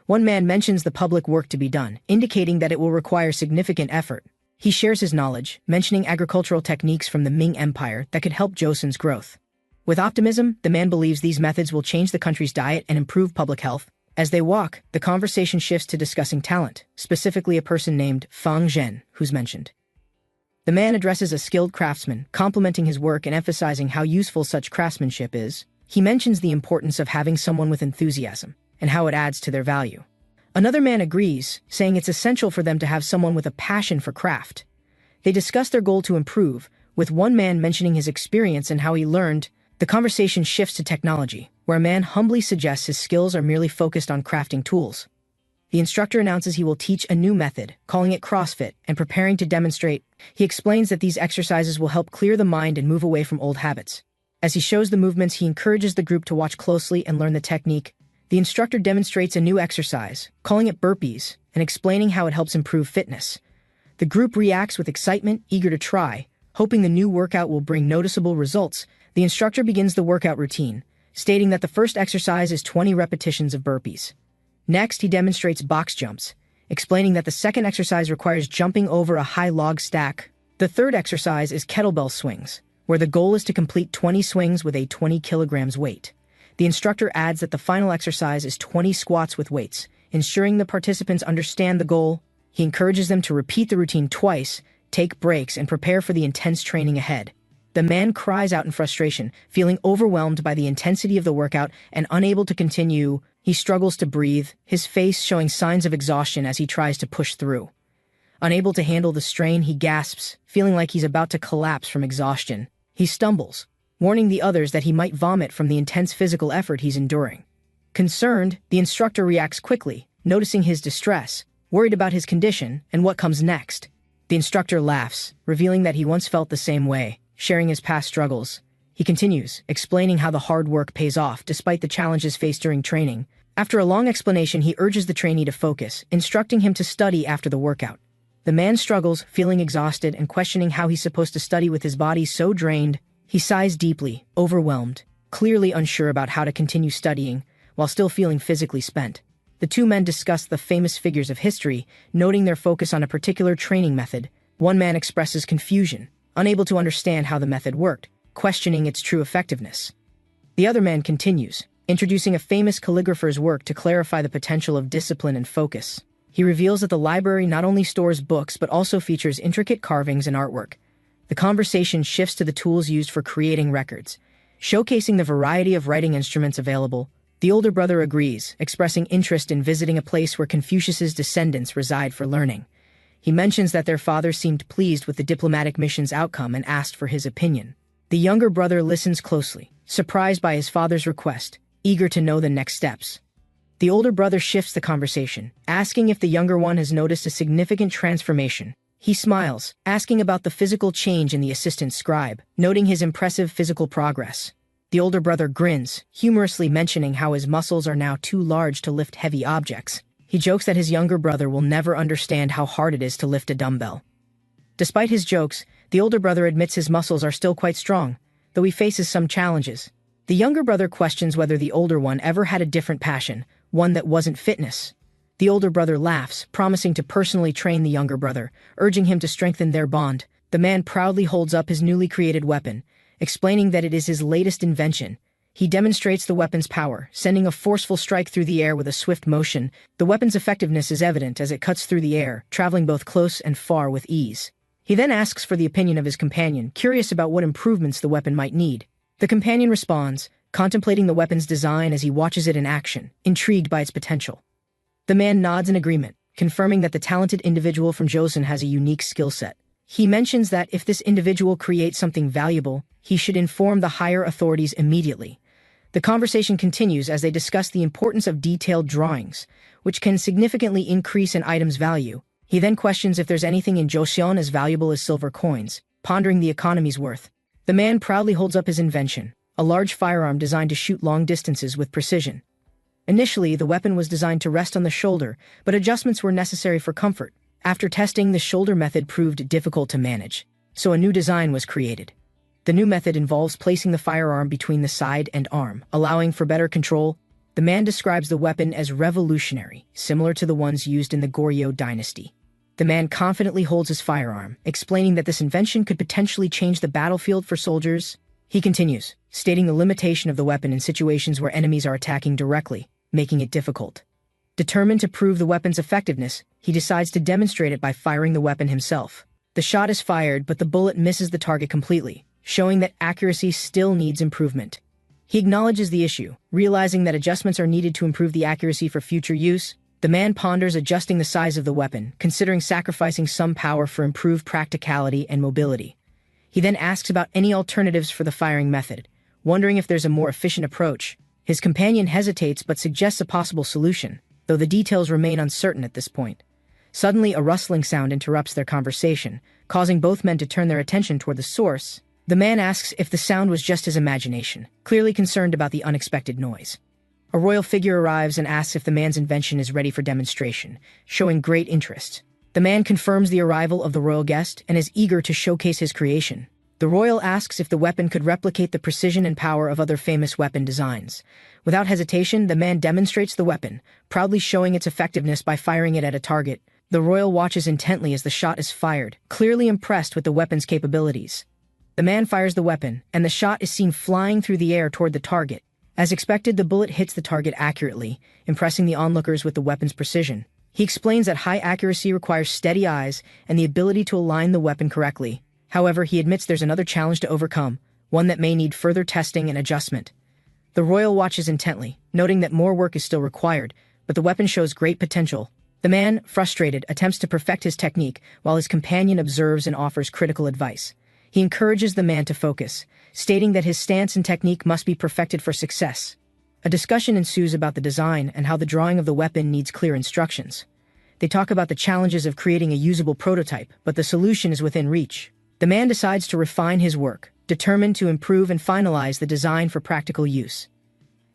One man mentions the public work to be done, indicating that it will require significant effort. He shares his knowledge, mentioning agricultural techniques from the Ming Empire that could help Joseon's growth. With optimism, the man believes these methods will change the country's diet and improve public health. As they walk, the conversation shifts to discussing talent, specifically a person named Fang Zhen, who's mentioned. The man addresses a skilled craftsman, complimenting his work and emphasizing how useful such craftsmanship is. He mentions the importance of having someone with enthusiasm, and how it adds to their value. Another man agrees, saying it's essential for them to have someone with a passion for craft. They discuss their goal to improve, With one man mentioning his experience and how he learned, the conversation shifts to technology, where a man humbly suggests his skills are merely focused on crafting tools. The instructor announces he will teach a new method, calling it CrossFit, and preparing to demonstrate. He explains that these exercises will help clear the mind and move away from old habits. As he shows the movements, he encourages the group to watch closely and learn the technique. The instructor demonstrates a new exercise, calling it burpees, and explaining how it helps improve fitness. The group reacts with excitement, eager to try, hoping the new workout will bring noticeable results. The instructor begins the workout routine, stating that the first exercise is 20 repetitions of burpees. Next, he demonstrates box jumps, explaining that the second exercise requires jumping over a high log stack. The third exercise is kettlebell swings, where the goal is to complete 20 swings with a 20 kilograms weight. The instructor adds that the final exercise is 20 squats with weights, ensuring the participants understand the goal. He encourages them to repeat the routine twice, take breaks, and prepare for the intense training ahead. The man cries out in frustration, feeling overwhelmed by the intensity of the workout and unable to continue. He struggles to breathe, his face showing signs of exhaustion as he tries to push through. Unable to handle the strain, he gasps, feeling like he's about to collapse from exhaustion. He stumbles, warning the others that he might vomit from the intense physical effort he's enduring. Concerned, the instructor reacts quickly, noticing his distress, worried about his condition and what comes next. The instructor laughs, revealing that he once felt the same way, sharing his past struggles. He continues, explaining how the hard work pays off despite the challenges faced during training. After a long explanation, he urges the trainee to focus, instructing him to study after the workout. The man struggles, feeling exhausted and questioning how he's supposed to study with his body so drained. He sighs deeply, overwhelmed, clearly unsure about how to continue studying, while still feeling physically spent. The two men discuss the famous figures of history, noting their focus on a particular training method. One man expresses confusion, unable to understand how the method worked, questioning its true effectiveness. The other man continues, introducing a famous calligrapher's work to clarify the potential of discipline and focus. He reveals that the library not only stores books but also features intricate carvings and artwork. The conversation shifts to the tools used for creating records, showcasing the variety of writing instruments available. The older brother agrees, expressing interest in visiting a place where Confucius's descendants reside for learning. He mentions that their father seemed pleased with the diplomatic mission's outcome and asked for his opinion. The younger brother listens closely, surprised by his father's request, eager to know the next steps. The older brother shifts the conversation, asking if the younger one has noticed a significant transformation. He smiles, asking about the physical change in the assistant scribe, noting his impressive physical progress. The older brother grins, humorously mentioning how his muscles are now too large to lift heavy objects. He jokes that his younger brother will never understand how hard it is to lift a dumbbell. Despite his jokes, the older brother admits his muscles are still quite strong, though he faces some challenges. The younger brother questions whether the older one ever had a different passion, one that wasn't fitness. The older brother laughs, promising to personally train the younger brother, urging him to strengthen their bond. The man proudly holds up his newly created weapon, explaining that it is his latest invention. He demonstrates the weapon's power, sending a forceful strike through the air with a swift motion. The weapon's effectiveness is evident as it cuts through the air, traveling both close and far with ease. He then asks for the opinion of his companion, curious about what improvements the weapon might need. The companion responds, contemplating the weapon's design as he watches it in action, intrigued by its potential. The man nods in agreement, confirming that the talented individual from Joseon has a unique skill set. He mentions that if this individual creates something valuable, he should inform the higher authorities immediately. The conversation continues as they discuss the importance of detailed drawings, which can significantly increase an item's value. He then questions if there's anything in Joseon as valuable as silver coins, pondering the economy's worth. The man proudly holds up his invention, a large firearm designed to shoot long distances with precision. Initially, the weapon was designed to rest on the shoulder, but adjustments were necessary for comfort. After testing, the shoulder method proved difficult to manage, so a new design was created. The new method involves placing the firearm between the side and arm, allowing for better control. The man describes the weapon as revolutionary, similar to the ones used in the Goryeo dynasty. The man confidently holds his firearm, explaining that this invention could potentially change the battlefield for soldiers. He continues, stating the limitation of the weapon in situations where enemies are attacking directly, making it difficult. Determined to prove the weapon's effectiveness, he decides to demonstrate it by firing the weapon himself. The shot is fired, but the bullet misses the target completely, showing that accuracy still needs improvement. He acknowledges the issue, realizing that adjustments are needed to improve the accuracy for future use. The man ponders adjusting the size of the weapon, considering sacrificing some power for improved practicality and mobility. He then asks about any alternatives for the firing method, wondering if there's a more efficient approach. His companion hesitates but suggests a possible solution, though the details remain uncertain at this point. Suddenly, a rustling sound interrupts their conversation, causing both men to turn their attention toward the source. The man asks if the sound was just his imagination, clearly concerned about the unexpected noise. A royal figure arrives and asks if the man's invention is ready for demonstration, showing great interest. The man confirms the arrival of the royal guest and is eager to showcase his creation. The royal asks if the weapon could replicate the precision and power of other famous weapon designs. Without hesitation, the man demonstrates the weapon, proudly showing its effectiveness by firing it at a target. The royal watches intently as the shot is fired, clearly impressed with the weapon's capabilities. The man fires the weapon, and the shot is seen flying through the air toward the target. As expected, the bullet hits the target accurately, impressing the onlookers with the weapon's precision. He explains that high accuracy requires steady eyes and the ability to align the weapon correctly. However, he admits there's another challenge to overcome, one that may need further testing and adjustment. The royal watches intently, noting that more work is still required, but the weapon shows great potential. The man, frustrated, attempts to perfect his technique, while his companion observes and offers critical advice. He encourages the man to focus, stating that his stance and technique must be perfected for success. A discussion ensues about the design and how the drawing of the weapon needs clear instructions. They talk about the challenges of creating a usable prototype, but the solution is within reach. The man decides to refine his work, determined to improve and finalize the design for practical use.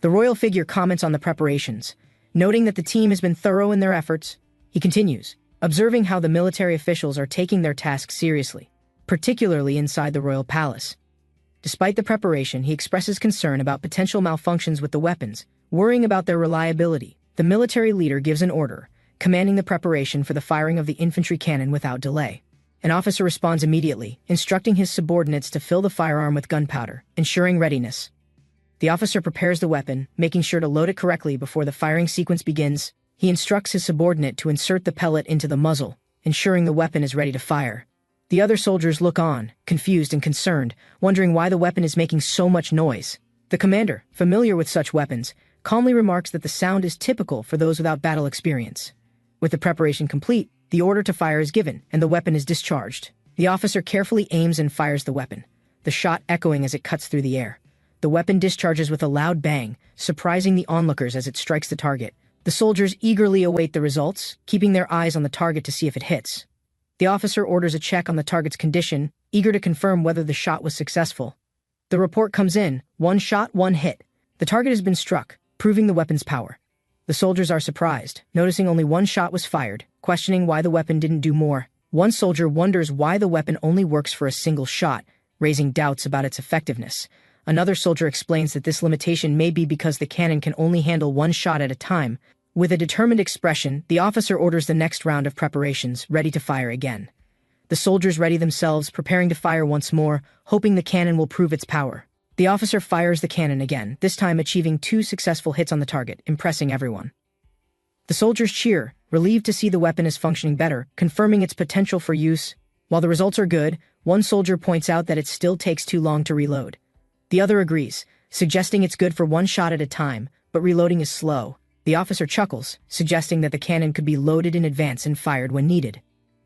The royal figure comments on the preparations, noting that the team has been thorough in their efforts. He continues, observing how the military officials are taking their tasks seriously, particularly inside the royal palace. Despite the preparation, he expresses concern about potential malfunctions with the weapons, worrying about their reliability. The military leader gives an order, commanding the preparation for the firing of the infantry cannon without delay. An officer responds immediately, instructing his subordinates to fill the firearm with gunpowder, ensuring readiness. The officer prepares the weapon, making sure to load it correctly before the firing sequence begins. He instructs his subordinate to insert the pellet into the muzzle, ensuring the weapon is ready to fire. The other soldiers look on, confused and concerned, wondering why the weapon is making so much noise. The commander, familiar with such weapons, calmly remarks that the sound is typical for those without battle experience. With the preparation complete, the order to fire is given, and the weapon is discharged. The officer carefully aims and fires the weapon, the shot echoing as it cuts through the air. The weapon discharges with a loud bang, surprising the onlookers as it strikes the target. The soldiers eagerly await the results, keeping their eyes on the target to see if it hits. The officer orders a check on the target's condition, eager to confirm whether the shot was successful. The report comes in, 1 shot, 1 hit. The target has been struck, proving the weapon's power. The soldiers are surprised, noticing only 1 shot was fired, questioning why the weapon didn't do more. One soldier wonders why the weapon only works for a single shot, raising doubts about its effectiveness. Another soldier explains that this limitation may be because the cannon can only handle 1 shot at a time. With a determined expression, the officer orders the next round of preparations, ready to fire again. The soldiers ready themselves, preparing to fire once more, hoping the cannon will prove its power. The officer fires the cannon again, this time achieving 2 successful hits on the target, impressing everyone. The soldiers cheer, relieved to see the weapon is functioning better, confirming its potential for use. While the results are good, one soldier points out that it still takes too long to reload. The other agrees, suggesting it's good for 1 shot at a time, but reloading is slow. The officer chuckles, suggesting that the cannon could be loaded in advance and fired when needed.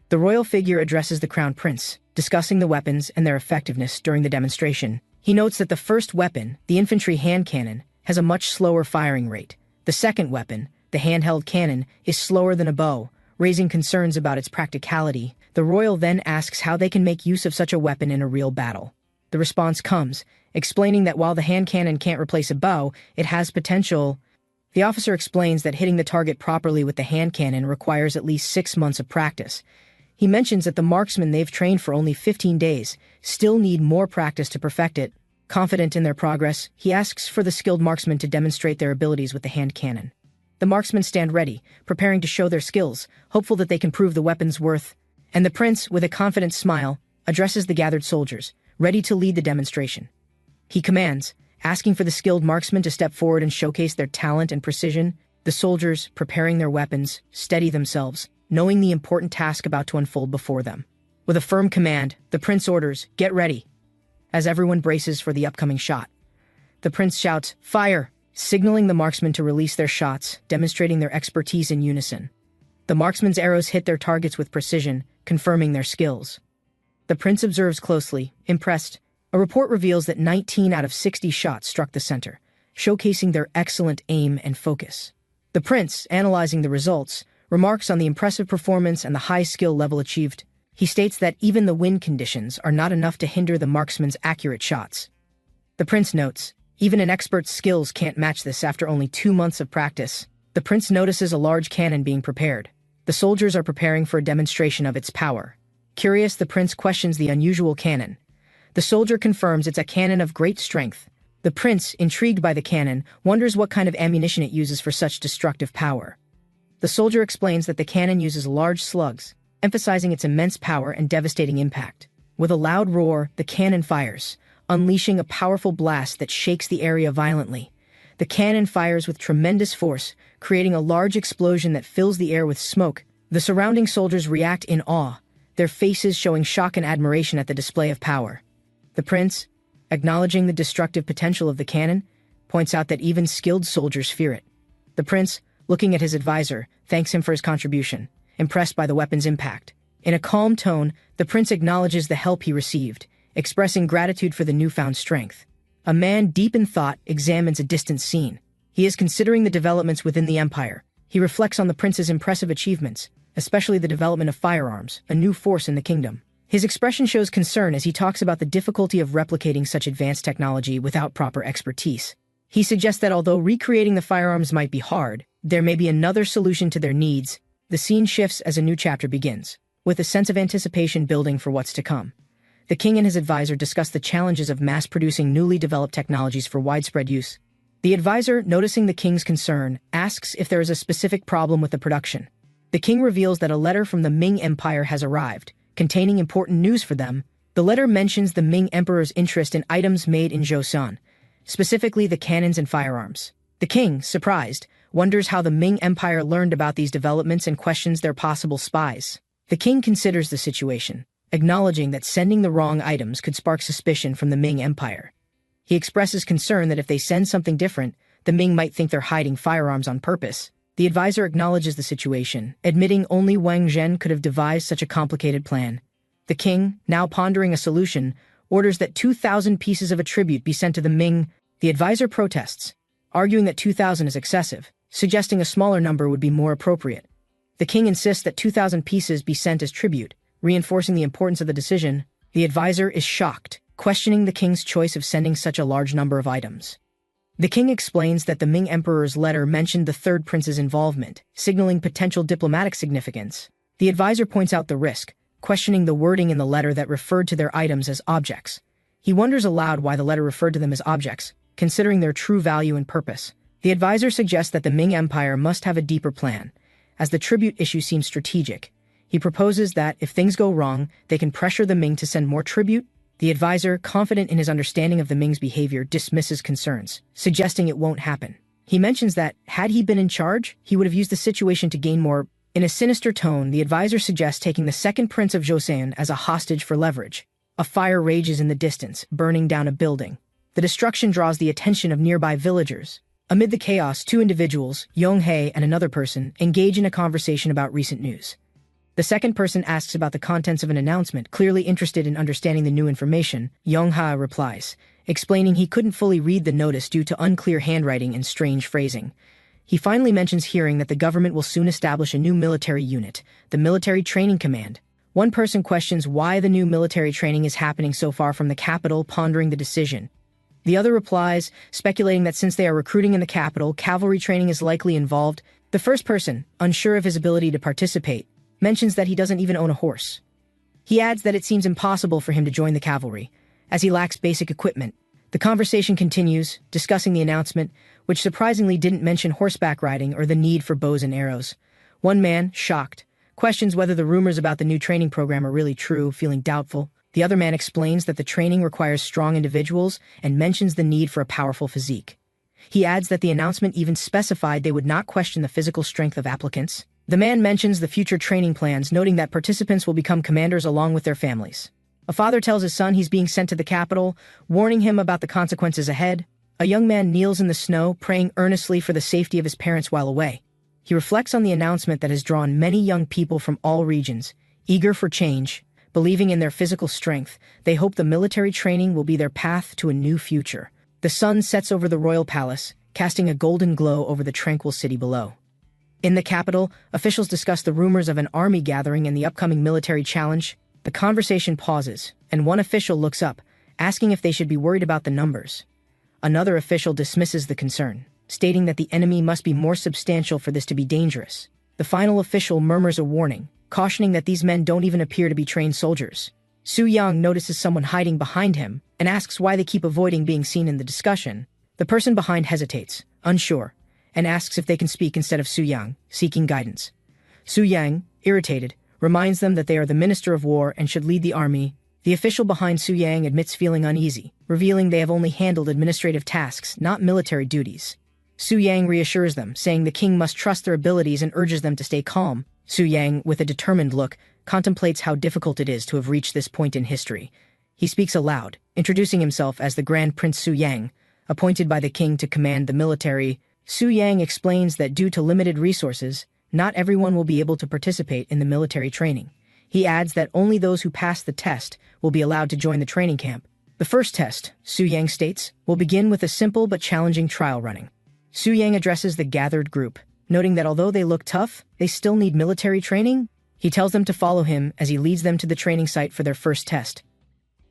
The royal figure addresses the crown prince, discussing the weapons and their effectiveness during the demonstration. He notes that the first weapon, the infantry hand cannon, has a much slower firing rate. The second weapon, the handheld cannon, is slower than a bow, raising concerns about its practicality. The royal then asks how they can make use of such a weapon in a real battle. The response comes, explaining that while the hand cannon can't replace a bow, it has potential. The officer explains that hitting the target properly with the hand cannon requires at least 6 months of practice. He mentions that the marksmen they've trained for only 15 days still need more practice to perfect it. Confident in their progress, he asks for the skilled marksmen to demonstrate their abilities with the hand cannon. The marksmen stand ready, preparing to show their skills, hopeful that they can prove the weapon's worth. And the prince, with a confident smile, addresses the gathered soldiers, ready to lead the demonstration. He commands, asking for the skilled marksmen to step forward and showcase their talent and precision. The soldiers, preparing their weapons, steady themselves, knowing the important task about to unfold before them. With a firm command, the prince orders, "Get ready," as everyone braces for the upcoming shot. The prince shouts, "Fire!" signaling the marksmen to release their shots, demonstrating their expertise in unison. The marksmen's arrows hit their targets with precision, confirming their skills. The prince observes closely, impressed. A report reveals that 19 out of 60 shots struck the center, showcasing their excellent aim and focus. The prince, analyzing the results, remarks on the impressive performance and the high skill level achieved. He states that even the wind conditions are not enough to hinder the marksman's accurate shots. The prince notes, even an expert's skills can't match this after only 2 months of practice. The prince notices a large cannon being prepared. The soldiers are preparing for a demonstration of its power. Curious, the prince questions the unusual cannon. The soldier confirms it's a cannon of great strength. The prince, intrigued by the cannon, wonders what kind of ammunition it uses for such destructive power. The soldier explains that the cannon uses large slugs, emphasizing its immense power and devastating impact. With a loud roar, the cannon fires, unleashing a powerful blast that shakes the area violently. The cannon fires with tremendous force, creating a large explosion that fills the air with smoke. The surrounding soldiers react in awe, their faces showing shock and admiration at the display of power. The prince, acknowledging the destructive potential of the cannon, points out that even skilled soldiers fear it. The prince, looking at his advisor, thanks him for his contribution, impressed by the weapon's impact. In a calm tone, the prince acknowledges the help he received, expressing gratitude for the newfound strength. A man deep in thought examines a distant scene. He is considering the developments within the empire. He reflects on the prince's impressive achievements, especially the development of firearms, a new force in the kingdom. His expression shows concern as he talks about the difficulty of replicating such advanced technology without proper expertise. He suggests that although recreating the firearms might be hard, there may be another solution to their needs. The scene shifts as a new chapter begins, with a sense of anticipation building for what's to come. The king and his advisor discuss the challenges of mass-producing newly developed technologies for widespread use. The advisor, noticing the king's concern, asks if there is a specific problem with the production. The king reveals that a letter from the Ming Empire has arrived, containing important news for them. The letter mentions the Ming Emperor's interest in items made in Joseon, specifically the cannons and firearms. The king, surprised, wonders how the Ming Empire learned about these developments and questions their possible spies. The king considers the situation, acknowledging that sending the wrong items could spark suspicion from the Ming Empire. He expresses concern that if they send something different, the Ming might think they're hiding firearms on purpose. The advisor acknowledges the situation, admitting only Wang Zhen could have devised such a complicated plan. The king, now pondering a solution, orders that 2,000 pieces of a tribute be sent to the Ming. The advisor protests, arguing that 2,000 is excessive, suggesting a smaller number would be more appropriate. The king insists that 2,000 pieces be sent as tribute, reinforcing the importance of the decision. The advisor is shocked, questioning the king's choice of sending such a large number of items. The king explains that the Ming Emperor's letter mentioned the third prince's involvement, signaling potential diplomatic significance. The advisor points out the risk, questioning the wording in the letter that referred to their items as objects. He wonders aloud why the letter referred to them as objects, considering their true value and purpose. The advisor suggests that the Ming Empire must have a deeper plan, as the tribute issue seems strategic. He proposes that, if things go wrong, they can pressure the Ming to send more tribute. The advisor, confident in his understanding of the Ming's behavior, dismisses concerns, suggesting it won't happen. He mentions that, had he been in charge, he would have used the situation to gain more. In a sinister tone, the advisor suggests taking the second prince of Joseon as a hostage for leverage. A fire rages in the distance, burning down a building. The destruction draws the attention of nearby villagers. Amid the chaos, 2 individuals, Yonghei and another person, engage in a conversation about recent news. The second person asks about the contents of an announcement, clearly interested in understanding the new information. Yonghai replies, explaining he couldn't fully read the notice due to unclear handwriting and strange phrasing. He finally mentions hearing that the government will soon establish a new military unit, the Military Training Command. One person questions why the new military training is happening so far from the capital, pondering the decision. The other replies, speculating that since they are recruiting in the capital, cavalry training is likely involved. The first person, unsure of his ability to participate, mentions that he doesn't even own a horse. He adds that it seems impossible for him to join the cavalry, as he lacks basic equipment. The conversation continues, discussing the announcement, which surprisingly didn't mention horseback riding or the need for bows and arrows. One man, shocked, questions whether the rumors about the new training program are really true, feeling doubtful. The other man explains that the training requires strong individuals and mentions the need for a powerful physique. He adds that the announcement even specified they would not question the physical strength of applicants. The man mentions the future training plans, noting that participants will become commanders along with their families. A father tells his son he's being sent to the capital, warning him about the consequences ahead. A young man kneels in the snow, praying earnestly for the safety of his parents while away. He reflects on the announcement that has drawn many young people from all regions, eager for change, Believing in their physical strength, they hope the military training will be their path to a new future. The sun sets over the royal palace, casting a golden glow over the tranquil city below. In the capital, officials discuss the rumors of an army gathering and the upcoming military challenge. The conversation pauses, and one official looks up, asking if they should be worried about the numbers. Another official dismisses the concern, stating that the enemy must be more substantial for this to be dangerous. The final official murmurs a warning, cautioning that these men don't even appear to be trained soldiers. Su Yang notices someone hiding behind him and asks why they keep avoiding being seen in the discussion. The person behind hesitates, unsure, and asks if they can speak instead of Su Yang, seeking guidance. Su Yang, irritated, reminds them that they are the Minister of War and should lead the army. The official behind Su Yang admits feeling uneasy, revealing they have only handled administrative tasks, not military duties. Su Yang reassures them, saying the king must trust their abilities and urges them to stay calm. Su Yang, with a determined look, contemplates how difficult it is to have reached this point in history. He speaks aloud, introducing himself as the Grand Prince Su Yang, appointed by the king to command the military. Su Yang explains that due to limited resources, not everyone will be able to participate in the military training. He adds that only those who pass the test will be allowed to join the training camp. The first test, Su Yang states, will begin with a simple but challenging trial running. Su Yang addresses the gathered group, noting that although they look tough, they still need military training. He tells them to follow him as he leads them to the training site for their first test.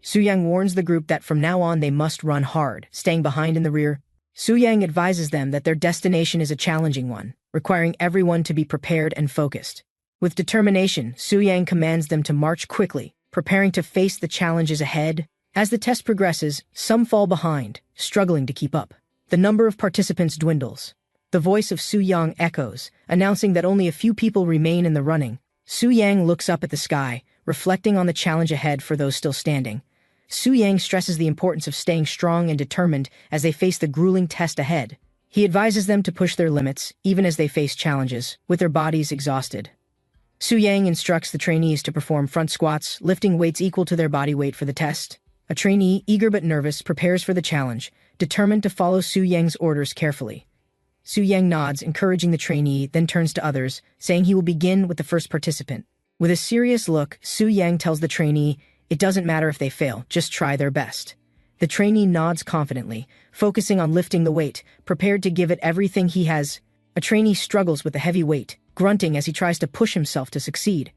Su Yang warns the group that from now on they must run hard, staying behind in the rear. Su Yang advises them that their destination is a challenging one, requiring everyone to be prepared and focused. With determination, Su Yang commands them to march quickly, preparing to face the challenges ahead. As the test progresses, some fall behind, struggling to keep up. The number of participants dwindles. The voice of Su Yang echoes, announcing that only a few people remain in the running. Su Yang looks up at the sky, reflecting on the challenge ahead for those still standing. Su Yang stresses the importance of staying strong and determined as they face the grueling test ahead. He advises them to push their limits, even as they face challenges, with their bodies exhausted. Su Yang instructs the trainees to perform front squats, lifting weights equal to their body weight for the test. A trainee, eager but nervous, prepares for the challenge, determined to follow Su Yang's orders carefully. Su Yang nods, encouraging the trainee, then turns to others, saying he will begin with the first participant. With a serious look, Su Yang tells the trainee, it doesn't matter if they fail, just try their best. The trainee nods confidently, focusing on lifting the weight, prepared to give it everything he has. A trainee struggles with the heavy weight, grunting as he tries to push himself to succeed.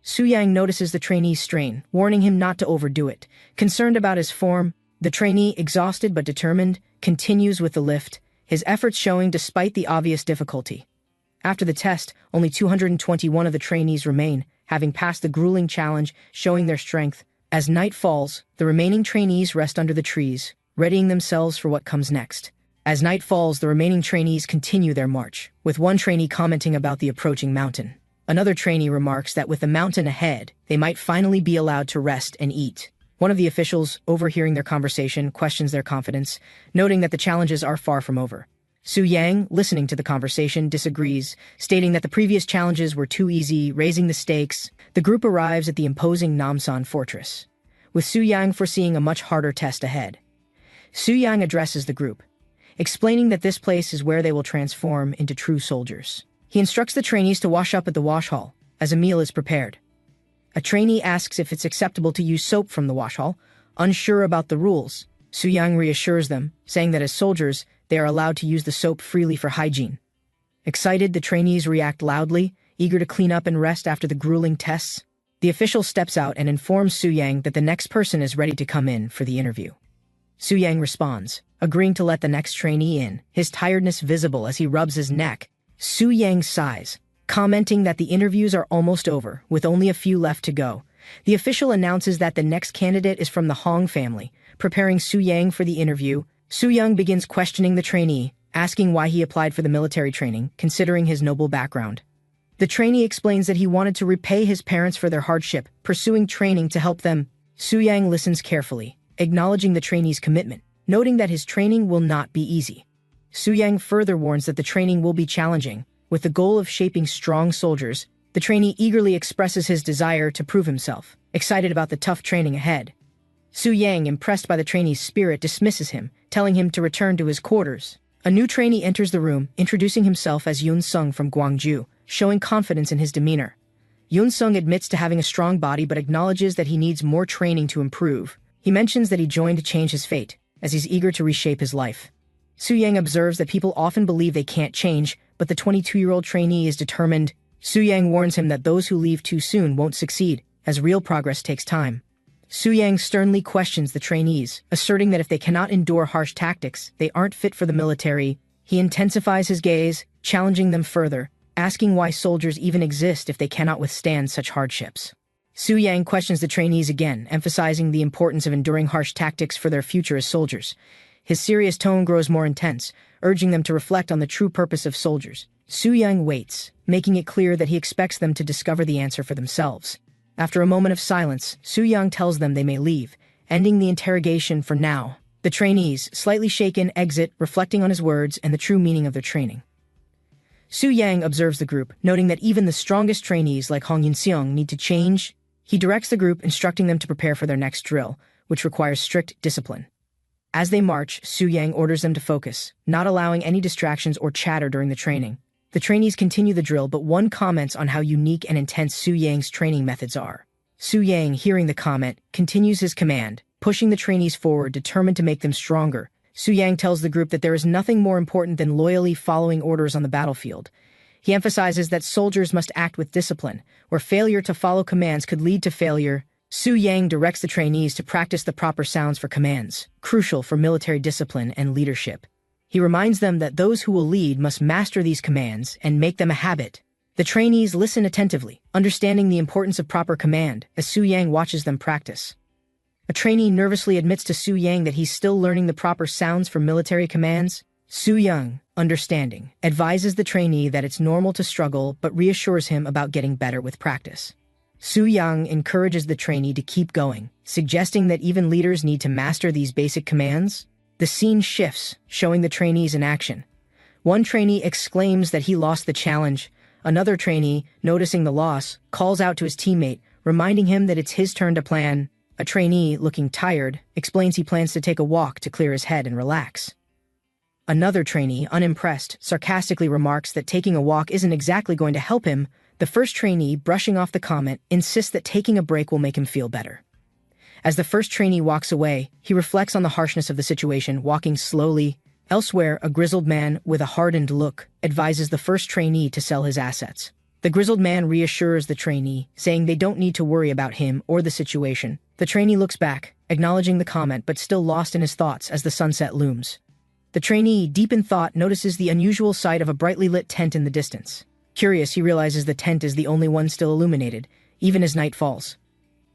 Su Yang notices the trainee's strain, warning him not to overdo it. Concerned about his form, the trainee, exhausted but determined, continues with the lift, his efforts showing despite the obvious difficulty. After the test, only 221 of the trainees remain, having passed the grueling challenge, showing their strength. As night falls, the remaining trainees rest under the trees, readying themselves for what comes next. As night falls, the remaining trainees continue their march, with one trainee commenting about the approaching mountain. Another trainee remarks that with the mountain ahead, they might finally be allowed to rest and eat. One of the officials, overhearing their conversation, questions their confidence, noting that the challenges are far from over. Su Yang, listening to the conversation, disagrees, stating that the previous challenges were too easy, raising the stakes. The group arrives at the imposing Namsan fortress, with Su Yang foreseeing a much harder test ahead. Su Yang addresses the group, explaining that this place is where they will transform into true soldiers. He instructs the trainees to wash up at the wash hall, as a meal is prepared. A trainee asks if it's acceptable to use soap from the wash hall, unsure about the rules. Su Yang reassures them, saying that as soldiers, they are allowed to use the soap freely for hygiene. Excited, the trainees react loudly, eager to clean up and rest after the grueling tests. The official steps out and informs Su Yang that the next person is ready to come in for the interview. Su Yang responds, agreeing to let the next trainee in, his tiredness visible as he rubs his neck. Su Yang sighs, commenting that the interviews are almost over, with only a few left to go. The official announces that the next candidate is from the Hong family, preparing Su Yang for the interview. Su Yang begins questioning the trainee, asking why he applied for the military training, considering his noble background. The trainee explains that he wanted to repay his parents for their hardship, pursuing training to help them. Su Yang listens carefully, acknowledging the trainee's commitment, noting that his training will not be easy. Su Yang further warns that the training will be challenging, with the goal of shaping strong soldiers. The trainee eagerly expresses his desire to prove himself, excited about the tough training ahead. Su Yang, impressed by the trainee's spirit, dismisses him, telling him to return to his quarters. A new trainee enters the room, introducing himself as Yun Sung from Gwangju, showing confidence in his demeanor. Yoon-sung admits to having a strong body but acknowledges that he needs more training to improve. He mentions that he joined to change his fate, as he's eager to reshape his life. Soo-yang observes that people often believe they can't change, but the 22-year-old trainee is determined. Soo-yang warns him that those who leave too soon won't succeed, as real progress takes time. Soo-yang sternly questions the trainees, asserting that if they cannot endure harsh tactics, they aren't fit for the military. He intensifies his gaze, challenging them further, asking why soldiers even exist if they cannot withstand such hardships. Soo-yang questions the trainees again, emphasizing the importance of enduring harsh tactics for their future as soldiers. His serious tone grows more intense, urging them to reflect on the true purpose of soldiers. Soo-yang waits, making it clear that he expects them to discover the answer for themselves. After a moment of silence, Soo-yang tells them they may leave, ending the interrogation for now. The trainees, slightly shaken, exit, reflecting on his words and the true meaning of their training. Soo-yang observes the group, noting that even the strongest trainees like Hong Yun-seong need to change. He directs the group, instructing them to prepare for their next drill, which requires strict discipline. As they march, Soo-yang orders them to focus, not allowing any distractions or chatter during the training. The trainees continue the drill, but one comments on how unique and intense Soo-yang's training methods are. Soo-yang, hearing the comment, continues his command, pushing the trainees forward, determined to make them stronger. Soo-yang tells the group that there is nothing more important than loyally following orders on the battlefield. He emphasizes that soldiers must act with discipline, where failure to follow commands could lead to failure. Soo-yang directs the trainees to practice the proper sounds for commands, crucial for military discipline and leadership. He reminds them that those who will lead must master these commands and make them a habit. The trainees listen attentively, understanding the importance of proper command, as Soo-yang watches them practice. A trainee nervously admits to Soo-yang that he's still learning the proper sounds for military commands. Soo-yang, understanding, advises the trainee that it's normal to struggle but reassures him about getting better with practice. Soo-yang encourages the trainee to keep going, suggesting that even leaders need to master these basic commands. The scene shifts, showing the trainees in action. One trainee exclaims that he lost the challenge. Another trainee, noticing the loss, calls out to his teammate, reminding him that it's his turn to plan. A trainee, looking tired, explains he plans to take a walk to clear his head and relax. Another trainee, unimpressed, sarcastically remarks that taking a walk isn't exactly going to help him. The first trainee, brushing off the comment, insists that taking a break will make him feel better. As the first trainee walks away, he reflects on the harshness of the situation, walking slowly. Elsewhere, a grizzled man with a hardened look advises the first trainee to sell his assets. The grizzled man reassures the trainee, saying they don't need to worry about him or the situation. The trainee looks back, acknowledging the comment but still lost in his thoughts as the sunset looms. The trainee, deep in thought, notices the unusual sight of a brightly lit tent in the distance. Curious, he realizes the tent is the only one still illuminated, even as night falls.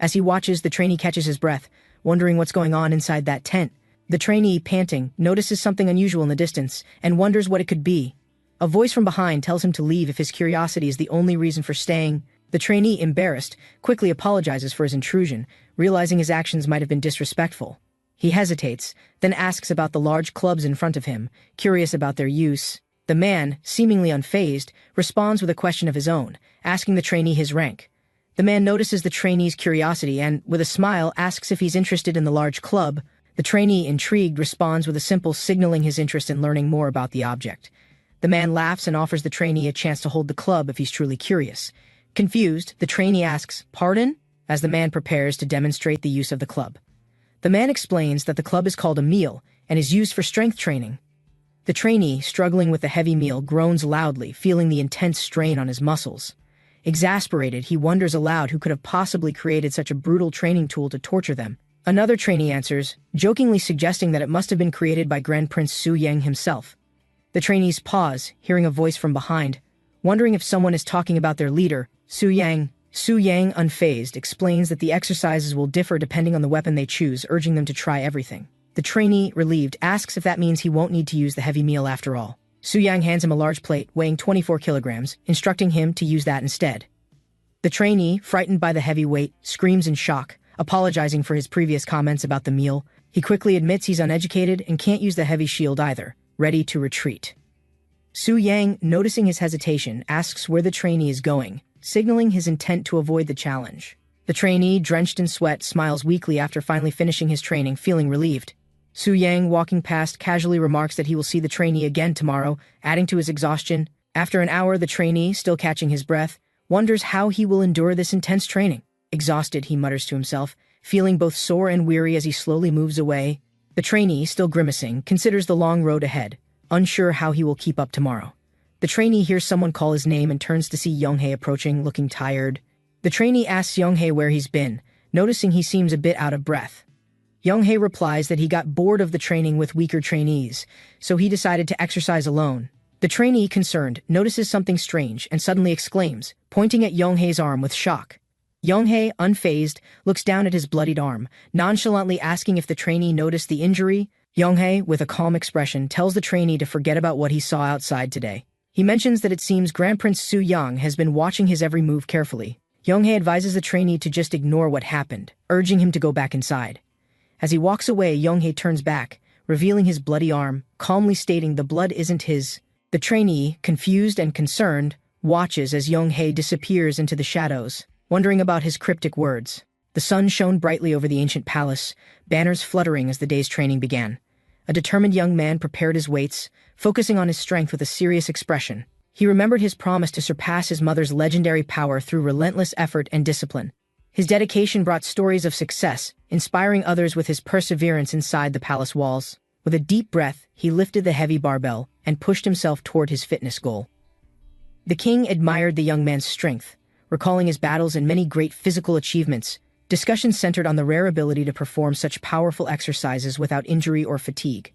As he watches, the trainee catches his breath, wondering what's going on inside that tent. The trainee, panting, notices something unusual in the distance and wonders what it could be. A voice from behind tells him to leave if his curiosity is the only reason for staying. The trainee, embarrassed, quickly apologizes for his intrusion, realizing his actions might have been disrespectful. He hesitates, then asks about the large clubs in front of him, curious about their use. The man, seemingly unfazed, responds with a question of his own, asking the trainee his rank. The man notices the trainee's curiosity and, with a smile, asks if he's interested in the large club. The trainee, intrigued, responds with a simple signaling his interest in learning more about the object. The man laughs and offers the trainee a chance to hold the club if he's truly curious. Confused, the trainee asks, "Pardon?" as the man prepares to demonstrate the use of the club. The man explains that the club is called a meal and is used for strength training. The trainee, struggling with the heavy meal, groans loudly, feeling the intense strain on his muscles. Exasperated, he wonders aloud who could have possibly created such a brutal training tool to torture them. Another trainee answers, jokingly suggesting that it must have been created by Grand Prince Soo-yang himself. The trainees pause, hearing a voice from behind, wondering if someone is talking about their leader, Soo-yang. Soo-yang, unfazed, explains that the exercises will differ depending on the weapon they choose, urging them to try everything. The trainee, relieved, asks if that means he won't need to use the heavy meal after all. Soo-yang hands him a large plate weighing 24 kilograms, instructing him to use that instead. The trainee, frightened by the heavy weight, screams in shock, apologizing for his previous comments about the meal. He quickly admits he's uneducated and can't use the heavy shield either, ready to retreat. Soo-yang, noticing his hesitation, asks where the trainee is going, signaling his intent to avoid the challenge. The trainee, drenched in sweat, smiles weakly after finally finishing his training, feeling relieved. Soo-yang, walking past, casually remarks that he will see the trainee again tomorrow, adding to his exhaustion. After an hour, the trainee, still catching his breath, wonders how he will endure this intense training. Exhausted, he mutters to himself, feeling both sore and weary as he slowly moves away. The trainee, still grimacing, considers the long road ahead, unsure how he will keep up tomorrow. The trainee hears someone call his name and turns to see Young-hae approaching, looking tired. The trainee asks Young-hae where he's been, noticing he seems a bit out of breath. Young-hae replies that he got bored of the training with weaker trainees, so he decided to exercise alone. The trainee, concerned, notices something strange and suddenly exclaims, pointing at Young-hae's arm with shock. Young-hae, unfazed, looks down at his bloodied arm, nonchalantly asking if the trainee noticed the injury. Young-hae, with a calm expression, tells the trainee to forget about what he saw outside today. He mentions that it seems Grand Prince Su-young has been watching his every move carefully. Young-hae advises the trainee to just ignore what happened, urging him to go back inside. As he walks away, Young-hae turns back, revealing his bloody arm, calmly stating the blood isn't his. The trainee, confused and concerned, watches as Young-hae disappears into the shadows, wondering about his cryptic words. The sun shone brightly over the ancient palace, banners fluttering as the day's training began. A determined young man prepared his weights, focusing on his strength with a serious expression. He remembered his promise to surpass his mother's legendary power through relentless effort and discipline. His dedication brought stories of success, inspiring others with his perseverance inside the palace walls. With a deep breath, he lifted the heavy barbell and pushed himself toward his fitness goal. The king admired the young man's strength, recalling his battles and many great physical achievements. Discussions centered on the rare ability to perform such powerful exercises without injury or fatigue.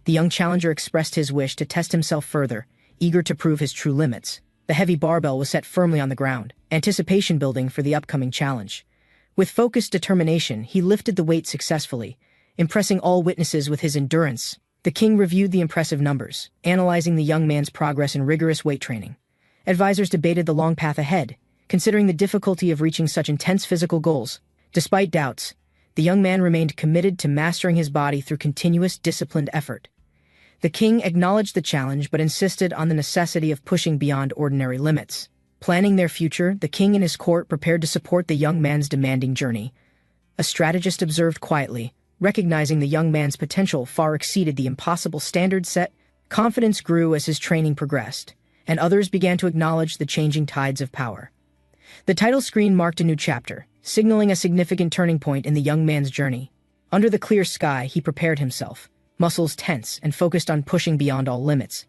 The young challenger expressed his wish to test himself further, eager to prove his true limits. The heavy barbell was set firmly on the ground, anticipation building for the upcoming challenge. With focused determination, he lifted the weight successfully, impressing all witnesses with his endurance. The king reviewed the impressive numbers, analyzing the young man's progress in rigorous weight training. Advisors debated the long path ahead, considering the difficulty of reaching such intense physical goals. Despite doubts, the young man remained committed to mastering his body through continuous, disciplined effort. The king acknowledged the challenge but insisted on the necessity of pushing beyond ordinary limits. Planning their future, the king and his court prepared to support the young man's demanding journey. A strategist observed quietly, recognizing the young man's potential far exceeded the impossible standards set. Confidence grew as his training progressed, and others began to acknowledge the changing tides of power. The title screen marked a new chapter, signaling a significant turning point in the young man's journey. Under the clear sky, he prepared himself, muscles tense and focused on pushing beyond all limits.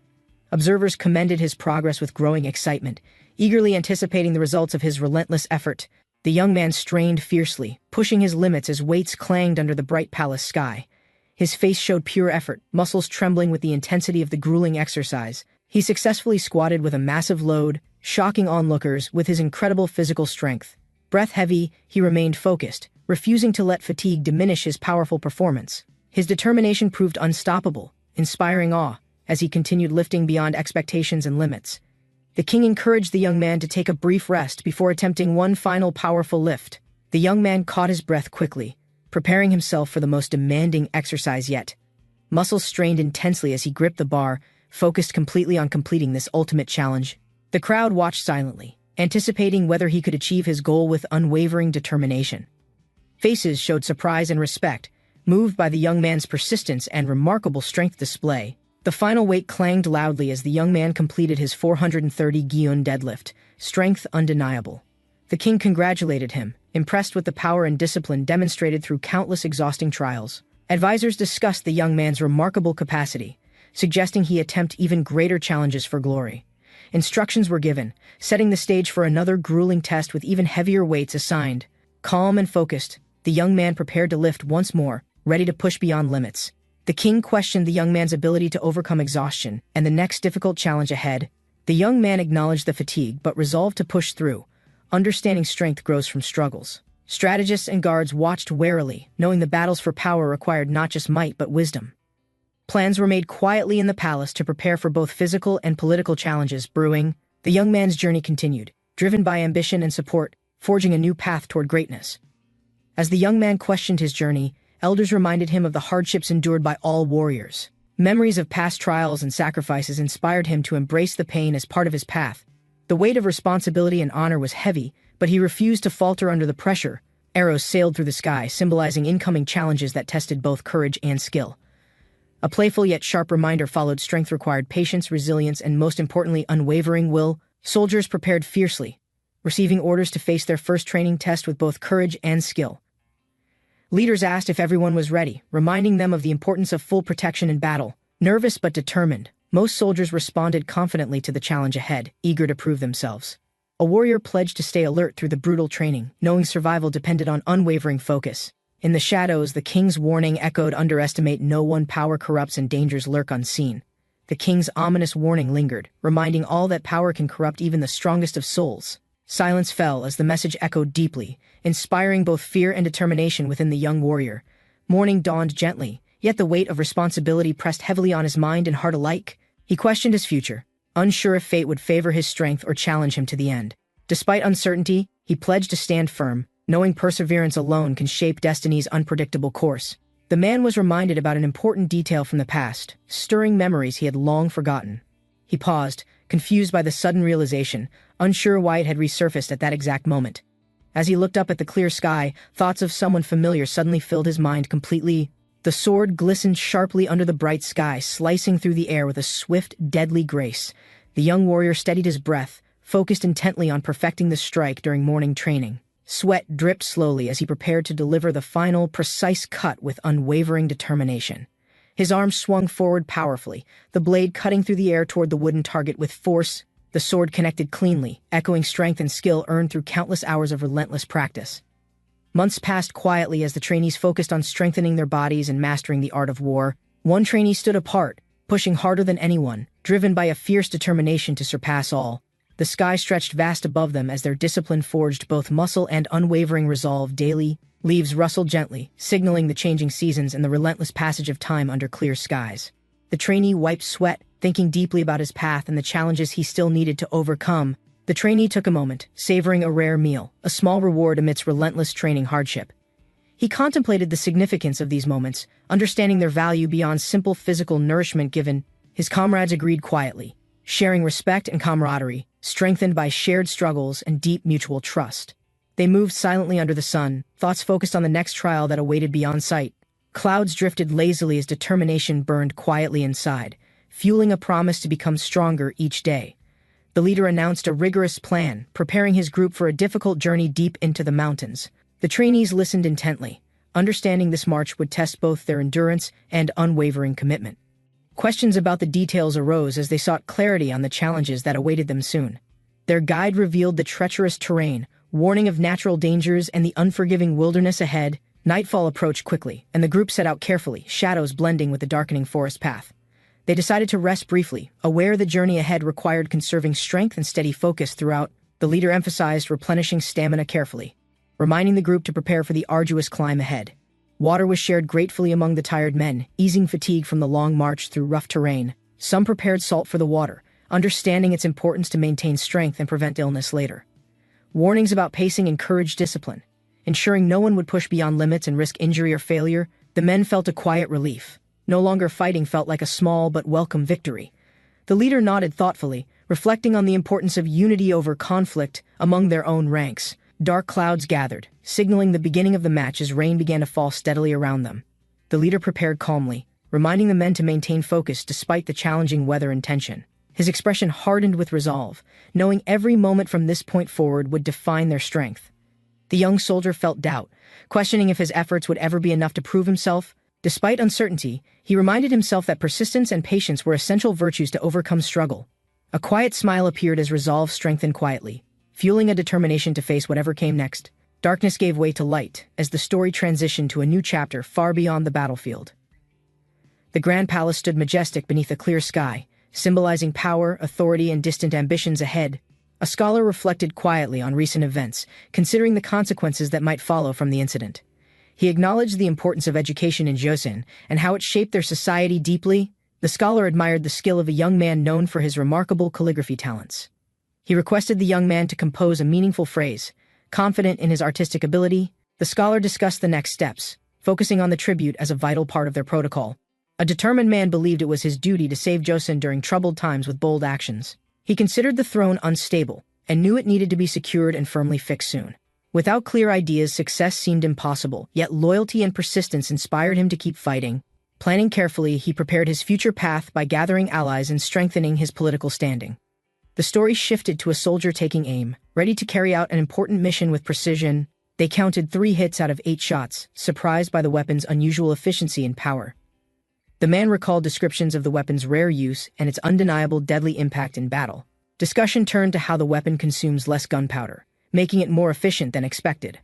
Observers commended his progress with growing excitement, eagerly anticipating the results of his relentless effort. The young man strained fiercely, pushing his limits as weights clanged under the bright palace sky. His face showed pure effort, muscles trembling with the intensity of the grueling exercise. He successfully squatted with a massive load, shocking onlookers with his incredible physical strength. Breath heavy, he remained focused, refusing to let fatigue diminish his powerful performance. His determination proved unstoppable, inspiring awe, as he continued lifting beyond expectations and limits. The king encouraged the young man to take a brief rest before attempting one final powerful lift. The young man caught his breath quickly, preparing himself for the most demanding exercise yet. Muscles strained intensely as he gripped the bar, focused completely on completing this ultimate challenge. The crowd watched silently, anticipating whether he could achieve his goal with unwavering determination. Faces showed surprise and respect, moved by the young man's persistence and remarkable strength display. The final weight clanged loudly as the young man completed his 430 gyun deadlift, strength undeniable. The king congratulated him, impressed with the power and discipline demonstrated through countless exhausting trials. Advisors discussed the young man's remarkable capacity, suggesting he attempt even greater challenges for glory. Instructions were given, setting the stage for another grueling test with even heavier weights assigned. Calm and focused, the young man prepared to lift once more, ready to push beyond limits. The king questioned the young man's ability to overcome exhaustion and the next difficult challenge ahead. The young man acknowledged the fatigue but resolved to push through, understanding strength grows from struggles. Strategists and guards watched warily, knowing the battles for power required not just might but wisdom. Plans were made quietly in the palace to prepare for both physical and political challenges brewing. The young man's journey continued, driven by ambition and support, forging a new path toward greatness. As the young man questioned his journey, elders reminded him of the hardships endured by all warriors. Memories of past trials and sacrifices inspired him to embrace the pain as part of his path. The weight of responsibility and honor was heavy, but he refused to falter under the pressure. Arrows sailed through the sky, symbolizing incoming challenges that tested both courage and skill. A playful yet sharp reminder followed: strength required patience, resilience, and most importantly, unwavering will. Soldiers prepared fiercely, receiving orders to face their first training test with both courage and skill. Leaders asked if everyone was ready, reminding them of the importance of full protection in battle. Nervous but determined, most soldiers responded confidently to the challenge ahead, eager to prove themselves. A warrior pledged to stay alert through the brutal training, knowing survival depended on unwavering focus. In the shadows, the king's warning echoed, "Underestimate no one, power corrupts and dangers lurk unseen." The king's ominous warning lingered, reminding all that power can corrupt even the strongest of souls. Silence fell as the message echoed deeply, inspiring both fear and determination within the young warrior. Morning dawned gently, yet the weight of responsibility pressed heavily on his mind and heart alike. He questioned his future, unsure if fate would favor his strength or challenge him to the end. Despite uncertainty, he pledged to stand firm, knowing perseverance alone can shape destiny's unpredictable course. The man was reminded about an important detail from the past, stirring memories he had long forgotten. He paused, confused by the sudden realization, unsure why it had resurfaced at that exact moment. As he looked up at the clear sky, thoughts of someone familiar suddenly filled his mind completely. The sword glistened sharply under the bright sky, slicing through the air with a swift, deadly grace. The young warrior steadied his breath, focused intently on perfecting the strike during morning training. Sweat dripped slowly as he prepared to deliver the final, precise cut with unwavering determination. His arm swung forward powerfully, the blade cutting through the air toward the wooden target with force. The sword connected cleanly, echoing strength and skill earned through countless hours of relentless practice. Months passed quietly as the trainees focused on strengthening their bodies and mastering the art of war. One trainee stood apart, pushing harder than anyone, driven by a fierce determination to surpass all. The sky stretched vast above them as their discipline forged both muscle and unwavering resolve daily. Leaves rustled gently, signaling the changing seasons and the relentless passage of time under clear skies. The trainee wiped sweat, thinking deeply about his path and the challenges he still needed to overcome. The trainee took a moment, savoring a rare meal, a small reward amidst relentless training hardship. He contemplated the significance of these moments, understanding their value beyond simple physical nourishment given. His comrades agreed quietly, sharing respect and camaraderie, strengthened by shared struggles and deep mutual trust. They moved silently under the sun, thoughts focused on the next trial that awaited beyond sight. Clouds drifted lazily as determination burned quietly inside, fueling a promise to become stronger each day. The leader announced a rigorous plan, preparing his group for a difficult journey deep into the mountains. The trainees listened intently, understanding this march would test both their endurance and unwavering commitment. Questions about the details arose as they sought clarity on the challenges that awaited them soon. Their guide revealed the treacherous terrain, warning of natural dangers and the unforgiving wilderness ahead. Nightfall approached quickly, and the group set out carefully, shadows blending with the darkening forest path. They decided to rest briefly, aware the journey ahead required conserving strength and steady focus throughout. The leader emphasized replenishing stamina carefully, reminding the group to prepare for the arduous climb ahead. Water was shared gratefully among the tired men, easing fatigue from the long march through rough terrain. Some prepared salt for the water, understanding its importance to maintain strength and prevent illness later. Warnings about pacing encouraged discipline, ensuring no one would push beyond limits and risk injury or failure. The men felt a quiet relief. No longer fighting felt like a small but welcome victory. The leader nodded thoughtfully, reflecting on the importance of unity over conflict among their own ranks. Dark clouds gathered, signaling the beginning of the match as rain began to fall steadily around them. The leader prepared calmly, reminding the men to maintain focus despite the challenging weather and tension. His expression hardened with resolve, knowing every moment from this point forward would define their strength. The young soldier felt doubt, questioning if his efforts would ever be enough to prove himself. Despite uncertainty, he reminded himself that persistence and patience were essential virtues to overcome struggle. A quiet smile appeared as resolve strengthened quietly, fueling a determination to face whatever came next. Darkness gave way to light as the story transitioned to a new chapter far beyond the battlefield. The grand palace stood majestic beneath a clear sky, symbolizing power, authority, and distant ambitions ahead. A scholar reflected quietly on recent events, considering the consequences that might follow from the incident. He acknowledged the importance of education in Joseon and how it shaped their society deeply. The scholar admired the skill of a young man known for his remarkable calligraphy talents. He requested the young man to compose a meaningful phrase. Confident in his artistic ability, the scholar discussed the next steps, focusing on the tribute as a vital part of their protocol. A determined man believed it was his duty to save Joseon during troubled times with bold actions. He considered the throne unstable and knew it needed to be secured and firmly fixed soon. Without clear ideas, success seemed impossible, yet loyalty and persistence inspired him to keep fighting. Planning carefully, he prepared his future path by gathering allies and strengthening his political standing. The story shifted to a soldier taking aim, ready to carry out an important mission with precision. They counted 3 hits out of 8 shots, surprised by the weapon's unusual efficiency and power. The man recalled descriptions of the weapon's rare use and its undeniable deadly impact in battle. Discussion turned to how the weapon consumes less gunpowder, making it more efficient than expected.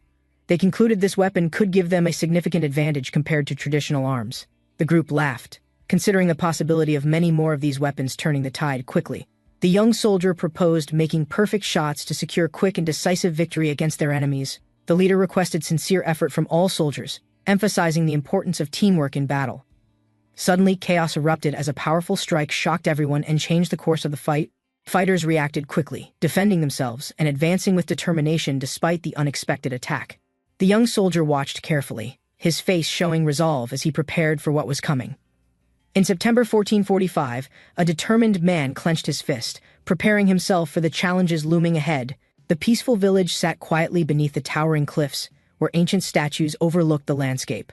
They concluded this weapon could give them a significant advantage compared to traditional arms. The group laughed, considering the possibility of many more of these weapons turning the tide quickly. The young soldier proposed making perfect shots to secure quick and decisive victory against their enemies. The leader requested sincere effort from all soldiers, emphasizing the importance of teamwork in battle. Suddenly, chaos erupted as a powerful strike shocked everyone and changed the course of the fight. Fighters reacted quickly, defending themselves and advancing with determination despite the unexpected attack. The young soldier watched carefully, his face showing resolve as he prepared for what was coming. In September 1445, a determined man clenched his fist, preparing himself for the challenges looming ahead. The peaceful village sat quietly beneath the towering cliffs, where ancient statues overlooked the landscape.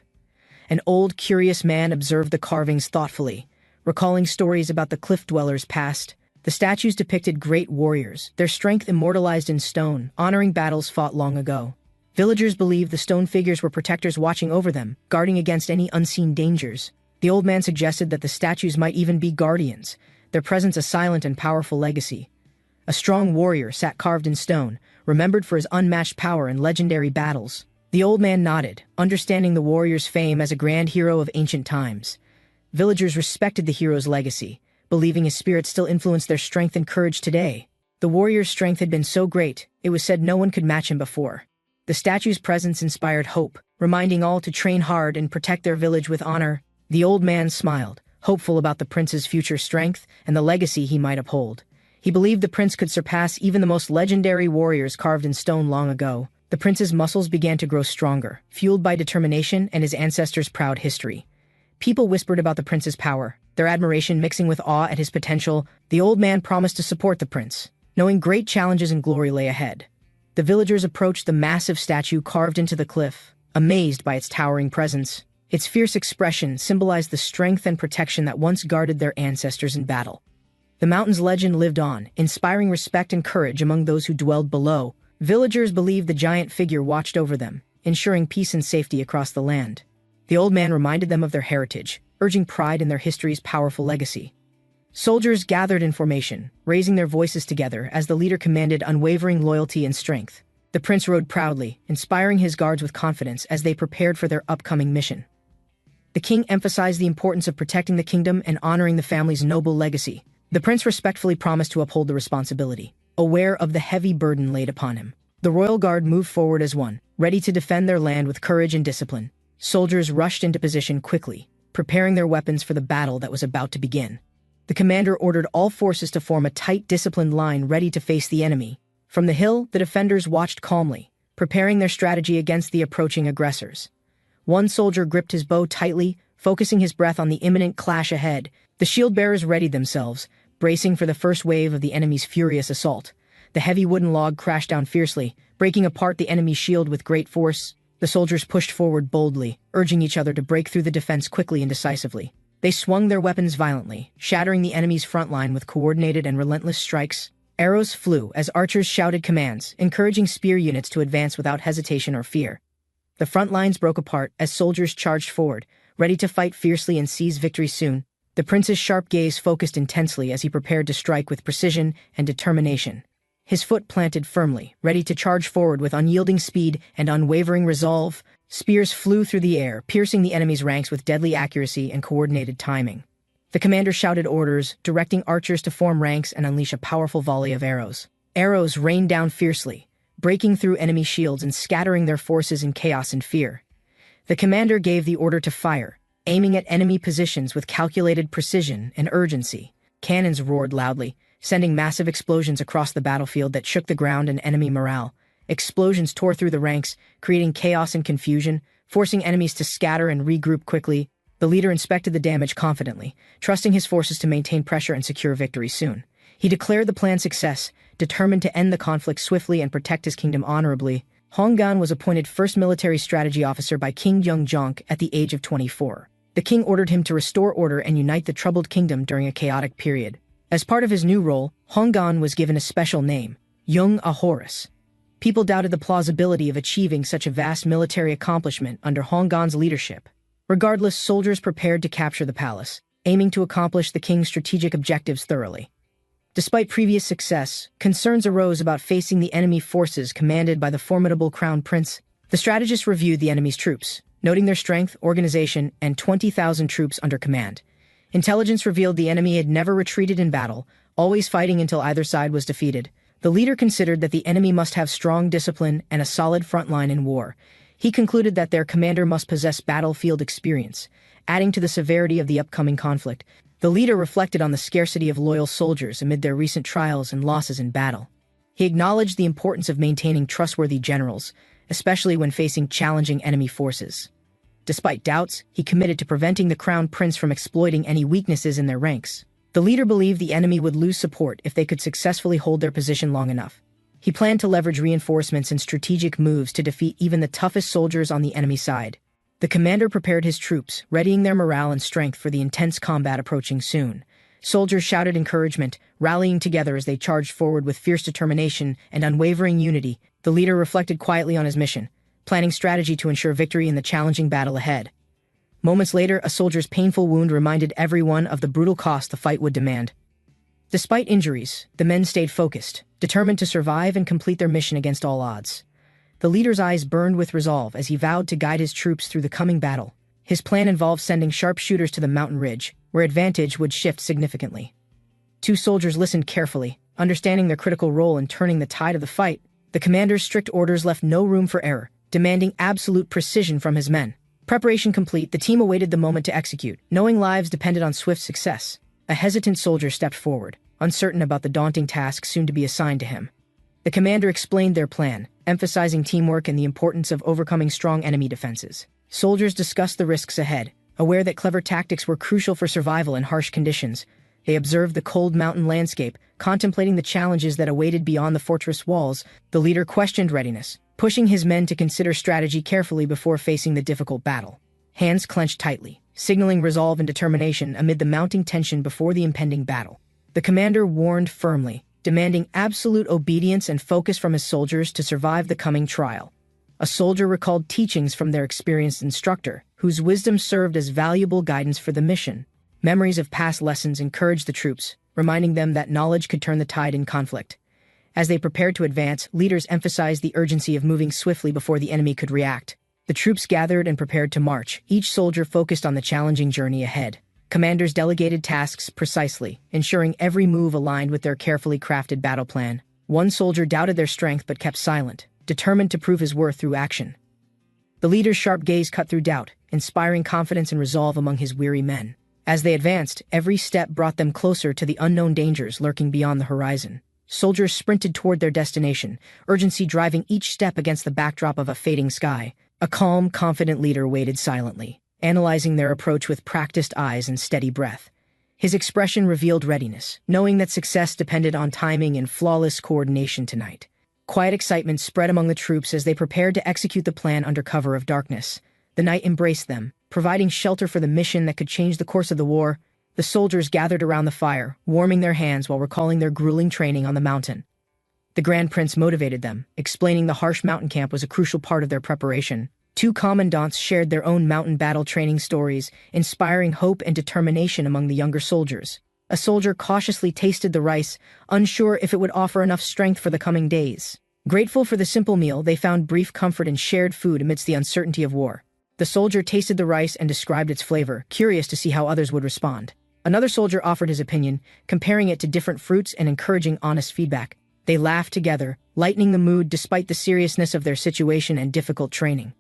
An old, curious man observed the carvings thoughtfully, recalling stories about the cliff dwellers' past. The statues depicted great warriors, their strength immortalized in stone, honoring battles fought long ago. Villagers believed the stone figures were protectors watching over them, guarding against any unseen dangers. The old man suggested that the statues might even be guardians, their presence a silent and powerful legacy. A strong warrior sat carved in stone, remembered for his unmatched power in legendary battles. The old man nodded, understanding the warrior's fame as a grand hero of ancient times. Villagers respected the hero's legacy, believing his spirit still influenced their strength and courage today. The warrior's strength had been so great, it was said no one could match him before. The statue's presence inspired hope, reminding all to train hard and protect their village with honor. The old man smiled, hopeful about the prince's future strength and the legacy he might uphold. He believed the prince could surpass even the most legendary warriors carved in stone long ago. The prince's muscles began to grow stronger, fueled by determination and his ancestors' proud history. People whispered about the prince's power, their admiration mixing with awe at his potential. The old man promised to support the prince, knowing great challenges and glory lay ahead. The villagers approached the massive statue carved into the cliff, amazed by its towering presence. Its fierce expression symbolized the strength and protection that once guarded their ancestors in battle. The mountain's legend lived on, inspiring respect and courage among those who dwelled below. Villagers believed the giant figure watched over them, ensuring peace and safety across the land. The old man reminded them of their heritage, urging pride in their history's powerful legacy. Soldiers gathered in formation, raising their voices together as the leader commanded unwavering loyalty and strength. The prince rode proudly, inspiring his guards with confidence as they prepared for their upcoming mission. The king emphasized the importance of protecting the kingdom and honoring the family's noble legacy. The prince respectfully promised to uphold the responsibility, aware of the heavy burden laid upon him. The royal guard moved forward as one, ready to defend their land with courage and discipline. Soldiers rushed into position quickly, preparing their weapons for the battle that was about to begin. The commander ordered all forces to form a tight, disciplined line ready to face the enemy. From the hill, the defenders watched calmly, preparing their strategy against the approaching aggressors. One soldier gripped his bow tightly, focusing his breath on the imminent clash ahead. The shield-bearers readied themselves, bracing for the first wave of the enemy's furious assault. The heavy wooden log crashed down fiercely, breaking apart the enemy's shield with great force. The soldiers pushed forward boldly, urging each other to break through the defense quickly and decisively. They swung their weapons violently, shattering the enemy's front line with coordinated and relentless strikes. Arrows flew as archers shouted commands, encouraging spear units to advance without hesitation or fear. The front lines broke apart as soldiers charged forward, ready to fight fiercely and seize victory soon. The prince's sharp gaze focused intensely as he prepared to strike with precision and determination. His foot planted firmly, ready to charge forward with unyielding speed and unwavering resolve. Spears flew through the air, piercing the enemy's ranks with deadly accuracy and coordinated timing. The commander shouted orders, directing archers to form ranks and unleash a powerful volley of arrows. Arrows rained down fiercely, breaking through enemy shields and scattering their forces in chaos and fear. The commander gave the order to fire, aiming at enemy positions with calculated precision and urgency. Cannons roared loudly, sending massive explosions across the battlefield that shook the ground and enemy morale. Explosions tore through the ranks, creating chaos and confusion, forcing enemies to scatter and regroup quickly. The leader inspected the damage confidently, trusting his forces to maintain pressure and secure victory soon. He declared the plan success, determined to end the conflict swiftly and protect his kingdom honorably. Hong Gan was appointed first military strategy officer by King Yeongjong at the age of 24. The king ordered him to restore order and unite the troubled kingdom during a chaotic period. As part of his new role, Honggan was given a special name, Jung Ahorus. People doubted the plausibility of achieving such a vast military accomplishment under Honggan's leadership. Regardless, soldiers prepared to capture the palace, aiming to accomplish the king's strategic objectives thoroughly. Despite previous success, concerns arose about facing the enemy forces commanded by the formidable crown prince. The strategists reviewed the enemy's troops, noting their strength, organization, and 20,000 troops under command. Intelligence revealed the enemy had never retreated in battle, always fighting until either side was defeated. The leader considered that the enemy must have strong discipline and a solid front line in war. He concluded that their commander must possess battlefield experience, adding to the severity of the upcoming conflict. The leader reflected on the scarcity of loyal soldiers amid their recent trials and losses in battle. He acknowledged the importance of maintaining trustworthy generals, especially when facing challenging enemy forces. Despite doubts, he committed to preventing the crown prince from exploiting any weaknesses in their ranks. The leader believed the enemy would lose support if they could successfully hold their position long enough. He planned to leverage reinforcements and strategic moves to defeat even the toughest soldiers on the enemy side. The commander prepared his troops, readying their morale and strength for the intense combat approaching soon. Soldiers shouted encouragement, rallying together as they charged forward with fierce determination and unwavering unity. The leader reflected quietly on his mission, planning strategy to ensure victory in the challenging battle ahead. Moments later, a soldier's painful wound reminded everyone of the brutal cost the fight would demand. Despite injuries, the men stayed focused, determined to survive and complete their mission against all odds. The leader's eyes burned with resolve as he vowed to guide his troops through the coming battle. His plan involved sending sharpshooters to the mountain ridge, where advantage would shift significantly. Two soldiers listened carefully, understanding their critical role in turning the tide of the fight. The commander's strict orders left no room for error, demanding absolute precision from his men. Preparation complete, the team awaited the moment to execute, knowing lives depended on swift success. A hesitant soldier stepped forward, uncertain about the daunting task soon to be assigned to him. The commander explained their plan, emphasizing teamwork and the importance of overcoming strong enemy defenses. Soldiers discussed the risks ahead, aware that clever tactics were crucial for survival in harsh conditions. They observed the cold mountain landscape, contemplating the challenges that awaited beyond the fortress walls. The leader questioned readiness, pushing his men to consider strategy carefully before facing the difficult battle. Hands clenched tightly, signaling resolve and determination amid the mounting tension before the impending battle. The commander warned firmly, demanding absolute obedience and focus from his soldiers to survive the coming trial. A soldier recalled teachings from their experienced instructor, whose wisdom served as valuable guidance for the mission. Memories of past lessons encouraged the troops, reminding them that knowledge could turn the tide in conflict. As they prepared to advance, leaders emphasized the urgency of moving swiftly before the enemy could react. The troops gathered and prepared to march, each soldier focused on the challenging journey ahead. Commanders delegated tasks precisely, ensuring every move aligned with their carefully crafted battle plan. One soldier doubted their strength but kept silent, determined to prove his worth through action. The leader's sharp gaze cut through doubt, inspiring confidence and resolve among his weary men. As they advanced, every step brought them closer to the unknown dangers lurking beyond the horizon. Soldiers sprinted toward their destination, urgency driving each step against the backdrop of a fading sky. A calm, confident leader waited silently, analyzing their approach with practiced eyes and steady breath. His expression revealed readiness, knowing that success depended on timing and flawless coordination tonight. Quiet excitement spread among the troops as they prepared to execute the plan under cover of darkness. The night embraced them, providing shelter for the mission that could change the course of the war. The soldiers gathered around the fire, warming their hands while recalling their grueling training on the mountain. The Grand Prince motivated them, explaining the harsh mountain camp was a crucial part of their preparation. Two commandants shared their own mountain battle training stories, inspiring hope and determination among the younger soldiers. A soldier cautiously tasted the rice, unsure if it would offer enough strength for the coming days. Grateful for the simple meal, they found brief comfort in shared food amidst the uncertainty of war. The soldier tasted the rice and described its flavor, curious to see how others would respond. Another soldier offered his opinion, comparing it to different fruits and encouraging honest feedback. They laughed together, lightening the mood despite the seriousness of their situation and difficult training.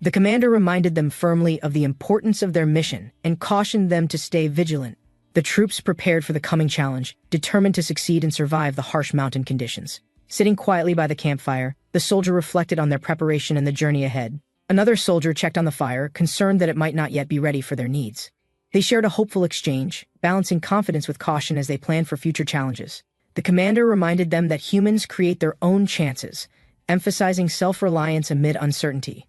The commander reminded them firmly of the importance of their mission and cautioned them to stay vigilant. The troops prepared for the coming challenge, determined to succeed and survive the harsh mountain conditions. Sitting quietly by the campfire, the soldier reflected on their preparation and the journey ahead. Another soldier checked on the fire, concerned that it might not yet be ready for their needs. They shared a hopeful exchange, balancing confidence with caution as they planned for future challenges. The commander reminded them that humans create their own chances, emphasizing self-reliance amid uncertainty.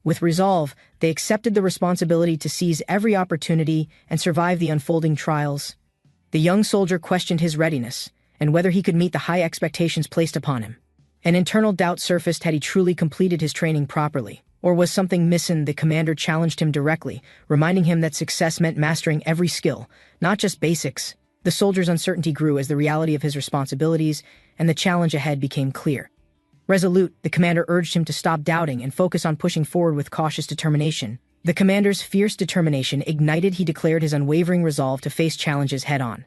With resolve, they accepted the responsibility to seize every opportunity and survive the unfolding trials. The young soldier questioned his readiness and whether he could meet the high expectations placed upon him. An internal doubt surfaced: had he truly completed his training properly? Or was something missing? The commander challenged him directly, reminding him that success meant mastering every skill, not just basics. The soldier's uncertainty grew as the reality of his responsibilities and the challenge ahead became clear. Resolute, the commander urged him to stop doubting and focus on pushing forward with cautious determination. The commander's fierce determination ignited. He declared his unwavering resolve to face challenges head-on.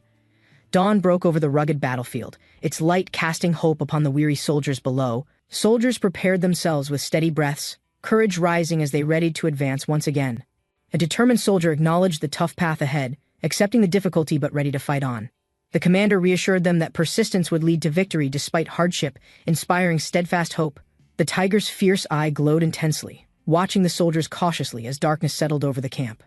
Dawn broke over the rugged battlefield, its light casting hope upon the weary soldiers below. Soldiers prepared themselves with steady breaths, courage rising as they readied to advance once again. A determined soldier acknowledged the tough path ahead, accepting the difficulty but ready to fight on. The commander reassured them that persistence would lead to victory despite hardship, inspiring steadfast hope. The tiger's fierce eye glowed intensely, watching the soldiers cautiously as darkness settled over the camp.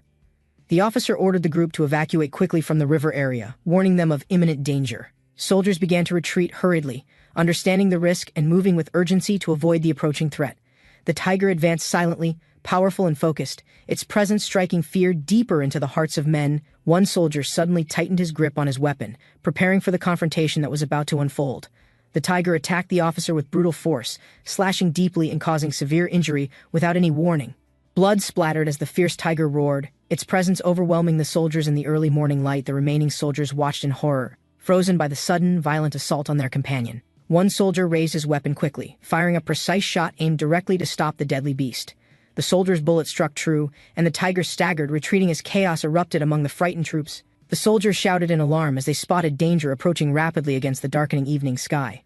The officer ordered the group to evacuate quickly from the river area, warning them of imminent danger. Soldiers began to retreat hurriedly, understanding the risk and moving with urgency to avoid the approaching threat. The tiger advanced silently, powerful and focused, its presence striking fear deeper into the hearts of men. One soldier suddenly tightened his grip on his weapon, preparing for the confrontation that was about to unfold. The tiger attacked the officer with brutal force, slashing deeply and causing severe injury without any warning. Blood splattered as the fierce tiger roared, its presence overwhelming the soldiers in the early morning light. The remaining soldiers watched in horror, frozen by the sudden, violent assault on their companion. One soldier raised his weapon quickly, firing a precise shot aimed directly to stop the deadly beast. The soldier's bullet struck true, and the tiger staggered, retreating as chaos erupted among the frightened troops. The soldiers shouted in alarm as they spotted danger approaching rapidly against the darkening evening sky.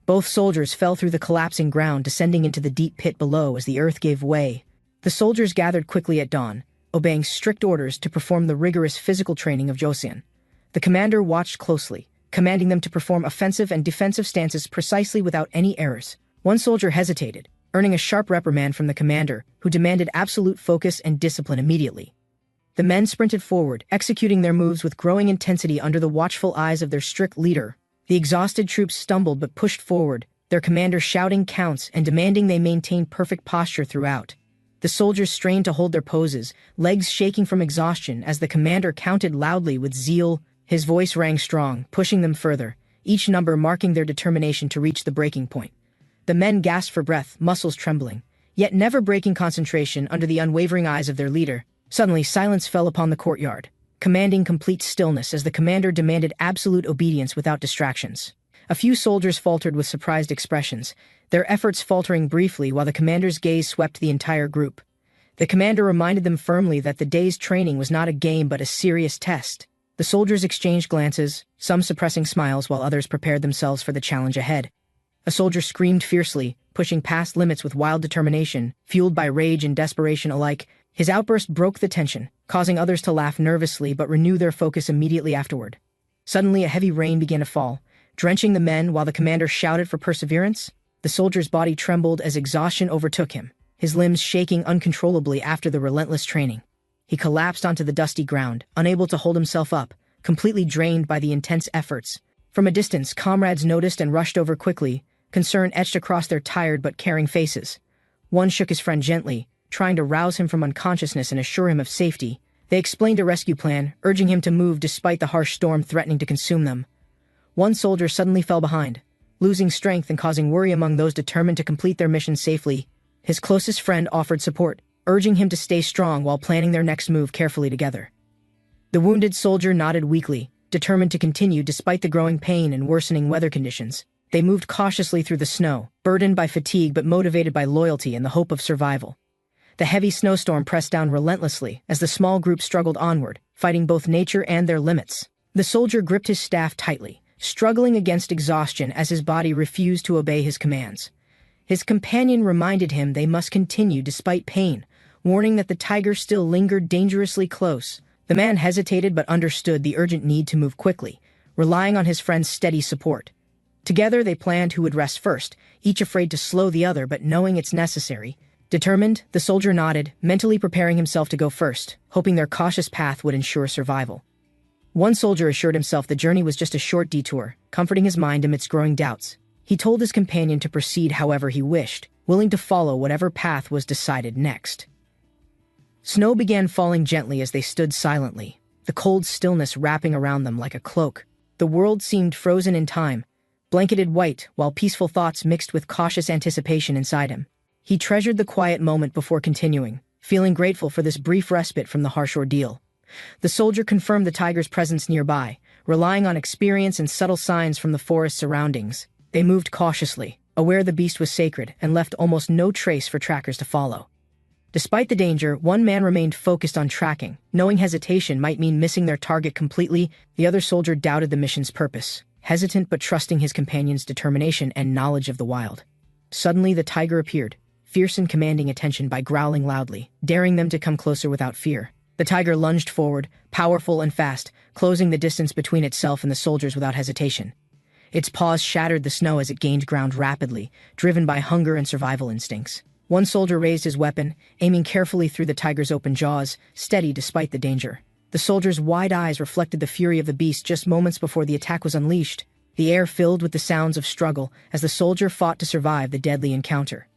Both soldiers fell through the collapsing ground, descending into the deep pit below as the earth gave way. The soldiers gathered quickly at dawn, obeying strict orders to perform the rigorous physical training of Joseon. The commander watched closely, commanding them to perform offensive and defensive stances precisely without any errors. One soldier hesitated, earning a sharp reprimand from the commander, who demanded absolute focus and discipline immediately. The men sprinted forward, executing their moves with growing intensity under the watchful eyes of their strict leader. The exhausted troops stumbled but pushed forward, their commander shouting counts and demanding they maintain perfect posture throughout. The soldiers strained to hold their poses, legs shaking from exhaustion as the commander counted loudly with zeal. His voice rang strong, pushing them further, each number marking their determination to reach the breaking point. The men gasped for breath, muscles trembling, yet never breaking concentration under the unwavering eyes of their leader. Suddenly, silence fell upon the courtyard, commanding complete stillness as the commander demanded absolute obedience without distractions. A few soldiers faltered with surprised expressions, their efforts faltering briefly while the commander's gaze swept the entire group. The commander reminded them firmly that the day's training was not a game but a serious test. The soldiers exchanged glances, some suppressing smiles while others prepared themselves for the challenge ahead. A soldier screamed fiercely, pushing past limits with wild determination, fueled by rage and desperation alike. His outburst broke the tension, causing others to laugh nervously but renew their focus immediately afterward. Suddenly, a heavy rain began to fall, drenching the men while the commander shouted for perseverance. The soldier's body trembled as exhaustion overtook him, his limbs shaking uncontrollably after the relentless training. He collapsed onto the dusty ground, unable to hold himself up, completely drained by the intense efforts. From a distance, comrades noticed and rushed over quickly, concern etched across their tired but caring faces. One shook his friend gently, trying to rouse him from unconsciousness and assure him of safety. They explained a rescue plan, urging him to move despite the harsh storm threatening to consume them. One soldier suddenly fell behind, losing strength and causing worry among those determined to complete their mission safely. His closest friend offered support, urging him to stay strong while planning their next move carefully together. The wounded soldier nodded weakly, determined to continue despite the growing pain and worsening weather conditions. They moved cautiously through the snow, burdened by fatigue but motivated by loyalty and the hope of survival. The heavy snowstorm pressed down relentlessly as the small group struggled onward, fighting both nature and their limits. The soldier gripped his staff tightly, struggling against exhaustion as his body refused to obey his commands. His companion reminded him they must continue despite pain, warning that the tiger still lingered dangerously close. The man hesitated but understood the urgent need to move quickly, relying on his friend's steady support. Together they planned who would rest first, each afraid to slow the other but knowing it's necessary. Determined, the soldier nodded, mentally preparing himself to go first, hoping their cautious path would ensure survival. One soldier assured himself the journey was just a short detour, comforting his mind amidst growing doubts. He told his companion to proceed however he wished, willing to follow whatever path was decided next. Snow began falling gently as they stood silently, the cold stillness wrapping around them like a cloak. The world seemed frozen in time, blanketed white, while peaceful thoughts mixed with cautious anticipation inside him. He treasured the quiet moment before continuing, feeling grateful for this brief respite from the harsh ordeal. The soldier confirmed the tiger's presence nearby, relying on experience and subtle signs from the forest's surroundings. They moved cautiously, aware the beast was sacred, and left almost no trace for trackers to follow. Despite the danger, one man remained focused on tracking. Knowing hesitation might mean missing their target completely, the other soldier doubted the mission's purpose, hesitant but trusting his companion's determination and knowledge of the wild. Suddenly, the tiger appeared, fierce and commanding attention by growling loudly, daring them to come closer without fear. The tiger lunged forward, powerful and fast, closing the distance between itself and the soldiers without hesitation. Its paws shattered the snow as it gained ground rapidly, driven by hunger and survival instincts. One soldier raised his weapon, aiming carefully through the tiger's open jaws, steady despite the danger. The soldier's wide eyes reflected the fury of the beast just moments before the attack was unleashed. The air filled with the sounds of struggle as the soldier fought to survive the deadly encounter.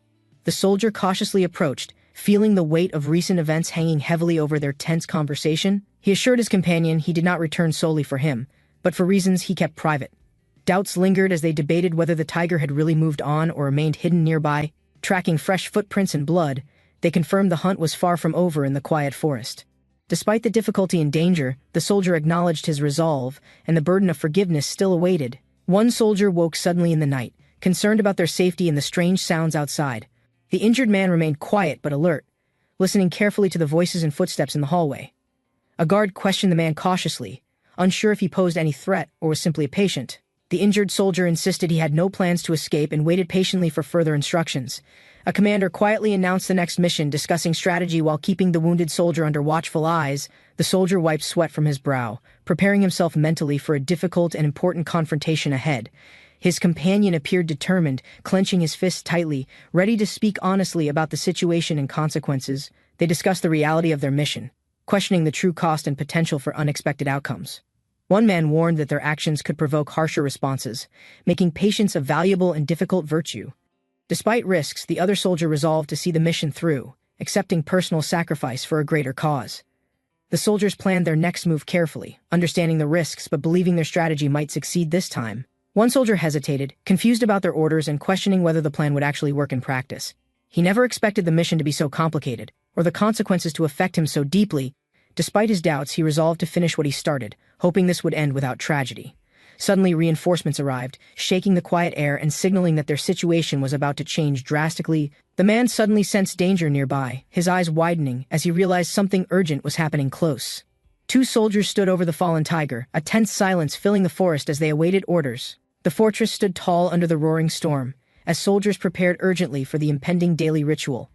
The soldier cautiously approached, feeling the weight of recent events hanging heavily over their tense conversation. He assured his companion he did not return solely for him, but for reasons he kept private. Doubts lingered as they debated whether the tiger had really moved on or remained hidden nearby. Tracking fresh footprints and blood, they confirmed the hunt was far from over in the quiet forest. Despite the difficulty and danger, the soldier acknowledged his resolve, and the burden of forgiveness still awaited. One soldier woke suddenly in the night, concerned about their safety and the strange sounds outside. The injured man remained quiet but alert, listening carefully to the voices and footsteps in the hallway. A guard questioned the man cautiously, unsure if he posed any threat or was simply a patient. The injured soldier insisted he had no plans to escape and waited patiently for further instructions. A commander quietly announced the next mission, discussing strategy while keeping the wounded soldier under watchful eyes. The soldier wiped sweat from his brow, preparing himself mentally for a difficult and important confrontation ahead. His companion appeared determined, clenching his fists tightly, ready to speak honestly about the situation and consequences. They discussed the reality of their mission, questioning the true cost and potential for unexpected outcomes. One man warned that their actions could provoke harsher responses, making patience a valuable and difficult virtue. Despite risks, the other soldier resolved to see the mission through, accepting personal sacrifice for a greater cause. The soldiers planned their next move carefully, understanding the risks but believing their strategy might succeed this time. One soldier hesitated, confused about their orders and questioning whether the plan would actually work in practice. He never expected the mission to be so complicated, or the consequences to affect him so deeply. Despite his doubts, he resolved to finish what he started, hoping this would end without tragedy. Suddenly, reinforcements arrived, shaking the quiet air and signaling that their situation was about to change drastically. The man suddenly sensed danger nearby, his eyes widening as he realized something urgent was happening close. Two soldiers stood over the fallen tiger, a tense silence filling the forest as they awaited orders. The fortress stood tall under the roaring storm, as soldiers prepared urgently for the impending daily ritual.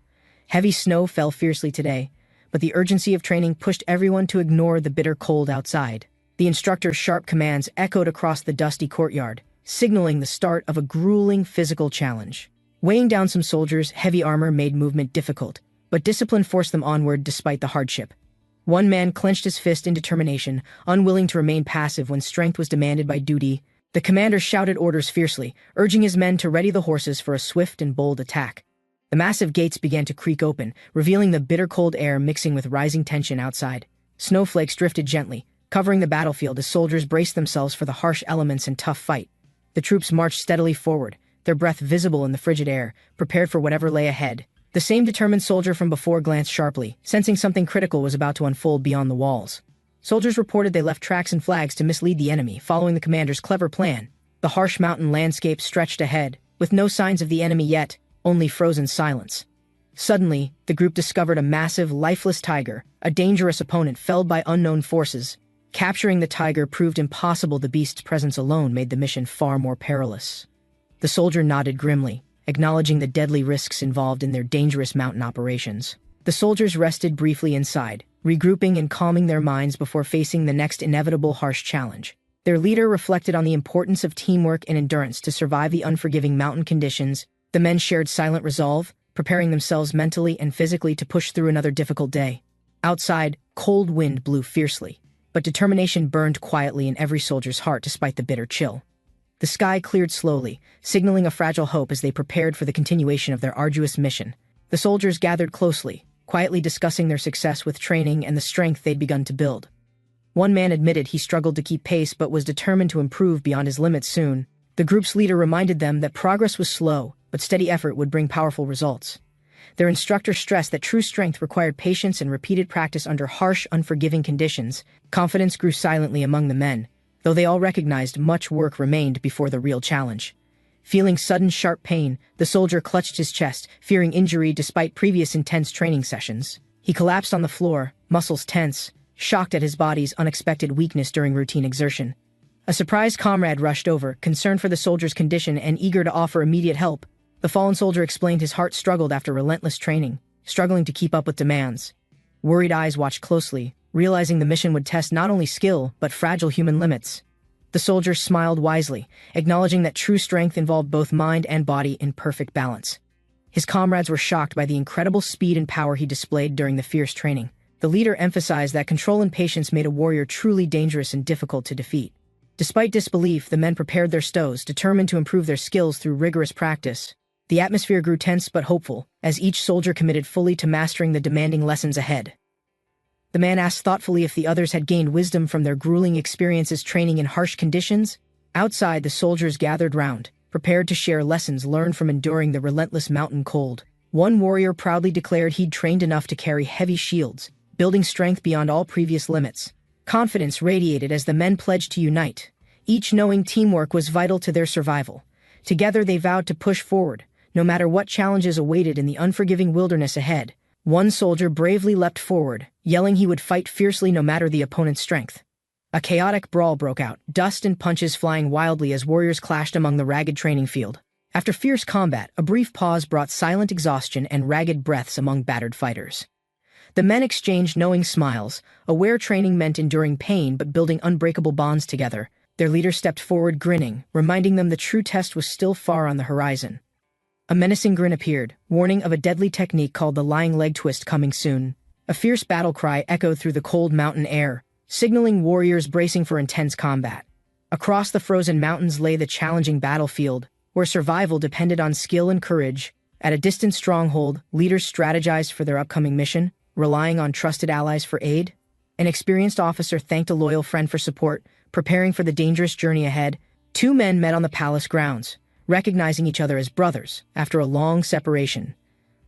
Heavy snow fell fiercely today, but the urgency of training pushed everyone to ignore the bitter cold outside. The instructor's sharp commands echoed across the dusty courtyard, signaling the start of a grueling physical challenge. Weighing down some soldiers, heavy armor made movement difficult, but discipline forced them onward despite the hardship. One man clenched his fist in determination, unwilling to remain passive when strength was demanded by duty. The commander shouted orders fiercely, urging his men to ready the horses for a swift and bold attack. The massive gates began to creak open, revealing the bitter cold air mixing with rising tension outside. Snowflakes drifted gently, covering the battlefield as soldiers braced themselves for the harsh elements and tough fight. The troops marched steadily forward, their breath visible in the frigid air, prepared for whatever lay ahead. The same determined soldier from before glanced sharply, sensing something critical was about to unfold beyond the walls. Soldiers reported they left tracks and flags to mislead the enemy, following the commander's clever plan. The harsh mountain landscape stretched ahead, with no signs of the enemy yet, only frozen silence. Suddenly, the group discovered a massive, lifeless tiger, a dangerous opponent felled by unknown forces. Capturing the tiger proved impossible. The beast's presence alone made the mission far more perilous. The soldier nodded grimly, acknowledging the deadly risks involved in their dangerous mountain operations. The soldiers rested briefly inside, regrouping and calming their minds before facing the next inevitable harsh challenge. Their leader reflected on the importance of teamwork and endurance to survive the unforgiving mountain conditions. The men shared silent resolve, preparing themselves mentally and physically to push through another difficult day. Outside, cold wind blew fiercely, but determination burned quietly in every soldier's heart despite the bitter chill. The sky cleared slowly, signaling a fragile hope as they prepared for the continuation of their arduous mission. The soldiers gathered closely, quietly discussing their success with training and the strength they'd begun to build. One man admitted he struggled to keep pace but was determined to improve beyond his limits soon. The group's leader reminded them that progress was slow, but steady effort would bring powerful results. Their instructor stressed that true strength required patience and repeated practice under harsh, unforgiving conditions. Confidence grew silently among the men, though they all recognized much work remained before the real challenge. Feeling sudden sharp pain, the soldier clutched his chest, fearing injury despite previous intense training sessions. He collapsed on the floor, muscles tense, shocked at his body's unexpected weakness during routine exertion. A surprised comrade rushed over, concerned for the soldier's condition and eager to offer immediate help. The fallen soldier explained his heart struggled after relentless training, struggling to keep up with demands. Worried eyes watched closely, realizing the mission would test not only skill but fragile human limits. The soldier smiled wisely, acknowledging that true strength involved both mind and body in perfect balance. His comrades were shocked by the incredible speed and power he displayed during the fierce training. The leader emphasized that control and patience made a warrior truly dangerous and difficult to defeat. Despite disbelief, the men prepared their stows, determined to improve their skills through rigorous practice. The atmosphere grew tense but hopeful, as each soldier committed fully to mastering the demanding lessons ahead. The man asked thoughtfully if the others had gained wisdom from their grueling experiences training in harsh conditions. Outside, the soldiers gathered round, prepared to share lessons learned from enduring the relentless mountain cold. One warrior proudly declared he'd trained enough to carry heavy shields, building strength beyond all previous limits. Confidence radiated as the men pledged to unite, each knowing teamwork was vital to their survival. Together they vowed to push forward, no matter what challenges awaited in the unforgiving wilderness ahead. One soldier bravely leapt forward, yelling he would fight fiercely no matter the opponent's strength. A chaotic brawl broke out, dust and punches flying wildly as warriors clashed among the ragged training field. After fierce combat, a brief pause brought silent exhaustion and ragged breaths among battered fighters. The men exchanged knowing smiles, aware training meant enduring pain but building unbreakable bonds together. Their leader stepped forward grinning, reminding them the true test was still far on the horizon. A menacing grin appeared, warning of a deadly technique called the lying leg twist coming soon. A fierce battle cry echoed through the cold mountain air, signaling warriors bracing for intense combat. Across the frozen mountains lay the challenging battlefield, where survival depended on skill and courage. At a distant stronghold, leaders strategized for their upcoming mission, relying on trusted allies for aid. An experienced officer thanked a loyal friend for support, preparing for the dangerous journey ahead. Two men met on the palace grounds, recognizing each other as brothers after a long separation.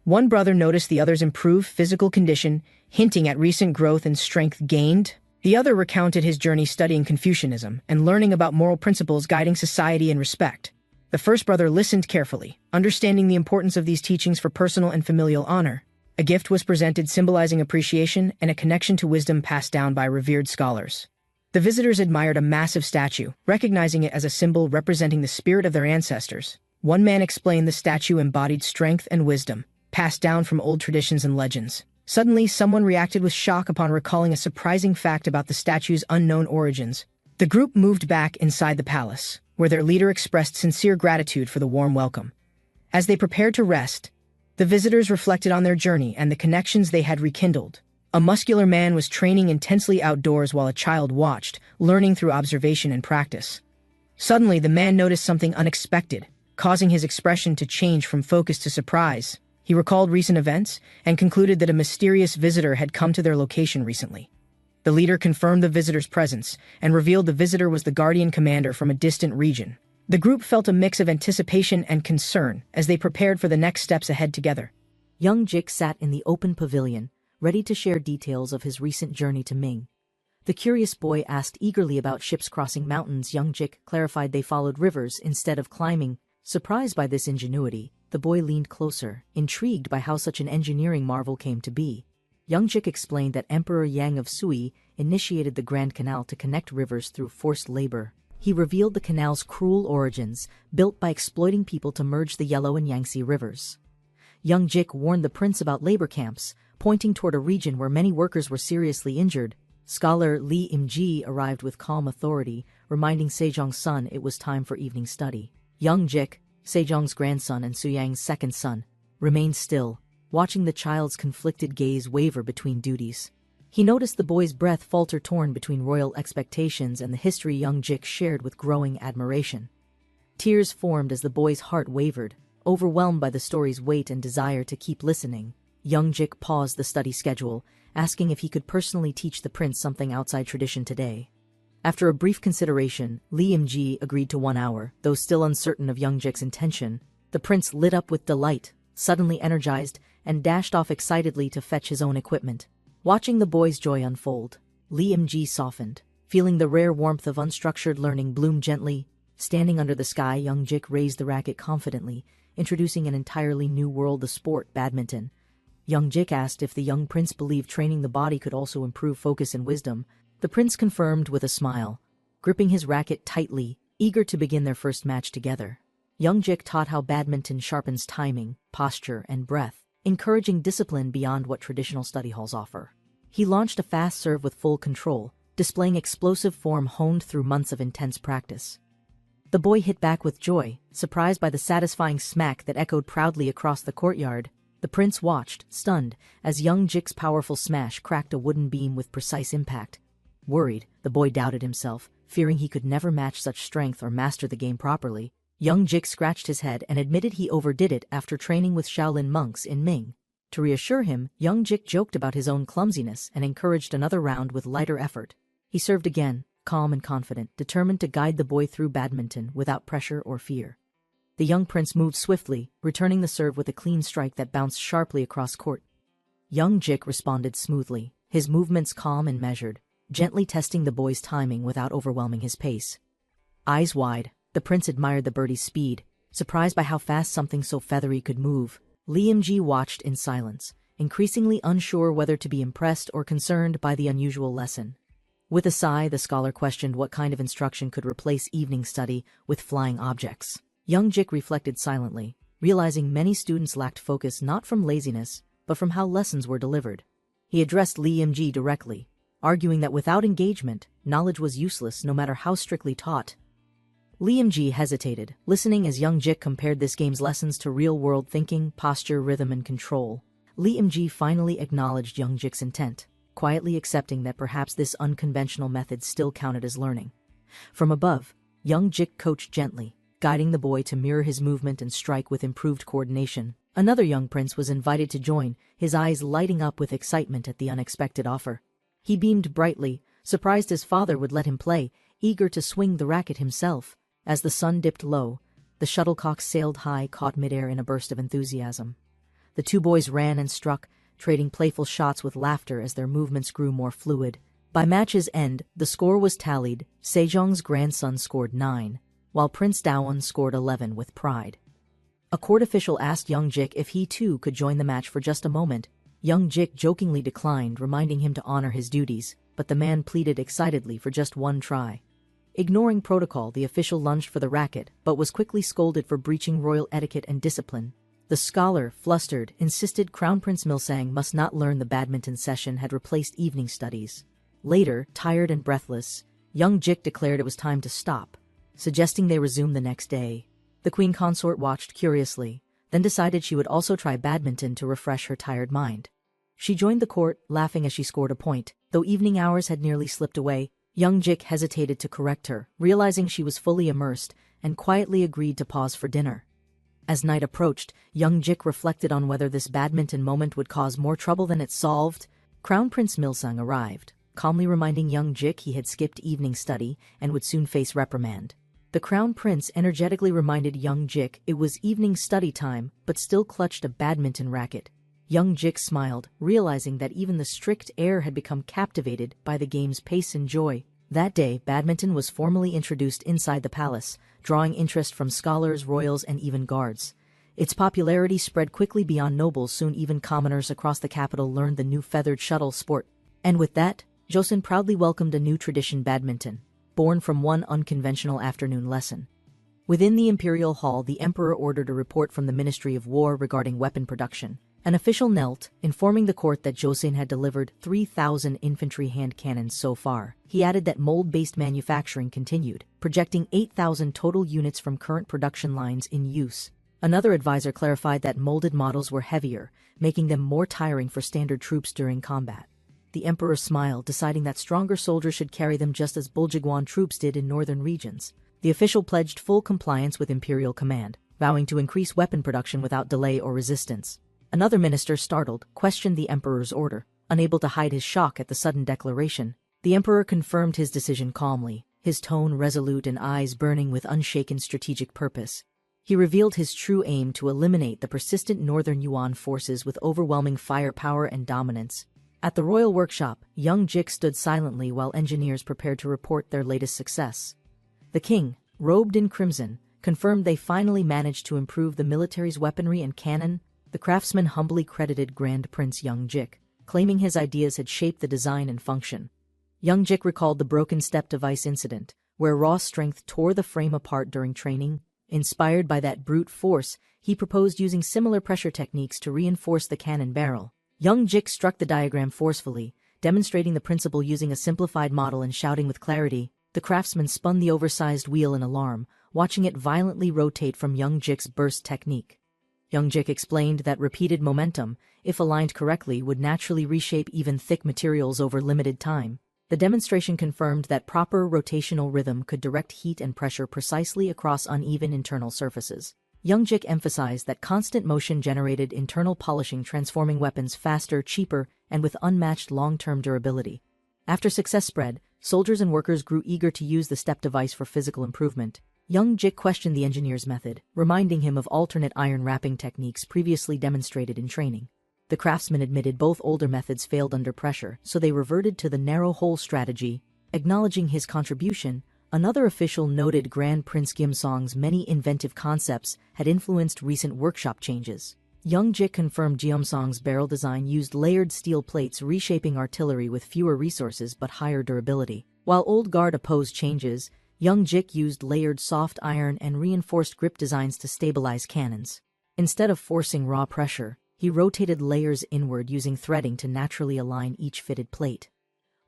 One brother noticed the other's improved physical condition, hinting at recent growth and strength gained. The other recounted his journey studying Confucianism and learning about moral principles guiding society and respect. The first brother listened carefully, understanding the importance of these teachings for personal and familial honor. A gift was presented symbolizing appreciation and a connection to wisdom passed down by revered scholars. The visitors admired a massive statue, recognizing it as a symbol representing the spirit of their ancestors. One man explained the statue embodied strength and wisdom, passed down from old traditions and legends. Suddenly, someone reacted with shock upon recalling a surprising fact about the statue's unknown origins. The group moved back inside the palace, where their leader expressed sincere gratitude for the warm welcome. As they prepared to rest, the visitors reflected on their journey and the connections they had rekindled. A muscular man was training intensely outdoors while a child watched, learning through observation and practice. Suddenly, the man noticed something unexpected, causing his expression to change from focus to surprise. He recalled recent events and concluded that a mysterious visitor had come to their location recently. The leader confirmed the visitor's presence and revealed the visitor was the guardian commander from a distant region. The group felt a mix of anticipation and concern as they prepared for the next steps ahead together. Young Jik sat in the open pavilion, ready to share details of his recent journey to Ming. The curious boy asked eagerly about ships crossing mountains. Young Jik clarified they followed rivers instead of climbing. Surprised by this ingenuity, the boy leaned closer, intrigued by how such an engineering marvel came to be. Young Jik explained that Emperor Yang of Sui initiated the Grand Canal to connect rivers through forced labor. He revealed the canal's cruel origins, built by exploiting people to merge the Yellow and Yangtze rivers. Young Jik warned the prince about labor camps, pointing toward a region where many workers were seriously injured. Scholar Li Imji arrived with calm authority, reminding Sejong's son it was time for evening study. Young Jik, Sejong's grandson and Suyang's second son, remained still, watching the child's conflicted gaze waver between duties. He noticed the boy's breath falter, torn between royal expectations and the history Young Jik shared with growing admiration. Tears formed as the boy's heart wavered, overwhelmed by the story's weight and desire to keep listening. Young Jik paused the study schedule, asking if he could personally teach the prince something outside tradition today. After a brief consideration, Lee Im-ji agreed to 1 hour, though still uncertain of Young Jik's intention. The prince lit up with delight, suddenly energized, and dashed off excitedly to fetch his own equipment. Watching the boy's joy unfold, Lee Im-ji softened, feeling the rare warmth of unstructured learning bloom gently. Standing under the sky, Young Jik raised the racket confidently, introducing an entirely new world, the sport, badminton. Young Jik asked if the young prince believed training the body could also improve focus and wisdom. The prince confirmed with a smile, gripping his racket tightly, eager to begin their first match together. Young Jik taught how badminton sharpens timing, posture, and breath, encouraging discipline beyond what traditional study halls offer. He launched a fast serve with full control, displaying explosive form honed through months of intense practice. The boy hit back with joy, surprised by the satisfying smack that echoed proudly across the courtyard. The prince watched, stunned, as Young Jik's powerful smash cracked a wooden beam with precise impact. Worried, the boy doubted himself, fearing he could never match such strength or master the game properly. Young Jik scratched his head and admitted he overdid it after training with Shaolin monks in Ming. To reassure him, Young Jik joked about his own clumsiness and encouraged another round with lighter effort. He served again, calm and confident, determined to guide the boy through badminton without pressure or fear. The young prince moved swiftly, returning the serve with a clean strike that bounced sharply across court. Young Jik responded smoothly, his movements calm and measured, gently testing the boy's timing without overwhelming his pace. Eyes wide, the prince admired the birdie's speed, surprised by how fast something so feathery could move. Lee Im-ji watched in silence, increasingly unsure whether to be impressed or concerned by the unusual lesson. With a sigh, the scholar questioned what kind of instruction could replace evening study with flying objects. Young Jik reflected silently, realizing many students lacked focus not from laziness, but from how lessons were delivered. He addressed Lee Im-ji directly, arguing that without engagement, knowledge was useless no matter how strictly taught. Lee Im-ji hesitated, listening as Young Jik compared this game's lessons to real-world thinking, posture, rhythm, and control. Lee Im-ji finally acknowledged Young Jik's intent, quietly accepting that perhaps this unconventional method still counted as learning. From above, Young Jik coached gently, guiding the boy to mirror his movement and strike with improved coordination. Another young prince was invited to join, his eyes lighting up with excitement at the unexpected offer. He beamed brightly, surprised his father would let him play, eager to swing the racket himself. As the sun dipped low, the shuttlecock sailed high, caught midair in a burst of enthusiasm. The two boys ran and struck, trading playful shots with laughter as their movements grew more fluid. By match's end, the score was tallied. Sejong's grandson scored 9, while Prince Daewon scored 11 with pride. A court official asked Young Jik if he too could join the match for just a moment. Young Jik jokingly declined, reminding him to honor his duties, but the man pleaded excitedly for just one try. Ignoring protocol, the official lunged for the racket, but was quickly scolded for breaching royal etiquette and discipline. The scholar, flustered, insisted Crown Prince Milsang must not learn the badminton session had replaced evening studies. Later, tired and breathless, Young Jik declared it was time to stop, suggesting they resume the next day. The queen consort watched curiously, then decided she would also try badminton to refresh her tired mind. She joined the court, laughing as she scored a point. Though evening hours had nearly slipped away, Young Jik hesitated to correct her, realizing she was fully immersed, and quietly agreed to pause for dinner. As night approached, Young Jik reflected on whether this badminton moment would cause more trouble than it solved. Crown Prince Milsang arrived, calmly reminding Young Jik he had skipped evening study and would soon face reprimand. The Crown Prince energetically reminded Young Jik it was evening study time, but still clutched a badminton racket. Young Jik smiled, realizing that even the strict heir had become captivated by the game's pace and joy. That day, badminton was formally introduced inside the palace, drawing interest from scholars, royals, and even guards. Its popularity spread quickly beyond nobles. Soon even commoners across the capital learned the new feathered shuttle sport. And with that, Joseon proudly welcomed a new tradition, badminton, born from one unconventional afternoon lesson. Within the imperial hall, the emperor ordered a report from the Ministry of War regarding weapon production. An official knelt, informing the court that Joseon had delivered 3,000 infantry hand cannons so far. He added that mold-based manufacturing continued, projecting 8,000 total units from current production lines in use. Another advisor clarified that molded models were heavier, making them more tiring for standard troops during combat. The emperor smiled, deciding that stronger soldiers should carry them just as Buljiguan troops did in northern regions. The official pledged full compliance with imperial command, vowing to increase weapon production without delay or resistance. Another minister, startled, questioned the emperor's order. Unable to hide his shock at the sudden declaration, the emperor confirmed his decision calmly, his tone resolute and eyes burning with unshaken strategic purpose. He revealed his true aim to eliminate the persistent northern Yuan forces with overwhelming firepower and dominance. At the royal workshop, young Jik stood silently while engineers prepared to report their latest success. The king, robed in crimson, confirmed they finally managed to improve the military's weaponry and cannon. The craftsman humbly credited Grand Prince Young Jik, claiming his ideas had shaped the design and function. Young Jik recalled the broken step device incident, where raw strength tore the frame apart during training. Inspired by that brute force, he proposed using similar pressure techniques to reinforce the cannon barrel. Young Jik struck the diagram forcefully, demonstrating the principle using a simplified model and shouting with clarity. The craftsman spun the oversized wheel in alarm, watching it violently rotate from Young Jik's burst technique. Young Jik explained that repeated momentum, if aligned correctly, would naturally reshape even thick materials over limited time. The demonstration confirmed that proper rotational rhythm could direct heat and pressure precisely across uneven internal surfaces. Young Jik emphasized that constant motion generated internal polishing, transforming weapons faster, cheaper, and with unmatched long-term durability. After success spread, soldiers and workers grew eager to use the step device for physical improvement. Young Jik questioned the engineer's method, reminding him of alternate iron wrapping techniques previously demonstrated in training. The craftsman admitted both older methods failed under pressure, so they reverted to the narrow hole strategy. Acknowledging his contribution, another official noted Grand Prince Gimsong's many inventive concepts had influenced recent workshop changes. Young Jik confirmed Gyeomsong's barrel design used layered steel plates, reshaping artillery with fewer resources but higher durability. While Old Guard opposed changes, Young Jik used layered soft iron and reinforced grip designs to stabilize cannons. Instead of forcing raw pressure, he rotated layers inward using threading to naturally align each fitted plate.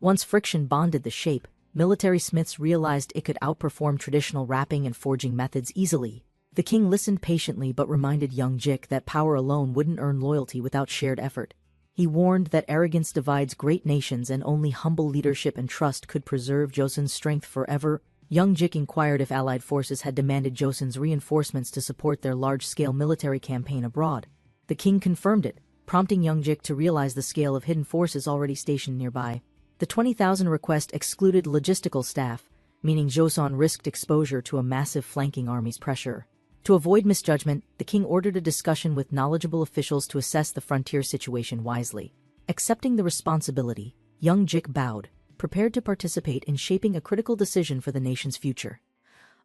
Once friction bonded the shape, military smiths realized it could outperform traditional wrapping and forging methods easily. The king listened patiently but reminded Young Jik that power alone wouldn't earn loyalty without shared effort. He warned that arrogance divides great nations and only humble leadership and trust could preserve Joseon's strength forever. Young Jik inquired if allied forces had demanded Joseon's reinforcements to support their large-scale military campaign abroad. The king confirmed it, prompting Young Jik to realize the scale of hidden forces already stationed nearby. The 20,000 request excluded logistical staff, meaning Joseon risked exposure to a massive flanking army's pressure. To avoid misjudgment, the king ordered a discussion with knowledgeable officials to assess the frontier situation wisely. Accepting the responsibility, Young Jik bowed, prepared to participate in shaping a critical decision for the nation's future.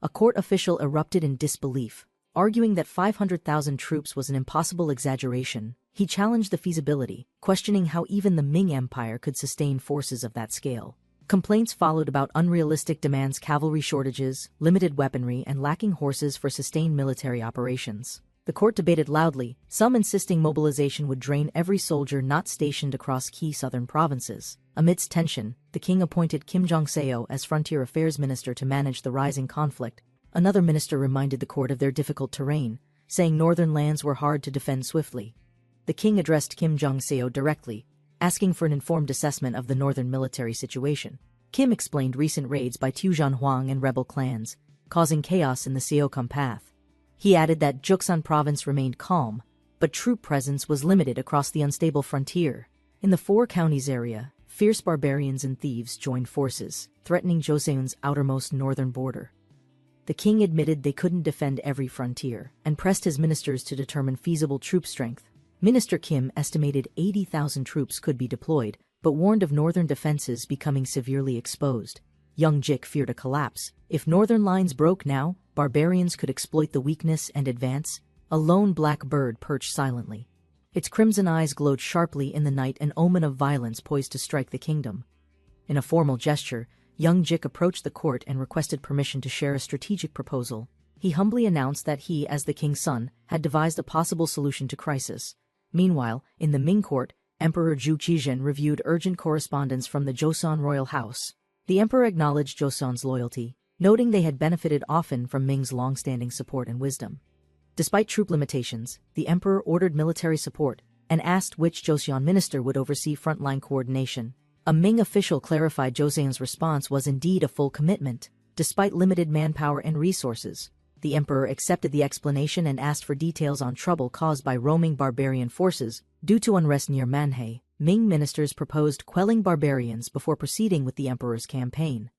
A court official erupted in disbelief, arguing that 500,000 troops was an impossible exaggeration. He challenged the feasibility, questioning how even the Ming Empire could sustain forces of that scale. Complaints followed about unrealistic demands, cavalry shortages, limited weaponry, and lacking horses for sustained military operations. The court debated loudly, some insisting mobilization would drain every soldier not stationed across key southern provinces. Amidst tension, the king appointed Kim Jong-seo as frontier affairs minister to manage the rising conflict. Another minister reminded the court of their difficult terrain, saying northern lands were hard to defend swiftly. The king addressed Kim Jong-seo directly, asking for an informed assessment of the northern military situation. Kim explained recent raids by Tujan Huang and rebel clans, causing chaos in the Seokham path. He added that Juksan province remained calm, but troop presence was limited across the unstable frontier. In the Four Counties area, fierce barbarians and thieves joined forces, threatening Joseon's outermost northern border. The king admitted they couldn't defend every frontier, and pressed his ministers to determine feasible troop strength. Minister Kim estimated 80,000 troops could be deployed, but warned of northern defenses becoming severely exposed. Young Jik feared a collapse. If northern lines broke now, barbarians could exploit the weakness and advance. A lone black bird perched silently. Its crimson eyes glowed sharply in the night, an omen of violence poised to strike the kingdom. In a formal gesture, Young Jik approached the court and requested permission to share a strategic proposal. He humbly announced that he, as the king's son, had devised a possible solution to crisis. Meanwhile, in the Ming court, Emperor Zhu Qizhen reviewed urgent correspondence from the Joseon royal house. The emperor acknowledged Joseon's loyalty, noting they had benefited often from Ming's long-standing support and wisdom. Despite troop limitations, the emperor ordered military support and asked which Joseon minister would oversee frontline coordination. A Ming official clarified Joseon's response was indeed a full commitment, despite limited manpower and resources. The emperor accepted the explanation and asked for details on trouble caused by roaming barbarian forces. Due to unrest near Manhwa, Ming ministers proposed quelling barbarians before proceeding with the emperor's campaign.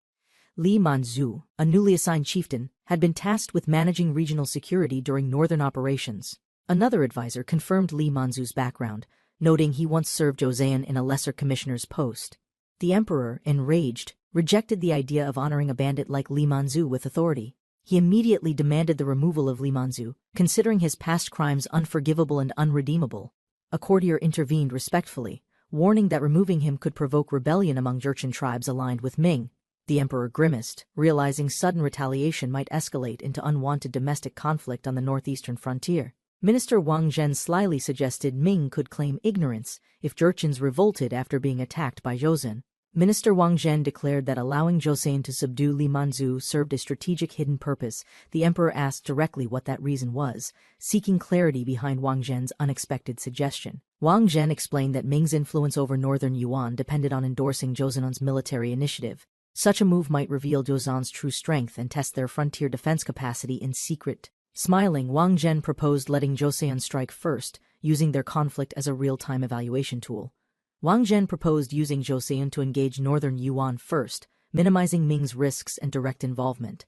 Li Manzu, a newly assigned chieftain, had been tasked with managing regional security during northern operations. Another advisor confirmed Li Manzu's background, noting he once served Joseon in a lesser commissioner's post. The emperor, enraged, rejected the idea of honoring a bandit like Li Manzu with authority. He immediately demanded the removal of Li Manzu, considering his past crimes unforgivable and unredeemable. A courtier intervened respectfully, warning that removing him could provoke rebellion among Jurchen tribes aligned with Ming. The emperor grimaced, realizing sudden retaliation might escalate into unwanted domestic conflict on the northeastern frontier. Minister Wang Zhen slyly suggested Ming could claim ignorance if Jurchens revolted after being attacked by Joseon. Minister Wang Zhen declared that allowing Joseon to subdue Li Manzu served a strategic hidden purpose. The emperor asked directly what that reason was, seeking clarity behind Wang Zhen's unexpected suggestion. Wang Zhen explained that Ming's influence over northern Yuan depended on endorsing Joseon's military initiative. Such a move might reveal Joseon's true strength and test their frontier defense capacity in secret. Smiling, Wang Zhen proposed letting Joseon strike first, using their conflict as a real-time evaluation tool. Wang Zhen proposed using Joseon to engage northern Yuan first, minimizing Ming's risks and direct involvement.